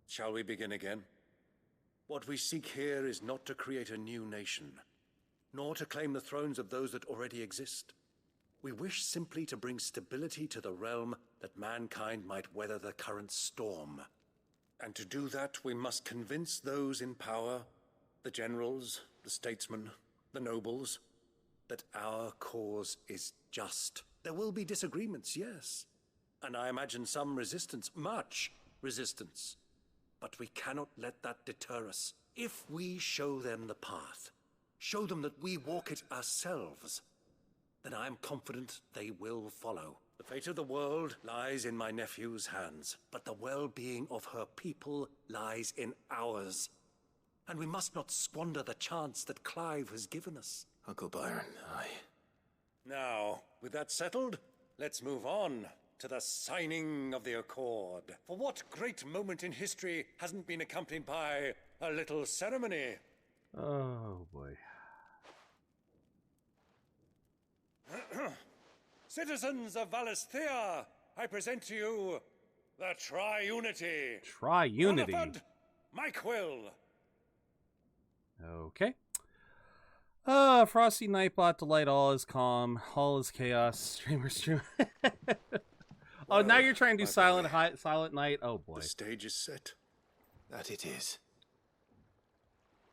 Shall we begin again? What we seek here is not to create a new nation, nor to claim the thrones of those that already exist. We wish simply to bring stability to the realm that mankind might weather the current storm. And to do that, we must convince those in power, the generals, the statesmen, the nobles, that our cause is just. There will be disagreements, yes. And I imagine some resistance, much resistance. But we cannot let that deter us. If we show them the path, show them that we walk it ourselves, then I am confident they will follow. The fate of the world lies in my nephew's hands, but the well-being of her people lies in ours. And we must not squander the chance that Clive has given us. Uncle Byron, Now, with that settled, let's move on to the signing of the Accord. For what great moment in history hasn't been accompanied by a little ceremony? Oh, boy. Citizens of Valisthea, I present to you the Tri-Unity. Tri-Unity. Rutherford, Mike Will. Okay. Frosty Nightbot, delight, all is calm, all is chaos, stream. Oh, now you're trying to do Silent Night? Oh, boy. The stage is set. that it is.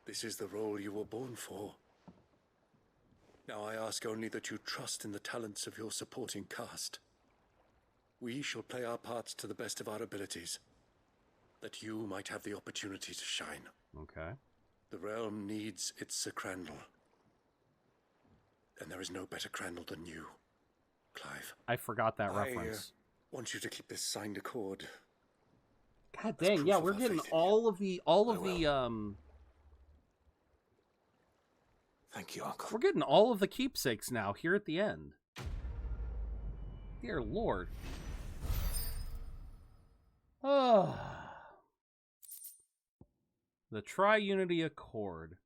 This is the role you were born for. Now I ask only that you trust in the talents of your supporting cast. We shall play our parts to the best of our abilities, that you might have the opportunity to shine. Okay. The realm needs its Sir Crandall. And there is no better Crandall than you, Clive. I forgot that reference. I want you to keep this signed accord. God dang, yeah, we're getting all of the Thank you, Uncle. We're getting all of the keepsakes now here at the end. Dear Lord. Oh. The Tri-Unity Accord.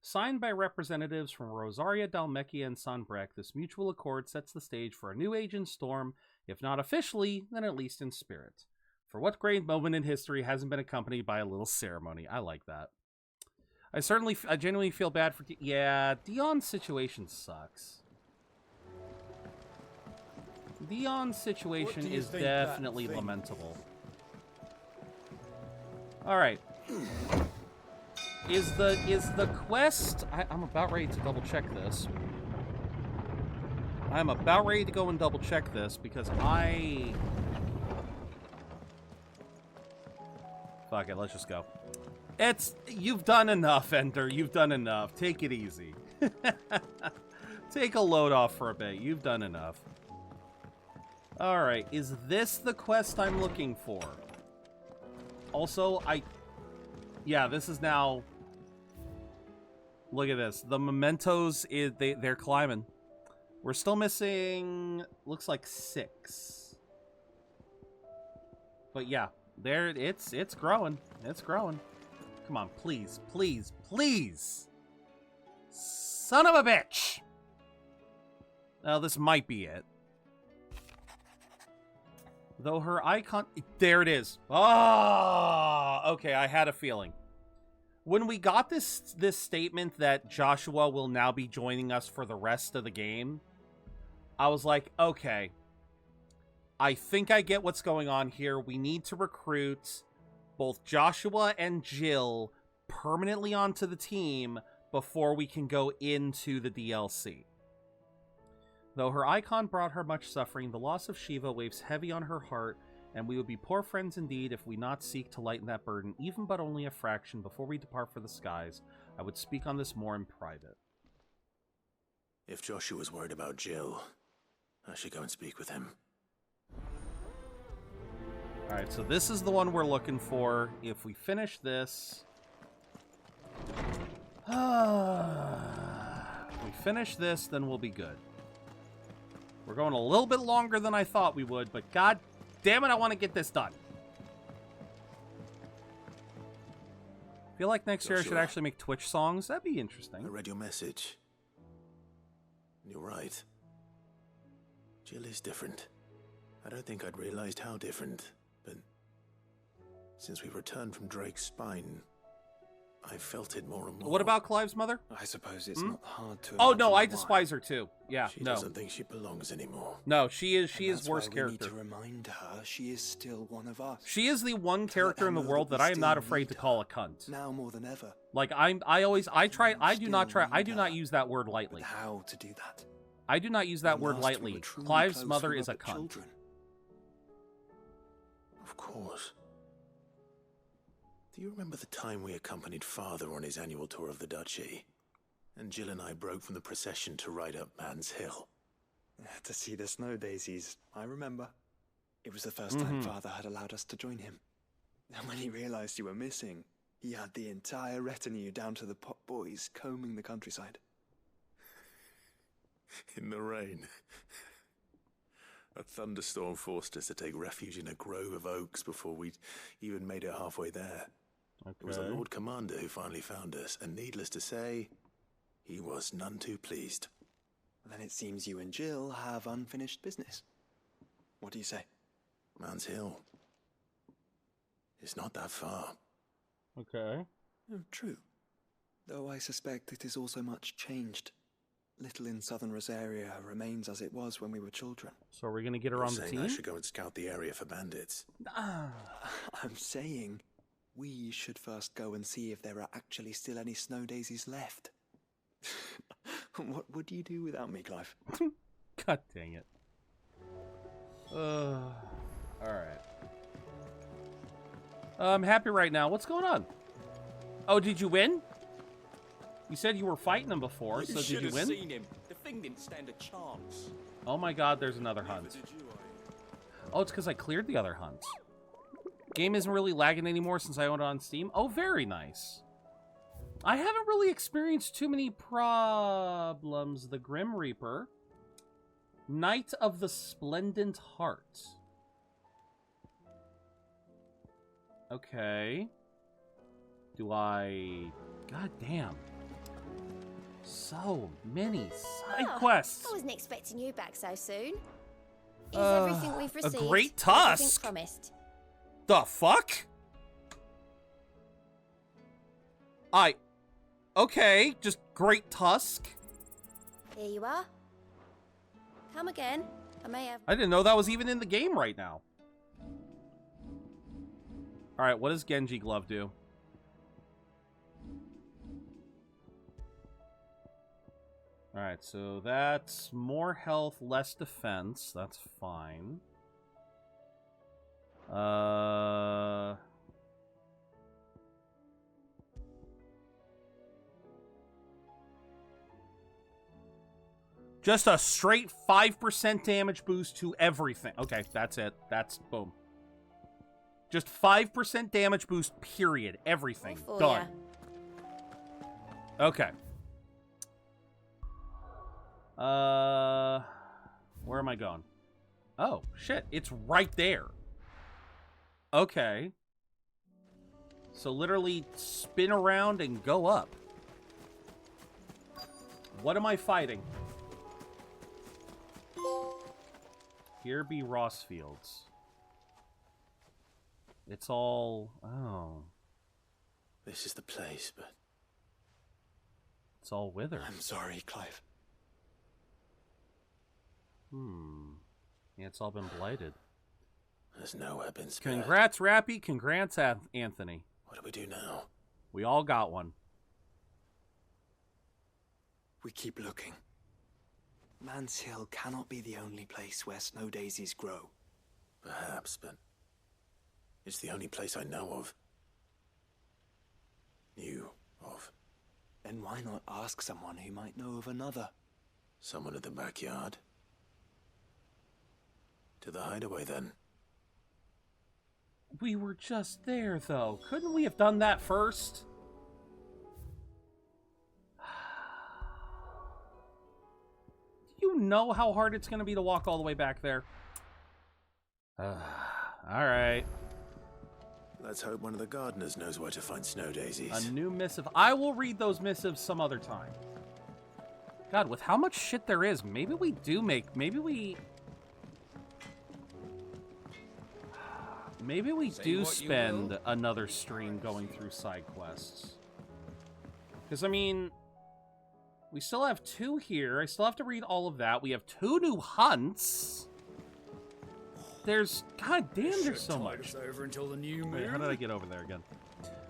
Signed by representatives from Rosaria, Dalmekia, and Sanbreque, this mutual accord sets the stage for a new age in Storm, if not officially, then at least in spirit. For what great moment in history hasn't been accompanied by a little ceremony? I like that. I genuinely feel bad for... Yeah, Dion's situation sucks. Dion's situation is definitely lamentable. Alright. Is the quest... I'm about ready to double check this. I'm about ready to go and double check this because Fuck it, let's just go. You've done enough, Ender. You've done enough. Take it easy. Take a load off for a bit. You've done enough. Alright, is this the quest I'm looking for? Also, yeah, this is now... Look at this. The mementos, they're climbing. We're still missing... Looks like 6. But yeah, there it's growing. It's growing. Come on, please, please, please! Son of a bitch! Now, this might be it. Though her icon... There it is. Oh! Okay, I had a feeling. When we got this statement that Joshua will now be joining us for the rest of the game, I was like, okay. I think I get what's going on here. We need to recruit both Joshua and Jill permanently onto the team before we can go into the DLC. Though her icon brought her much suffering, the loss of Shiva weighs heavy on her heart, and we would be poor friends indeed if we not seek to lighten that burden, even but only a fraction, before we depart for the skies. I would speak on this more in private. If Joshua's worried about Jill, I should go and speak with him. Alright, so this is the one we're looking for. If we finish this... if we finish this, then we'll be good. We're going a little bit longer than I thought we would, but god damn it, I want to get this done. I feel like next year I should actually make Twitch songs. That'd be interesting. I read your message. You're right. Jill is different. I don't think I'd realized how different, but since we returned from Drake's spine, I felt it more and more. What about Clive's mother? I suppose it's not hard to. Oh no, I despise her too. Yeah, she doesn't think she belongs anymore. No, she is worst character. We need to remind her she is still one of us. She is the one character in the world that I am not afraid to call a cunt. Now more than ever. Like I do not use that word lightly. But how to do that? I do not use that word Last we lightly. were truly Clive's close, mother we is were a but cunt. children. Of course. Do you remember the time we accompanied Father on his annual tour of the Duchy? And Jill and I broke from the procession to ride up Man's Hill. To see the snow daisies, I remember. It was the first time Father had allowed us to join him. And when he realized you were missing, he had the entire retinue down to the pot boys combing the countryside. In the rain. A thunderstorm forced us to take refuge in a grove of oaks before we'd even made it halfway there. Okay. It was the Lord Commander who finally found us, and needless to say, he was none too pleased. Then it seems you and Jill have unfinished business. What do you say? Man's Hill. It's not that far. Okay. Oh, true. Though I suspect it is also much changed. Little in southern Rosaria remains as it was when we were children. So are we going to get her on the team? I should go and scout the area for bandits. I'm saying we should first go and see if there are actually still any snow daisies left. What would you do without me, Clive? God dang it. Alright. I'm happy right now. What's going on? Oh, did you win? You said you were fighting him before, so did you win? Seen him. The thing didn't stand a chance. Oh my god, there's another hunt. Oh, it's because I cleared the other hunt. Game isn't really lagging anymore since I own it on Steam. Oh, very nice. I haven't really experienced too many problems. The Grim Reaper. Knight of the Splendent Heart. Okay. Do I... God damn. So many side quests. I wasn't expecting you back so soon. Is everything we've received? A great everything tusk. promised? The fuck? Okay, just great tusk. Here you are. Come again. I may have... I didn't know that was even in the game right now. Alright, what does Genji Glove do? Alright, so that's more health, less defense. That's fine. Just a straight 5% damage boost to everything. Okay, that's it. That's boom. Just 5% damage boost, period. Everything. Done. Okay. Where am I going? Oh, shit. It's right there. Okay. So literally spin around and go up. What am I fighting? Here be Rossfields. It's all... Oh. This is the place, but... It's all withered. I'm sorry, Clive. Yeah, it's all been blighted. There's nowhere been spared. Congrats, Rappy. Congrats, Anthony. What do we do now? We all got one. We keep looking. Man's Hill cannot be the only place where snow daisies grow. Perhaps, but it's the only place I know of. Knew of. Then why not ask someone who might know of another? Someone at the backyard? To the hideaway, then. We were just there, though. Couldn't we have done that first? Do you know how hard it's going to be to walk all the way back there? Alright. Let's hope one of the gardeners knows where to find snow daisies. A new missive. I will read those missives some other time. God, with how much shit there is, maybe we do make... Maybe we do spend another stream going through side quests. Because, I mean... We still have 2 here. I still have to read all of that. We have 2 new hunts. There's... God damn, there's so much. Over until the new moon. Wait, how did I get over there again?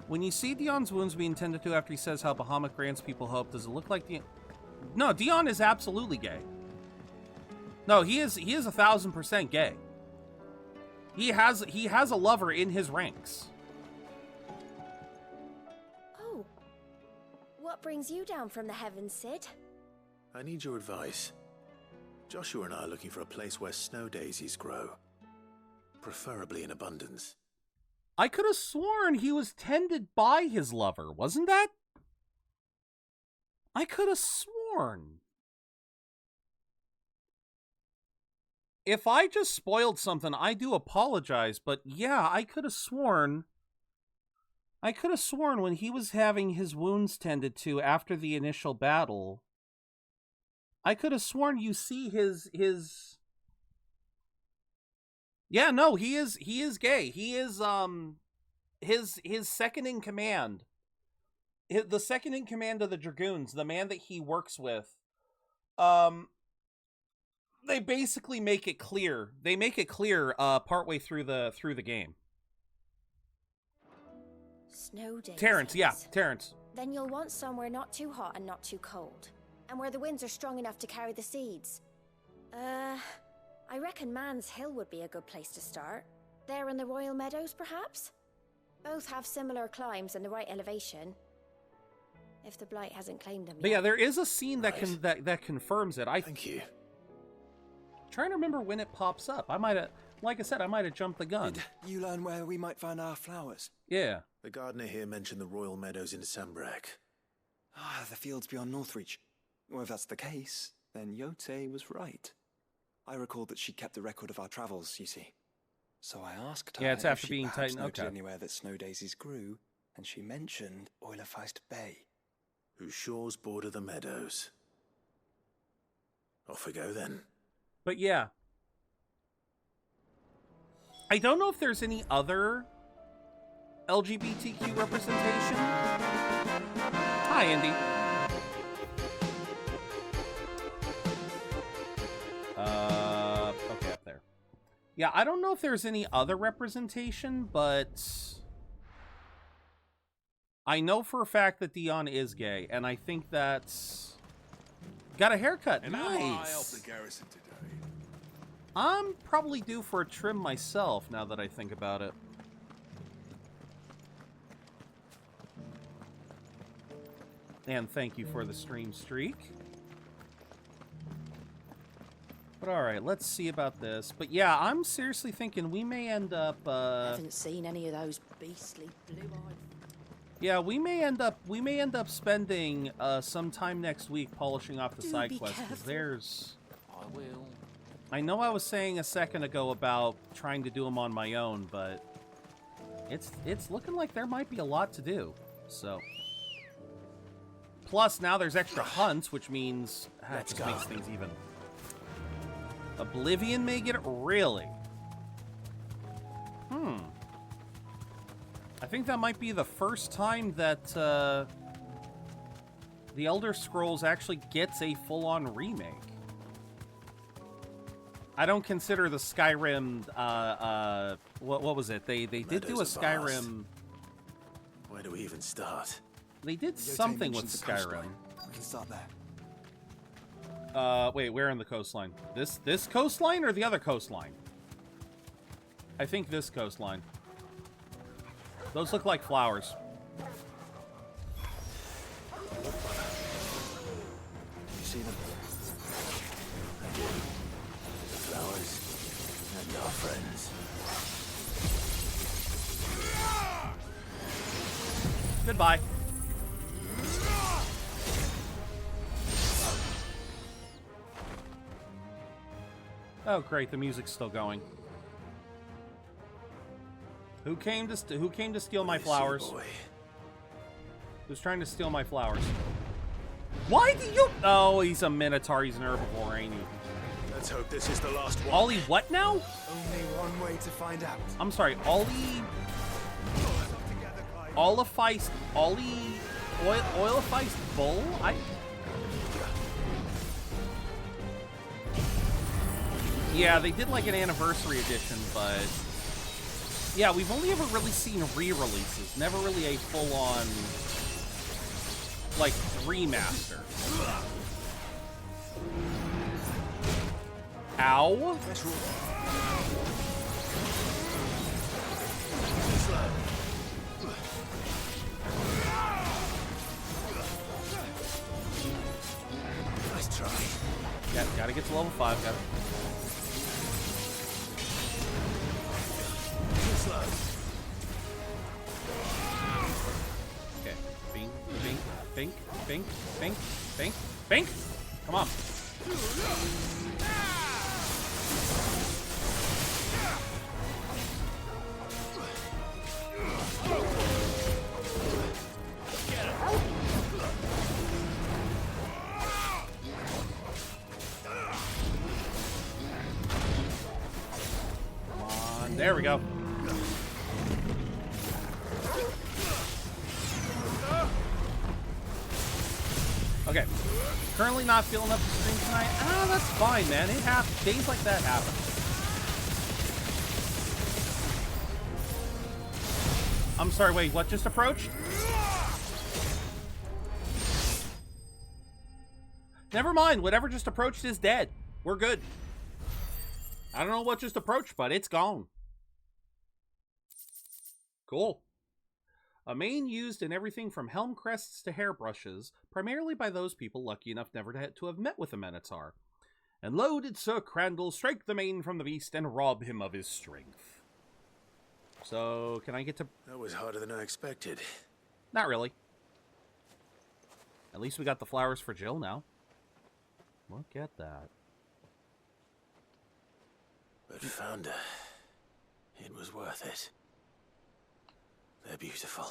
When you see Dion's wounds being tended to after he says how Bahamut grants people hope, does it look like Dion... No, Dion is absolutely gay. No, he is 1,000% gay. He has a lover in his ranks. Oh. What brings you down from the heavens, Sid? I need your advice. Joshua and I are looking for a place where snow daisies grow. Preferably in abundance. I could have sworn he was tended by his lover, wasn't that? I could have sworn. If I just spoiled something, I do apologize, but yeah, I could have sworn when he was having his wounds tended to after the initial battle, I could have sworn you see his Yeah, no, he is gay. He is his second in command. The second in command of the Dragoons, the man that he works with, they basically make it clear. They make it clear partway through the game. Snow days. Terrence, yeah, Terrence. Then you'll want somewhere not too hot and not too cold, and where the winds are strong enough to carry the seeds. I reckon Man's Hill would be a good place to start. There in the Royal Meadows, perhaps? Both have similar climbs and the right elevation. If the Blight hasn't claimed them yet. But yeah, there is a scene that confirms it. Thank you. Trying to remember when it pops up. I might have, like I said, I might have jumped the gun. Did you learn where we might find our flowers? Yeah. The gardener here mentioned the Royal Meadows in Sembrak. Ah, the fields beyond Northreach. Well, if that's the case, then Yote was right. I recalled that she kept the record of our travels, you see. So I asked her it's after if she being perhaps tightened. noted Okay. anywhere that snow daisies grew, and she mentioned Oilerfeist Bay. Whose shores border the meadows. Off we go then. But yeah. I don't know if there's any other LGBTQ representation. Hi, Andy. Okay, up there. Yeah, I don't know if there's any other representation, but I know for a fact that Dion is gay, and I think that's got a haircut. And how will I help Nice. the garrison today? I'm probably due for a trim myself now that I think about it. And thank you for the stream streak. But alright, let's see about this. But yeah, I'm seriously thinking we may end up Haven't seen any of those beastly blue-eyed. yeah, we may end up spending some time next week polishing off the Do side be quests, because careful. there's I will. I know I was saying a second ago about trying to do them on my own, but it's looking like there might be a lot to do. So, plus now there's extra hunts, which means it just makes things even. Oblivion may get it really. I think that might be the first time that the Elder Scrolls actually gets a full-on remake. I don't consider the Skyrim, what was it? They did do a Meadows are vast. Skyrim. Where do we even start? They did Yote something with mentions the Skyrim. coastline. We can start there. Wait, where in the coastline? This coastline or the other coastline? I think this coastline. Those look like flowers. You see them? The flowers and our friends. Goodbye. Oh, great! The music's still going. Who came to steal my flowers? Boy. Who's trying to steal my flowers? Why do you? Oh, he's a minotaur. He's an herbivore, ain't he? Let's hope this is the last one. Ollie, what now? Only one way to find out. I'm sorry, Ollie. Oilifeist bull? Yeah, they did like an anniversary edition, but yeah, we've only ever really seen re-releases, never really a full-on like remaster. Ow. Nice try. Yeah, gotta get to level 5. Got it. Okay. Bing, bing, bing, bing, bing, bing, bing. Come on. There we go. Okay. Currently not feeling up to stream tonight. Ah, that's fine, man. It happens. Days like that happen. I'm sorry, wait, what just approached? Never mind, whatever just approached is dead. We're good. I don't know what just approached, but it's gone. Cool. A mane used in everything from helm crests to hairbrushes, primarily by those people lucky enough never to have met with a Minotaur. And lo did Sir Crandall strike the mane from the beast and rob him of his strength. So, can I get to... That was harder than I expected. Not really. At least we got the flowers for Jill now. Look at that. But found her. It was worth it. They're beautiful.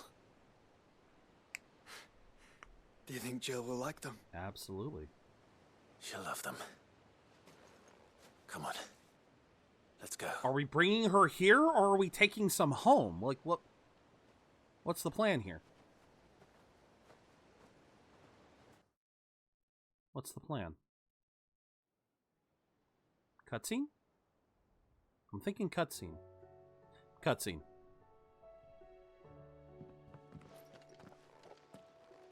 Do you think Jill will like them? Absolutely. She'll love them. Come on. Let's go. Are we bringing her here, or are we taking some home? Like, what's the plan here? What's the plan? Cutscene? I'm thinking cutscene. Cutscene.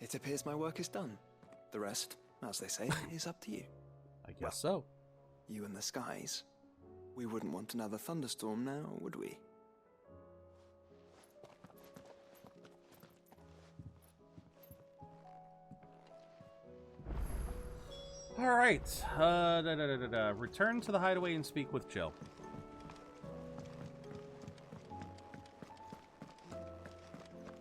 It appears my work is done. The rest, as they say, is up to you. I guess so. You and the skies. We wouldn't want another thunderstorm now, would we? Alright. Return to the hideaway and speak with Jill.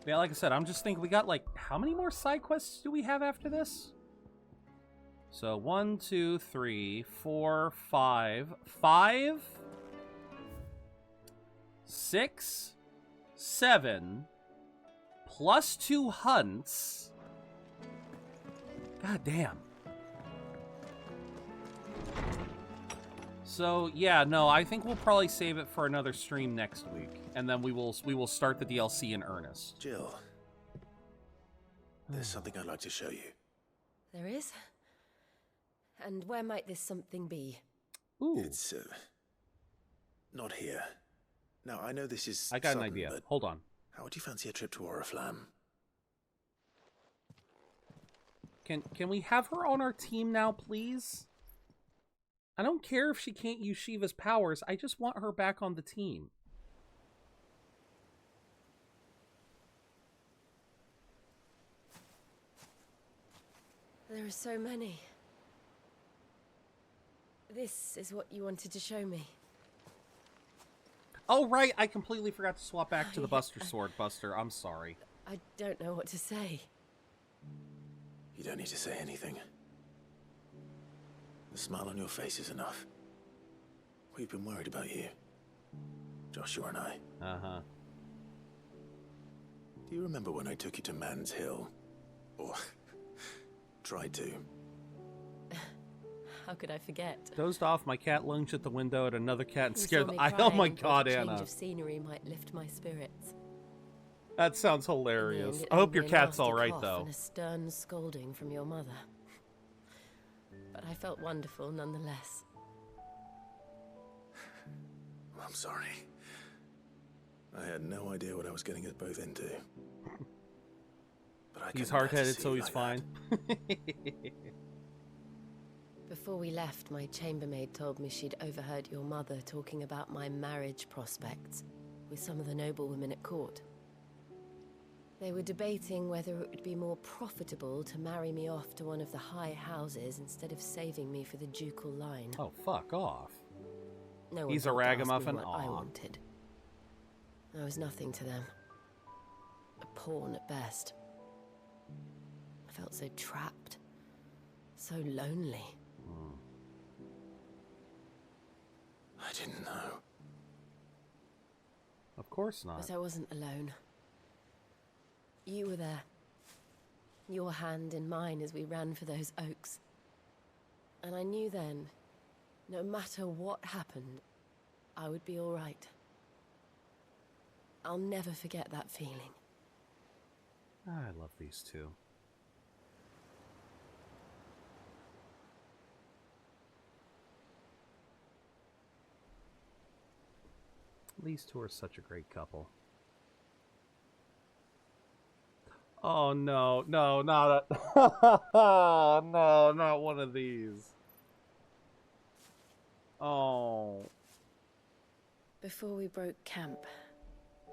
Yeah, like I said, I'm just thinking we got, like, how many more side quests do we have after this? So, 1, 2, 3, 4, 5. 5, 6, 7, plus 2 hunts. God damn. So, yeah, no, I think we'll probably save it for another stream next week. And then we will start the DLC in earnest. Jill, there's something I'd like to show you. There is? And where might this something be? Ooh. It's, not here. Now, I know this is I got sudden, an idea. But hold on. How would you fancy a trip to Oriflamme? Can we have her on our team now, please? I don't care if she can't use Shiva's powers. I just want her back on the team. There are so many. This is what you wanted to show me. Oh, right. I completely forgot to swap back to the Buster Sword, Buster. I'm sorry. I don't know what to say. You don't need to say anything. The smile on your face is enough. We've been worried about you. Joshua and I. Uh-huh. Do you remember when I took you to Man's Hill? Or tried to? How could I forget? Dozed off, my cat lunged at the window at another cat and You scared saw me oh my crying, god, thought a Anna. change of scenery might lift my spirits. That sounds hilarious. In the end, I hope it your only a cat's nasty alright, cough though. And a stern scolding from your mother. But I felt wonderful nonetheless. I'm sorry. I had no idea what I was getting us both into. But I He's couldn't bear to hard-headed, see so you he's like fine. Before we left, my chambermaid told me she'd overheard your mother talking about my marriage prospects with some of the noblewomen at court. They were debating whether it would be more profitable to marry me off to one of the high houses instead of saving me for the ducal line. Oh, fuck off. No one He's a thought to ask me ragamuffin? what I Aw. wanted. I was nothing to them. A pawn at best. I felt so trapped. So lonely. I didn't know. Of course not. But I wasn't alone. You were there. Your hand in mine as we ran for those oaks. And I knew then, no matter what happened, I would be all right. I'll never forget that feeling. I love these two. These two are such a great couple. Oh no, no, not a no, not one of these. Oh. Before we broke camp,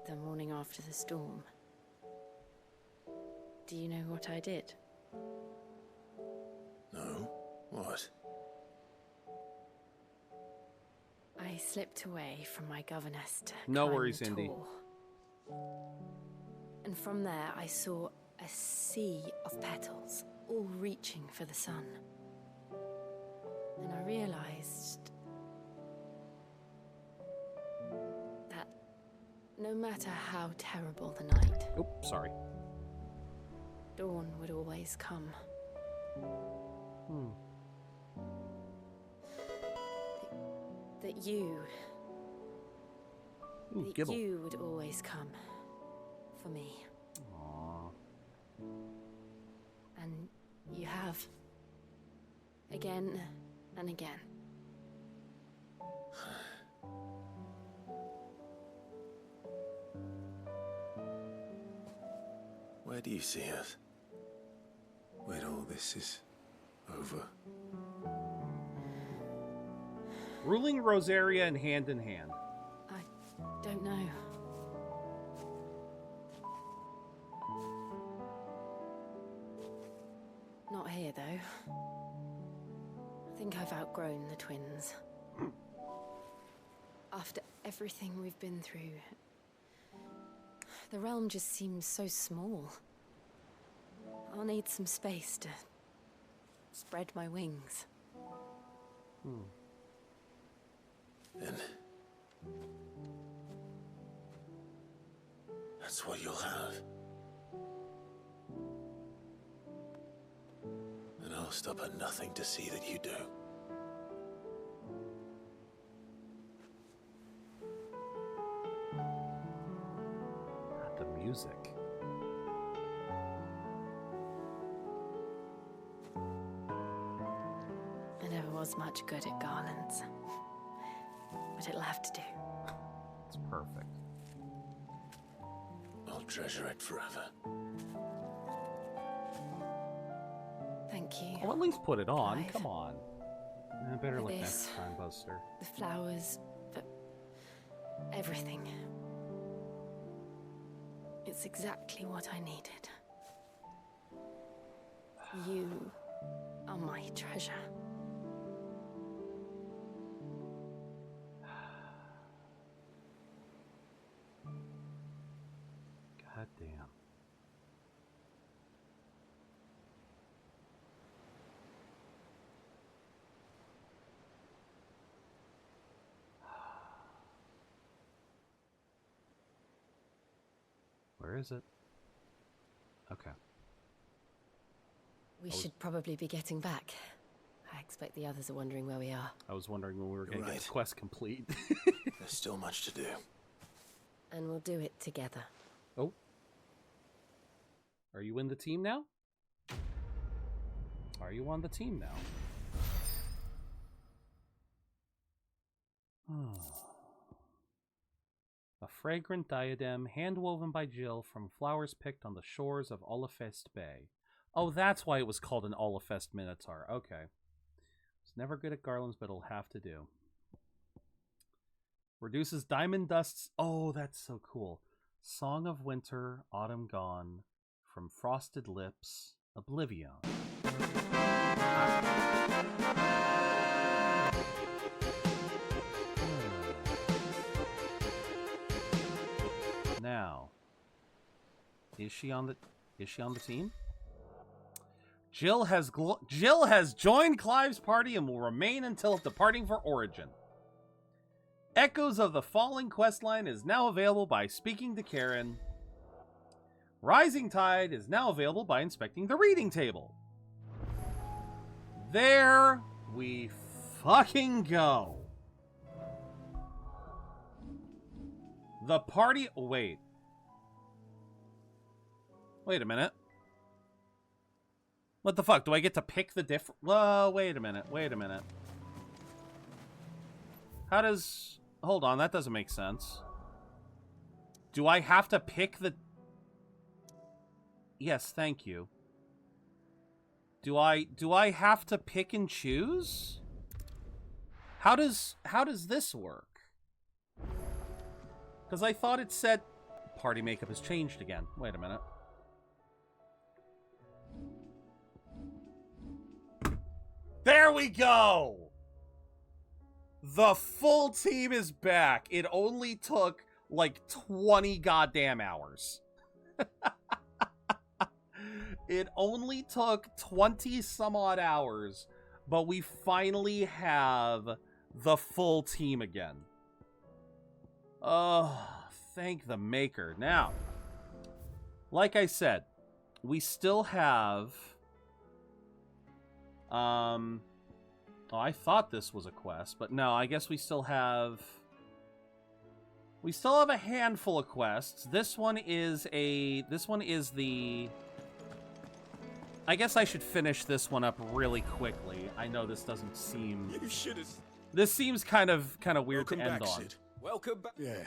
the morning after the storm, do you know what I did? No? What? I slipped away from my governess to No climb worries, the Indy. Tor. And from there I saw a sea of petals, all reaching for the sun. And I realized that no matter how terrible the night, Oh, sorry. dawn would always come. That you gibble. you would always come for me. Aww. And you have. Again and again. Where do you see us? When all this is over? Ruling Rosaria and hand in hand. I don't know. Not here, though. I think I've outgrown the twins. After everything we've been through, the realm just seems so small. I'll need some space to spread my wings. Then that's what you'll have. And I'll stop at nothing to see that you do. Not the music. I never was much good at garlands. But it'll have to do. It's perfect. I'll treasure it forever. Thank you. Well, at least put it on. Clive. Come on. Better For luck this. next time, Buster. The flowers, for everything. It's exactly what I needed. You are my treasure. God damn. Where is it? Okay. We should probably be getting back. I expect the others are wondering where we are. I was wondering when we were going to get right. the quest complete. There's still much to do. And we'll do it together. Oh. Are you in the team now? Are you on the team now? A fragrant diadem, hand-woven by Jill from flowers picked on the shores of Olafest Bay. Oh, that's why it was called an Olafest Minotaur. Okay. Was Never good at garlands, but it'll have to do. Reduces diamond dusts. Oh, that's so cool. Song of Winter, Autumn Gone, From Frosted Lips, Oblivion. Now, is she on the team? Jill has joined Clive's party and will remain until departing for Origin. Echoes of the Falling questline is now available by speaking to Karen. Rising Tide is now available by inspecting the reading table. There we fucking go. The party... Wait a minute. What the fuck? Do I get to pick the different... Whoa, wait a minute. How does... Hold on, that doesn't make sense. Do I have to pick the... Yes, thank you. Do I have to pick and choose? How does this work? Because I thought it said... Party makeup has changed again. Wait a minute. There we go! The full team is back. It only took like 20 goddamn hours. It only took 20 some odd hours, but we finally have the full team again. Oh, thank the maker. Now, like I said, we still have... Oh, I thought this was a quest, but no, I guess we still have a handful of quests. This one is the... I guess I should finish this one up really quickly. I know this doesn't seem... You should have... This seems kind of weird Welcome to end back, on. Sid. Welcome back. Yes.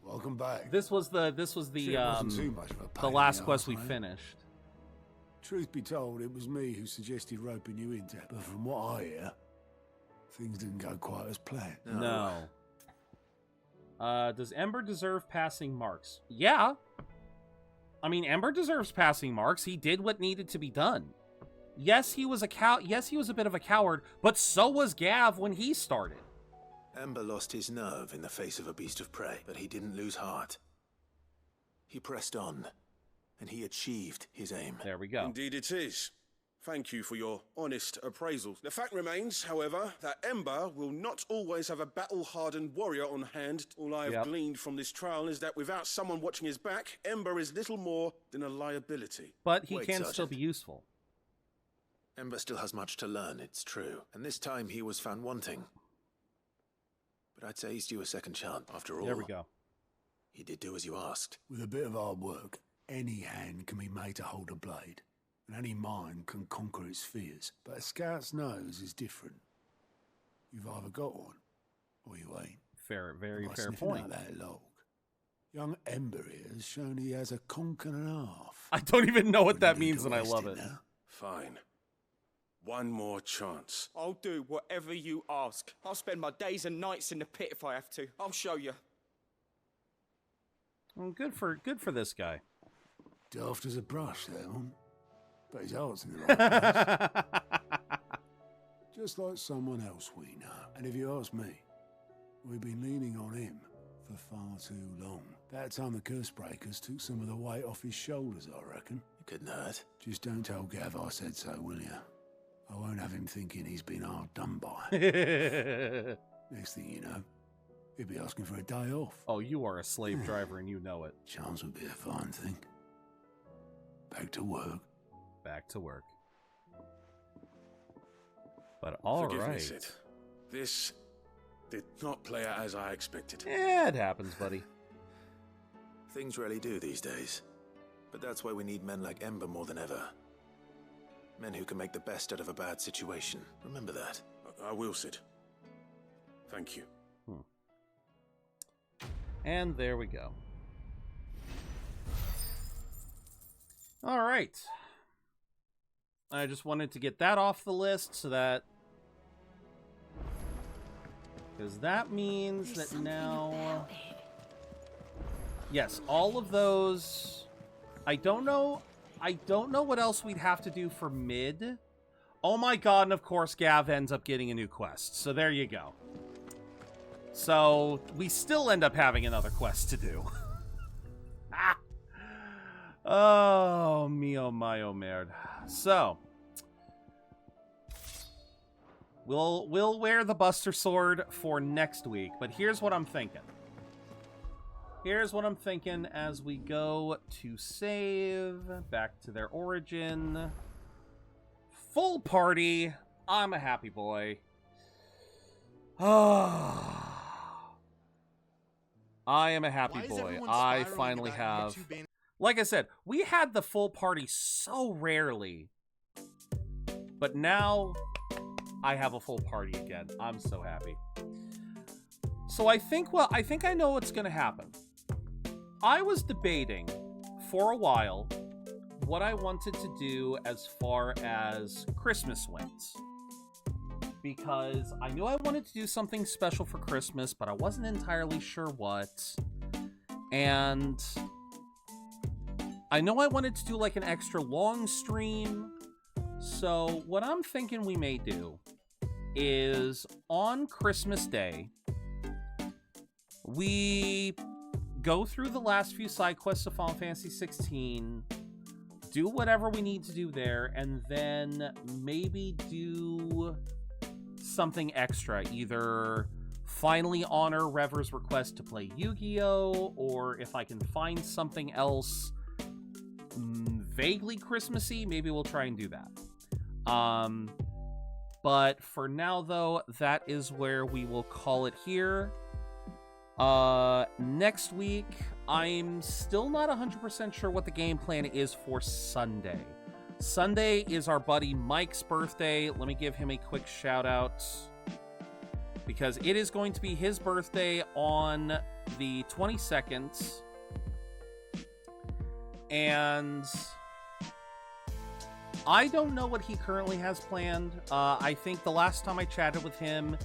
Welcome back. This was the wasn't too much of a the pain in last the quest arse, we mate. finished. Truth be told, it was me who suggested roping you into it, but from what I hear, things didn't go quite as planned. No. Does Ember deserve passing marks? Yeah. I mean, Ember deserves passing marks. He did what needed to be done. Yes, he was a bit of a coward, but so was Gav when he started. Ember lost his nerve in the face of a beast of prey, but he didn't lose heart. He pressed on, and he achieved his aim. There we go. Indeed it is. Thank you for your honest appraisal. The fact remains, however, that Ember will not always have a battle-hardened warrior on hand. All I have gleaned from this trial is that without someone watching his back, Ember is little more than a liability. But he Wait, can Sergeant. still be useful. Ember still has much to learn, it's true. And this time he was found wanting. But I'd say he's due a second chance, after all. There we go. He did do as you asked. With a bit of hard work, any hand can be made to hold a blade, and any mind can conquer its fears. But a scout's nose is different. You've either got one, or you ain't. Very By fair sniffing point. out that log, young Ember here has shown he has a conk and a half. I don't even know what that We need means, to and I waste love it. now. Fine. One more chance. I'll do whatever you ask. I'll spend my days and nights in the pit if I have to. I'll show you. Well, good for this guy. Daft as a brush, that one. But his heart's in the right place. Just like someone else we know. And if you ask me, we've been leaning on him for far too long. That time the curse breakers took some of the weight off his shoulders, I reckon. You good nerd. Just don't tell Gav I said so, will you? I won't have him thinking he's been hard done by. Next thing you know, he'll be asking for a day off. Oh, you are a slave driver and you know it. Chance would be a fine thing. Back to work. Back to work. But all Forgive me, right. Sid. This did not play out as I expected. Yeah, it happens, buddy. Things rarely do these days. But that's why we need men like Ember more than ever. Men who can make the best out of a bad situation. Remember that. I will, Sid. Thank you. And there we go. All right. I just wanted to get that off the list so that Because that means that now... Yes, all of those... I don't know what else we'd have to do for mid. Oh my god, and of course Gav ends up getting a new quest. So there you go. So we still end up having another quest to do. Ah! Oh, mio mio merde. So... We'll wear the Buster Sword for next week, but here's what I'm thinking. Here's what I'm thinking as we go to save, back to their origin. Full party. I'm a happy boy. I am a happy boy. I finally have... Like I said, we had the full party so rarely. But now... I have a full party again. I'm so happy. So I think I know what's going to happen. I was debating for a while what I wanted to do as far as Christmas went. Because I knew I wanted to do something special for Christmas, but I wasn't entirely sure what. And I know I wanted to do like an extra long stream. So what I'm thinking we may do is on Christmas Day, we go through the last few side quests of Final Fantasy 16, do whatever we need to do there, and then maybe do something extra. Either finally honor Rever's request to play Yu-Gi-Oh! Or if I can find something else vaguely Christmassy, maybe we'll try and do that. But for now, though, that is where we will call it here. Next week, I'm still not 100% sure what the game plan is for Sunday. Sunday is our buddy Mike's birthday. Let me give him a quick shout out, because it is going to be his birthday on the 22nd. And... I don't know what he currently has planned. I think the last time I chatted with him,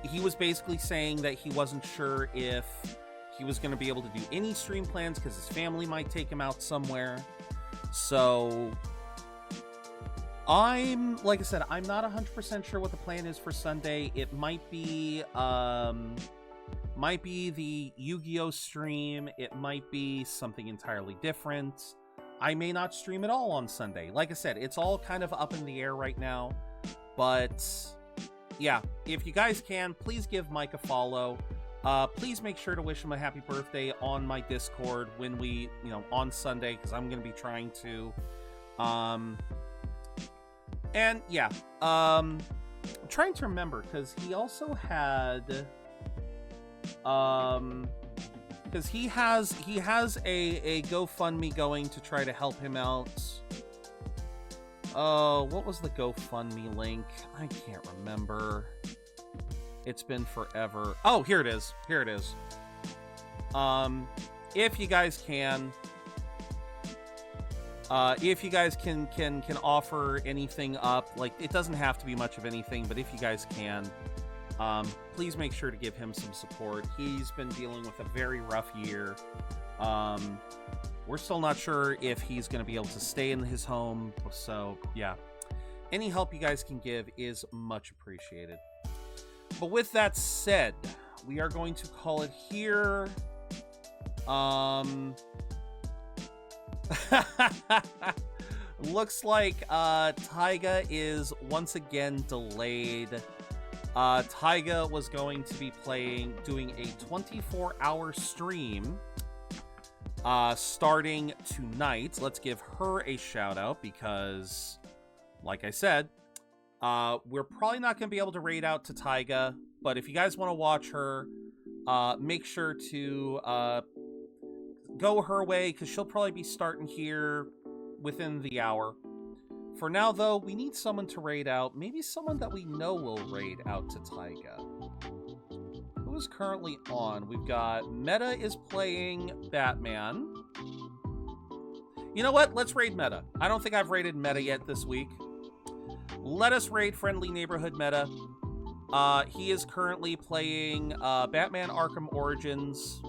he was basically saying that he wasn't sure if he was going to be able to do any stream plans because his family might take him out somewhere. So, like I said, I'm not 100% sure what the plan is for Sunday. It might be the Yu-Gi-Oh! Stream. It might be something entirely different. I may not stream at all on Sunday. Like I said, it's all kind of up in the air right now. But, yeah, if you guys can, please give Mike a follow. Please make sure to wish him a happy birthday on my Discord when we, on Sunday, because I'm going to be trying to. And, yeah, I'm trying to remember, because he also had, because he has a GoFundMe going to try to help him out. Oh, what was the GoFundMe link? I can't remember. It's been forever. Oh, here it is. Here it is. If you guys can, can offer anything up, like, it doesn't have to be much of anything, but if you guys can, please make sure to give him some support. He's been dealing with a very rough year. We're still not sure if he's going to be able to stay in his home. So, yeah. Any help you guys can give is much appreciated. But with that said, we are going to call it here. Looks like Taiga is once again delayed. Taiga was going to be doing a 24-hour stream starting tonight. Let's give her a shout out because, like I said, we're probably not going to be able to raid out to Taiga, but if you guys want to watch her, make sure to go her way because she'll probably be starting here within the hour. For now, though, we need someone to raid out. Maybe someone that we know will raid out to Taiga. Who is currently on? We've got Meta is playing Batman. You know what? Let's raid Meta. I don't think I've raided Meta yet this week. Let us raid Friendly Neighborhood Meta. He is currently playing Batman Arkham Origins.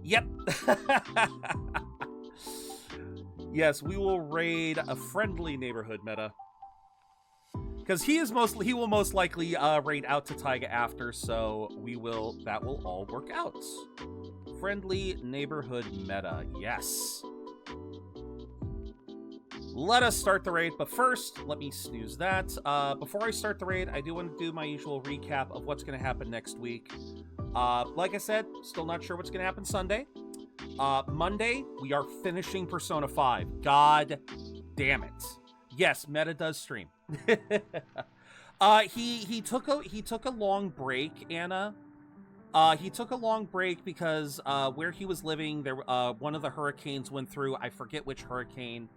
Yep. Yes, we will raid a friendly neighborhood meta. Because he will most likely raid out to Taiga after, so that will all work out. Friendly neighborhood meta, yes. Let us start the raid, but first, let me snooze that. Before I start the raid, I do want to do my usual recap of what's going to happen next week. Like I said, still not sure what's going to happen Sunday. Monday, we are finishing Persona 5. God damn it. Yes, Meta does stream. He took a long break, Anna. He took a long break because where he was living, there one of the hurricanes went through. I forget which hurricane,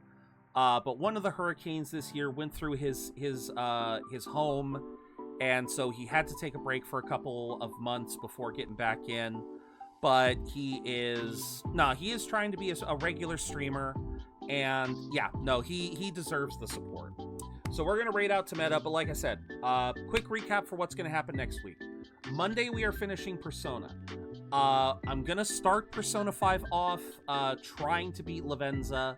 but one of the hurricanes this year went through his home, and so he had to take a break for a couple of months before getting back in. But he is trying to be a regular streamer. And yeah, no, he deserves the support. So we're going to raid out to Meta, but like I said, quick recap for what's going to happen next week. Monday, we are finishing Persona. I'm going to start Persona 5 off trying to beat Lavenza.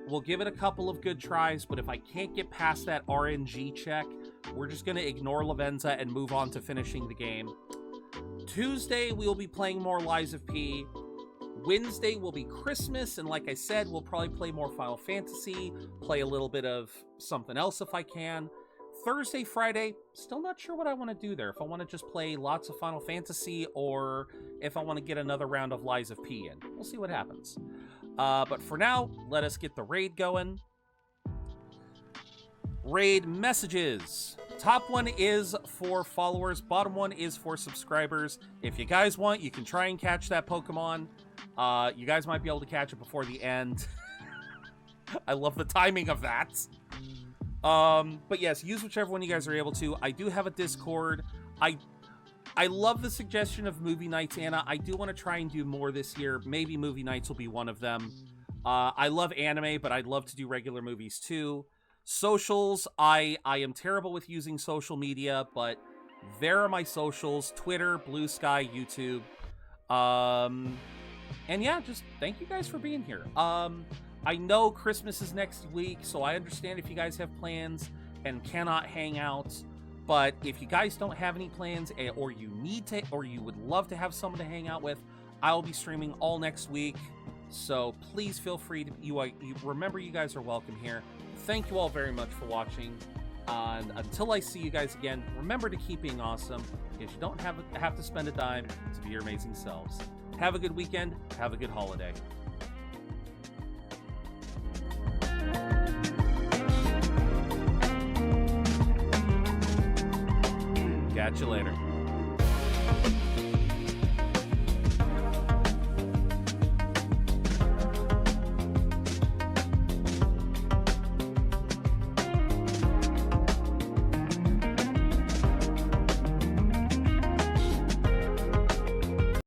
We'll give it a couple of good tries, but if I can't get past that RNG check, we're just going to ignore Lavenza and move on to finishing the game. Tuesday, we'll be playing more Lies of P. Wednesday will be Christmas, and like I said, we'll probably play more Final Fantasy, play a little bit of something else if I can. Thursday, Friday, still not sure what I want to do there. If I want to just play lots of Final Fantasy, or if I want to get another round of Lies of P in. We'll see what happens. But for now, let us get the raid going. Raid messages. Top one is for followers, bottom one is for subscribers. If you guys want, you can try and catch that Pokemon. You guys might be able to catch it before the end. I love the timing of that. But yes, use whichever one you guys are able to. I do have a Discord. I love the suggestion of movie nights, Anna. I do want to try and do more this year. Maybe movie nights will be one of them. I love anime, but I'd love to do regular movies too. Socials, I am terrible with using social media, but there are my socials: Twitter, Blue Sky, YouTube. And yeah, just thank you guys for being here. I know Christmas is next week, so I understand if you guys have plans and cannot hang out. But if you guys don't have any plans, or you need to, or you would love to have someone to hang out with, I will be streaming all next week. So please feel free to. You remember, you guys are welcome here. Thank you all very much for watching. And until I see you guys again, remember to keep being awesome, because you don't have to spend a dime to be your amazing selves. Have a good weekend. Have a good holiday. Catch you later.